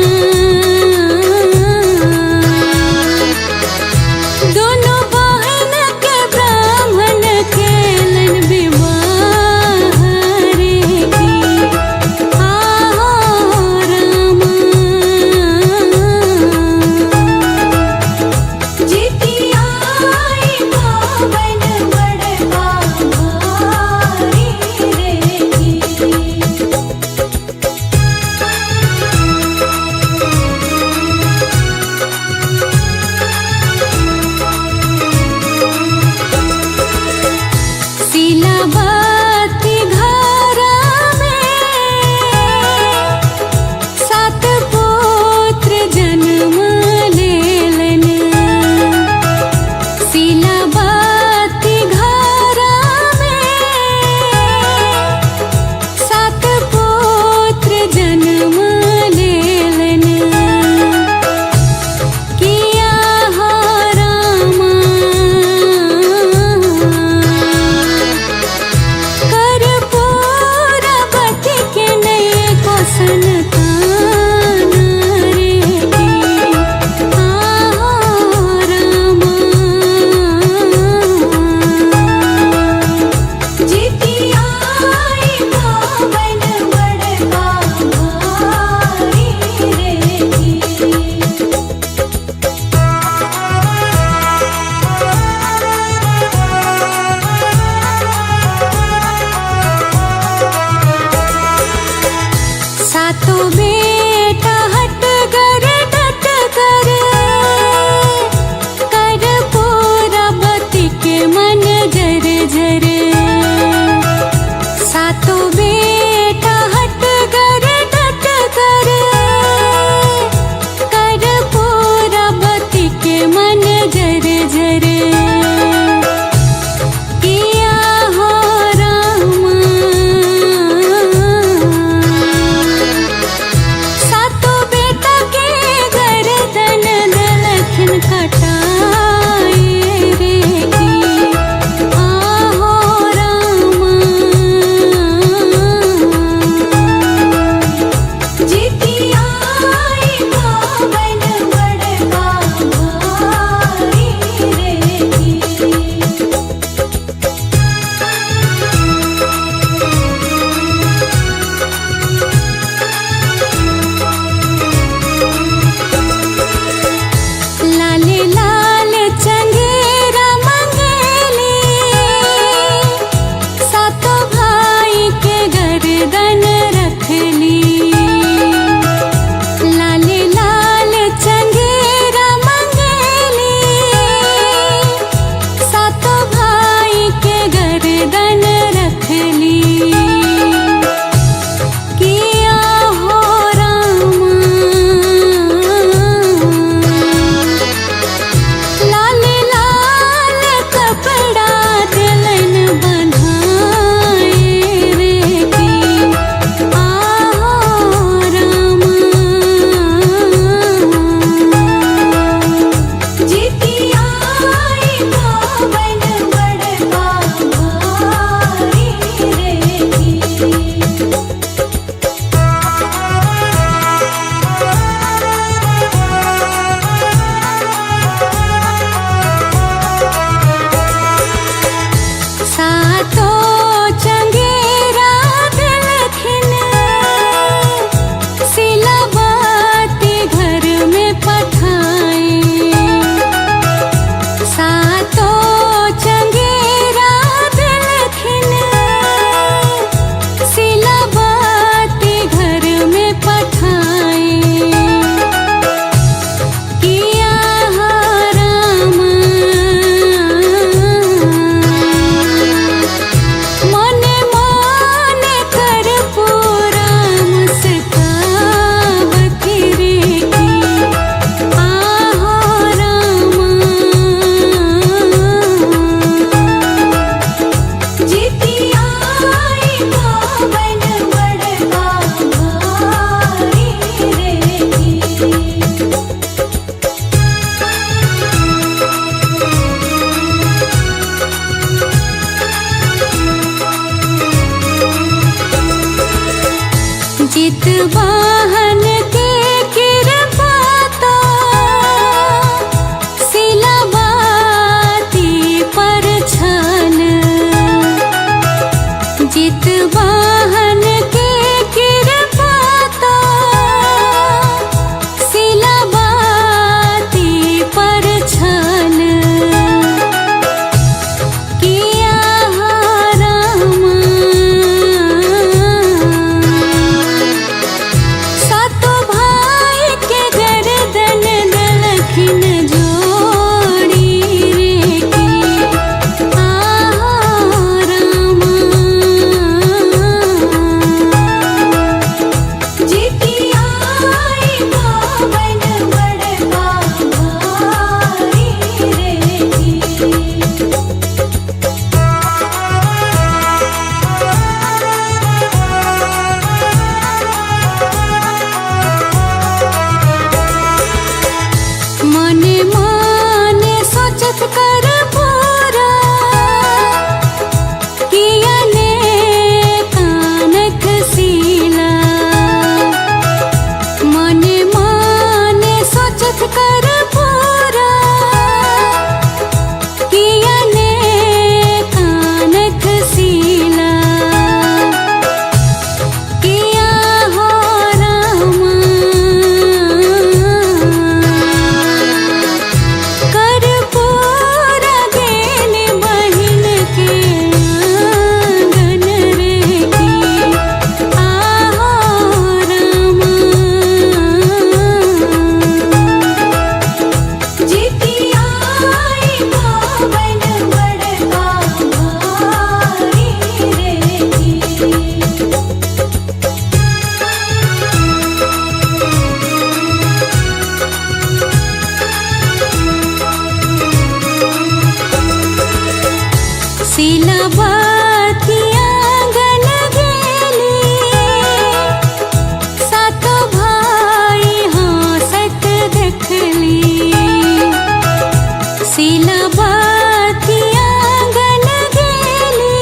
सिलबतिया गन गेली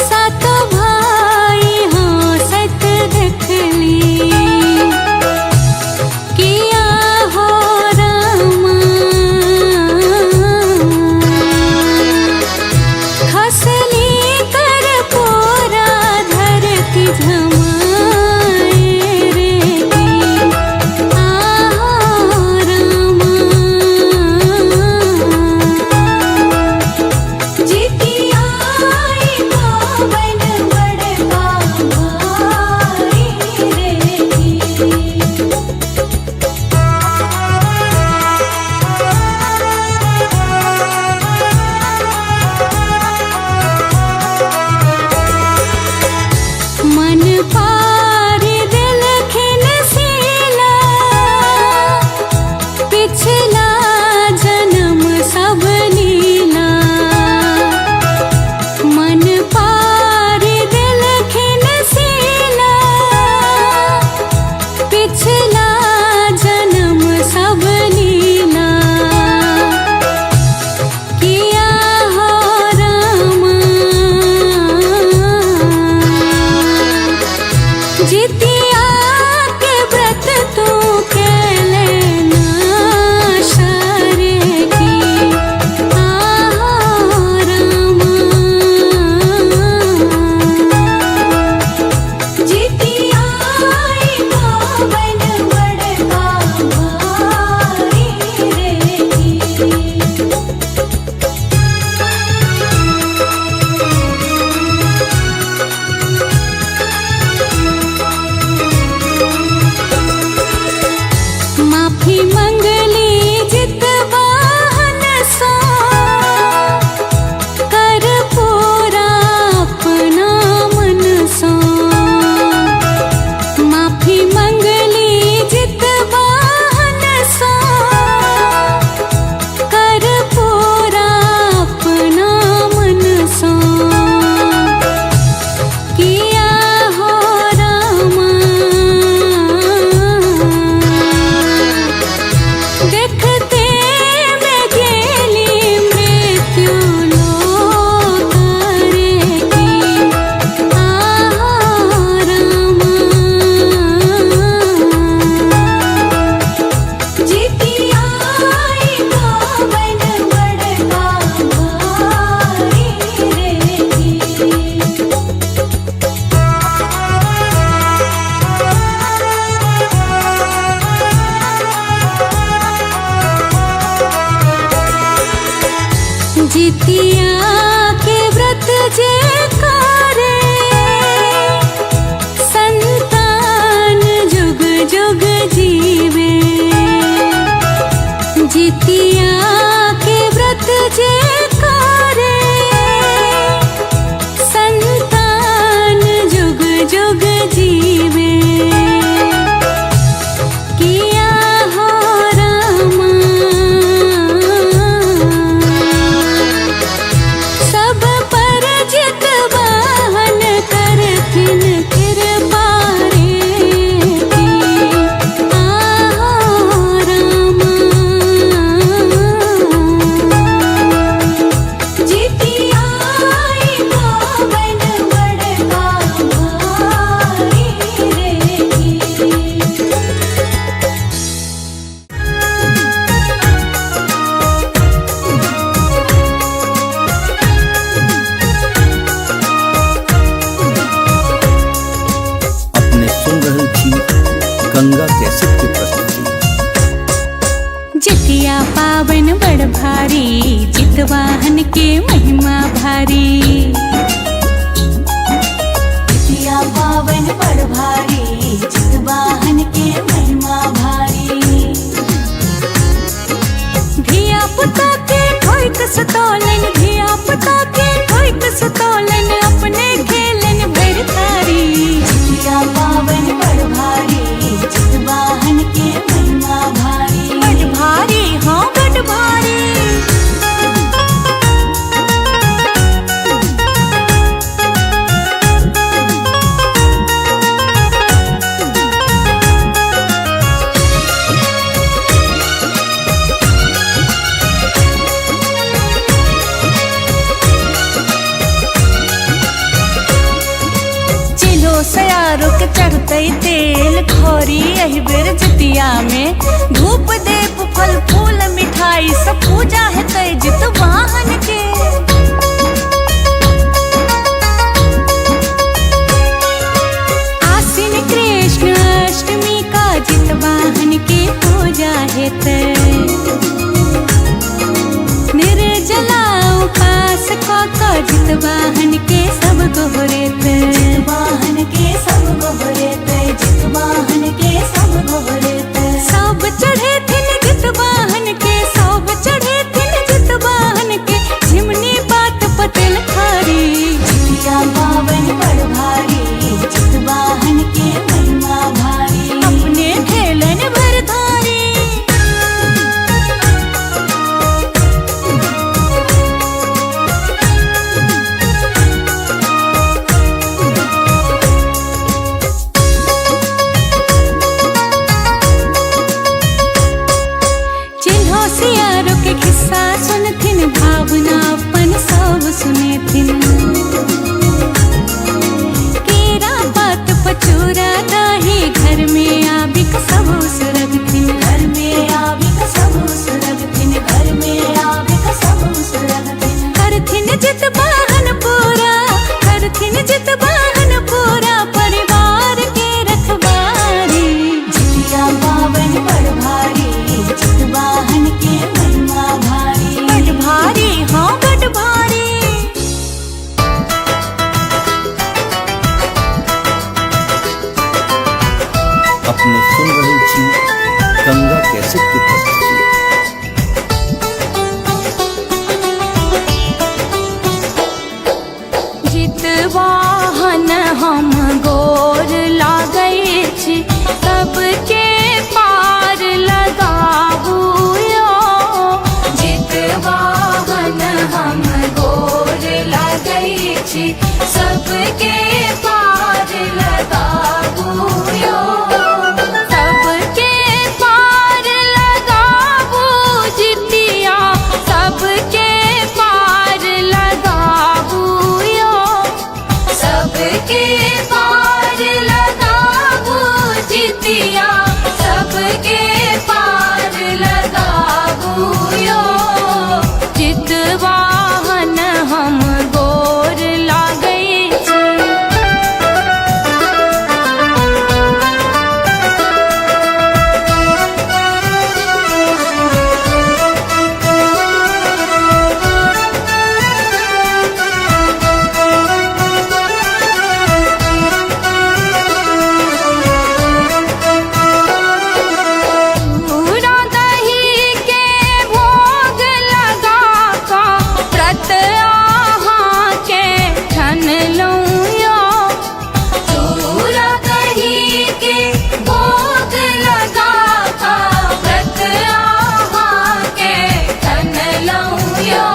सात भाई हंसत देखली किया हो रामा खसली कर पूरा धरती झमाए रे जितिया पावन बड़का भाई रे मन पारी दिल खिन सीला पिछला जन्म सब लीला मन पारी दिल खिन सीला पिछला जन्म सब लीला किया हो रामा जितिया के व्रत तू केले नाशरे की रामा जितिया पावन बड़का भाई रे माफी मंगली जितवाहन सो कर पूरा अपना मन सो माफी मंगली जितवाहन सो कर पूरा अपना मन सो किया हो रामा देखते मैं गेली मृत्यु लोक रे की रामा जितिया पावन बड़का भाई रे जितिया के व्रत जे करे संतान जुग जुग जीवे जितिया के व्रत जे करे संतान जुग जुग जीवे किया हो रामा सब पर जितवाहन कर खिन कृपा रे की रामा जितिया पावन बड़का भाई रे अपने सुन रहल छी गंगा कैसेट की प्रस्तुति। जितिया पावन बड़ भारी जितवाहन के महिमा भारी जितिया पावन बड़ भारी जितवाहन के महिमा भारी धिया पुता के ठोक सतोलन धिया पुता के ठोक सतोलन अपने खेलन भर थारी जितिया पावन बड़ भारी जितवाहन के महिमा भारी बड़ भारी हाँ बड़ भारी चढ़ते तेल खौरी एहि बेर जितिया में धूप देप फल फूल मिठाई सब पूजा हेतै जित वाहन के। आश्विन कृष्ण अष्टमी का जित वाहन की पूजा हेतै निर्जला उपास क जित वाहन के सब गोहरेतै वाहन के सब गोहरेतै जित वाहन के सब गोहरेतै। सब चढ़े थिन जित वाहन के सब चढ़े थिन जित वाहन के झिमनी बात पतेल खारी जितिया पावन बड़ भारी जित वाहन के महिमा भारी। अपने खेलन भरधारी चिन्हो सियारो के खिस्सा सुनथिन भावना अपन सब सुनेथिन केरा पात पचूरा दही घर में आबिक सब सुरगथिन घर में आविक सब सुरगथिन घर में आविक सब सुरगथिन। करथिन जित वाहन पूरा करथिन जित वाहन पूरा परिवार के रखवारी जितिया पावन बड़ भारी जित वाहन के महिमा भारी। बड़ भारी हाँ बड़ भारी। अपने सुन रहे छी गंगा कैसेट की प्रस्तुति। जित वाहन हम गोर लागै छी सबके पार लगाबू यो। जित वाहन हम गोर लागै छी सबके पार लगाबू यो। सबके पार लगाबू जितिया सबके पार लगाबू यो। सबके पार लगाबू जितिया सबके पार लगाबू यो। जित वाहन हम गोर लागै छी। पूरा दही के भोग लगा का व्रत आहाँ के ठन लऊं यो। पूरा दही के भोग लगा का व्रत आहाँ के ठन लऊं यो।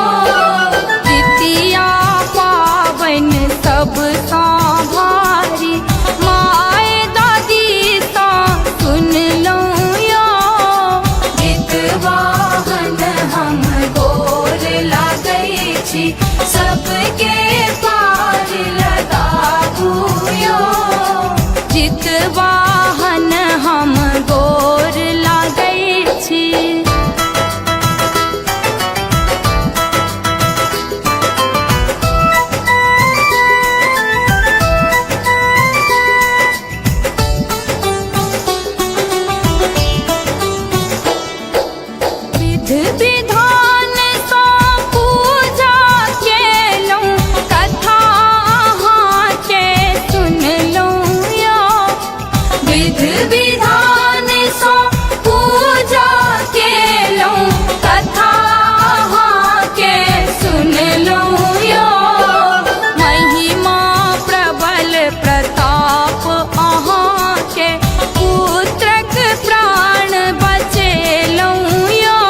जितिया पावन सब सा भारी माय दादी सा सुन लऊं यो। जित वाहन हम गोर लागै छी सबके पार लगाबू यो। जित वाहन हम गोर लागै छी। विध विधान सा पूजा केलहुँ कथा अहाँ के सुनलहुँ यो। विध विधान सा पूजा केलहुँ कथा अहाँ के सुनलहुँ यो। महिमा प्रबल प्रताप अहाँ के पुत्रक प्राण बचेलहुँ यो।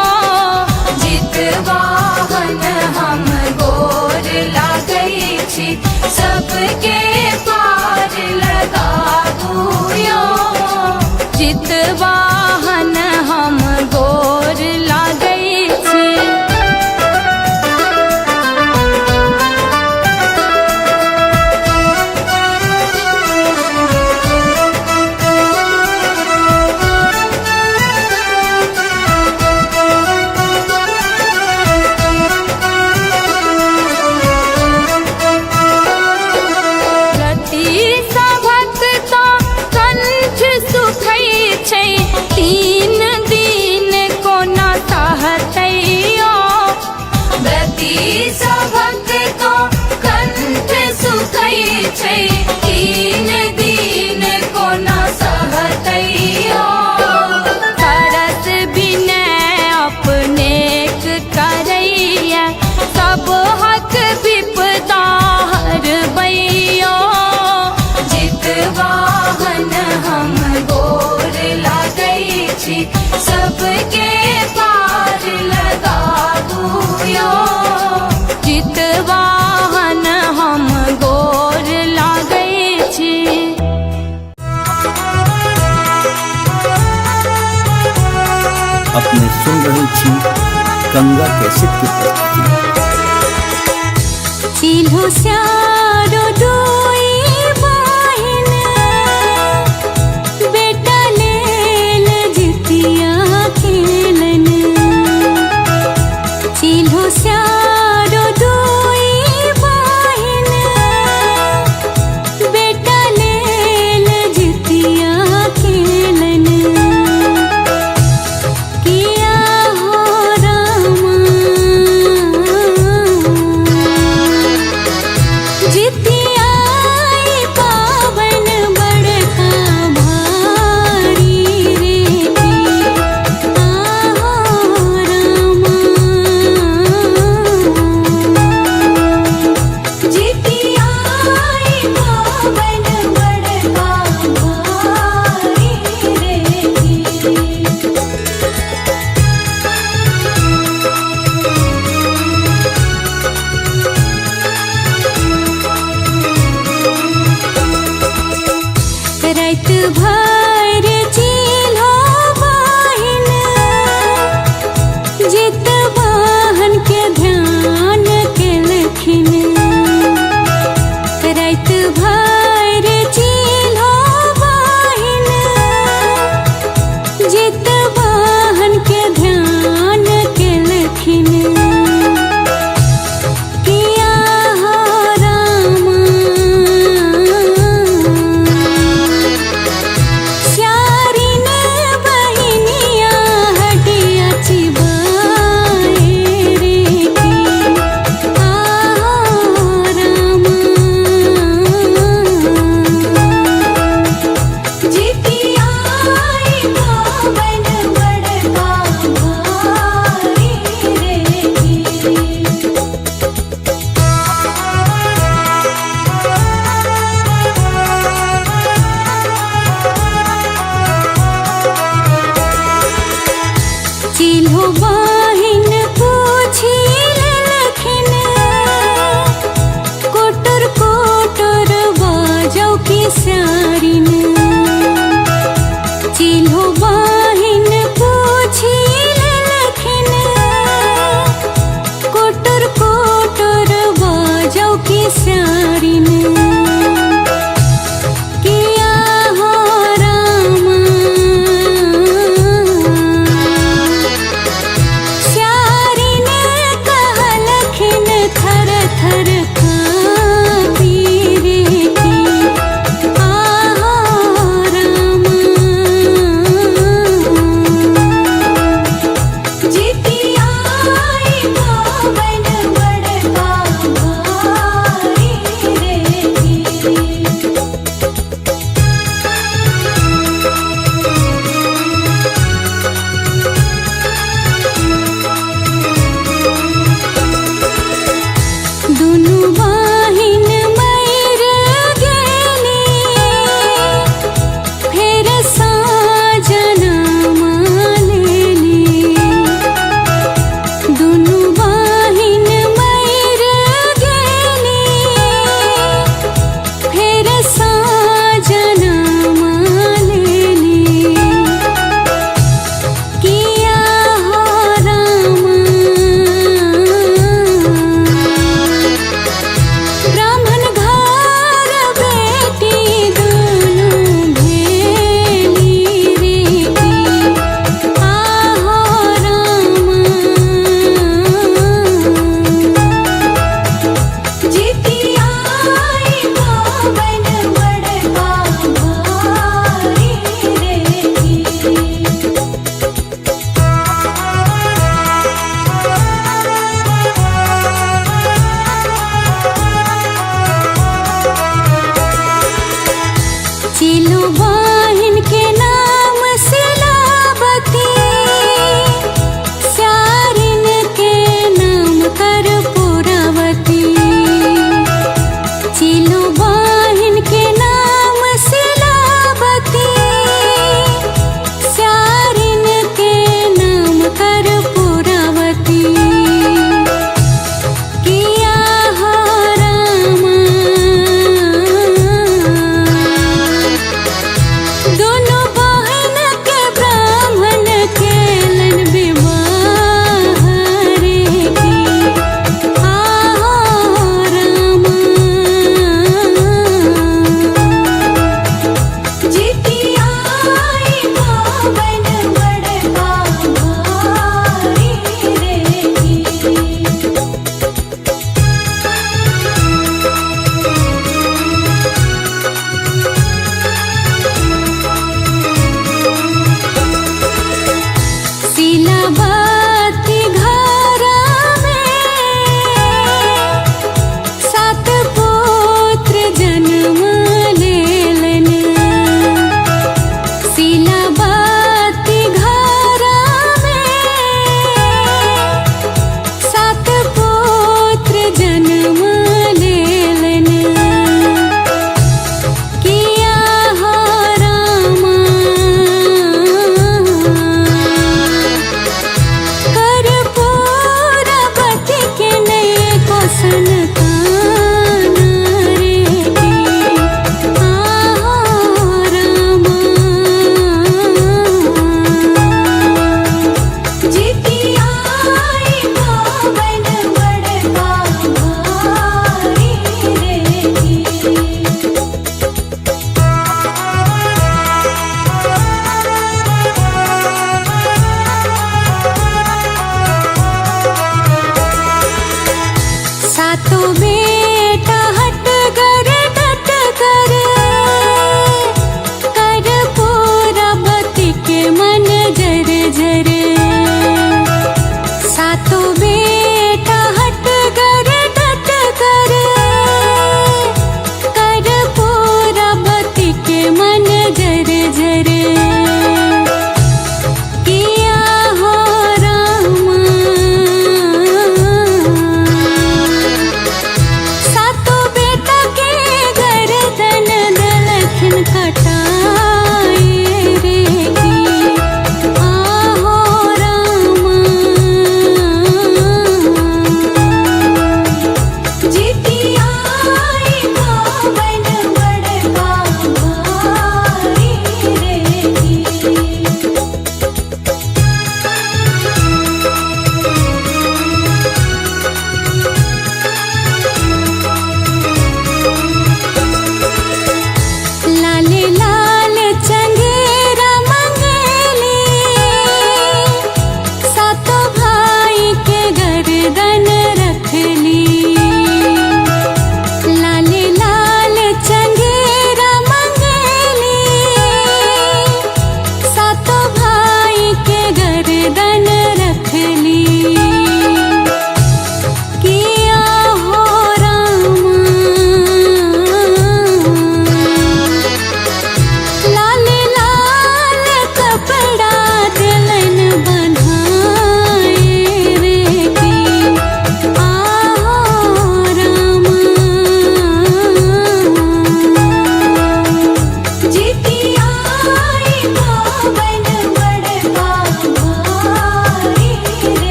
गंगा कैसेट की प्रस्तुति। चिल्हो स्यारो दोई बहिन, बेटा लेल जितिया खेलन। चिल्हो स्यारो दोई बहिन, बेटा लेल जितिया खेलन। किया हो रामा जितिया पावन बड़का भारी रे आहो रामा। जितिया पावन बड़का भारी रे। रात भर चिल्हो बहिन, जित बहन के ध्यान केलखिन। रात भर चिल्हो बहिन, जित बहन के ध्यान केलखिन। किया हो रामा स्यारिन बहिनिया हटिया चिबाए रे आहो रामा। जितिया पावन बड़का भारी रे। चिल्हो बहिन पूछी लेलखिन, कोटर कोटर बाजौ की स्यारिन। चिल्हो बहिन पूछी लेलखिन, कोटर कोटर बाजौ की स्यारिन। किया हो रामा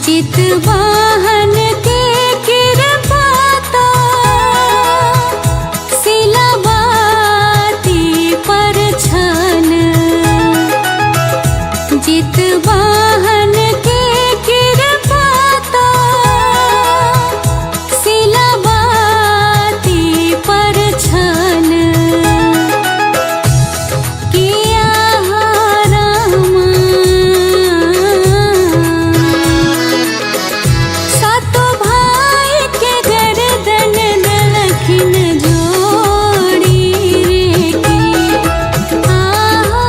जितवाहन के कृपाता सिलवाती पर छन जितवाहन के कृपाता सिलवाती पर छन किया रामा सातो भाई के गर्दन दलखिन जोड़ी रे की रामा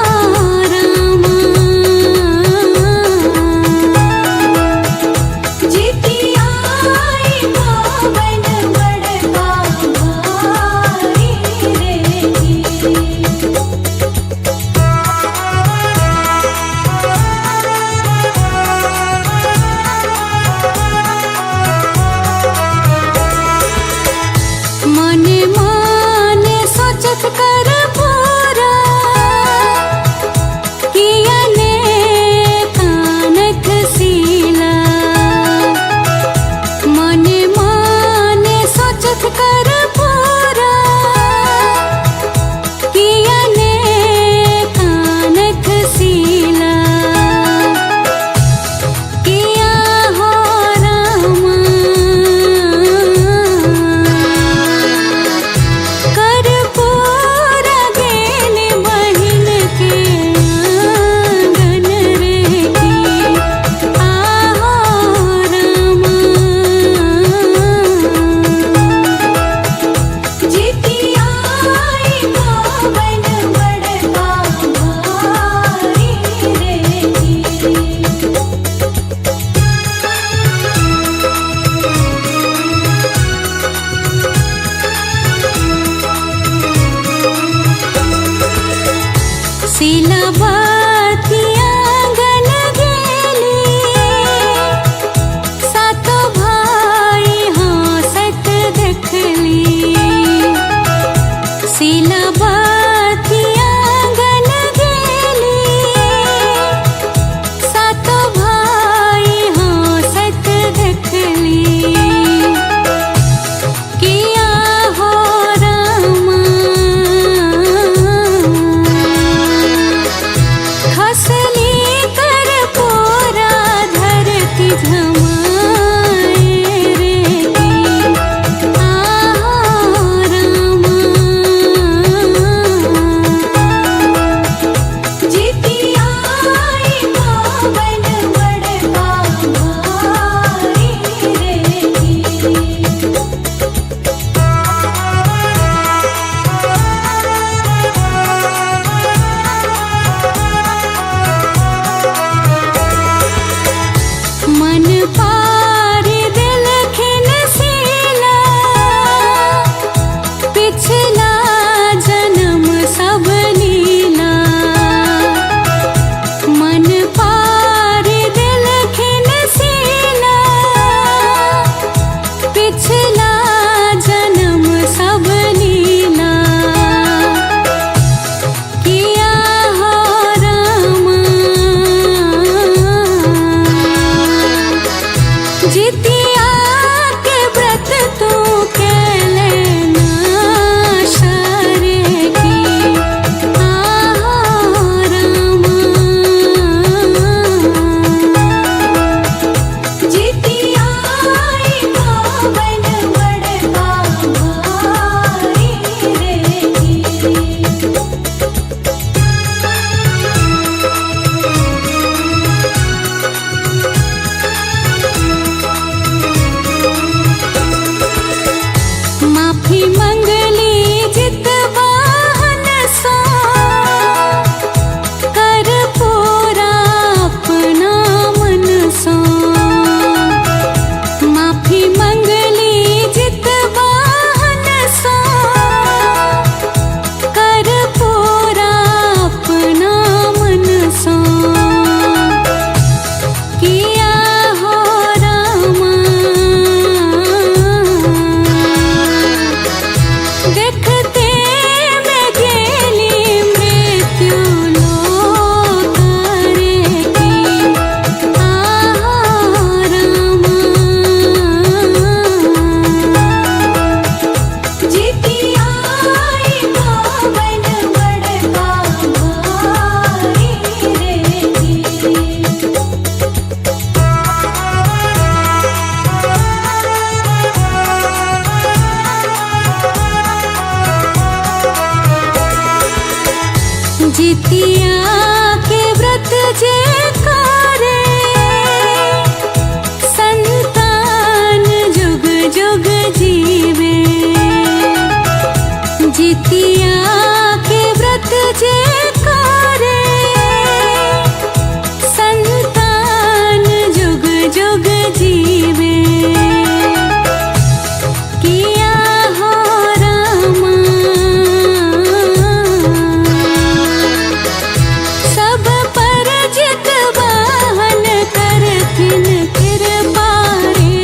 करथिन कृपा रे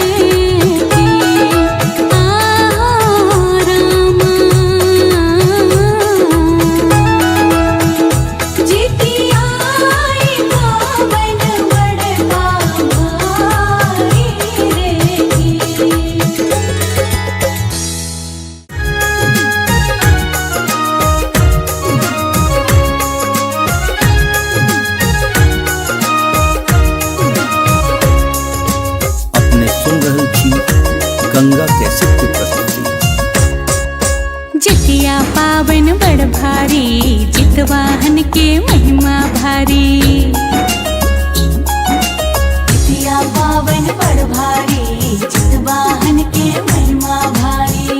रामा। जितिया पावन बड़का भारी रे। अपने सुन रहल छी गंगा कैसेट की प्रस्तुति। जितिया पावन बड़ भारी, जितवाहन के महिमा भारी। जितिया पावन बड़ भारी, जितवाहन के महिमा भारी।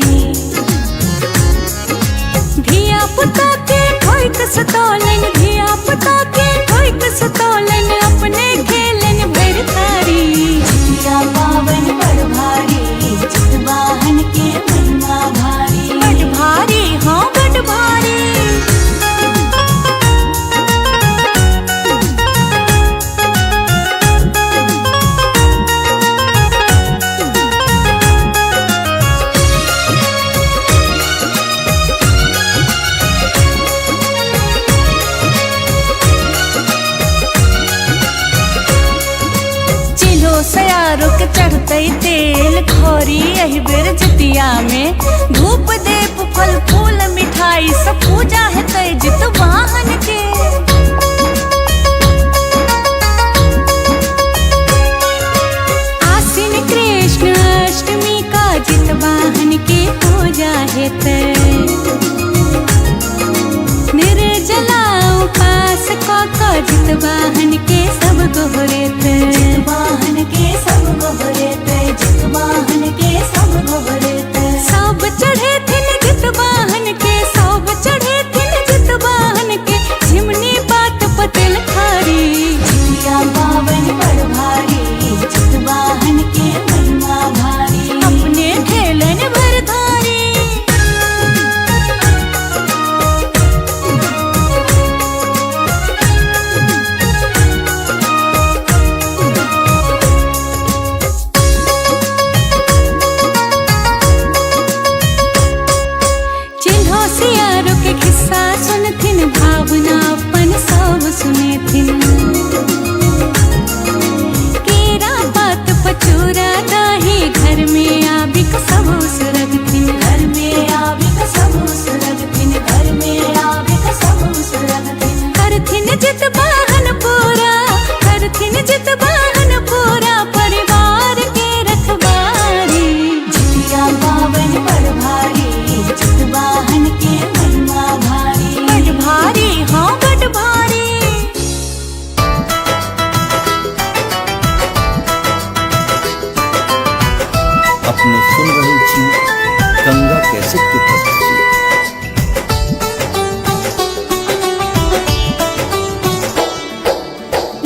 धिया पुता के ठोक सतोलन, धिया पुता के ठोक सतोलन, अपने खेलन भर थारी। जितिया पावन बड़ भारी, जितवाहन के महिमा भारी। बड़ भारी, हाँ बड़ भारी। चिल्हो सयारो के चढ़ते तेल खौरी एहि बेर जितिया में। धूप देप फल फूल मिठाई सब पूजा हेतै जितवाहन के। आश्विन कृष्ण अष्टमी का जितवाहन के पूजा हेतै। निर्जला उपास क जितवाहन के सब गोहरेतै। जितवाहन के सब गोहरेतै, जितवाहन के सब गोहरेतै। सब चढ़े थिन जितवाहन के, सब चढ़े थिन जितवाहन के, झिमनी बात पतेल खारी। जितिया पावन बड़ भारी, जितवाहन के महिमा भारी। अपने खेलन भर धारी। चिल्हो सियारो के खिस्सा सुनथिन, भावना अपन सब सुनेथिन। केरा पात पचूरा दही घर में आबिक सब सुरगथिन। घर में आविक सब सुरगथिन, घर में आविक सब सुरगथिन। करथिन जितवाहन पूरा, करथिन जितवाहन पूरा, परिवार के रखवारी। जितिया पावन बड़ भारी, जितवाहन के महिमा भारी। बड़ भारी, हाँ बड़ भारी। अपने सुन रहल छी गंगा कैसेट की प्रस्तुति।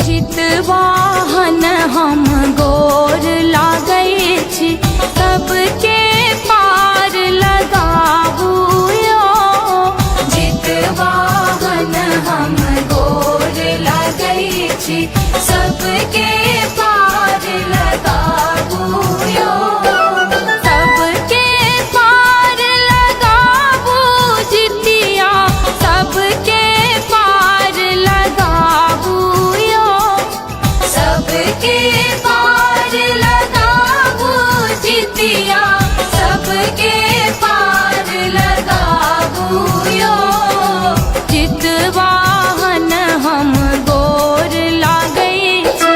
जितवाहन हम गोर लागै छी, सबके पार लगाबू यो। जितवाहन हम गोर लागै छी, सबके पार लगाबू यो। सबके पार लगाबू जितिया, सबके पार लगाबू यो। सबके पार लगाबू जितिया, सबके पार लगाबू यो। जितवाहन हम गोर लागै छी।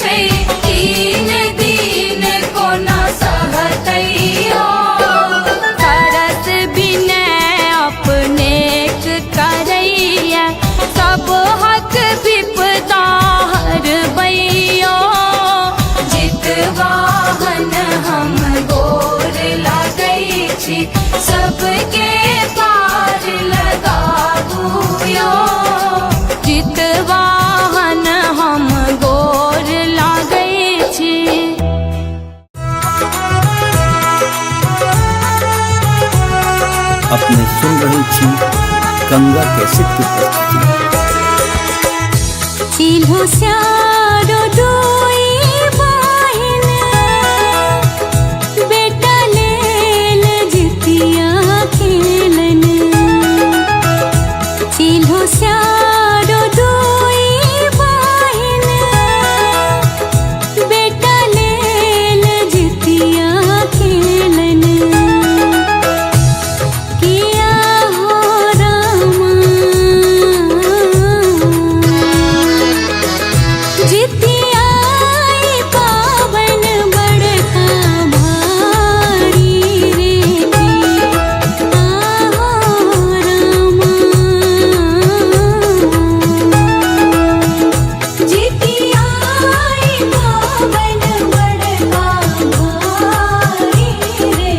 छै तीन दिन कोना सहतैयो करत बिनय अपने करैया सब हक विपदा हरबैयो जितवाहन हम गोर लागै छी सबके पार लगाबुयो जितवाहन हम गोर लागै छी। अपने सुन रहे छी गंगा कैसेट की प्रस्तुति। चिल्हो स्यारो डोई बहिन बेटा लेल जितिया खेलन चिल्हो स्यारो डोई बहिन बेटा लेल जितिया खेलन किया हो रामा जितियाई पावन बड़का भारी रे आहो रामा जितियाई पावन बड़का भारी रे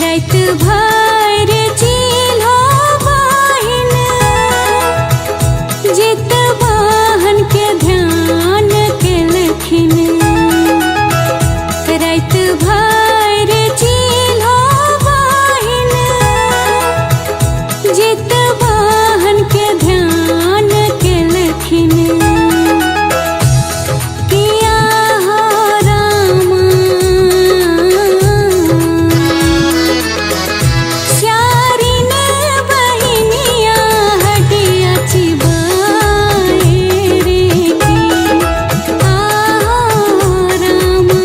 रात भर चिल्हो बहिन जितवाहन के ध्यान केलखिन रात भर चिल्हो बहिन जितवाहन के ध्यान केलखिन किया हो रामा श्यारिन बहिनिया हटिया चिबाए रे की आहो रामा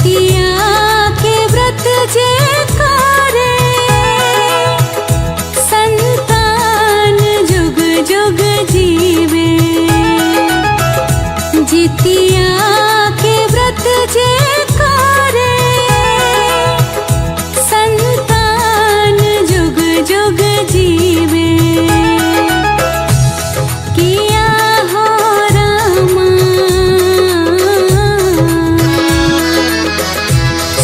जितिया के व्रत जे करे संतान जुग जुग जीवे। जितिया के व्रत जे करे संतान जुग जुग जीवे। किया हो रामा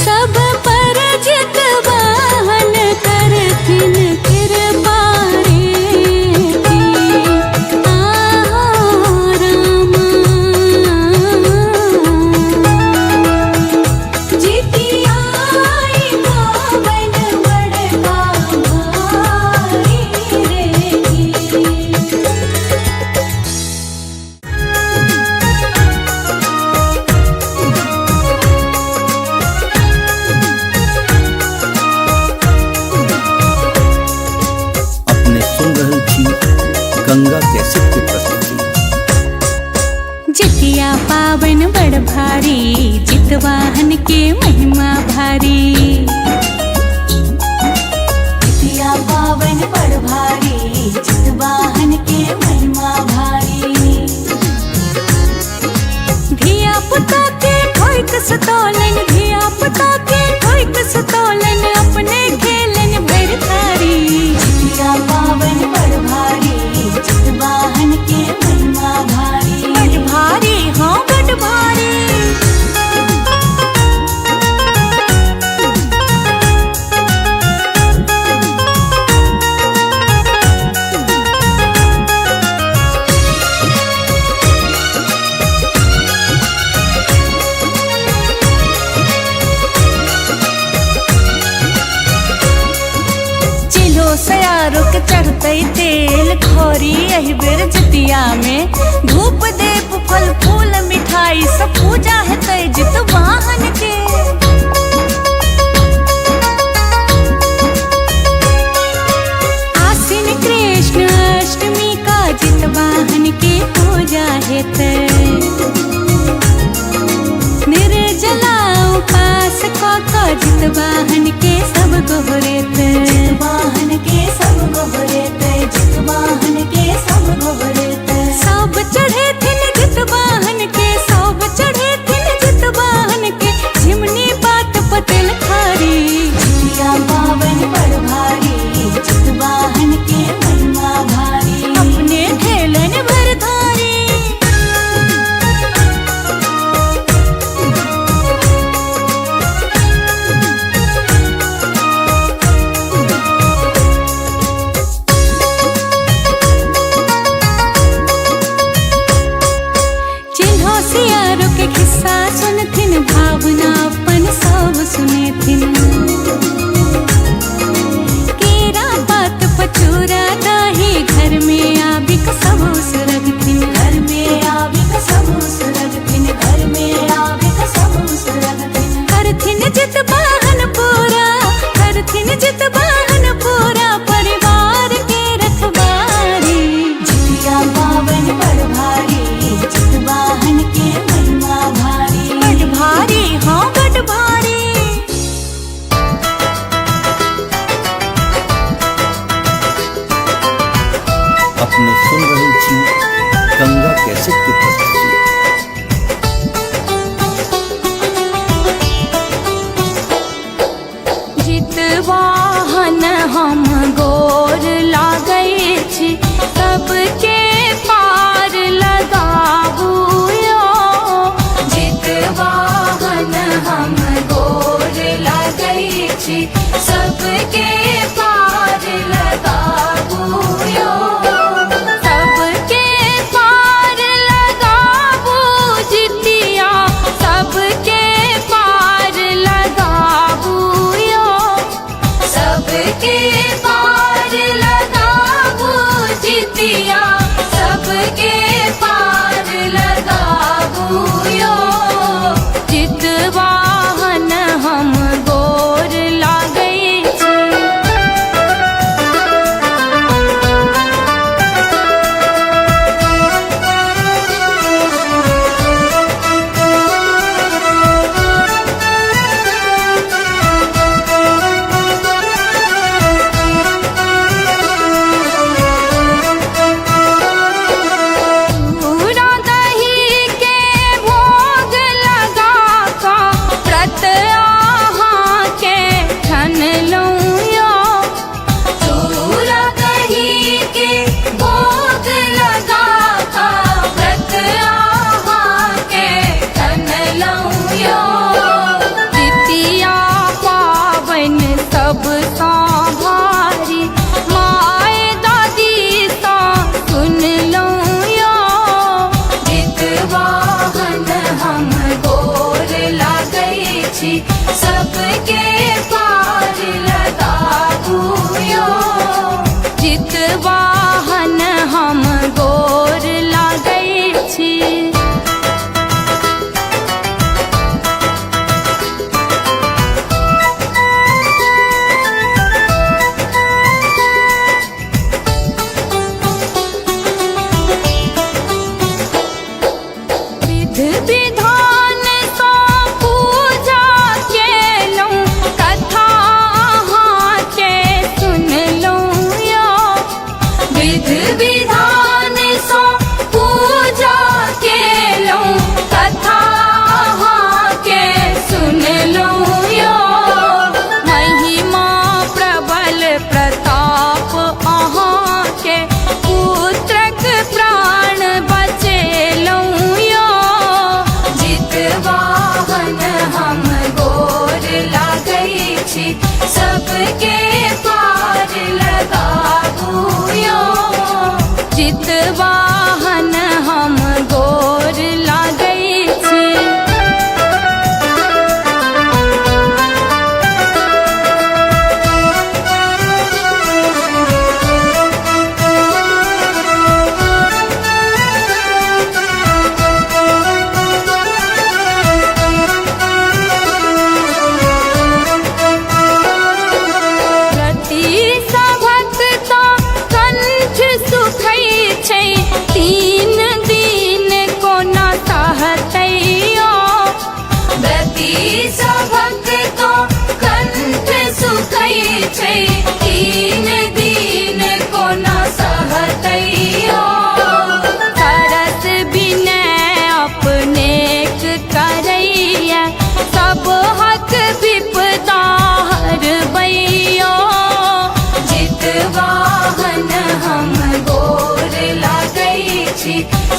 सब पर जितवाहन करथिन कृपा रे। आहो रामा जितिया पावन बड़का भाई रे। अपने सुन रहल छी गंगा कैसेट की प्रस्तुति। जितिया पावन बड़ भारी जितवाहन के महिमा भारी। जितिया पावन बड़ भारी जितवाहन के महिमा भारी। धिया पुता के ठोक सतोलन धिया पुता के ठोक सतोलन अपने खेलन भर थारी। जितिया पावन बड़ भारी जितवाहन के महिमा भारी। बड़ भारी हाँ बड़ भारी। चिलो सयारो के चढ़ते तेल खौरी एहि बेर जितिया में। धूप देप फल फूल मिठाई सब पूजा हेतै जितवाहन के। आश्विन कृष्ण अष्टमी का जितवाहन के पूजा हेतै। निर्जला उपास क जितवाहन के सब गोहरेतै। जितवाहन के सब गोहरेतै जितवाहन के सब गोहरेतै। सब चढ़े थिन जितवाहन के सब चढ़े थिन जितवाहन के। झिमनी बात पतेल खारी। जितिया पावन बड़ भारी जितवाहन के महिमा भारी। अपने खेलन भर धारी। चिन्हो सियारो के खिस्सा सुनथिन भावना अपन सब सुनेथिन। केरा पात पचूरा दाही घर में आबिक सब सुरगथिन। घर में आविक सब सुरगथिन घर में आविक सब सुरगथिन। करथिन जितवाहन पूरा करथिन जितवाहन पूरा परिवार के रखवारी। जितिया पावन बड़ भारी जितवाहन के महिमा भारी। बड़ भारी हाँ बड़ भारी। अपने सुन रहल छी गंगा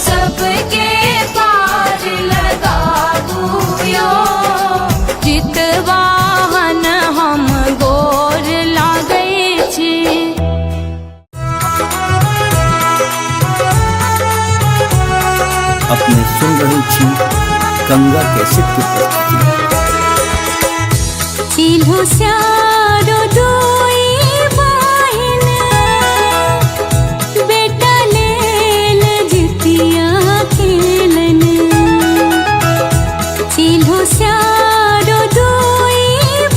सबके पार लगाबू यो जितवाहन हम गोर लागै छी। अपने सुन रही थी गंगा कैसेट की प्रस्तुति। चिल्हो स्यारो दोई बहिन बेटा लेल जितिया खेलन। चिल्हो स्यारो दोई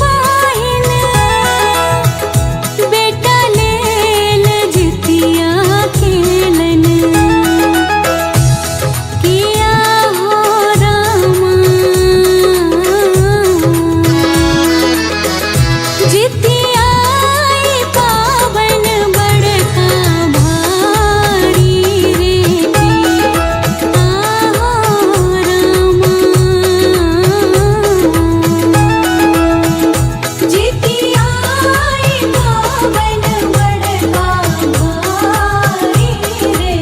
बहिन बेटा लेल जितिया खेलन। किया हो रामा जितिया पावन बड़का भारी रे आहो रामा जितिया पावन बड़का भारी रे।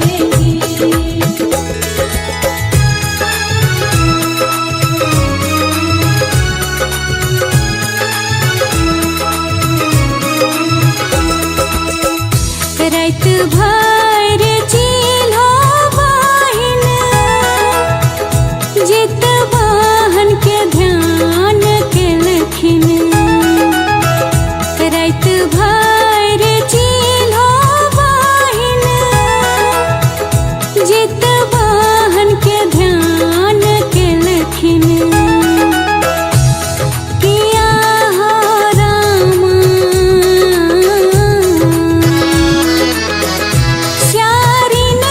रात भर चिल्हो बहिन जितवाहन के ध्यान केलखिन। रात भर चिल्हो बहिन जितवाहन के ध्यान केलखिन। किया हो रामा स्यारिन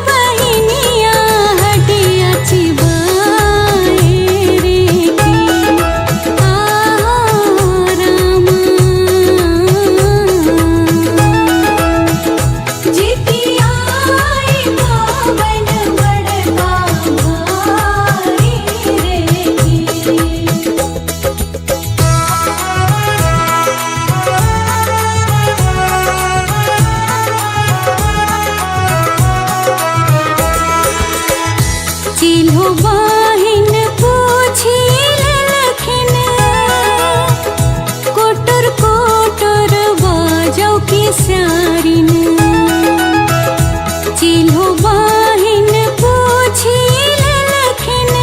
बहिनिया हटिया चिबाए रे की आहो रामा जितिया पावन बड़का भारी रे। चिल्हो बहिन पूछी लेलखिन कोटर कोटर बाजौ की स्यारिन। चिल्हो बहिन पूछी लेलखिन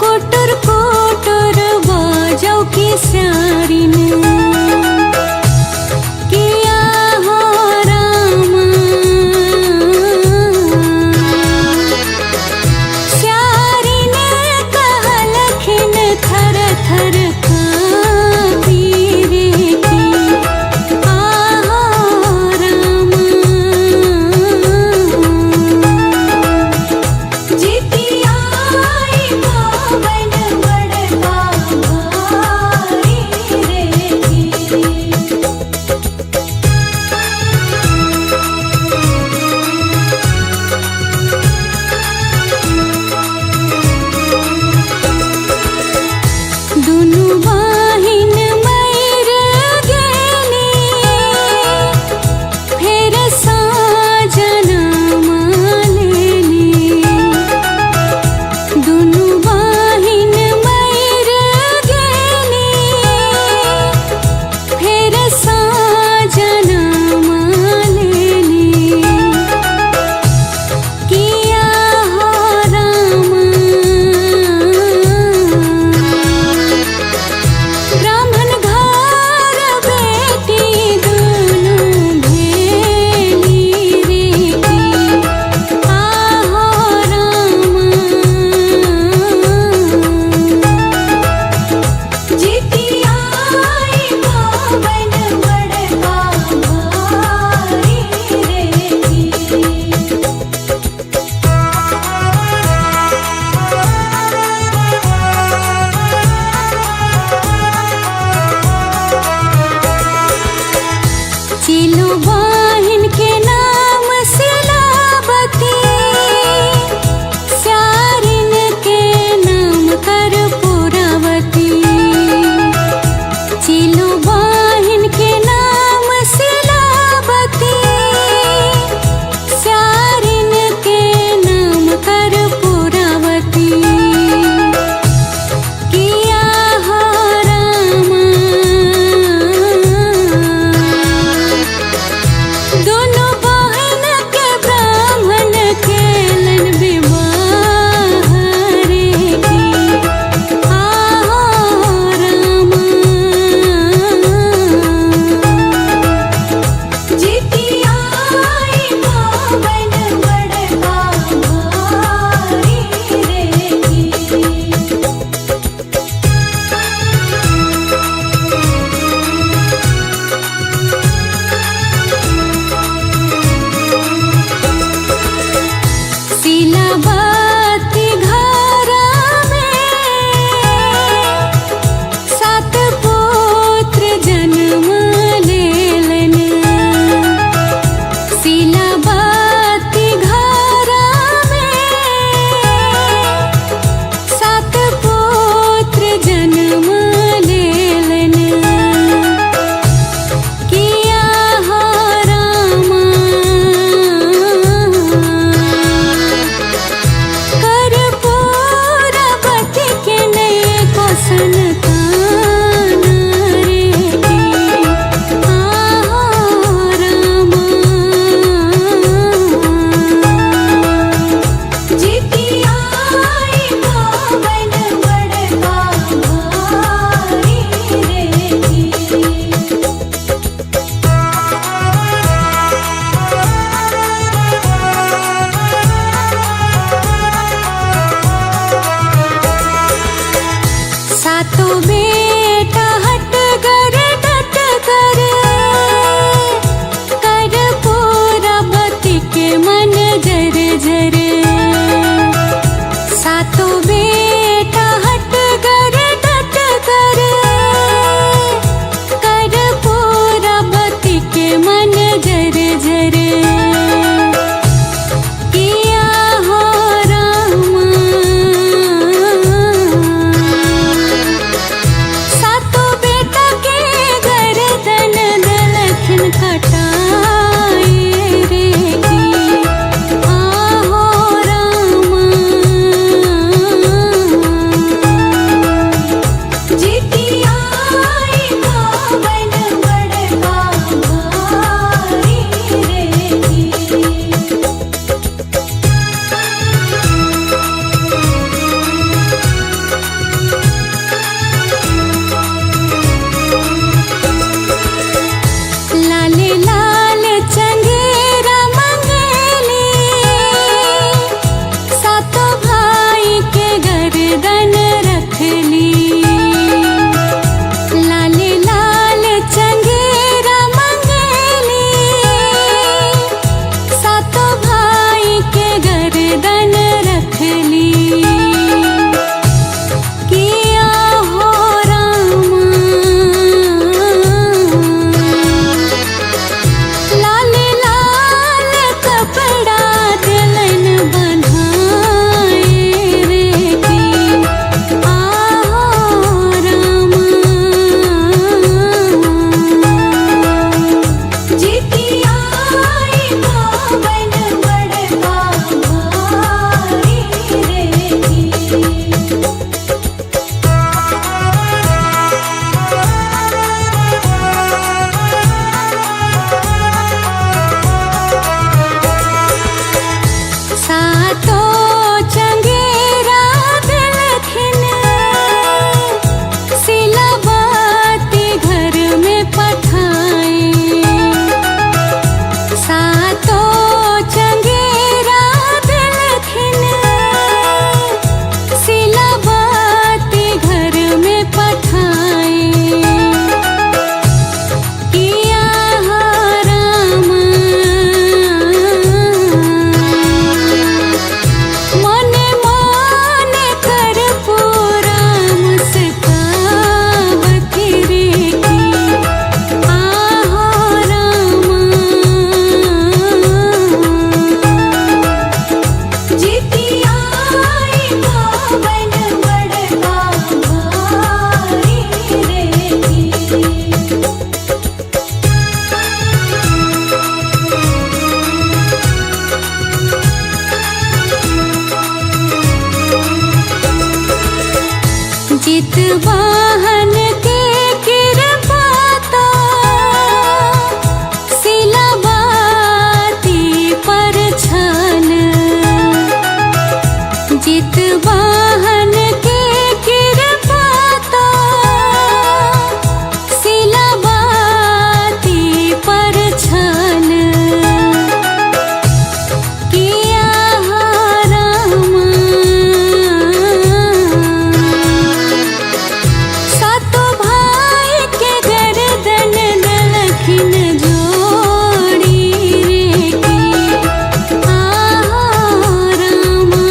कोटर कोटर बाजौ की स्यारिन। किया हो रामा सिलावती घरा में सात पुत्र जन्म लेलन। सिलावती घरा में सात पुत्र जन्म लेलन। किया हो रामा कर्पूरवती के नए को संतान रे आहो रामा। जितिया आई गावन बड़का भारी रे जी। सातों बेटा हट कर डट कर कर्पूरवती के मन जर जर। सातों बेटा हट कर डट कर कर्पूरवती के मन जर जर। किया हो रामा सातों बेटा के गर्दन दलखिन कटाए रे जी आहो रामा। जितिया आई गावन बड़का भारी रे जी। लाल लाल चंगेरा मंगेली सातों भाई के गर्दन रखली। लाल लाल चंगेरा मंगेली सातों भाई के गर्दन रखली। किया हो रामा लाल लाल कपड़ा दिलन बंधाए रे जी आहो रामा। जितिया आई गावन बड़का भारी रे जी। सातों चंगेरा दिलखिन सिलावती घर में पठाए। सातों चंगेरा दिलखिन सिलावती घर में पठाए। किया हो रामा मने मने कर्पूरा मुस्कावती रे की आहो रामा। जितिया आई गावन बड़का भारी रे जी। जितवाहन के कृपा तो सिलावती पर छन। जितवाहन के कृपा तो सिलावती पर छन। किया हो रामा सातों भाई के गर्दन दलखिन जोड़ी रे की आहो रामा।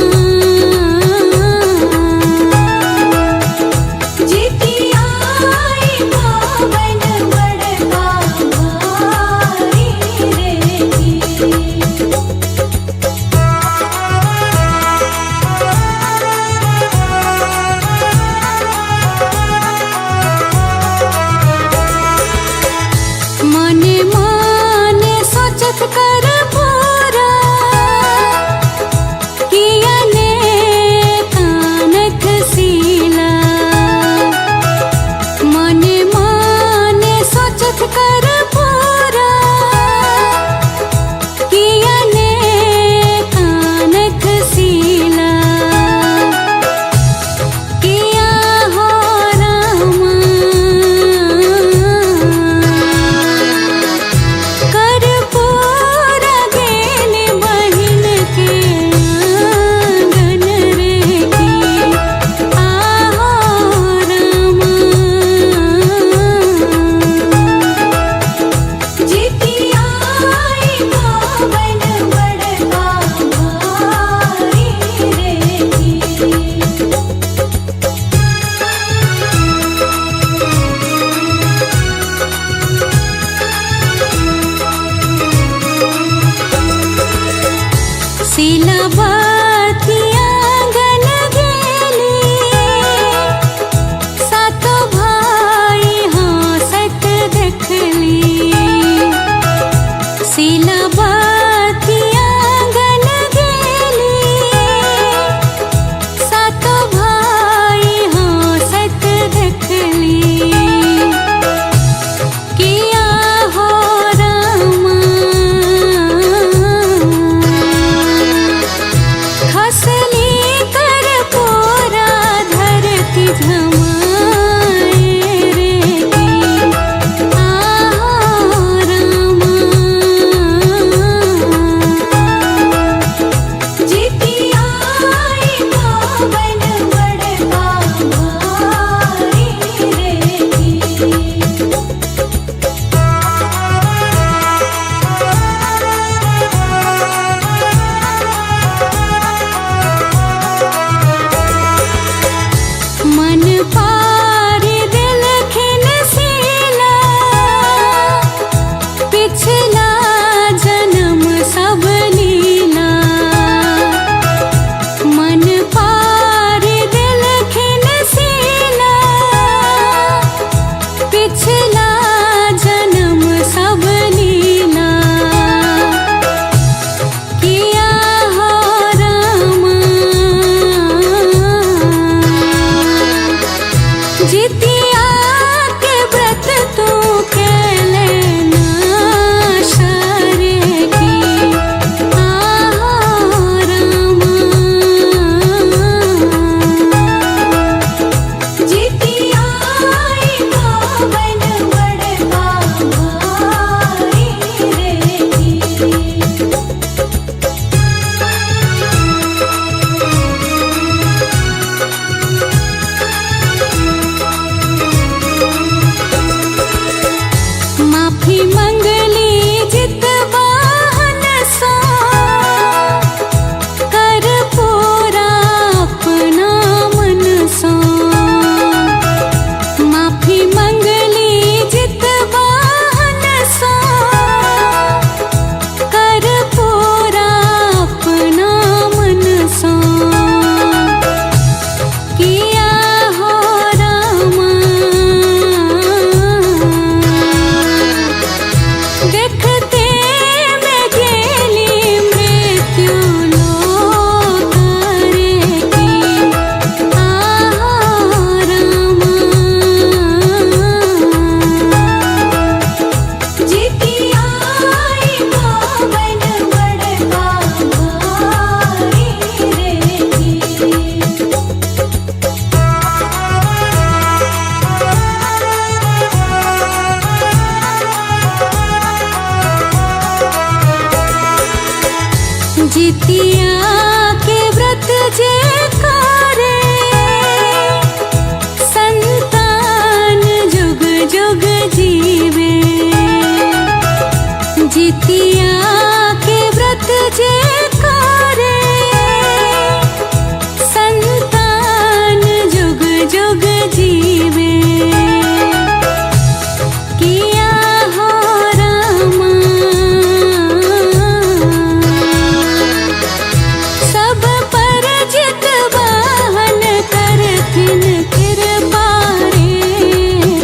कैल कृपा रे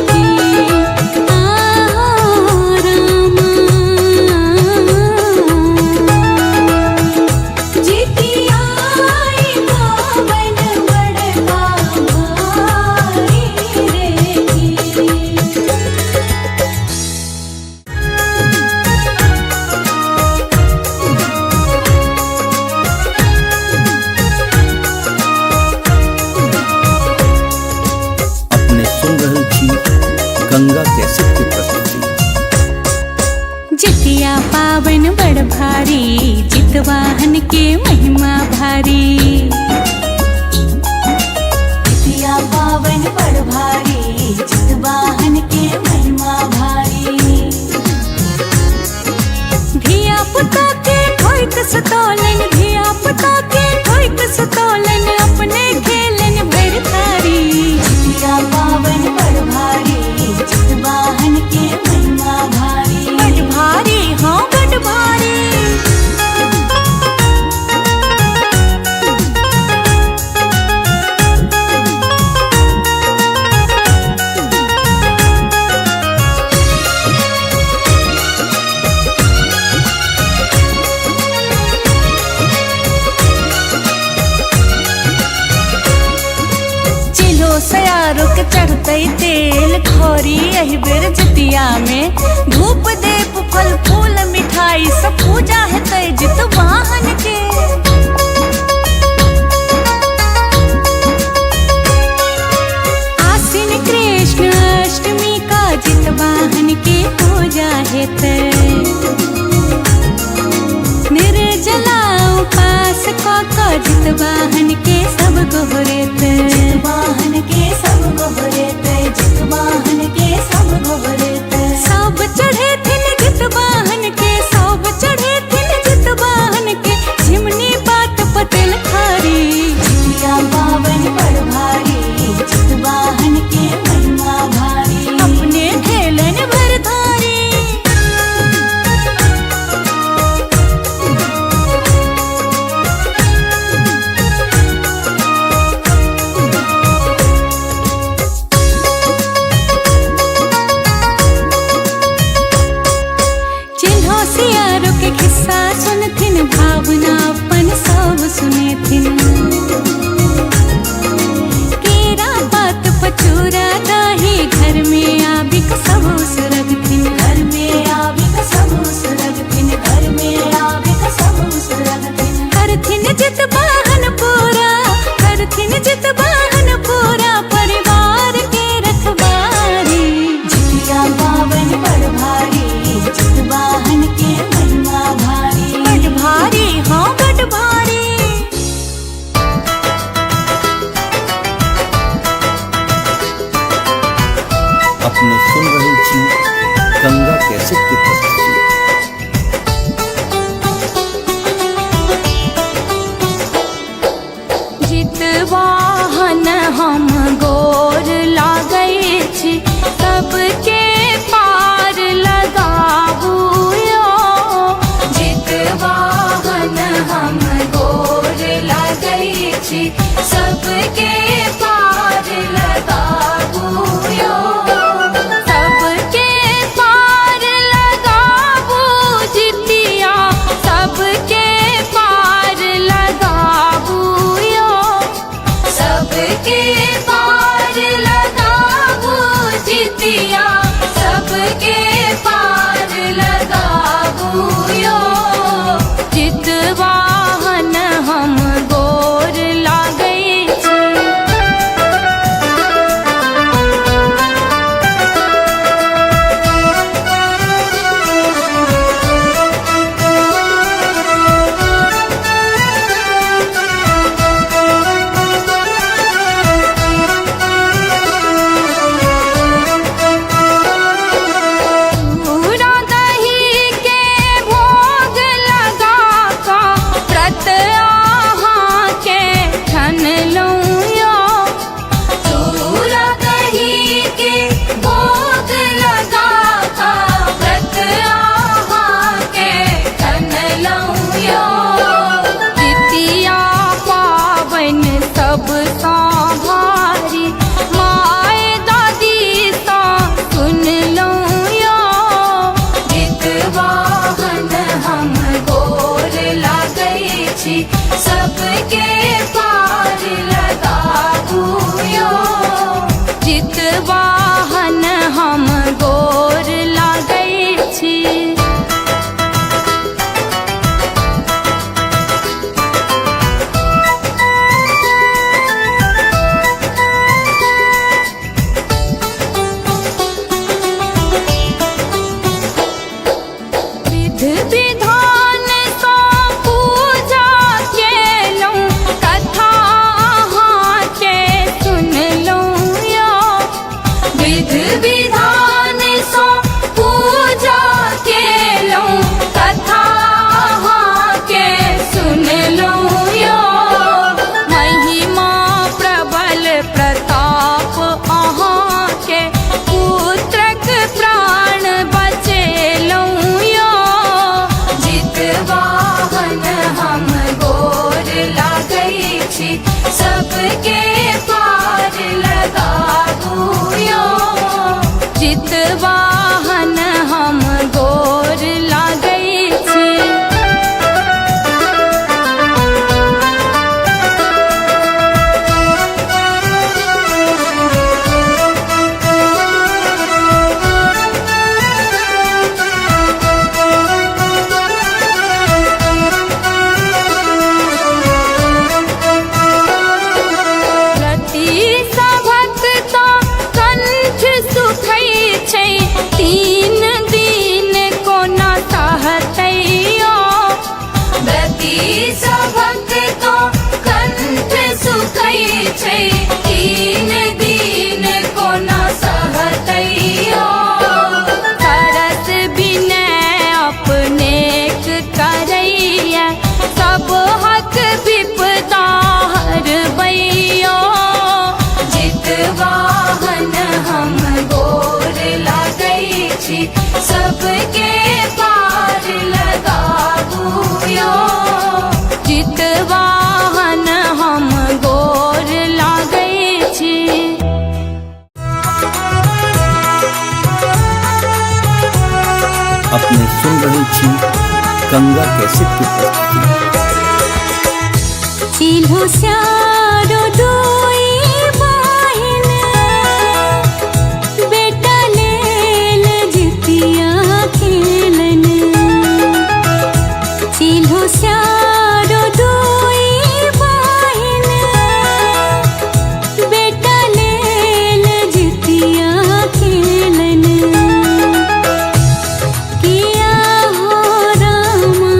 की रामा जितिया आई पावन बड़का भारी रे की अपने सुन रहल छी गंगा कैसेट की प्रस्तुति। जितिया पावन बड़ भारी जितवाहन के महिमा भारी जितिया पावन बड़ भारी जितवाहन के महिमा भारी धिया पुता के ठोक सतोलन धिया पुता के ठोक सतोलन अपने खेलन भर थारी जितिया पावन बड़ भारी जितवाहन के महिमा भारी बड़ भारी हाँ बड़ भारी चिलो सयारो के चढ़ते तेल खौरी यही बेर जितिया में धूप देप फल फूल मिठाई सब पूजा है तय जित वाहन के आसीन कृष्ण अष्टमी का जित वाहन के पूजा है तय निर्जला उपास को जित वाहन के सब गोहरे जितवाहन के सब गोहरे ते जितवाहन के सब गोहरे ते सब चढ़े थिन जित वाहन के सब चढ़े थिन जित वाहन के झिमनी बात पतेल खारी जितिया पावन बड़ भारी जितवाहन के महिमा भारी अपने खेलन भर धारी चिन्हो सियारो के खिस्सा सुनथिन भावना अपन सब सुनेथिन केरा बात पचूरा दाही घर में आबिक सब सुरगथिन घर में आविक सब सुरगतिन घर में आविक सब सुरगतिन करथिन जित वाहन पूरा करथिन जित वाहन पूरा परिवार के रखवारी जितिया पावन बड़ भारी जितवाहन के महिमा भारी बड़ भारी हाँ बड़ भारी अपने सुन रहल छी गंगा कैसेट की प्रस्तुति। जितवाहन हम गोर लागै छी सबके पार लगाबू यो जितवाहन हम गोर लागै छी सबके पार लगाबू यो सबके पार लगाबू जितिया सबके पार लगाबू यो सबके पार लगाबू जितिया सबके पार लगाबू यो जितवाहन हम गोर लागै छी। छी सबके पार लगाबू यो। जितवाहन हम गोर लागै छी, रति सभक तो कंठ सुखै छै, 3 दिन कोना सहतैयो। व्रती सभक तो कंठ सुखै छै, 3 दिन कोना सहतैयो। सरस विनय अपनेक करैया, सब हक विपदा हरबैयो। जितवाहन हम गोर लागै छी सबके पार लगाबू यो। जितवाहन हम गोर लागै छी। अपने सुन रहे छी गंगा कैसेट की प्रस्तुति। चिल्हो स्यारो दोई बहिन, बेटा लेल जितिया खेलन। चिल्हो स्यारो दोई बहिन, बेटा लेल जितिया खेलन। किया हो रामा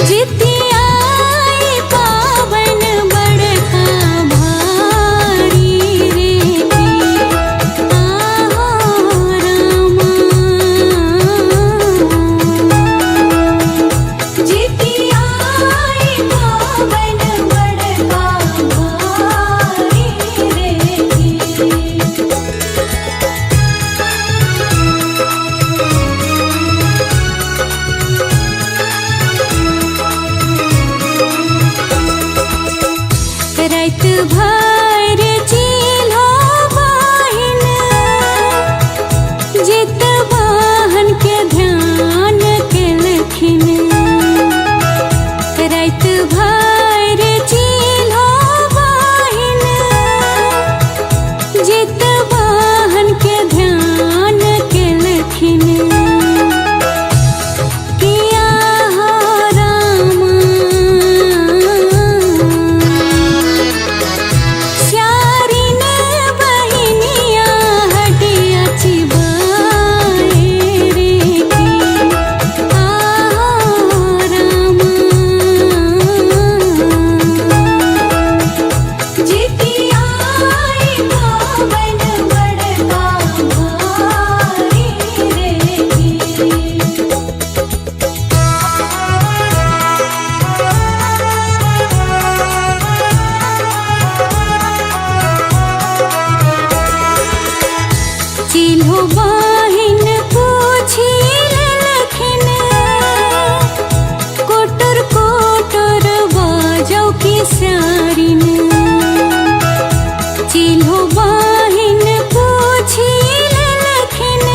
जितियाई पावन बड़का भारी रे की। आहो रामा जितियाई पावन बड़का भारी रे की। रात भर चिल्हो बहिन, जितवाहन के ध्यान केलखिन। रात भर चिल्हो बहिन, जितवाहन के ध्यान केलखिन। किया हो रामा स्यारिन बहिनिया हटिया चिबाए रे की। आहो रामा जितियाई पावन बड़का भारी रे की। चिल्हो बहिन पूछी लेलखिन, कोटर कोटर बाजौ की स्यारिन। चिल्हो बहिन पूछी लेलखिन,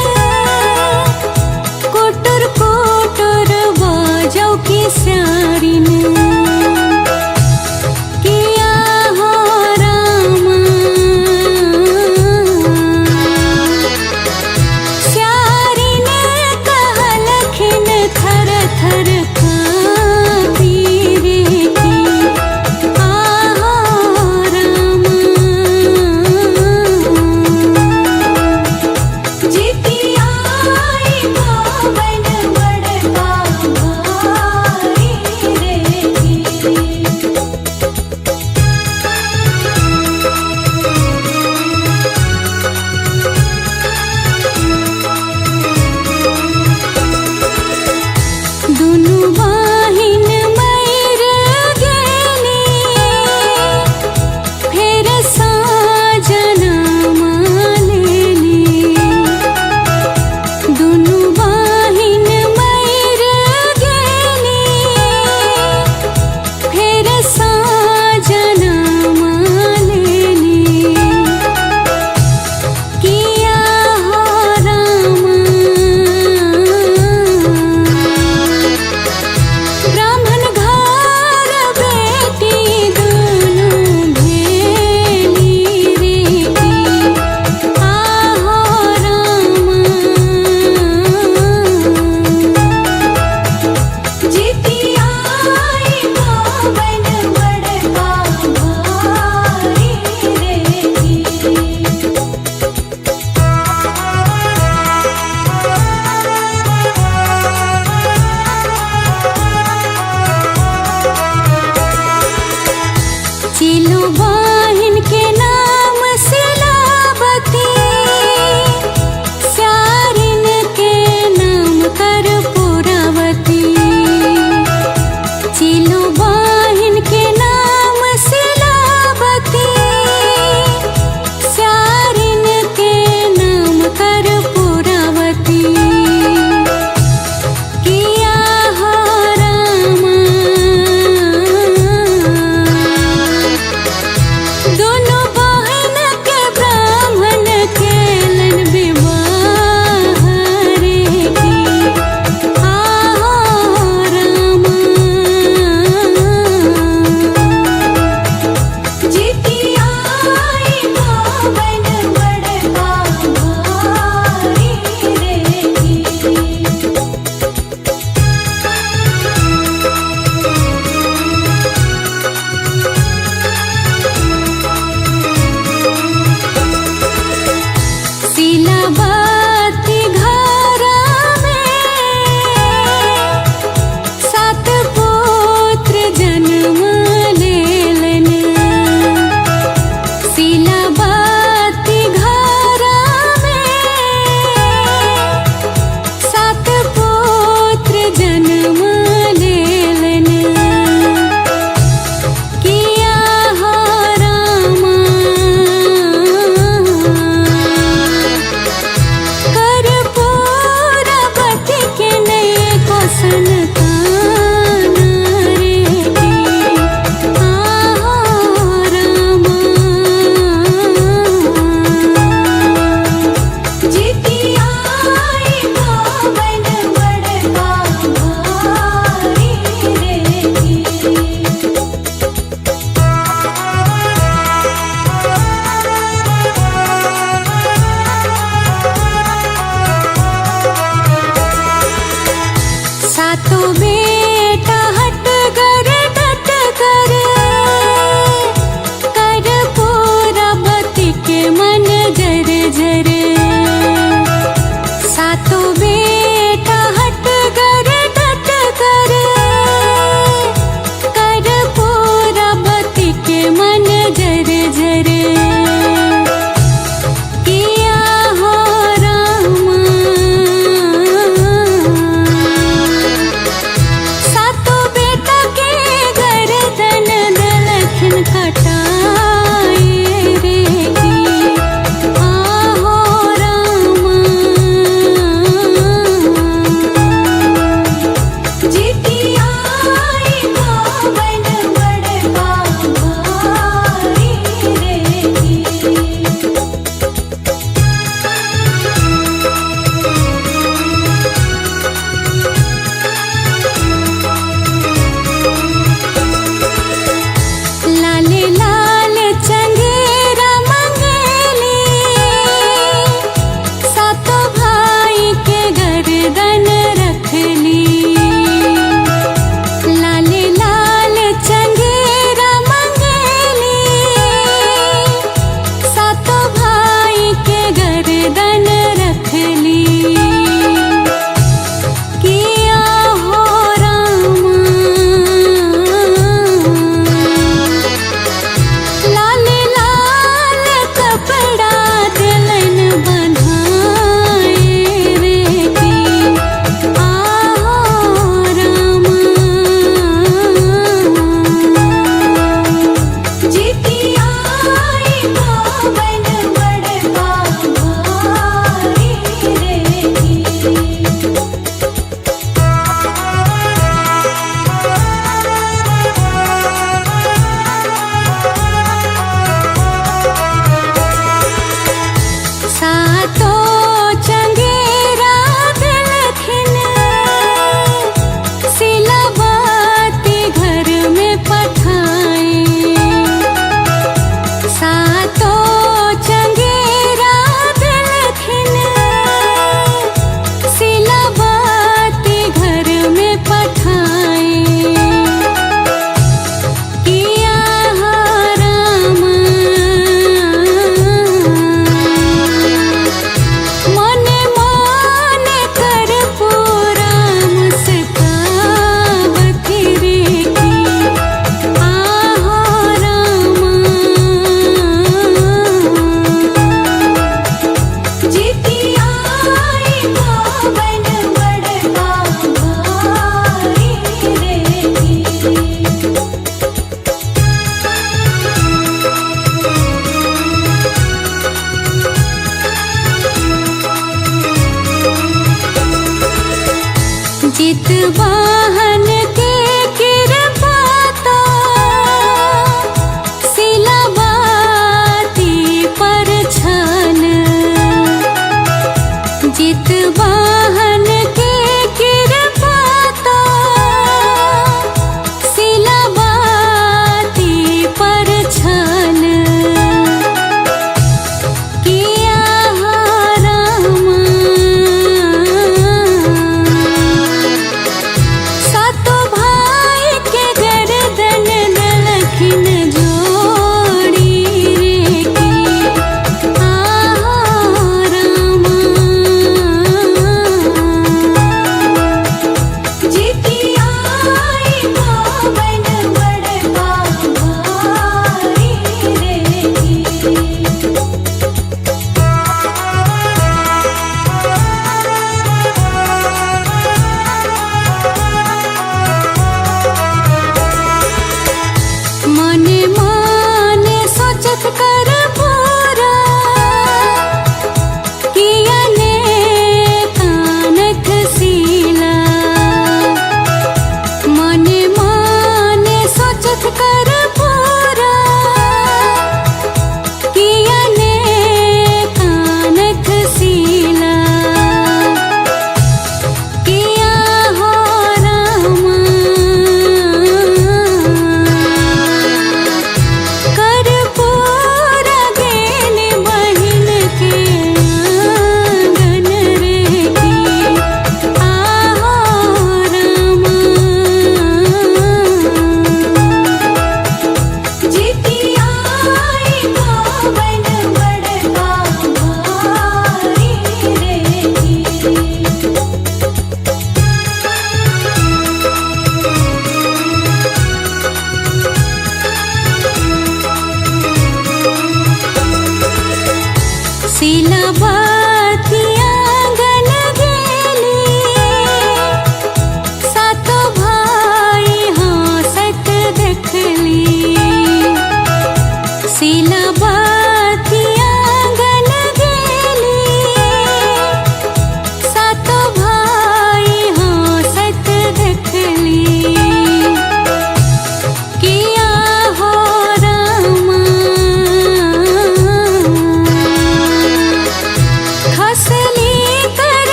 कोटर कोटर बाजौ की स्यारिन। किया हो रामा स्यारिन कहलखिन, थर थर काँपी रे की। आहो रामा जितियाई पावन बड़का भारी रे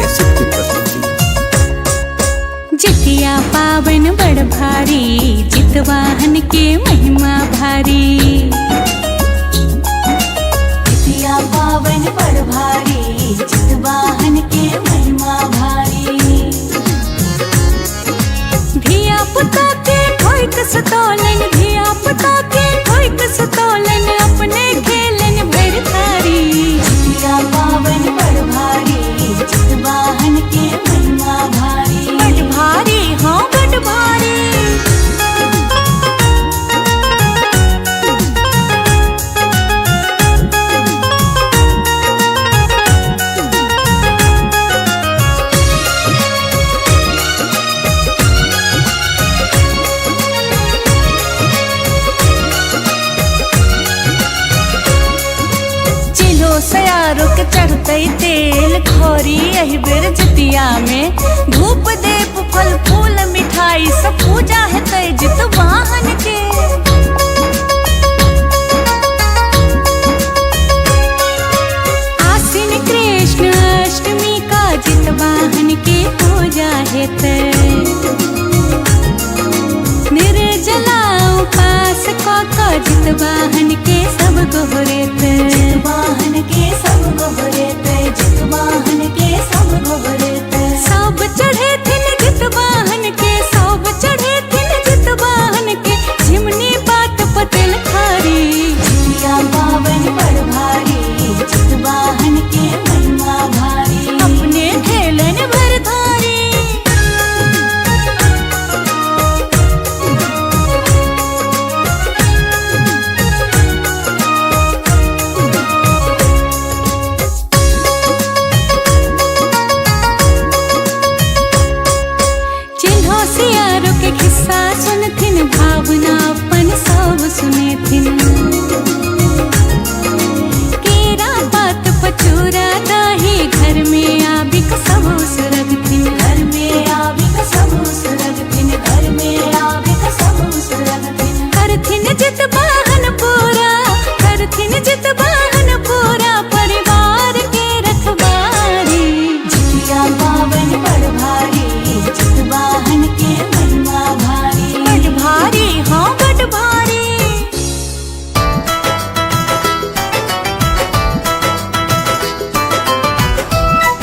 कैसेट की प्रस्तुति। जितिया पावन बड़ भारी, जितवाहन के महिमा भारी। जितिया पावन बड़ भारी, जितवाहन के महिमा भारी। धिया पुता के कोई कसतौलन, धिया पुता के कोई कसतौलन, अपने खेलन भर थारी। जितिया पावन बड़ भारी, जितवाहन के महिमा भारी। बड़ भारी, हाँ बड़ भारी। सयारो के चढ़ते तेल खौरी यही बेर जितिया में। धूप देप फल फूल मिठाई सब पूजा है तय जितवाहन के। आश्विन कृष्ण अष्टमी का जितवाहन के पूजा है तय। निर्जला उपास का जितवाहन के सब गोहरे तय। जितवाहन के सब गोहरे तय, जितवाहन के सब गोहरे तय। सब चढ़े थिन जितवाहन के, सब चढ़े थिन जितवाहन के, झिमनी बात पटेल खारी। जितिया पावन बड़ भारी, जितवाहन के महिमा भारी। अपने खेलन भर धारी। सियारो के खिस्सा सुनथिन, भावना अपन सब सुनेथिन। केरा पात पचूरा दही घर में आबी सब सुरगथिन। घर में आबी सब सुरगथिन, घर में आबी सब सुरगथिन। करथिन जितवाहन पूरा, करथिन जितवाहन पूरा, परिवार के रखवारी। जितिया पावन बड़ भारी, जितवाहन के महिमा भारी। बड़ भारी, हाँ बड़ भारी।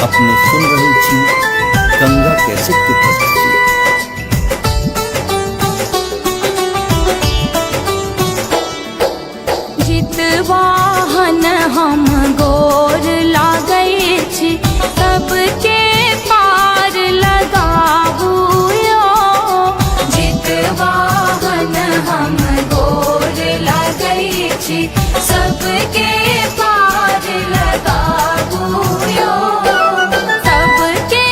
अपने सुन रहे थी गंगा कैसेट की प्रस्तुति। जितवाहन हम गोर लागै छी, सबके पार लगाबू यो। जितवाहन हम गोर लागै छी, सबके पार लगाबू यो। सबके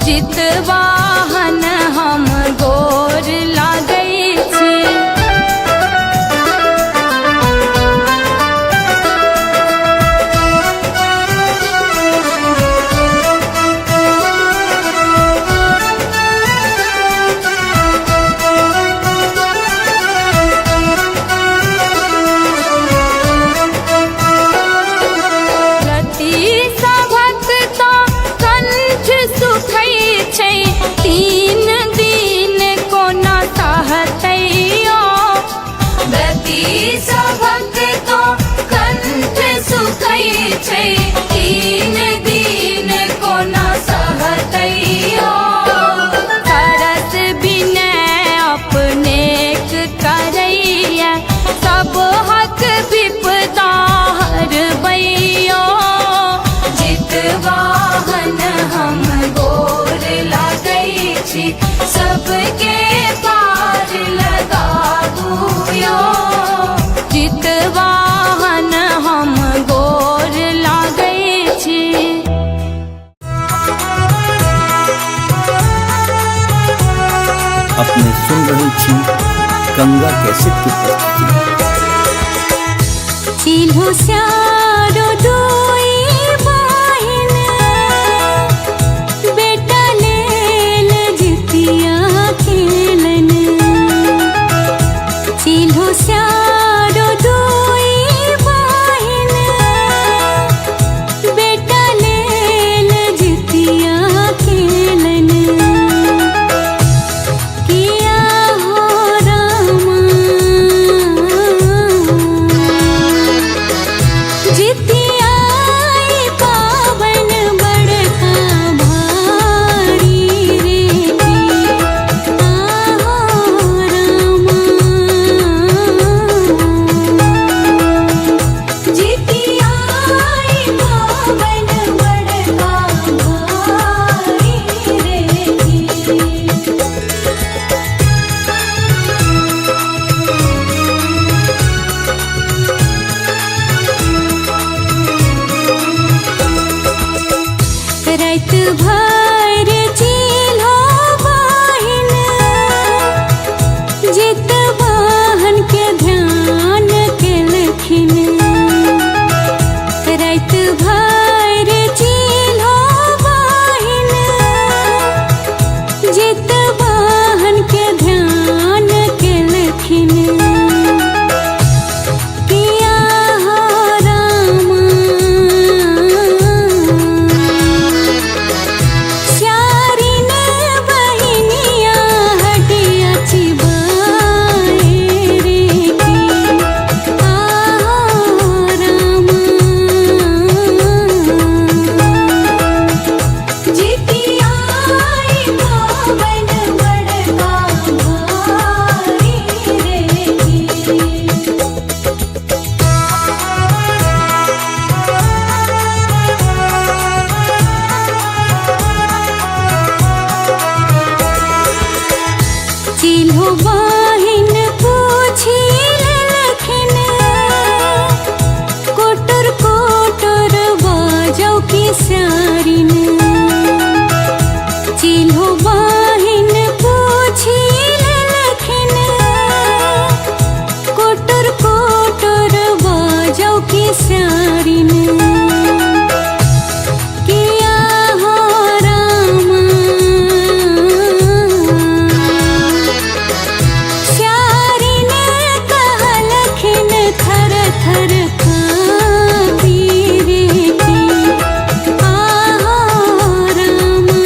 जितवाहन हम गोर लागै छी। तीन दिन कोना सहतैयो व्रती सभक तो कंठ सुखै छै। तीन दिन कोना सहतैयो सरस विनय अपनेक करैया सब हक विपदा हरबैयो। जितवाहन हम गोर लागै छी सबके पार लगाबुयो। जितवाहन हम गोर लागै छी। अपने सुन रही छी गंगा कैसेट की प्रस्तुति। चिल्हो स्यारो डोई बाहिन बेटा लेल जितिया खेलन। चिल्हो स्यारो डोई बाहिन बेटा लेल जितिया खेलन। किया हो रामा जितिया पावन बड़का भारी रे की। आहो रामा जितिया पावन बड़का भारी रे की। रात भर चिल्हो बाहिन जितवाहन के ध्यान केलखिन। रात भर चिल्हो बाहिन जितवाहन के ध्यान केलखिन। किया हो रामा श्यारिन बहिनिया हटिया चिबाए रे की। आहो रामा जितिया पावन बड़का भारी रे की। चिल्हो बाहिन पूछी लेलखिन कोटर कोटर बाजौ की स्यारिन। चिल्हो बाहिन पूछी लेलखिन कोटर कोटर बाजौ की स्यारिन। किया हो रामा श्यारिन कहलखिन थर थर काँपी रे की। आहो रामा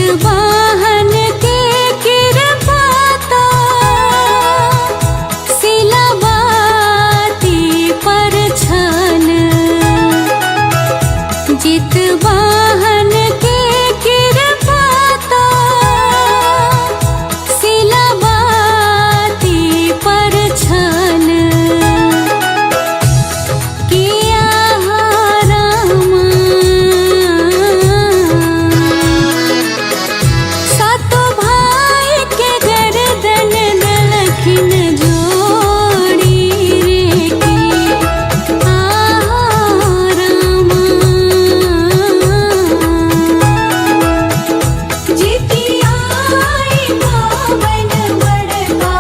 जितवाहन के कृपाता सिलबाती पर छन जितवाहन के कृपाता सिलबाती पर छन किया हो रामा सातो भाई के गर्दन दलखिन जोड़ी रे की आहो रामा जितिया आई पावन बड़का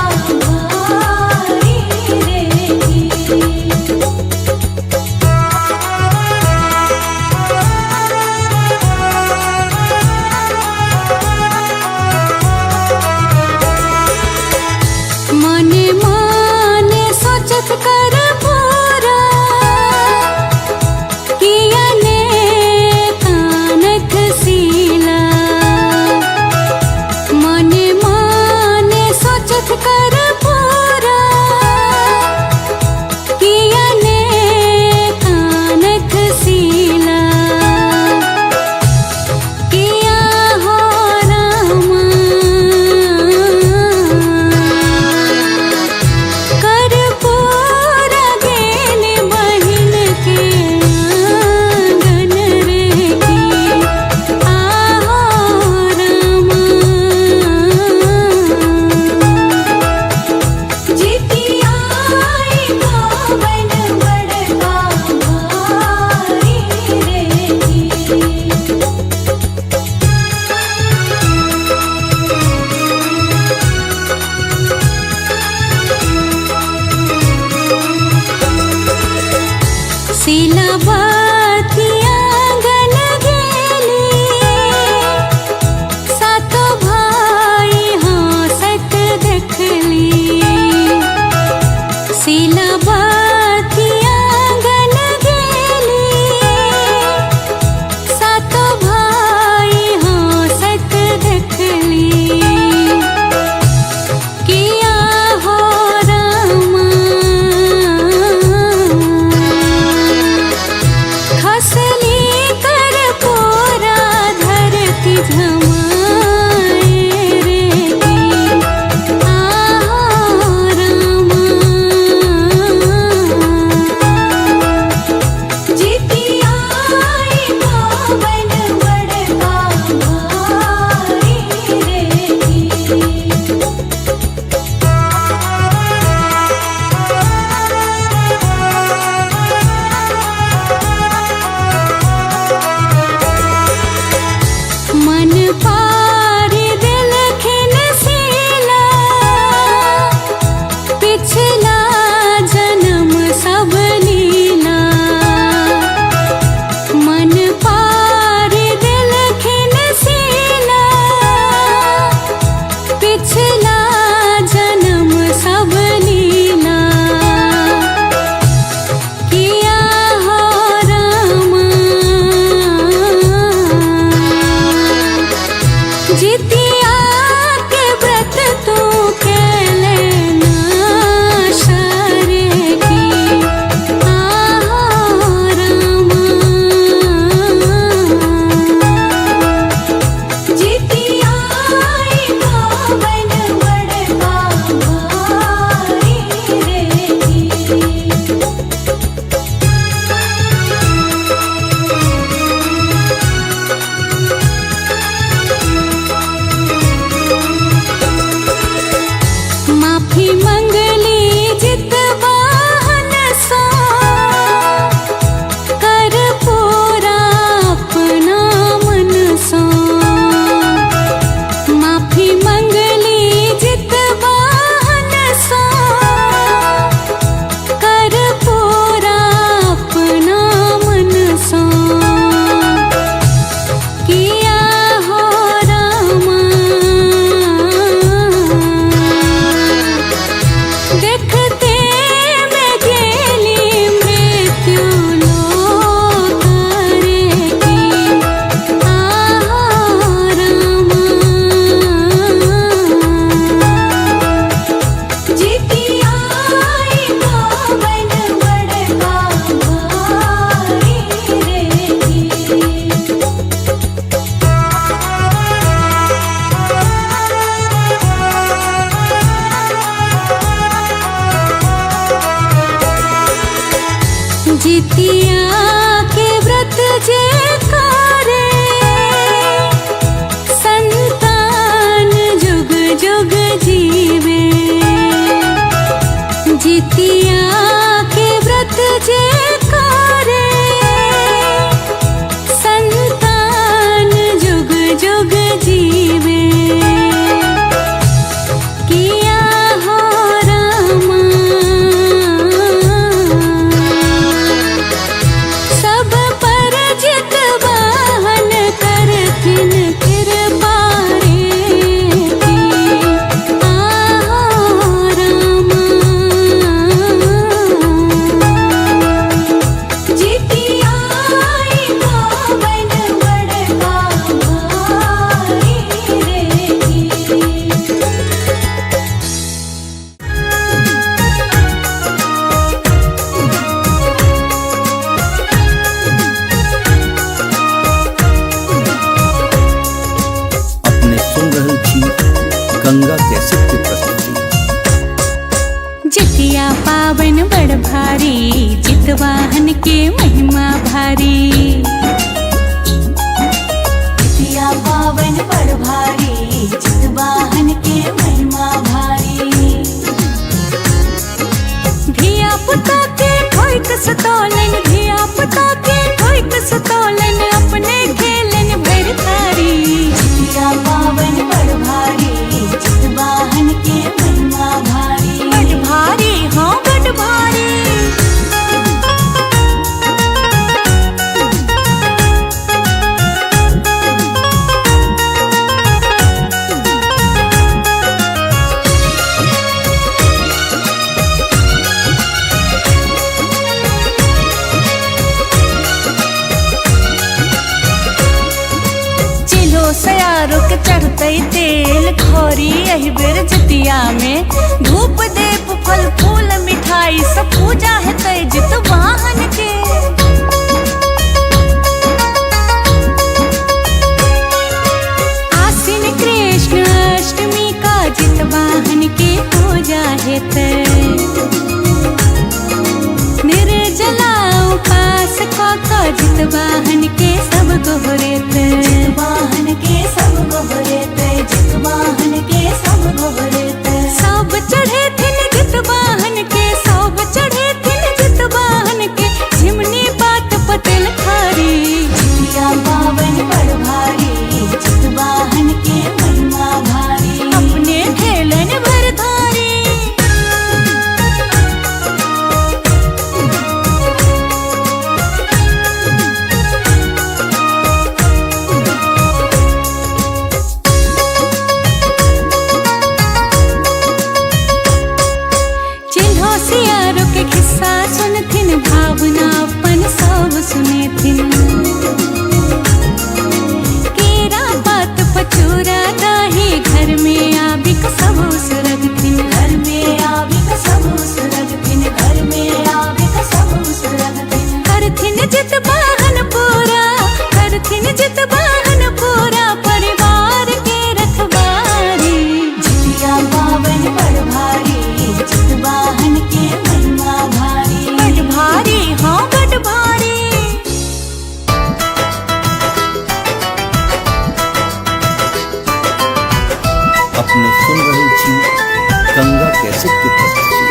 भारी रे की मने माने सोचत कर पूरा किया ने कानक सीला मने माने सोचत कर पूरा किया ने कानक सीला किया हो रामा कर पूरा गेल बहिन के आंगन रे की आहो रामा जितिया आई पावन बड़का भारी रे की सिलबाती आंगन गेली सातो भाई हंसत देखली सिलबाती आंगन गेली सातो भाई हंसत देखली किया हो रामा जितिया के व्रत जे करे संतान जुग जुग जीवे। जितिया के व्रत जे करे संतान जुग जुग जीवे। किया हो रामा सब पर जितवाहन करथिन कृपा रे की। आहो रामा जितिया पावन बड़का भाई रे की। अपने सुन रहल छी गंगा कैसेट की प्रस्तुति। जितिया पावन बड़ भारी जितवाहन के महिमा भारी। जितिया पावन बड़ भारी जितवाहन के महिमा भारी। धिया पुता के ठोक सतौलन, धिया पुता के ठोक सतौलन, अपने खेलन भर थारी। जितिया पावन बड़ भारी जितवाहन के महिमा भारी। बड़ भारी हाँ बड़ भारी। चिलो सयारो के चढ़ते तेल खौरी यही बेर जितिया में। धूप देप फल फूल मिठाई सब पूजा है तय जितवाहन के। आसीन कृष्ण अष्टमी का जितवाहन के पूजा है तय। निर्जला उपास का जितवाहन के सब गोहरे तय। जितवाहन के सब गोहरे ते जितवाहन के सब गोहरे ते। सब चढ़े थिन जितवाहन के, सब चढ़े थिन जितवाहन के, झिमनी बात पतेल खारी। जितिया पावन बड़ भारी जितवाहन के महिमा भारी। अपने खेलन भर धारी। चिन्हो सियारो के खिस्सा सुनथिन, भावना अपन सब सुनेथिन। केरा पात पचूरा दाही घर में आबी क सब सुरगथिन। घर में आवे क सब सुरगतिन। घर में आवे क सब सुरगतिन। करथिन जितवाहन पूरा, करथिन जितवाहन पूरा, परिवार के रखवारी। जितिया पावन बड़ भारी जितवाहन के महिमा भारी। बड़ भारी हाँ बड़ भारी। अपने सुन रहल छी गंगा कैसेट की प्रस्तुति।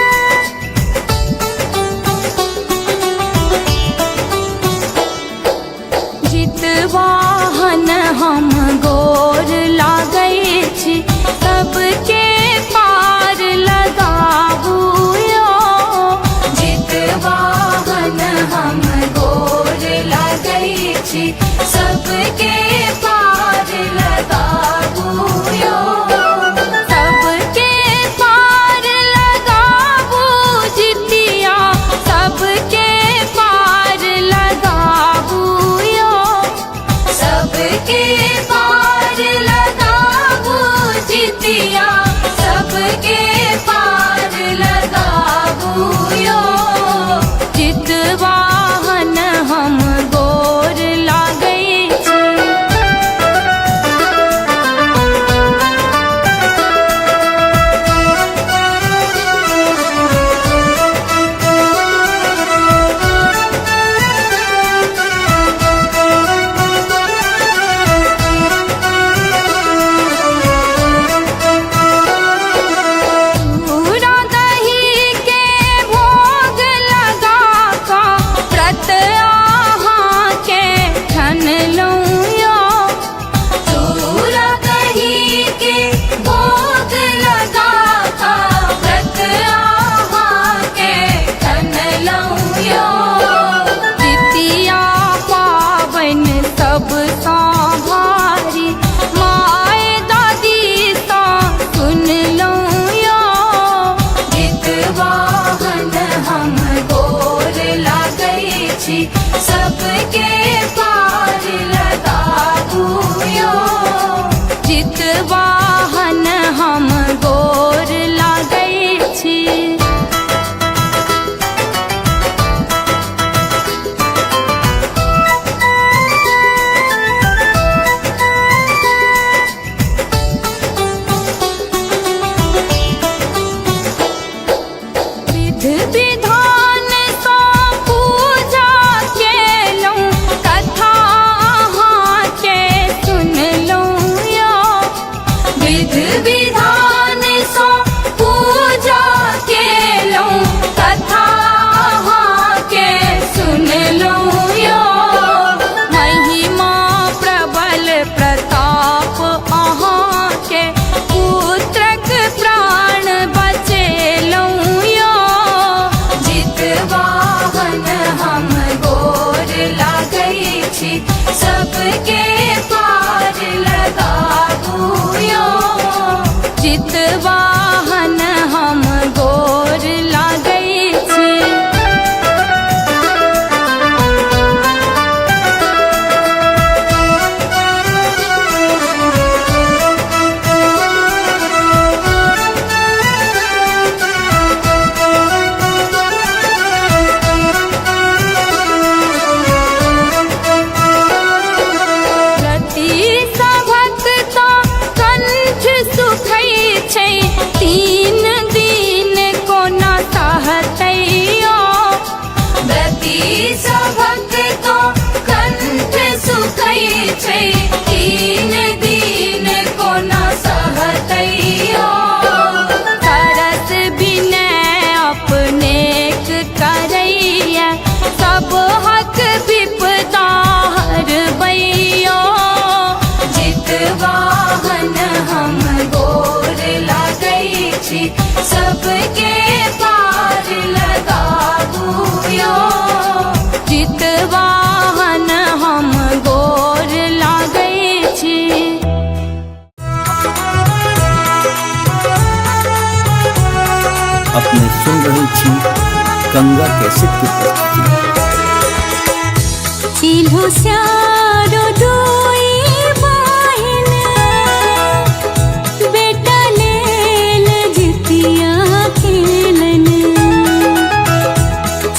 जितवाहन हम गोर लागै छी, सबके पार लगाबू यो। जितवाहन हम गोर लागै छी, सबके पार लगाबू यो। सबके पार लगाबू जितिया, सबके पार लगाबू यो। सबके पार लगाबू जितिया, सबके पार लगाबू यो। जितवाहन हम गोर लागै छी। ई सभक तो कंठ सुखै छै तीन दिन कोना सहतैयो तरस बिनय अपनेक करैया सब हक विपदा हरबैयो जितवाहन हम गोर लागै छी सबके पार लगाबुयो जितवाहन हम गोर लागै छी। अपने सुन रहे छी गंगा कैसेट की प्रस्तुति। चिल्हो स्यारो दोई बहिन बेटा लेल जितिया खेलन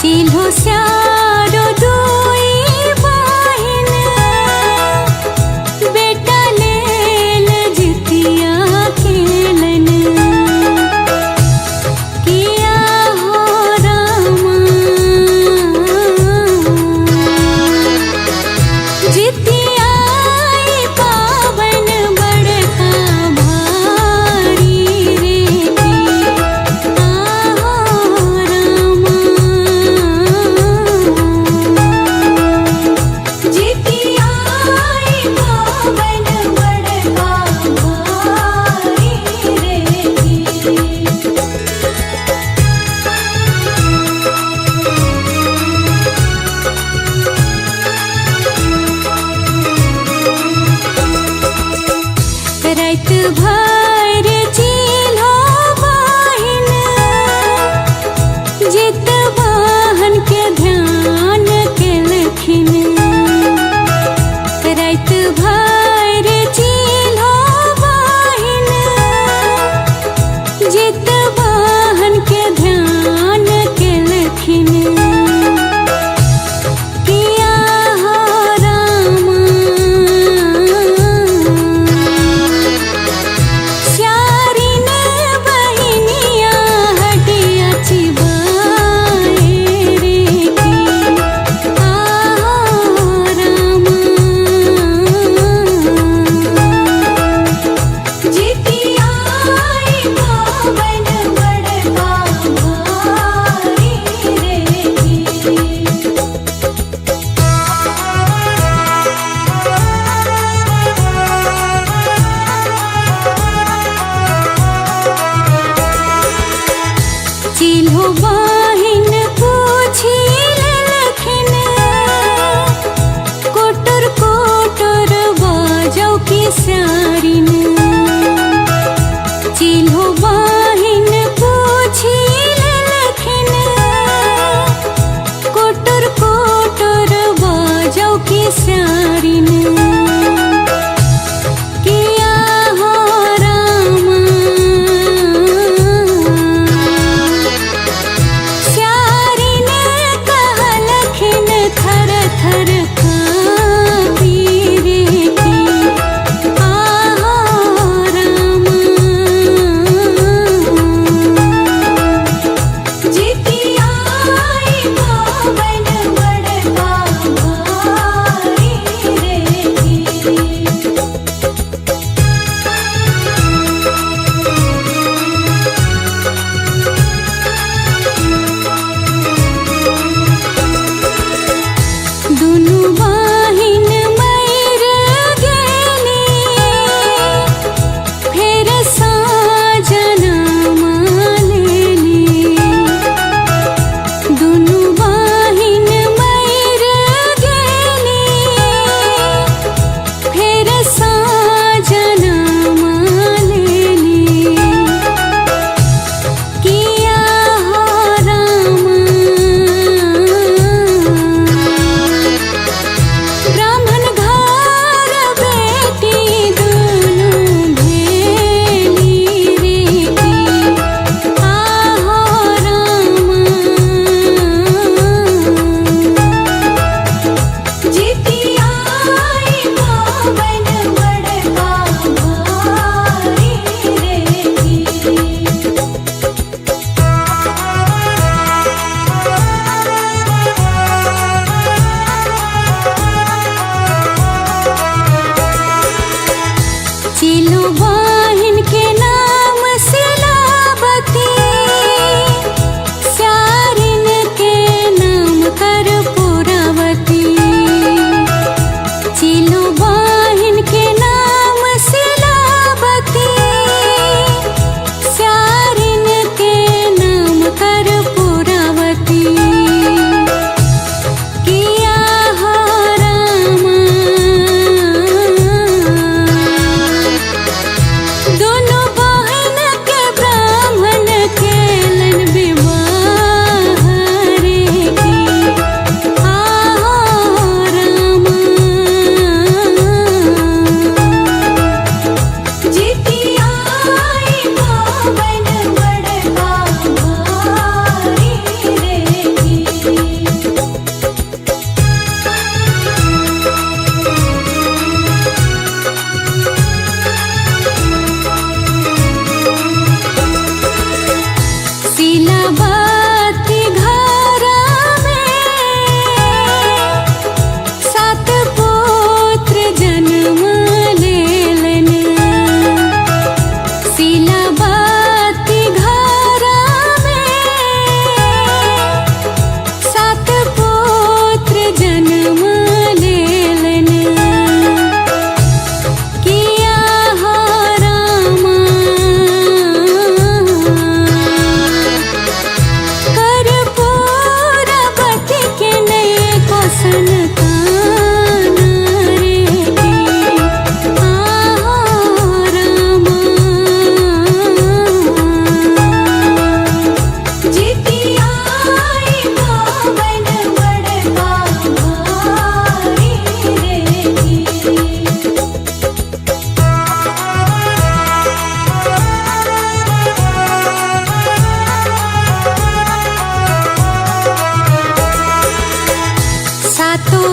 चिल्हो स्यारो दोई बहिन बेटा लेल जितिया खेलन किया हो रामा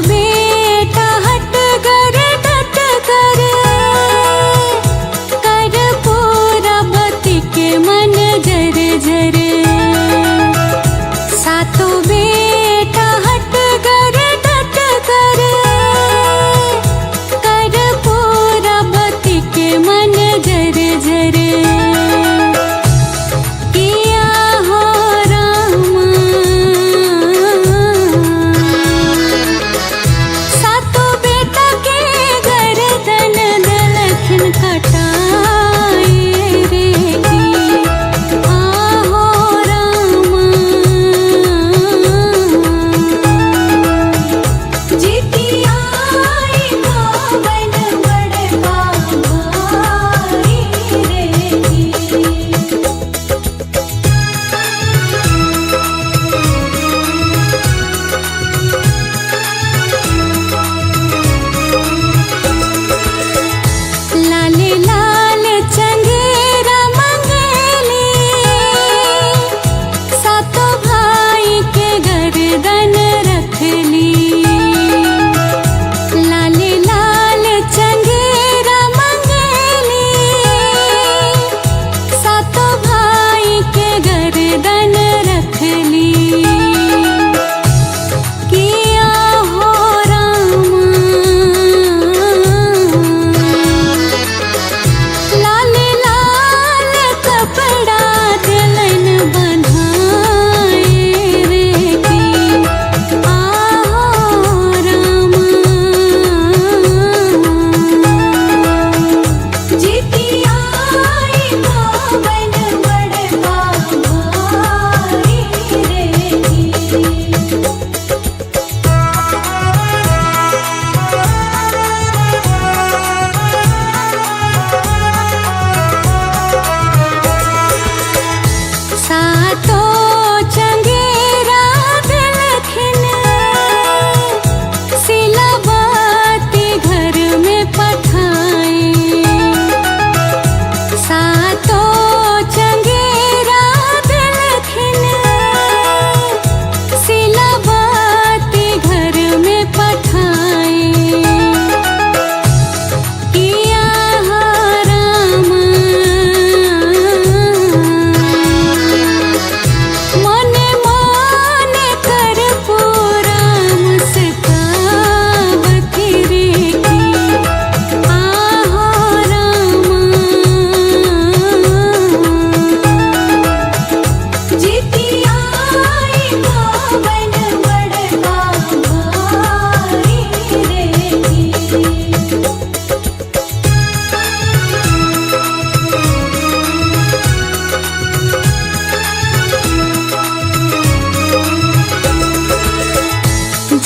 बेटा हट गर डट कर पूरा बती के मन जर जर सातो बेटा हट गर डट कर पूरा बती के मन जर जर किया हो रामा सातो बेटा के गर्दन दलखन कटाए रे की आहो रामा जितिया आई गावन बड़का भाई रे की लाले लाल चंगेरा मंगेली सातो भाई के गर्दन रखली लाले लाल चंगेरा मंगेली सातो भाई के गर्दन रखली किया हो रामा लाल लाल कपड़ा दिलन बन्हाए रे की आहो रामा जितिया आई गावन बड़का भाई रे की सातो चंगेरा दिलखिन सिलावती घर में पठाए सातो चंगेरा दिलखिन सिलावती घर में पठाए किया हो रामा मने मने कर पूरा मुस्कावती रे की आहो रामा जितिया आई गावन बड़का भाई रे की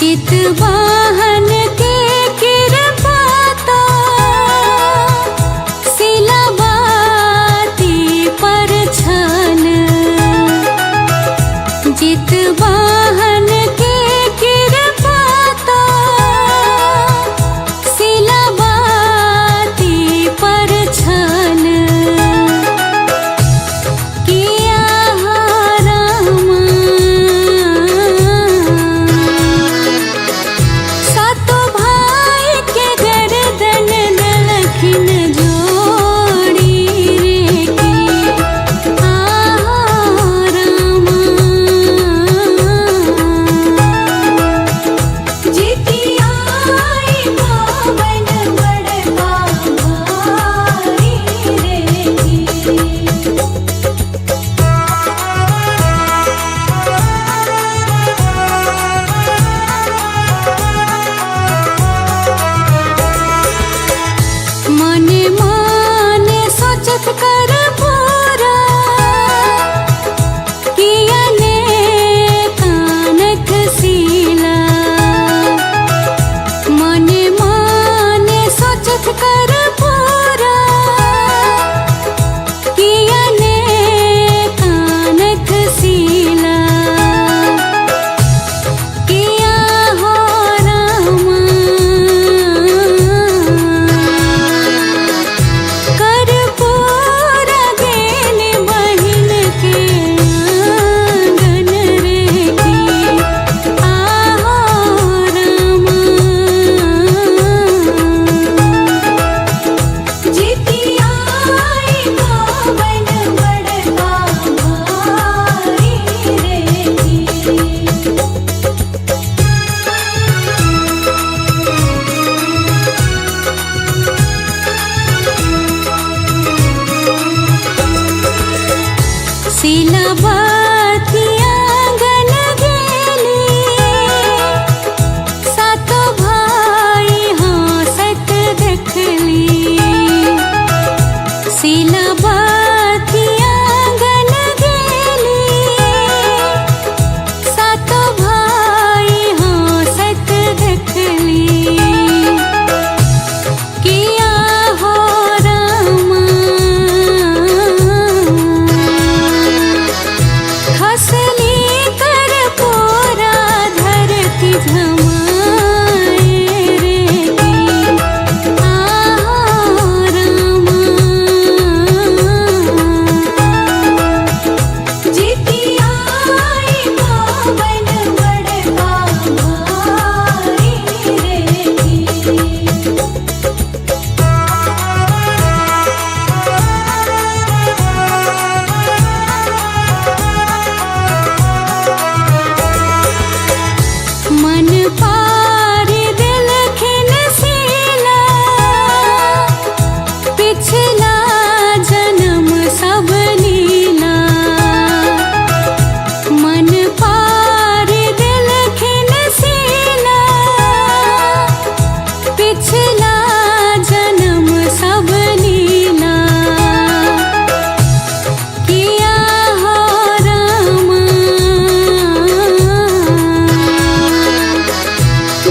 जित वाहन के कृपा तो सिलावती पर छन जित वाहन के कृपा तो सिलावती पर छन किया हो रामा सातो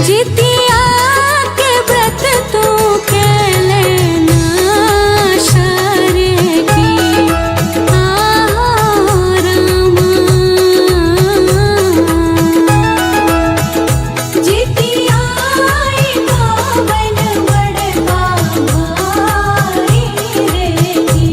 जितिया के व्रत तू केले ना शरे की रामा। जितिया पावन बड़का भारी रे की।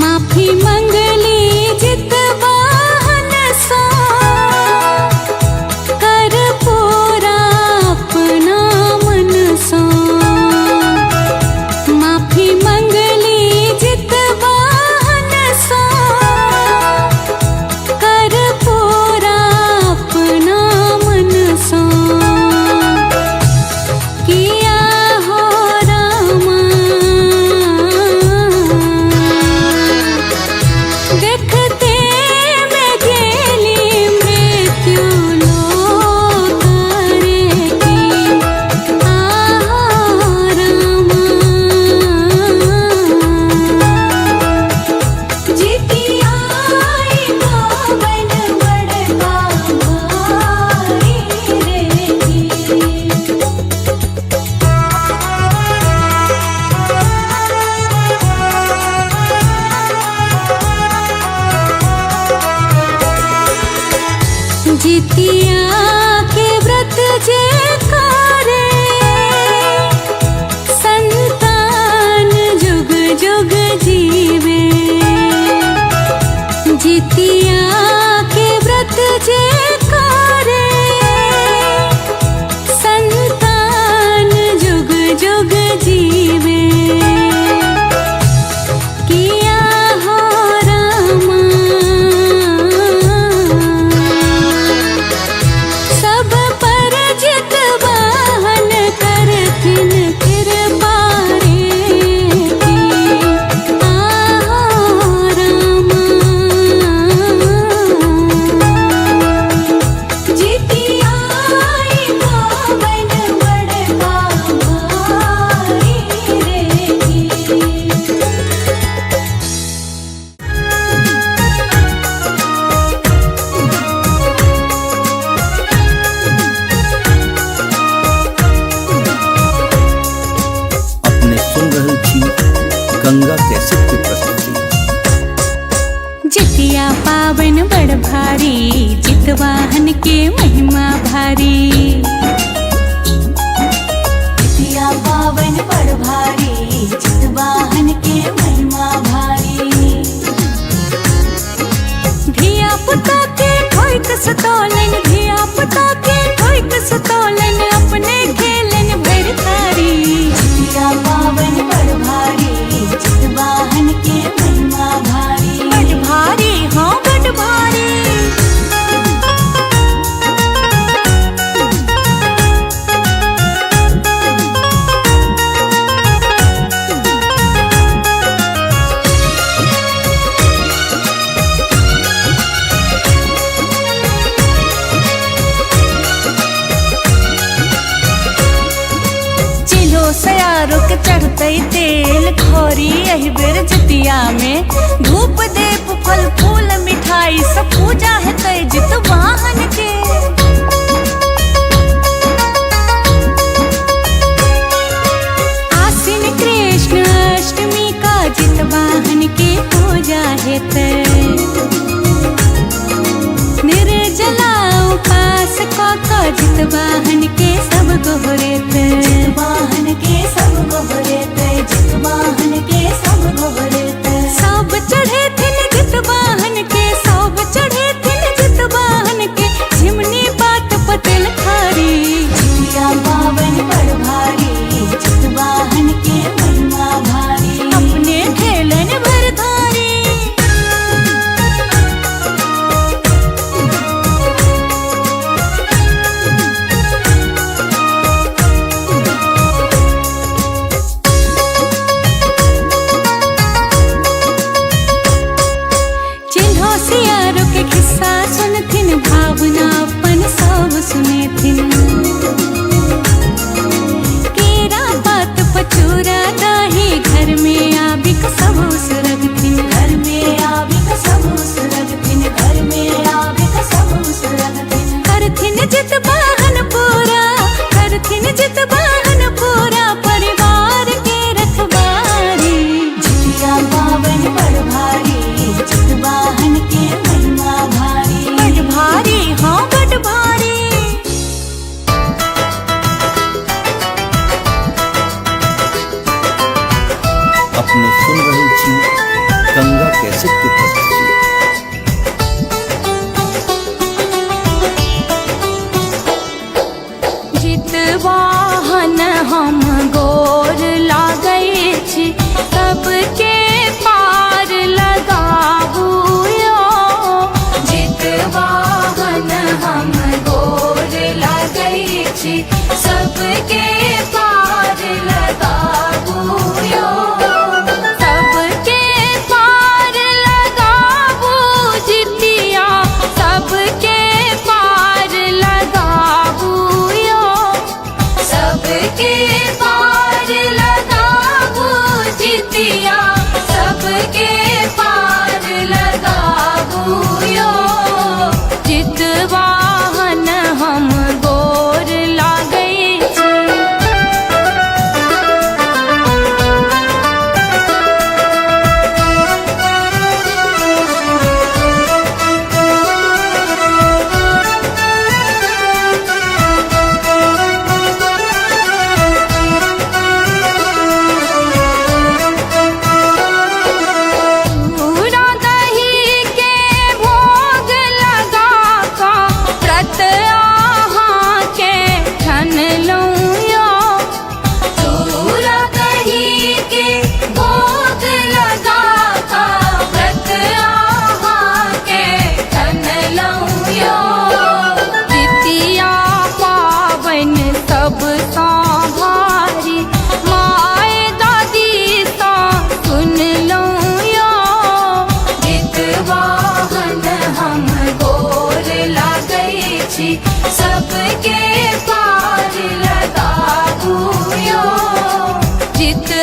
माफी मंगली जितवाहन सा कर पूरा अपना मन सा। माफी मंगली जितवाहन सा कर पूरा अपना मन सा। किया हो रामा देखते मैं गेली मृत्यु लोक रे की रामा। जितिया पावन बड़का भारी रे की। जितिया के व्रत जे करे संतान जुग जुग जीवे। जितिया के व्रत जे करे संतान जुग जुग जीवे। किया हो रामा सब पर जितवाहन करथिन कृपा रे की रामा। जितिया पावन बड़का भारी रे की। अपने सुन रहल छी गंगा कैसेट की प्रस्तुति। जितिया पावन बड़ भारी जितवाहन के महिमा भारी। जितिया पावन बड़ भारी जितवाहन के महिमा भारी। धिया पुता के ठोक सतोलन धिया पुता के ठोक सतोलन अपने खेलन भर थारी। जितिया पावन बड़ भारी जितवाहन के महिमा भारी। बड़ भारी हाँ बड़ भारी। चिलो सयारो के चढ़ते तेल खौरी एहि बेर जितिया में धूप देप फल फूल मिठाई सब पूजा हेतै जितवाहन के। आश्विन कृष्ण अष्टमी का जितवाहन के पूजा हेतै। निर्जला उपास क जितवाहन के सब गोहरेतै। जितवाहन के सब गोहरेतै जितवाहन के सब गोहरेतै। सब चढ़े थिन जितवाहन के सब चढ़े थिन जितवाहन के झिमनी बात पतेल खारी। जितिया पावन बड़ भारी जितवाहन के महिमा भारी। अपने खेलन भर धारी।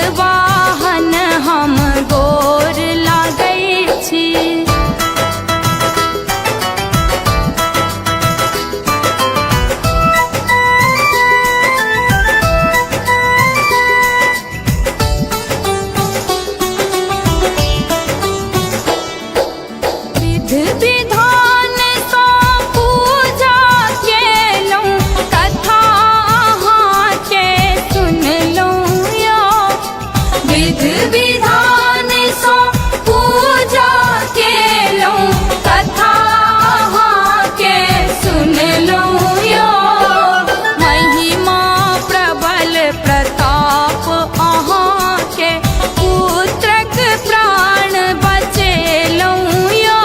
जितवाहन हम गोर लागै छी। विधि विधान सँ पूजा केलहुँ, कथा अहाँके सुनलहुँ यौ। विधि विधान सँ पूजा केलहुँ, कथा अहाँके सुनलहुँ यौ। महिमा प्रबल प्रताप अहाँके, पुत्रक प्राण बचेलहुँ यौ।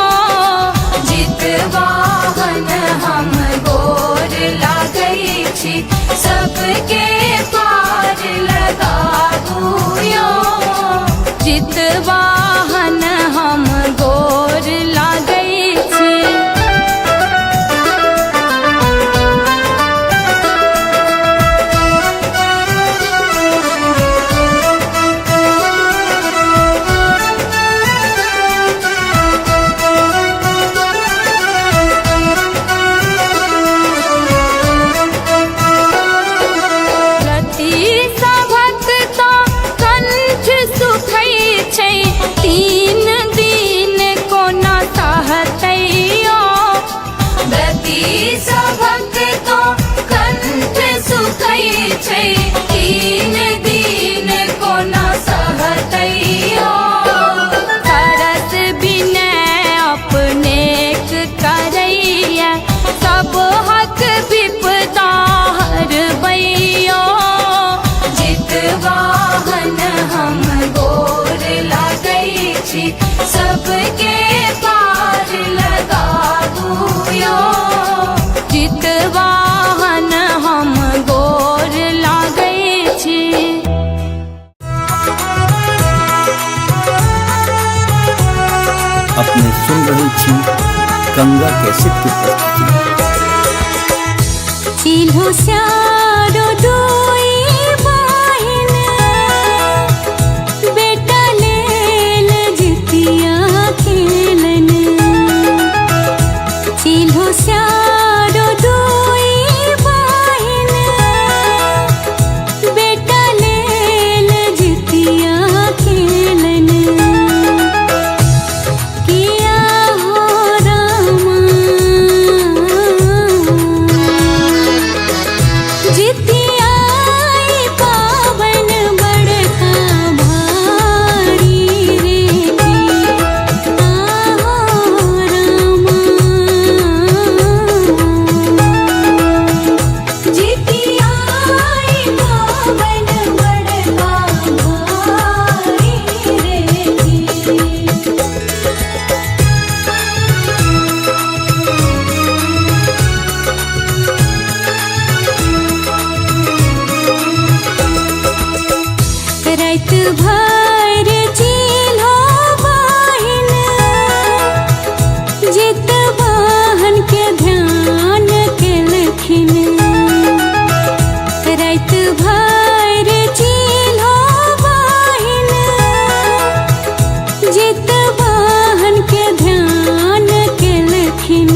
जितवाहन हम गोर लागै छी, सबके पार लगाबू यौ। जितवाहन हम गोर लागै छी। रति सभक तो कंठ सुखै छै, तीन दिन कोना सहतै यौ। रति सभक तो कंठ सुखै छै, तीन दिन कोना सहतै यौ। सरस विनय अपनेक करैया, सब हक विपदा हरबै यौ। जितवाहन हम गोर लागै छी, सबके पार लगाबू यौ। जितवाहन हम गोर लागै छी। अपने सुन रहे छी गंगा कैसेट की प्रस्तुति। चिल्हो स्यारो डोई बहिन, बेटा लेल जितिया खेलन। चिल्हो स्यारो डोई बहिन, बेटा लेल जितिया खेलन। किया हो रामा, जितियाई पावन बड़का भारी रे जी। आहो रामा, जितियाई पावन बड़का भारी रे जी। रात भर चिल्हो बहिन, जितवाहन के ध्यान केलखिन। रात भर चिल्हो बहिन, जितवाहन के ध्यान केलखिन।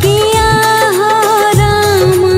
किया हो रामा,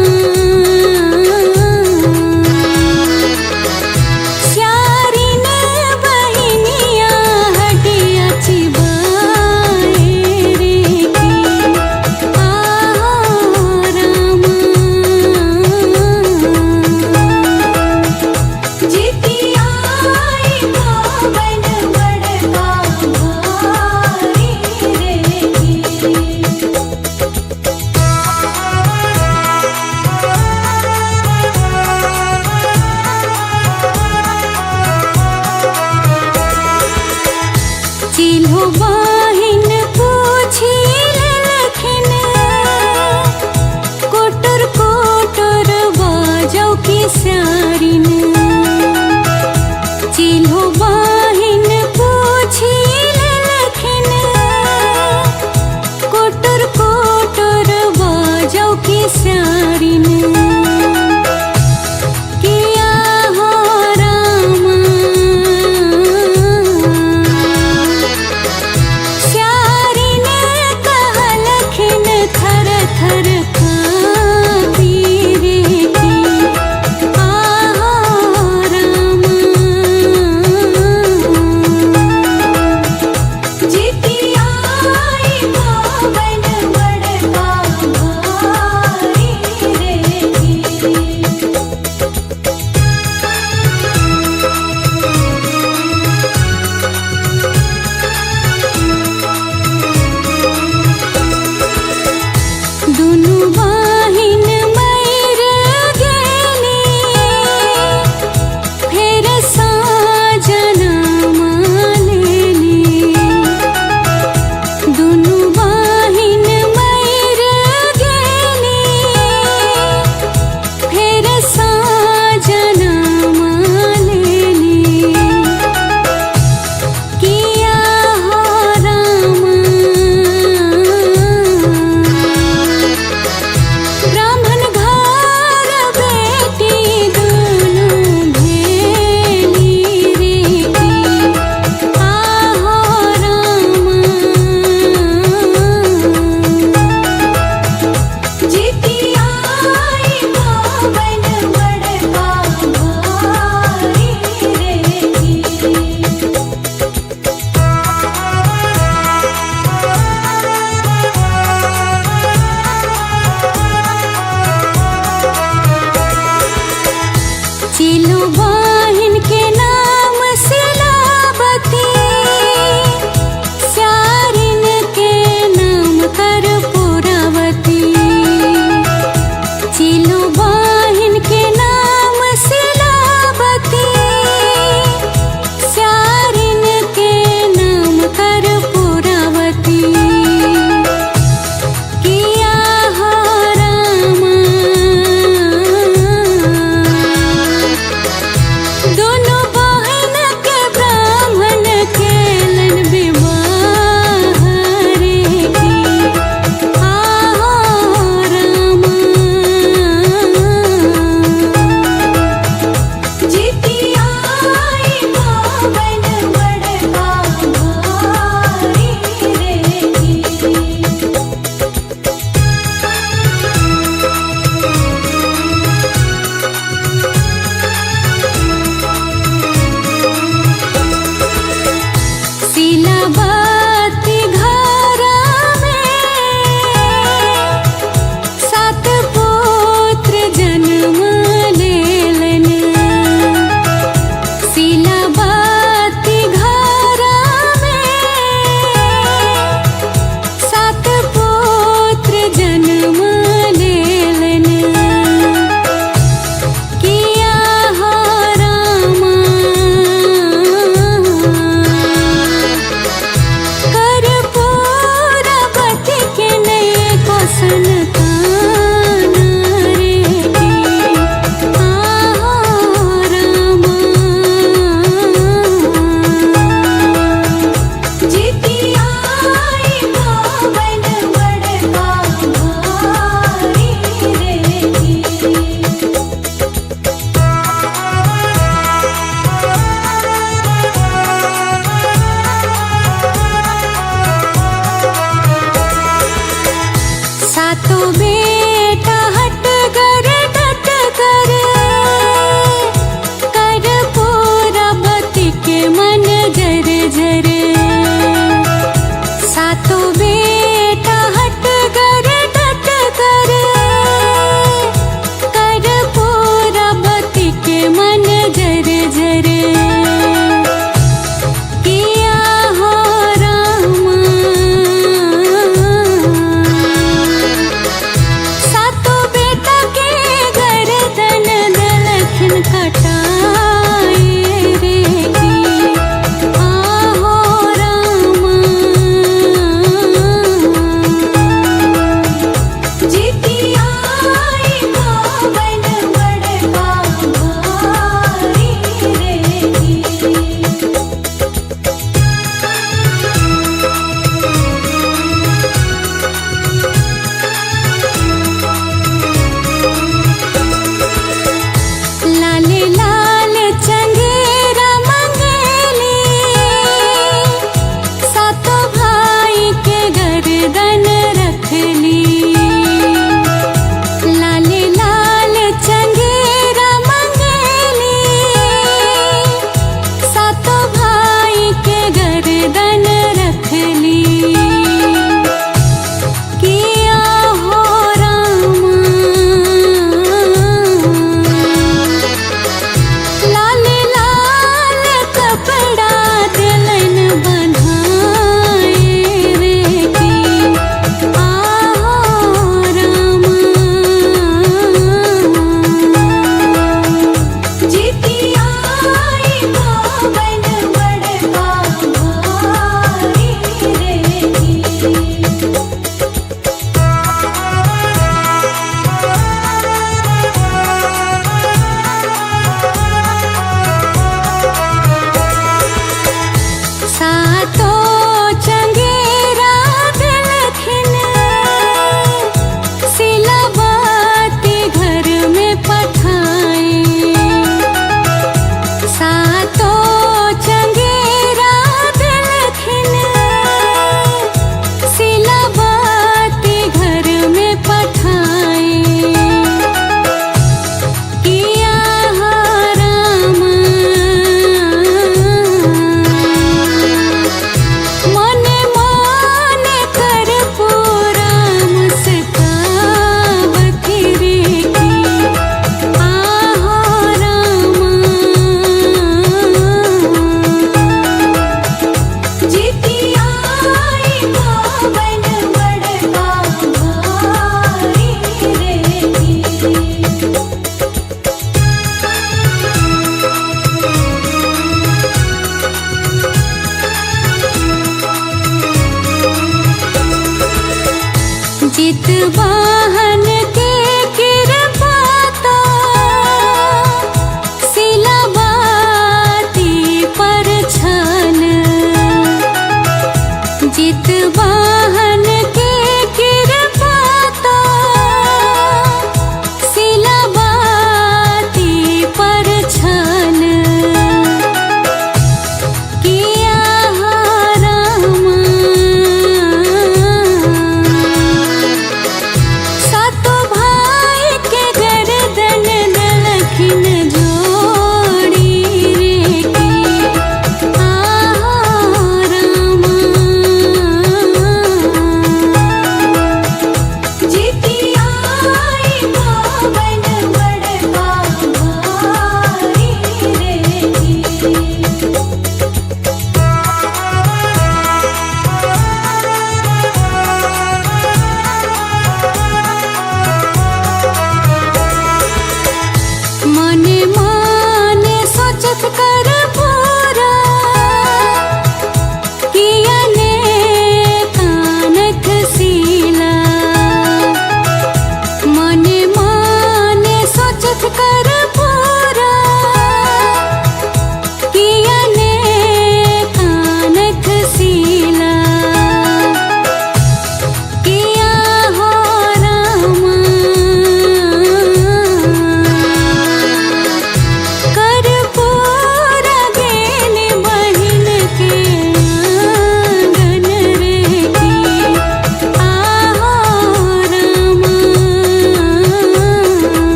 नजर किया हो रामा सातो बेटा के गर्दन दलखन कटाए रे की आहो रामा जितिया आई पावन बड़का भारी रे की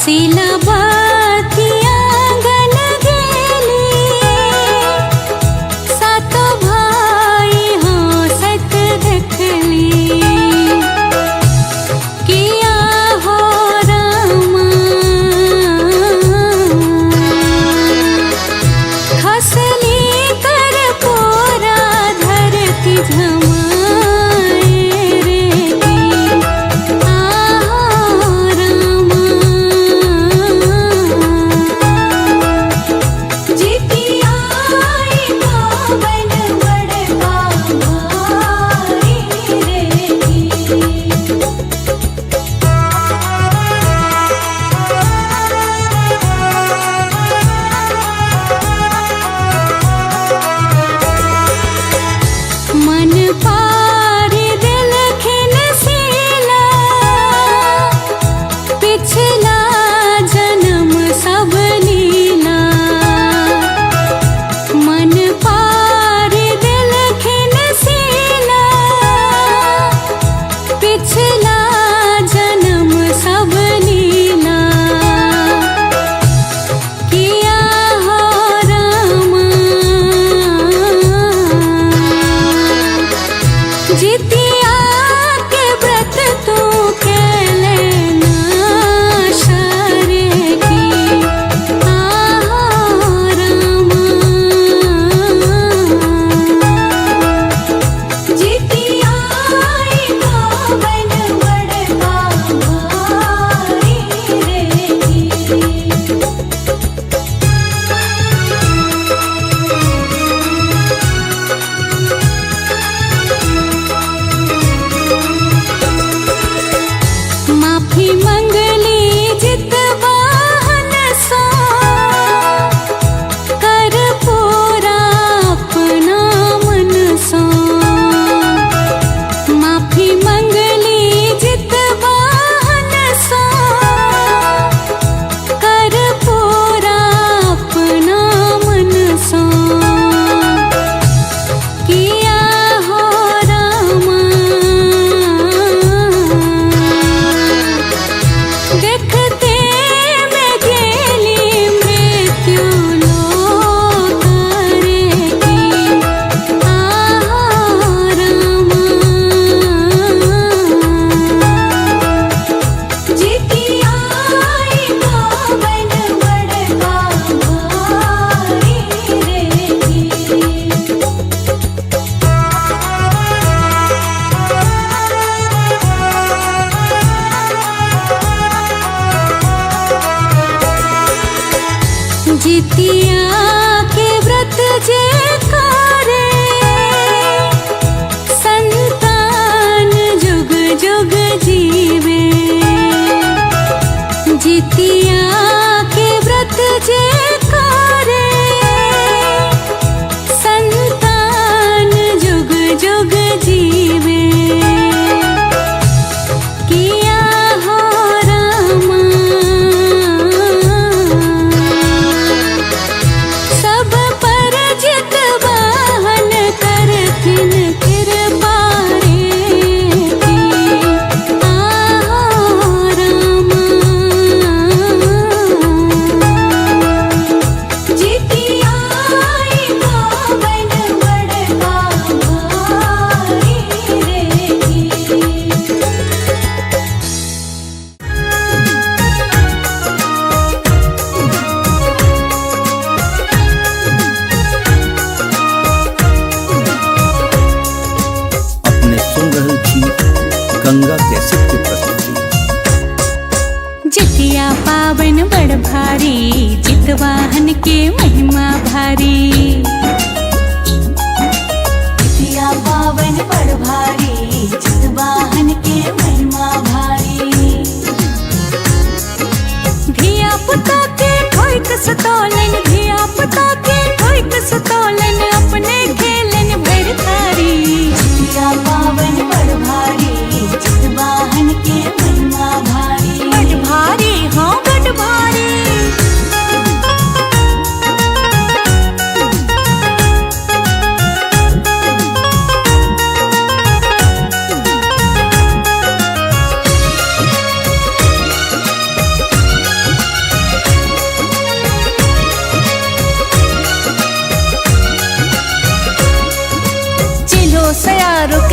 हसीला बातिया गन गेली सातो भाई हंसत देखली किया हो रामा खसली कर पूरा धरती झमाए रे जितिया पावन बड़का भाई रे मन पारी दिल खिन सीला पिछला जन्म सब लीला मन पारी दिल खिन सीला पिछला जन्म सब लीला किया हो रामा जितिया के व्रत तू के लेना शरे की रामा जितिया पावन बड़का भाई रे माफी मंगली जितवाहन सो कर पूरा अपना मन सो माफी मंगली जितवाहन सो कर पूरा अपना मन सो किया हो रामा देखते मैं गेली मृत्यु लोक रे रामा जितिया पावन बड़का भाई रे जितिया के व्रत जे करे संतान जुग जुग जीवे जितिया के व्रत जे करे संतान जुग जुग जीवे किया हो रामा सब पर जितवाहन करथिन कृपा रे रामा जितिया पावन बड़का भाई रे अपने सुन रहल छी गंगा कैसेट की प्रस्तुति। जितिया पावन बड़ भारी जितवाहन के महिमा भारी जितिया पावन बड़ भारी जितवाहन के महिमा भारी धिया पुता के ठोक सतोलन धिया पुता के ठोक सतोलन अपने खेलन भर थारी जितिया पावन बड़ भारी जितवाहन के महिमा भारी बड़ भारी हाँ बड़ भारी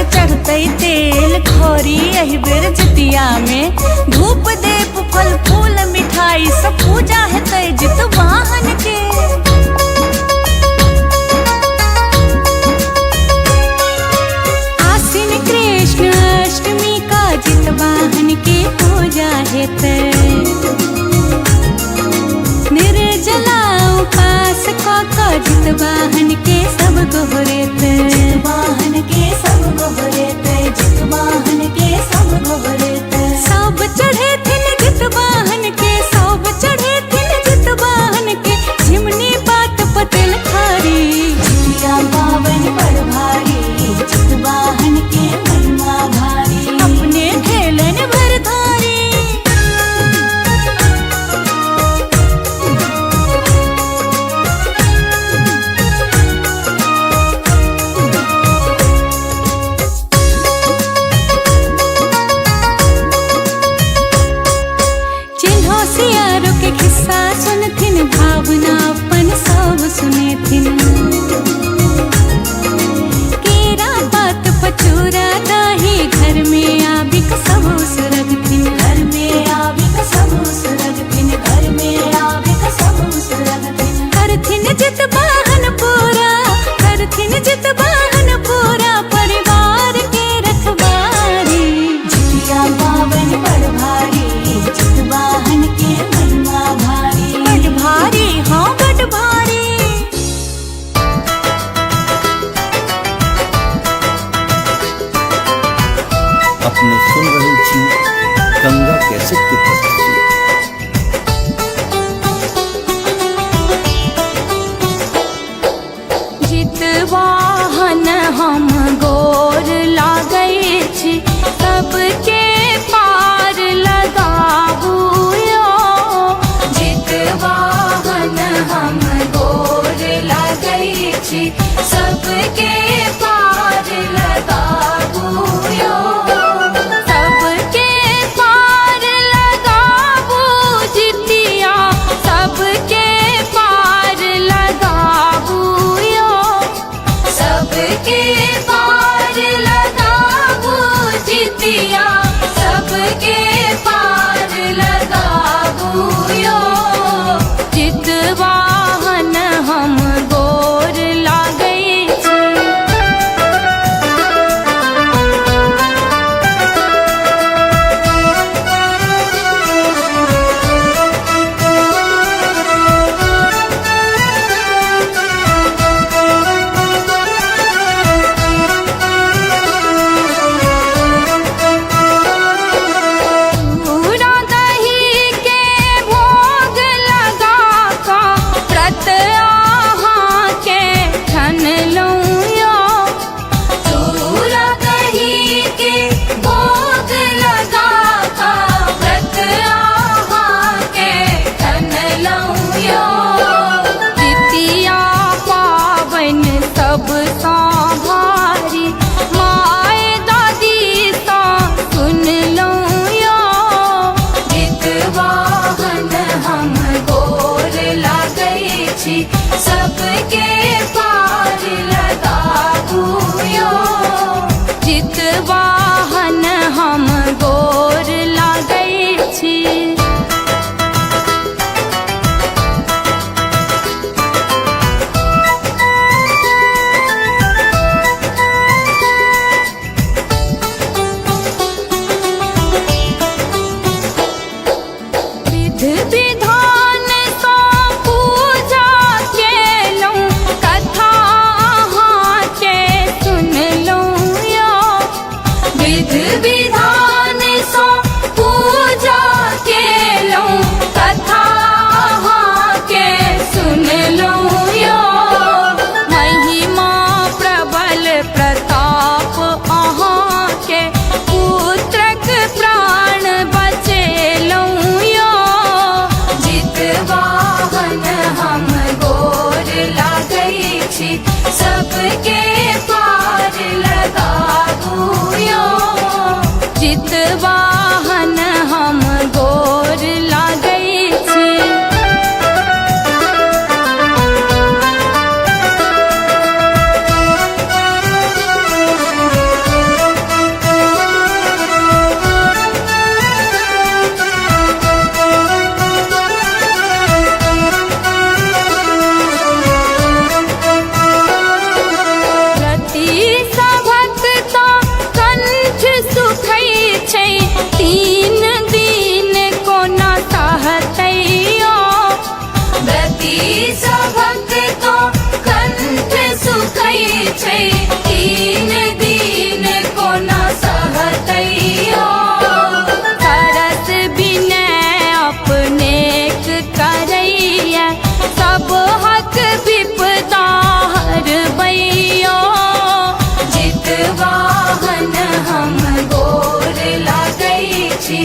के चढ़ते तेल खौरी यही बेर जितिया में धूप देप फल फूल मिठाई सब पूजा है तय जित वाहन के। आसीन कृष्ण अष्टमी का जित वाहन की पूजा है तय निर्जला उपास का जित वाहन के सब गोहरेत वाहन के सब गोहरेत जित वाहन के सब गोहरेत सब चढ़े थिन जित वाहन के सब चढ़े थिन जित वाहन के झिमनी बात पतेल खारी जितिया पावन बड़ भारी जित वाहन के महिमा भारी अपने खेलन भरधारी। सभक तो कंठ सुखै छै तीन दिन कोना सहतैयो तरस बिनय अपने करैया सब हक विपदा हरबैयो जितवाहन हम गोर लागै छी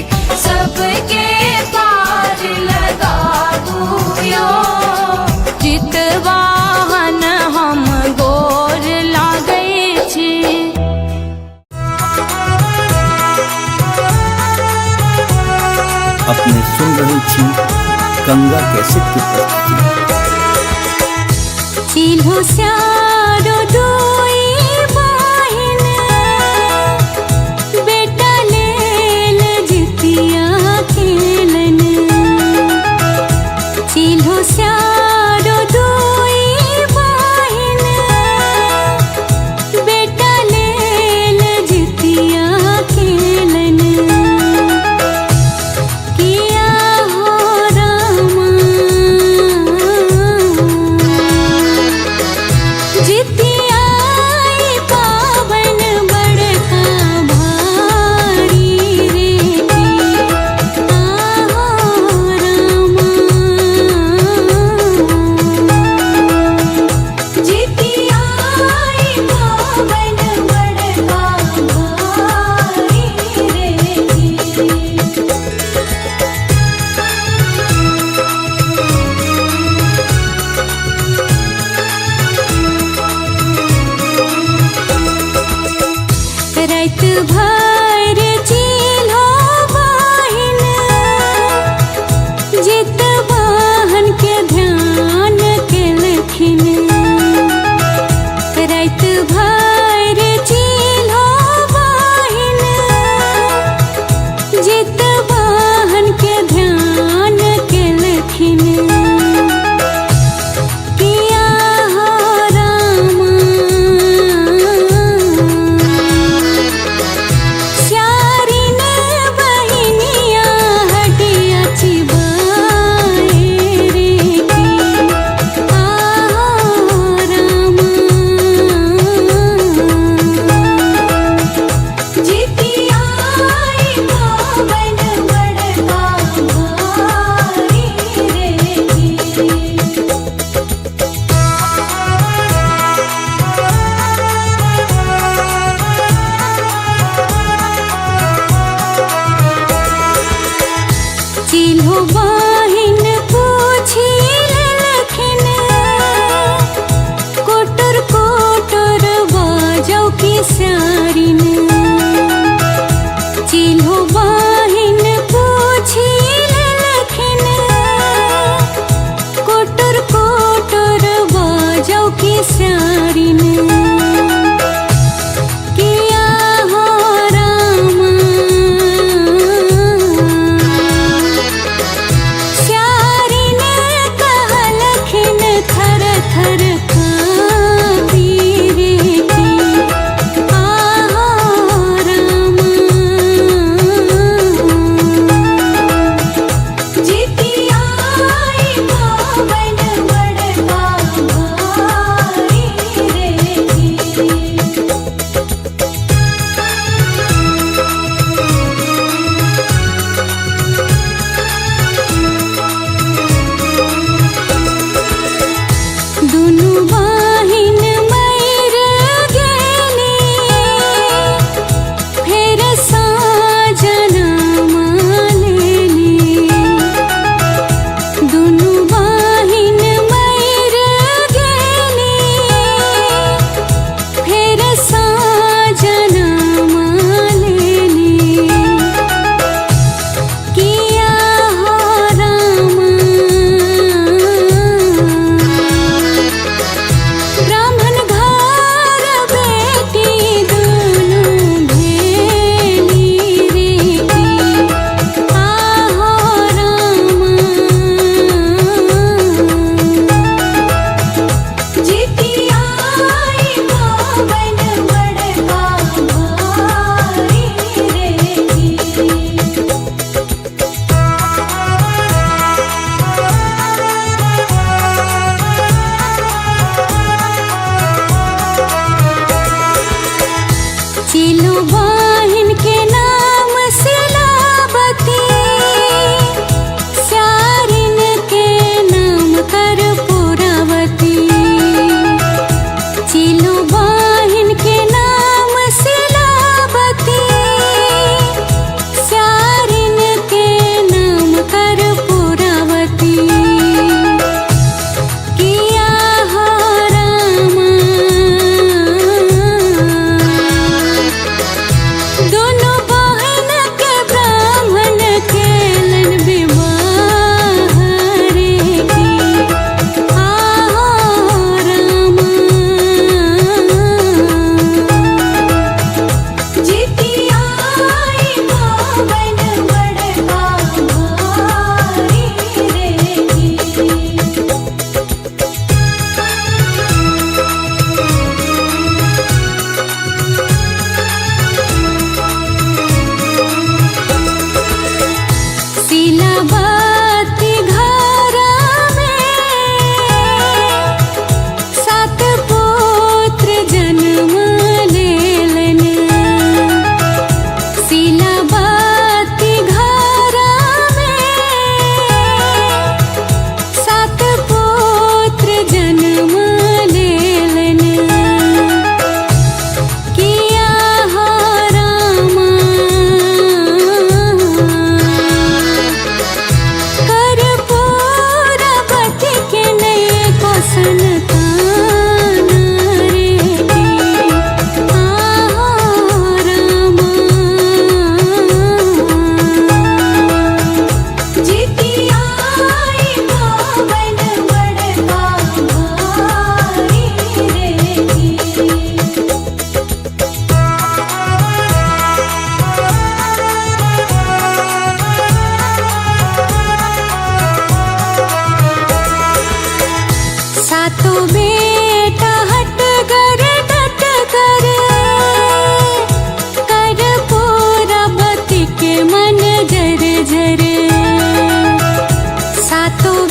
सबके पार लगाबुयो जितवाहन हम गोर लागै छी। अपने सुन रहे छी गंगा कैसेट की प्रस्तुति। चिल्हो स्यारो दोई बहिन बेटा लेल जितिया खेलन चिल्हो स्यारो दोई बहिन बेटा लेल जितिया खेलन किया हो रामा जितिया पावन बड़का भारी रे आहो रामा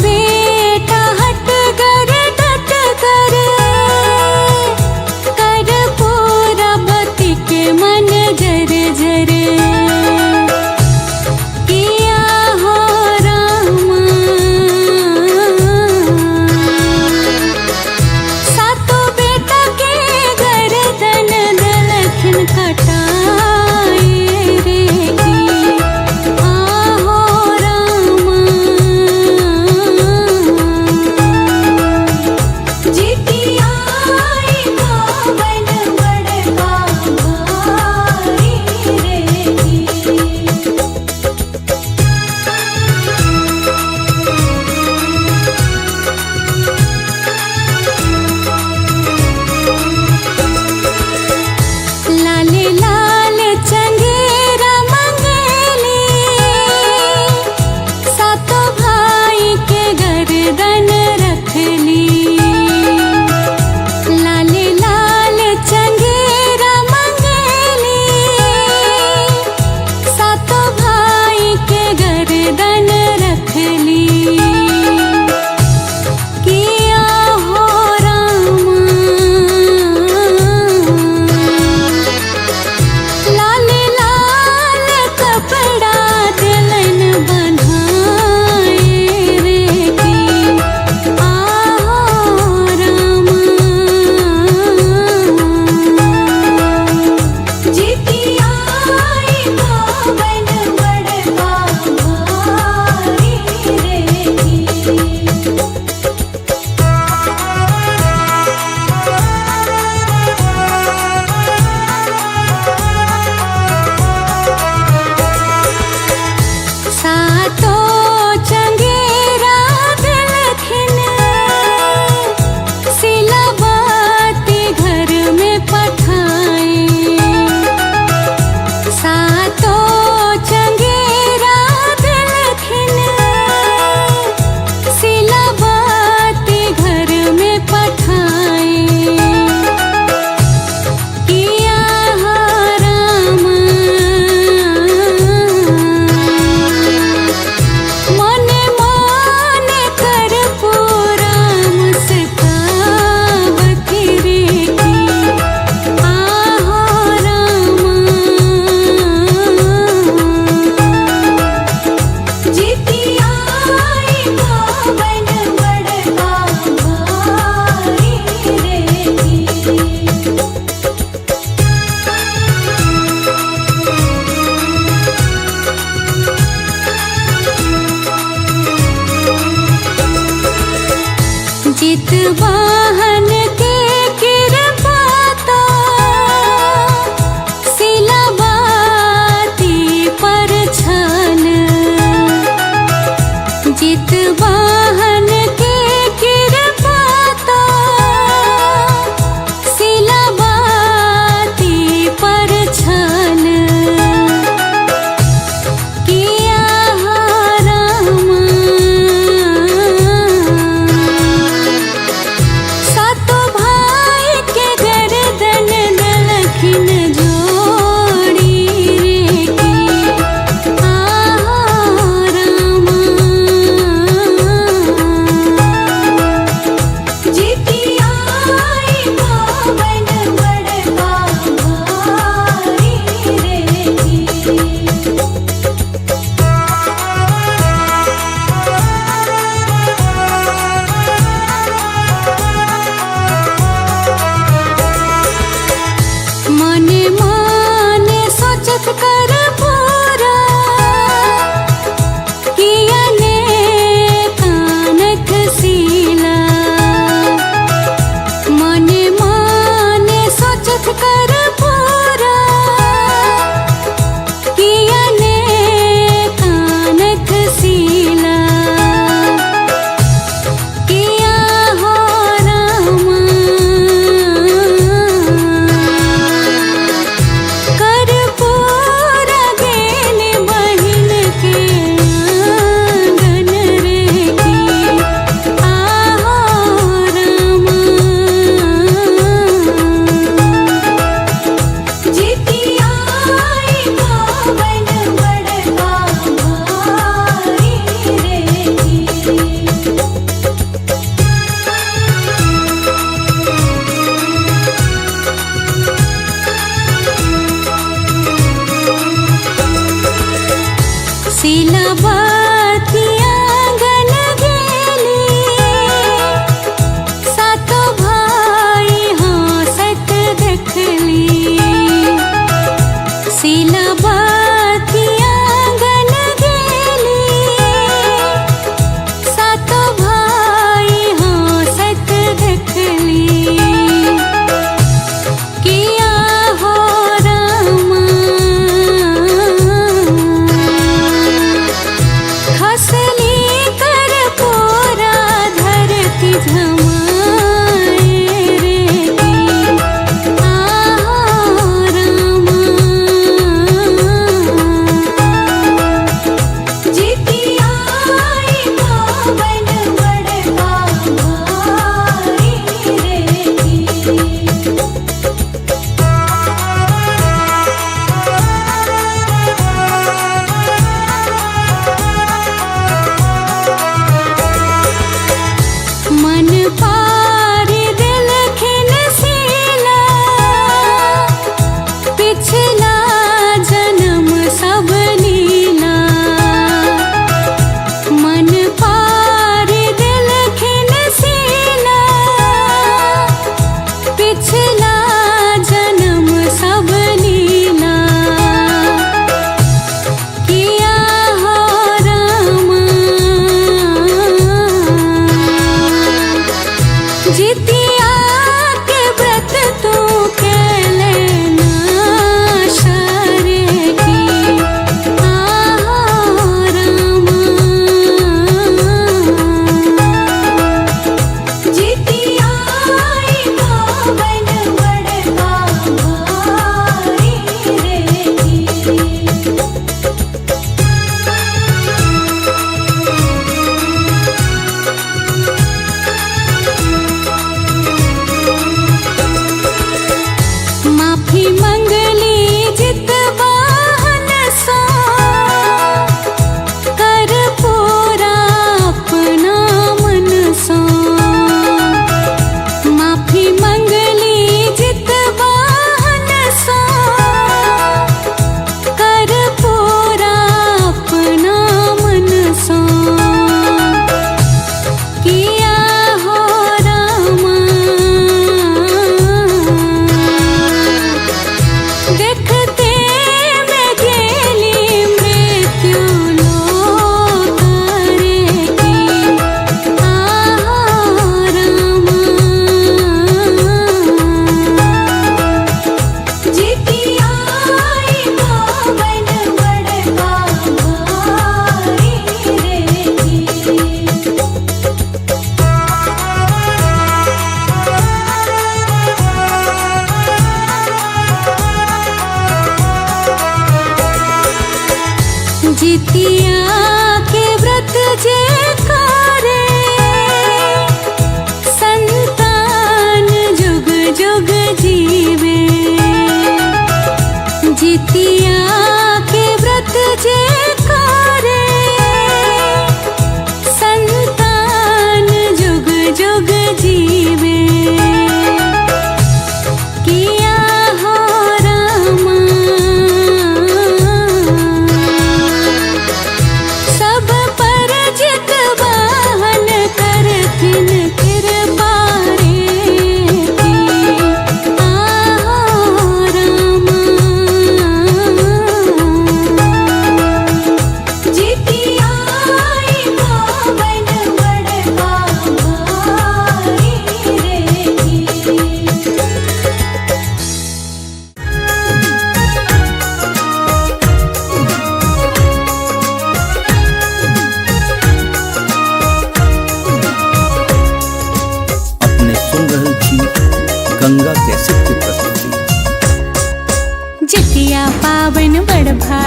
बेटा हट कर डट कर पूरा बती के मन जर जर किया हो रामा। सातों बेटा के गर्दन दलखन कटाए रे की आहो रामा। जितिया आई गावन बड़का भाई रे की। लाले लाल चंगेरा मंगेली सातों भाई के गर्दन रखली। लाले लाल चंगेरा मंगेली सातों भाई के गर्दन रखली। किया हो रामा। लाल लाल कपड़ा दिलन बन्हाए रे की आहो रामा। जितिया आई गावन बड़का भाई रे की। सातों चंगेरा दिलखिन सिलावती घर में पठाए। सातों चंगेरा दिलखिन सिलावती घर में पठाए। किया हो रामा। मने मने कर पूरा मुस्कावती रे की आहो रामा। जितिया आई गावन बड़का भाई रे की। जितवाहन के कृपा तो सिलावती पर छन। जितवाहन के कृपा तो सिलावती पर छन। किया हो रामा। सात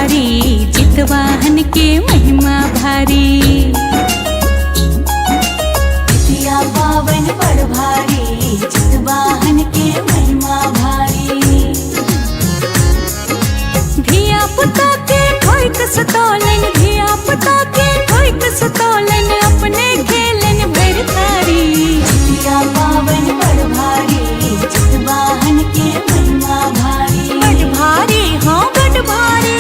भारी जितवाहन के महिमा भारी। जितिया पावन बड़ भारी जितवाहन के महिमा भारी। धिया पुता के ठोक सतोलन, धिया पुता के ठोक सतोलन, अपने खेलन भर थारी। जितिया पावन बड़ भारी जितवाहन के महिमा भारी। बड़ भारी हाँ बड़ भारी।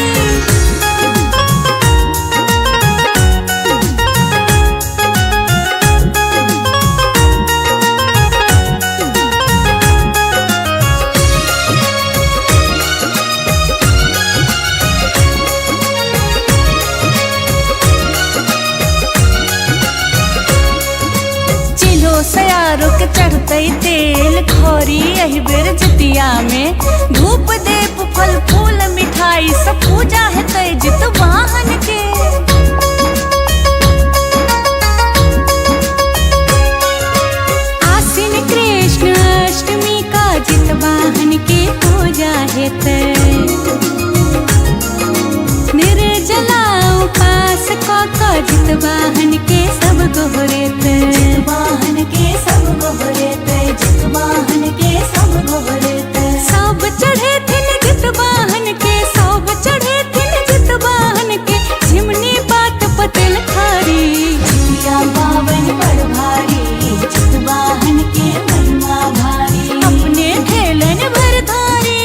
सयारो के चढ़ते तेल खौरी यही बेर जितिया में। धूप देप फल फूल मिठाई सब पूजा है तय जितवाहन के। आसीन कृष्ण अष्टमी का जितवाहन के पूजा है तय। निर्जला उपास का जितवाहन के सब गोहरे तय। जितवाहन के सब गोहरे तय, जितवाहन के सब गोहरे तय। सब चढ़े थिन जितवाहन के, सब चढ़े थिन जितवाहन के, झिमनी बात पतेल खारी। जितिया पावन बड़ भारी जितवाहन के महिमा भारी। अपने खेलन भर धारी।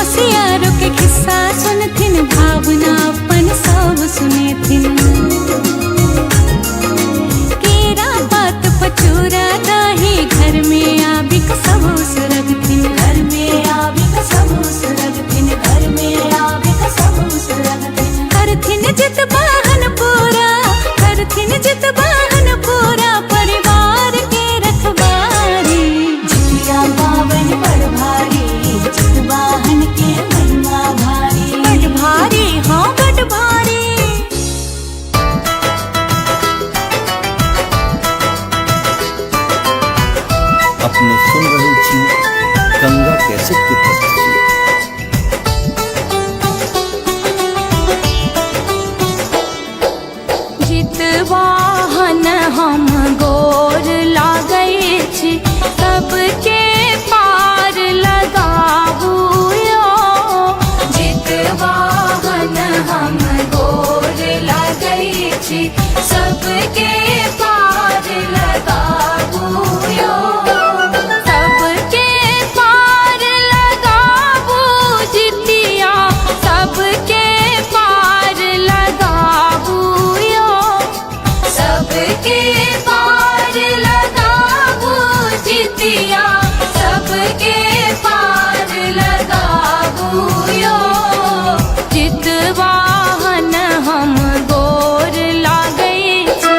सियारो के किस्सा सुनथिन, भावना अपन सब सुनेथिन। केरा पात पचूरा दाही घर में आबिक सब सुरगथिन। घर में आबिक सब सुरगथिन, घर में आबिक सब सुरगथिन। करथिन जितवाहन पूरा, करथिन जितवाहन पूरा, परिवार के रखवारी। जितिया पावन बड़ भारी जितवाहन के महिमा भारी। बड़ भारी हाँ बड़ भारी। अपने सुन रहे छी गंगा कैसेट की प्रस्तुति। जितवाहन हम गोर लागै छी, सबके पार लगाबू यो। जितवाहन हम गोर लागै छी, सबके पार लगाबू यो। सबके पार लगाबू जितिया, सबके पार लगाबू यो। सबके पार लगाबू जितिया, सबके पार लगाबू यो। जितवाहन हम गोर लागै छी।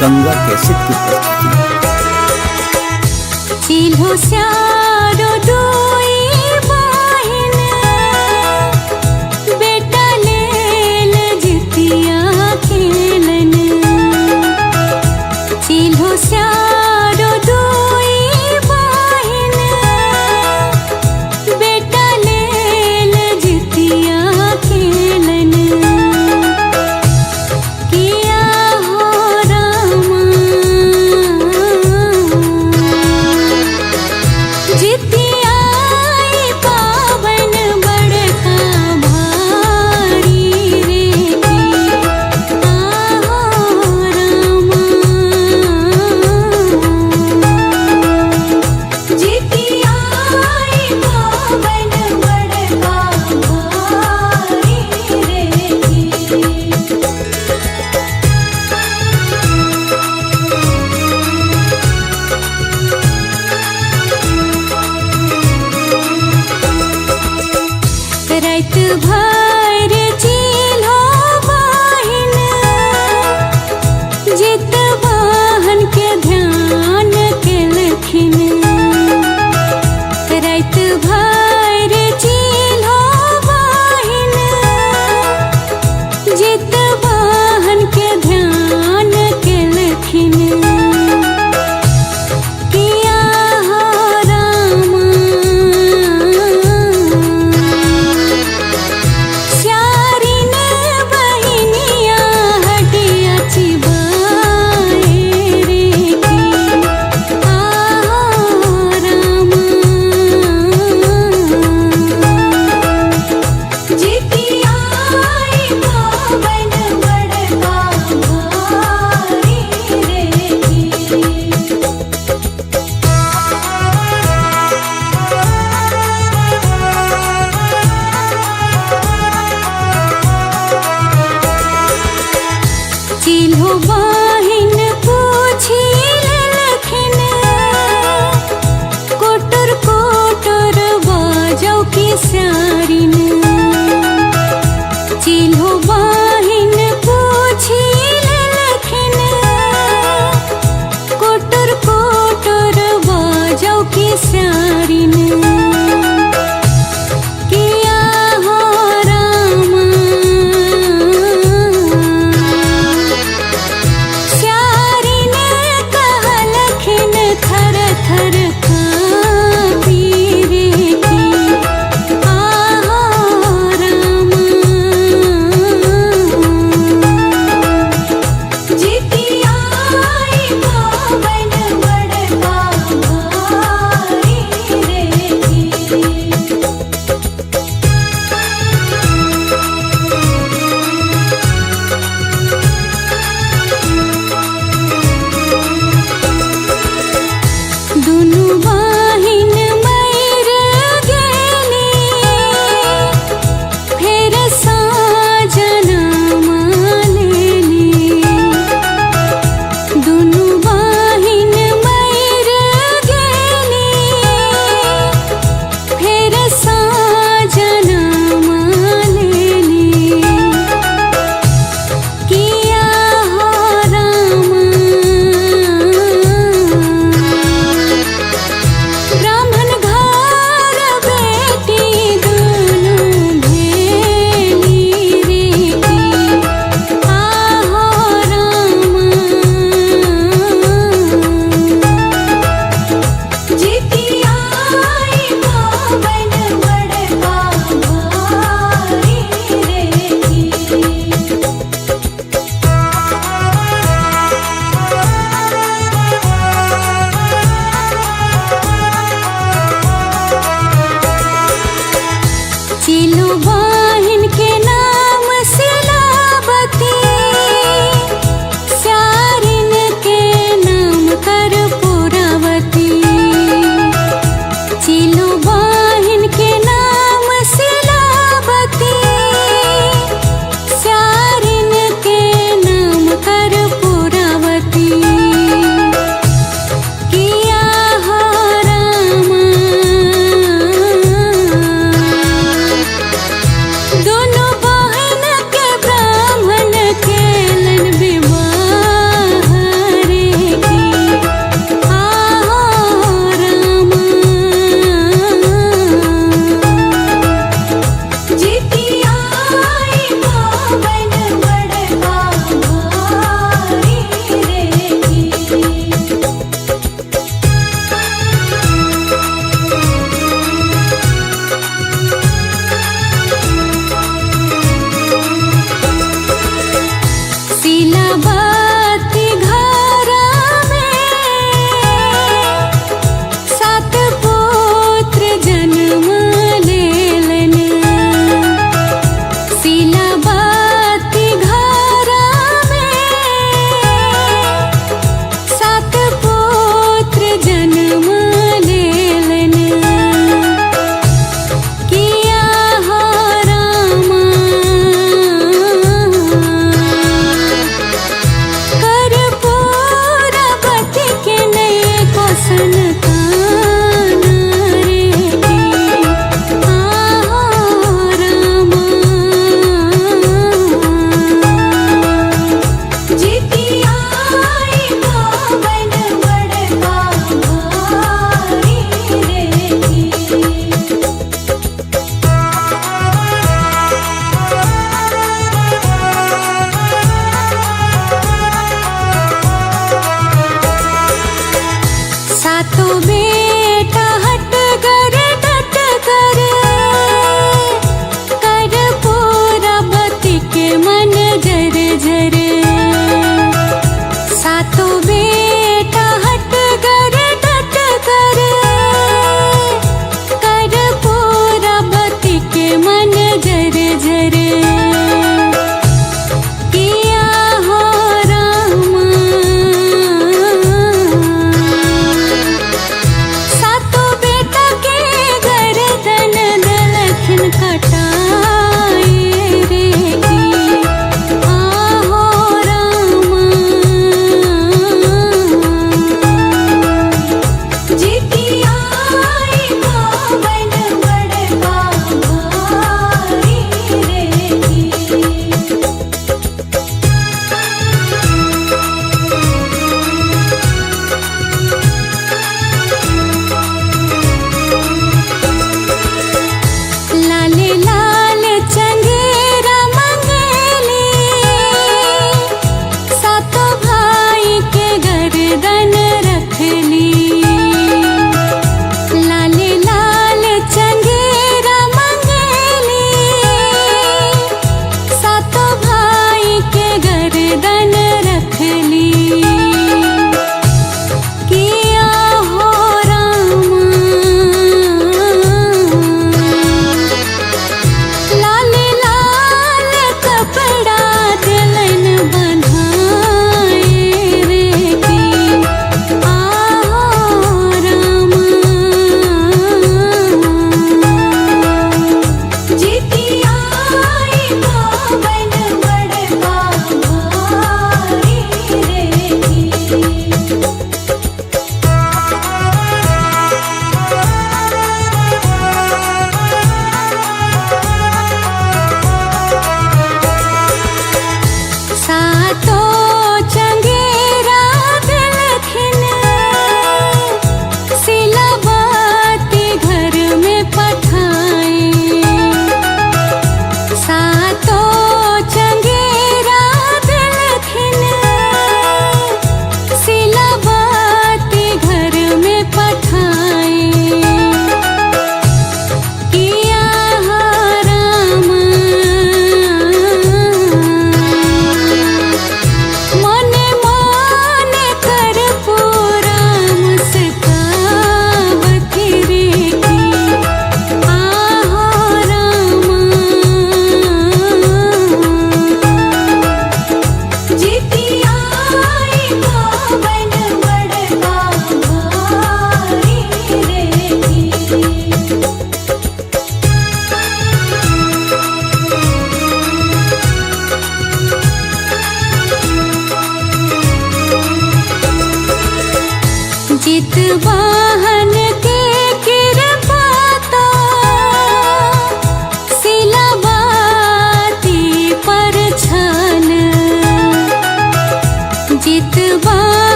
गंगा कैसेट की प्रस्तुति। चिल्हो स्यारो दोई बहिन बेटा लेल जितिया खेलन। चिल्हो स्यारो दोई बहिन बेटा लेल जितिया खेलन। किया हो रामा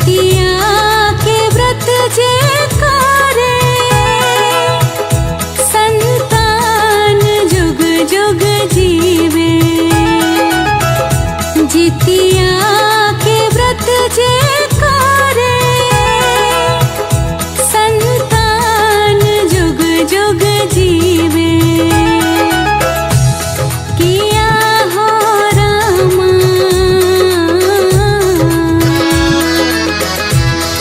जितिया के व्रत जे करे संतान जुग जुग जीवे। जितिया के व्रत जे करे संतान जुग जुग जीवे। किया हो रामा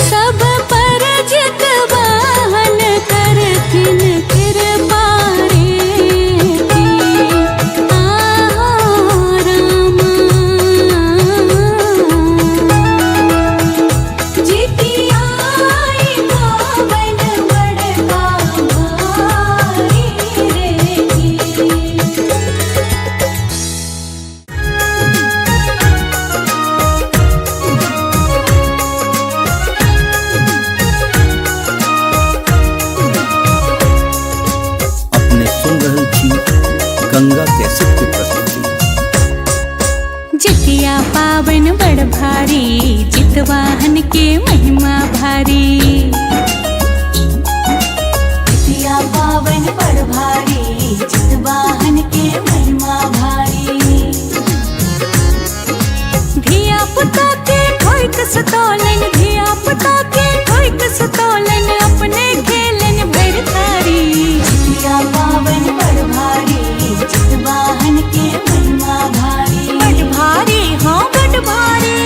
सब पर जितवाहन करथिन कृपा रे। आहो रामा जितिया पावन बड़का भाई रे। अपने सुन रहल छी गंगा कैसेट की प्रस्तुति। जितिया पावन बड़ भारी जितवाहन के महिमा भारी। जितिया पावन बड़ भारी जितवाहन के महिमा भारी। धिया पुता के ठोक सतोलन धिया पुता के ठोक सतोलन अपने खेलन भर थारी। जितिया पावन बड़ भारी जितवाहन के महिमा भारी। बड़ भारी हाँ बड़ भारी।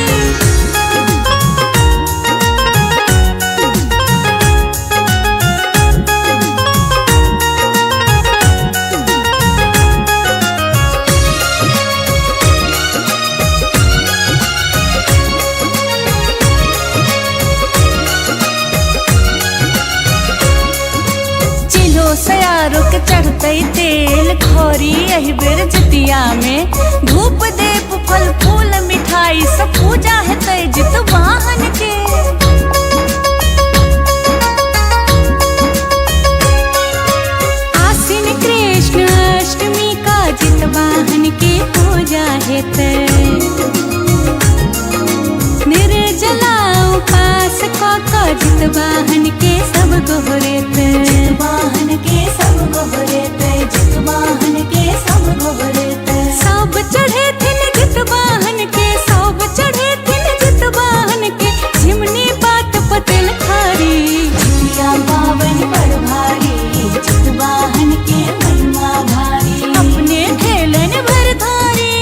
चिन्हो सयारो के चढ़ते तेल खौरी एहि बेर जितिया में। धूप देप फल फूल मिठाई सब पूजा हेतै जितवाहन के। आश्विन कृष्ण अष्टमी का जितवाहन के पूजा हेतै। निर्जला उपास कऽ जितवाहन के सब गोहरेतै। जितवाहन के सब गोहरेतै जितवाहन के सब गोहरेतै। सब चढ़े थिन जितवाहन के सब चढ़े थिन जितवाहन के। झिमनी बात पतेल खारी। जितिया पावन बड़ भारी जितवाहन के महिमा भारी। अपने खेलन भर धारी।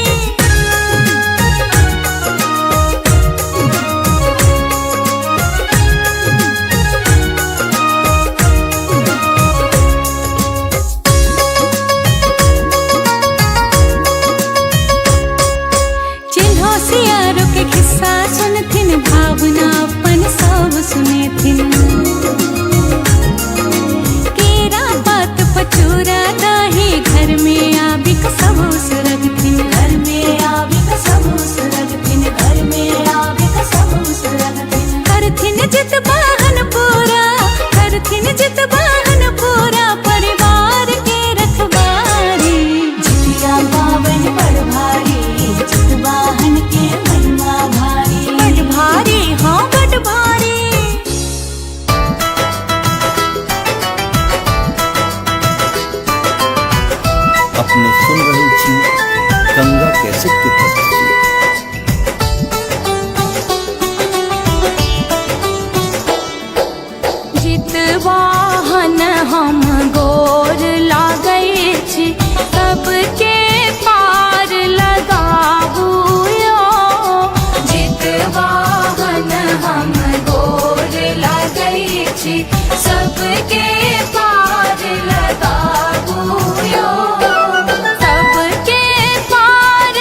चिन्हो सियारो के खिस्सा सुनथिन भावना अपन सब सुनेथिन। केरा पात पचूरा दाही घर में आबिक सब सुरगथिन। घर में आविक सब सुरगथिन घर में आविक सब सुरगथिन। करथिन जितवाहन पूरा करथिन जितवाहन पूरा परिवार के रखवारी। जितिया पावन बड़ भारी जितवाहन के महिमा भारी। बड़ भारी हाँ बड़ भारी। अपने सुन रहल छी गंगा कैसेट की प्रस्तुति। जितवाहन हम गोर लागै छी सबके पार लगाबू यो। जितवाहन हम गोर लागै छी सबके पार लगाबू यो। सबके पार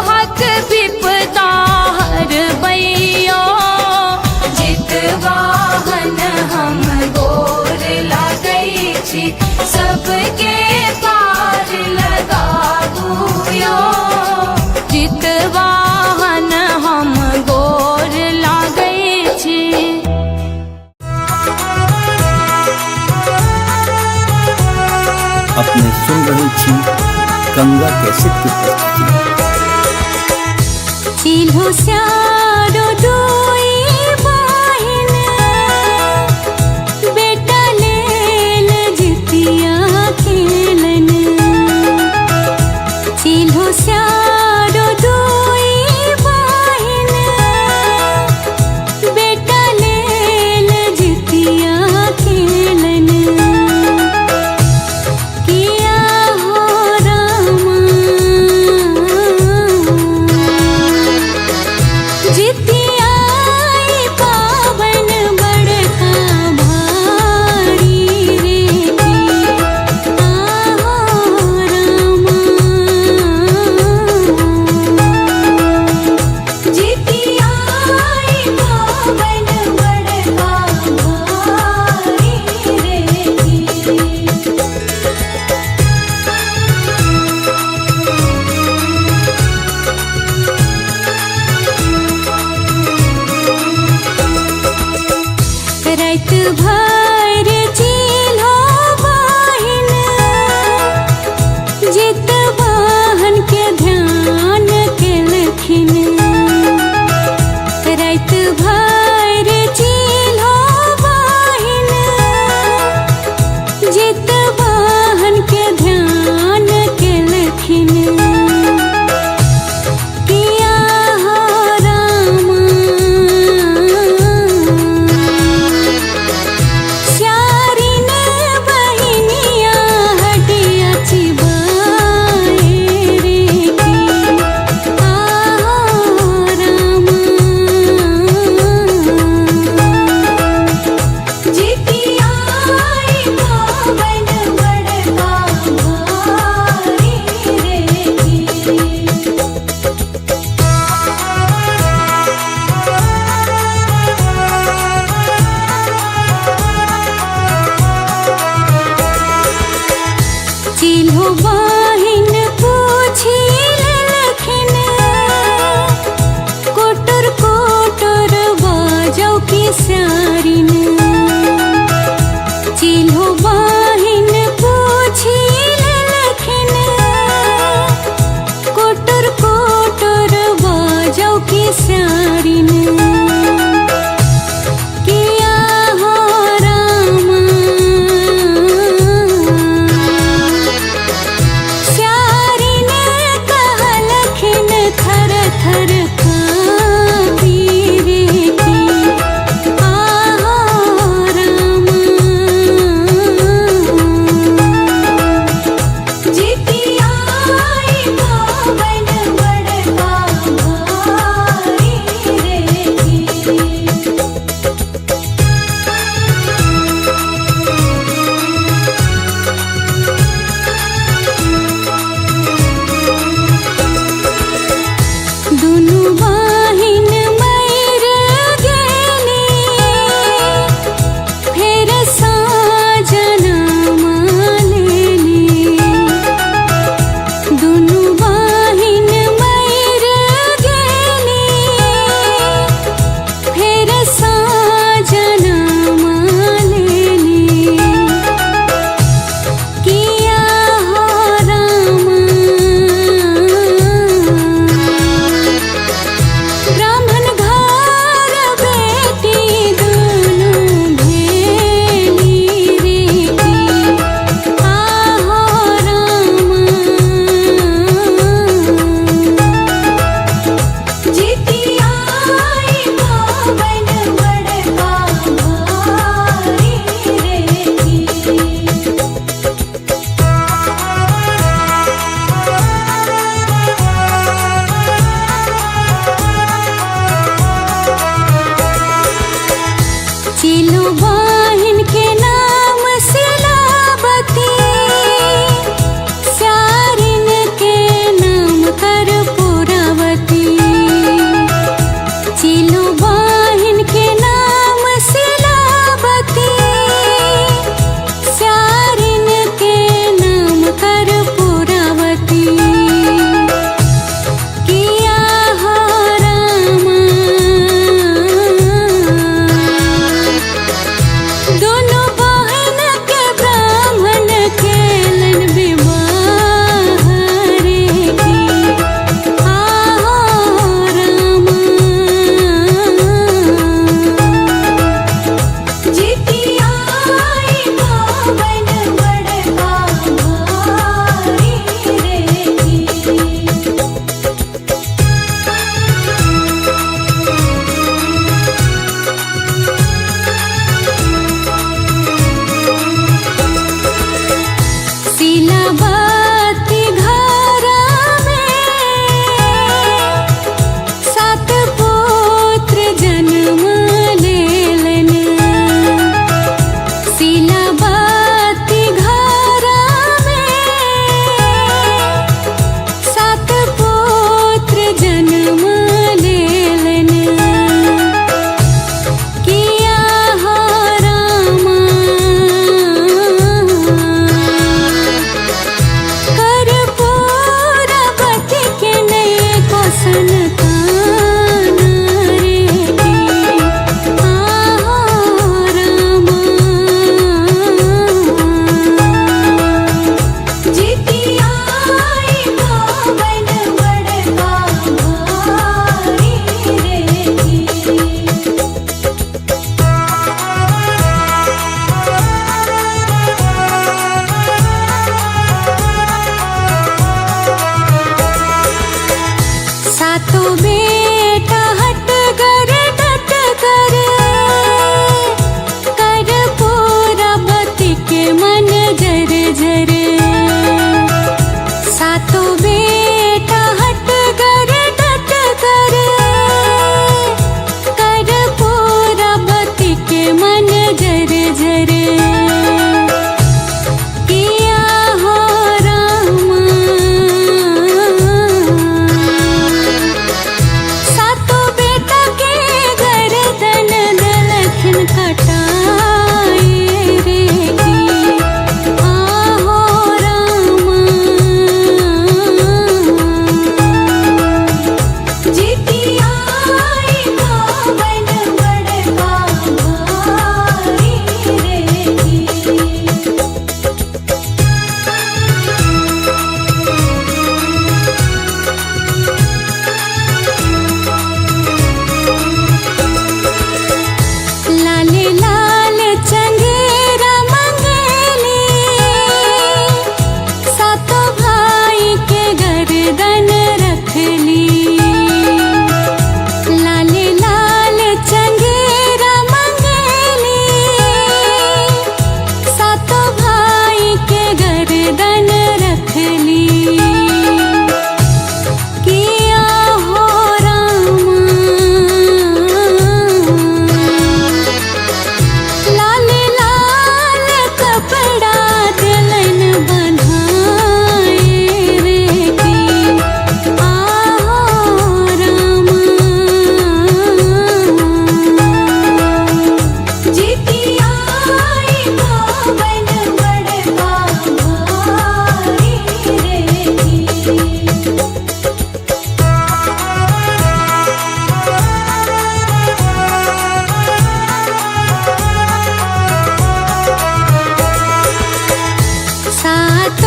हक विपदा हर बैयो जितवाहन हम गोर लागै छी सबके पार लगाबुयो जितवाहन हम गोर लागै छी। अपने सुन रहे छी गंगा कैसेट की प्रस्तुति। चिल्हो स्यारो डोई बाहिन बेटा लेल जितिया खेलन चिल्हो स्यारो डोई बाहिन बेटा लेल जितिया खेलन किया हो रामा जितिया पावन बड़का भारी रे आहो रामा जितिया पावन बड़का भारी रे रात भर चिल्हो बाहिन जितवाहन के ध्यान केलखिन रात भर चिल्हो बाहिन जितवाहन के ध्यान केलखिन किया हो रामा स्यारिन बहिनिया हटिया चिबाए रे आहो रामा जितिया पावन बड़का भारी रे चिल्हो बाहिन पूछी लेलखिन कोटर कोटर बाजौ की स्यारिन चिल्हो बाहिन पूछी लेलखिन कोटर कोटर बाजौ की स्यारिन किया हो रामा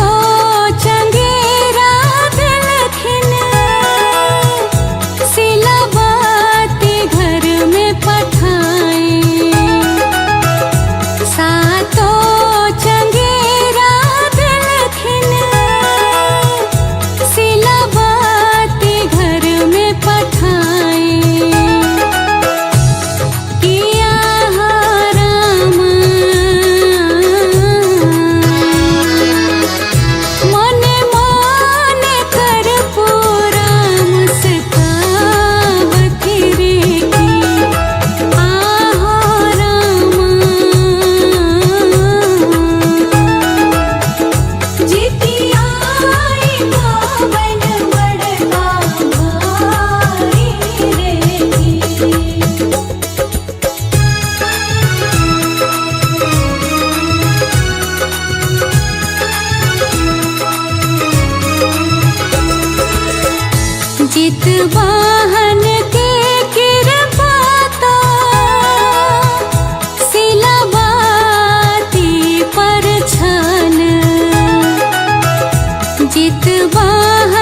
सातो चंगेरा दिलखिन सिलाबाती घर में पठाए सातो चंगेरा दिलखिन सिलाबाती घर में पठाए किया रामा मने मने कर पूरा मुस्कावती रे की आहो रामा जितिया आई पावन बड़का भाई रे की जित वाहन के कृपाता सिलाबाती पर छन जित वाहन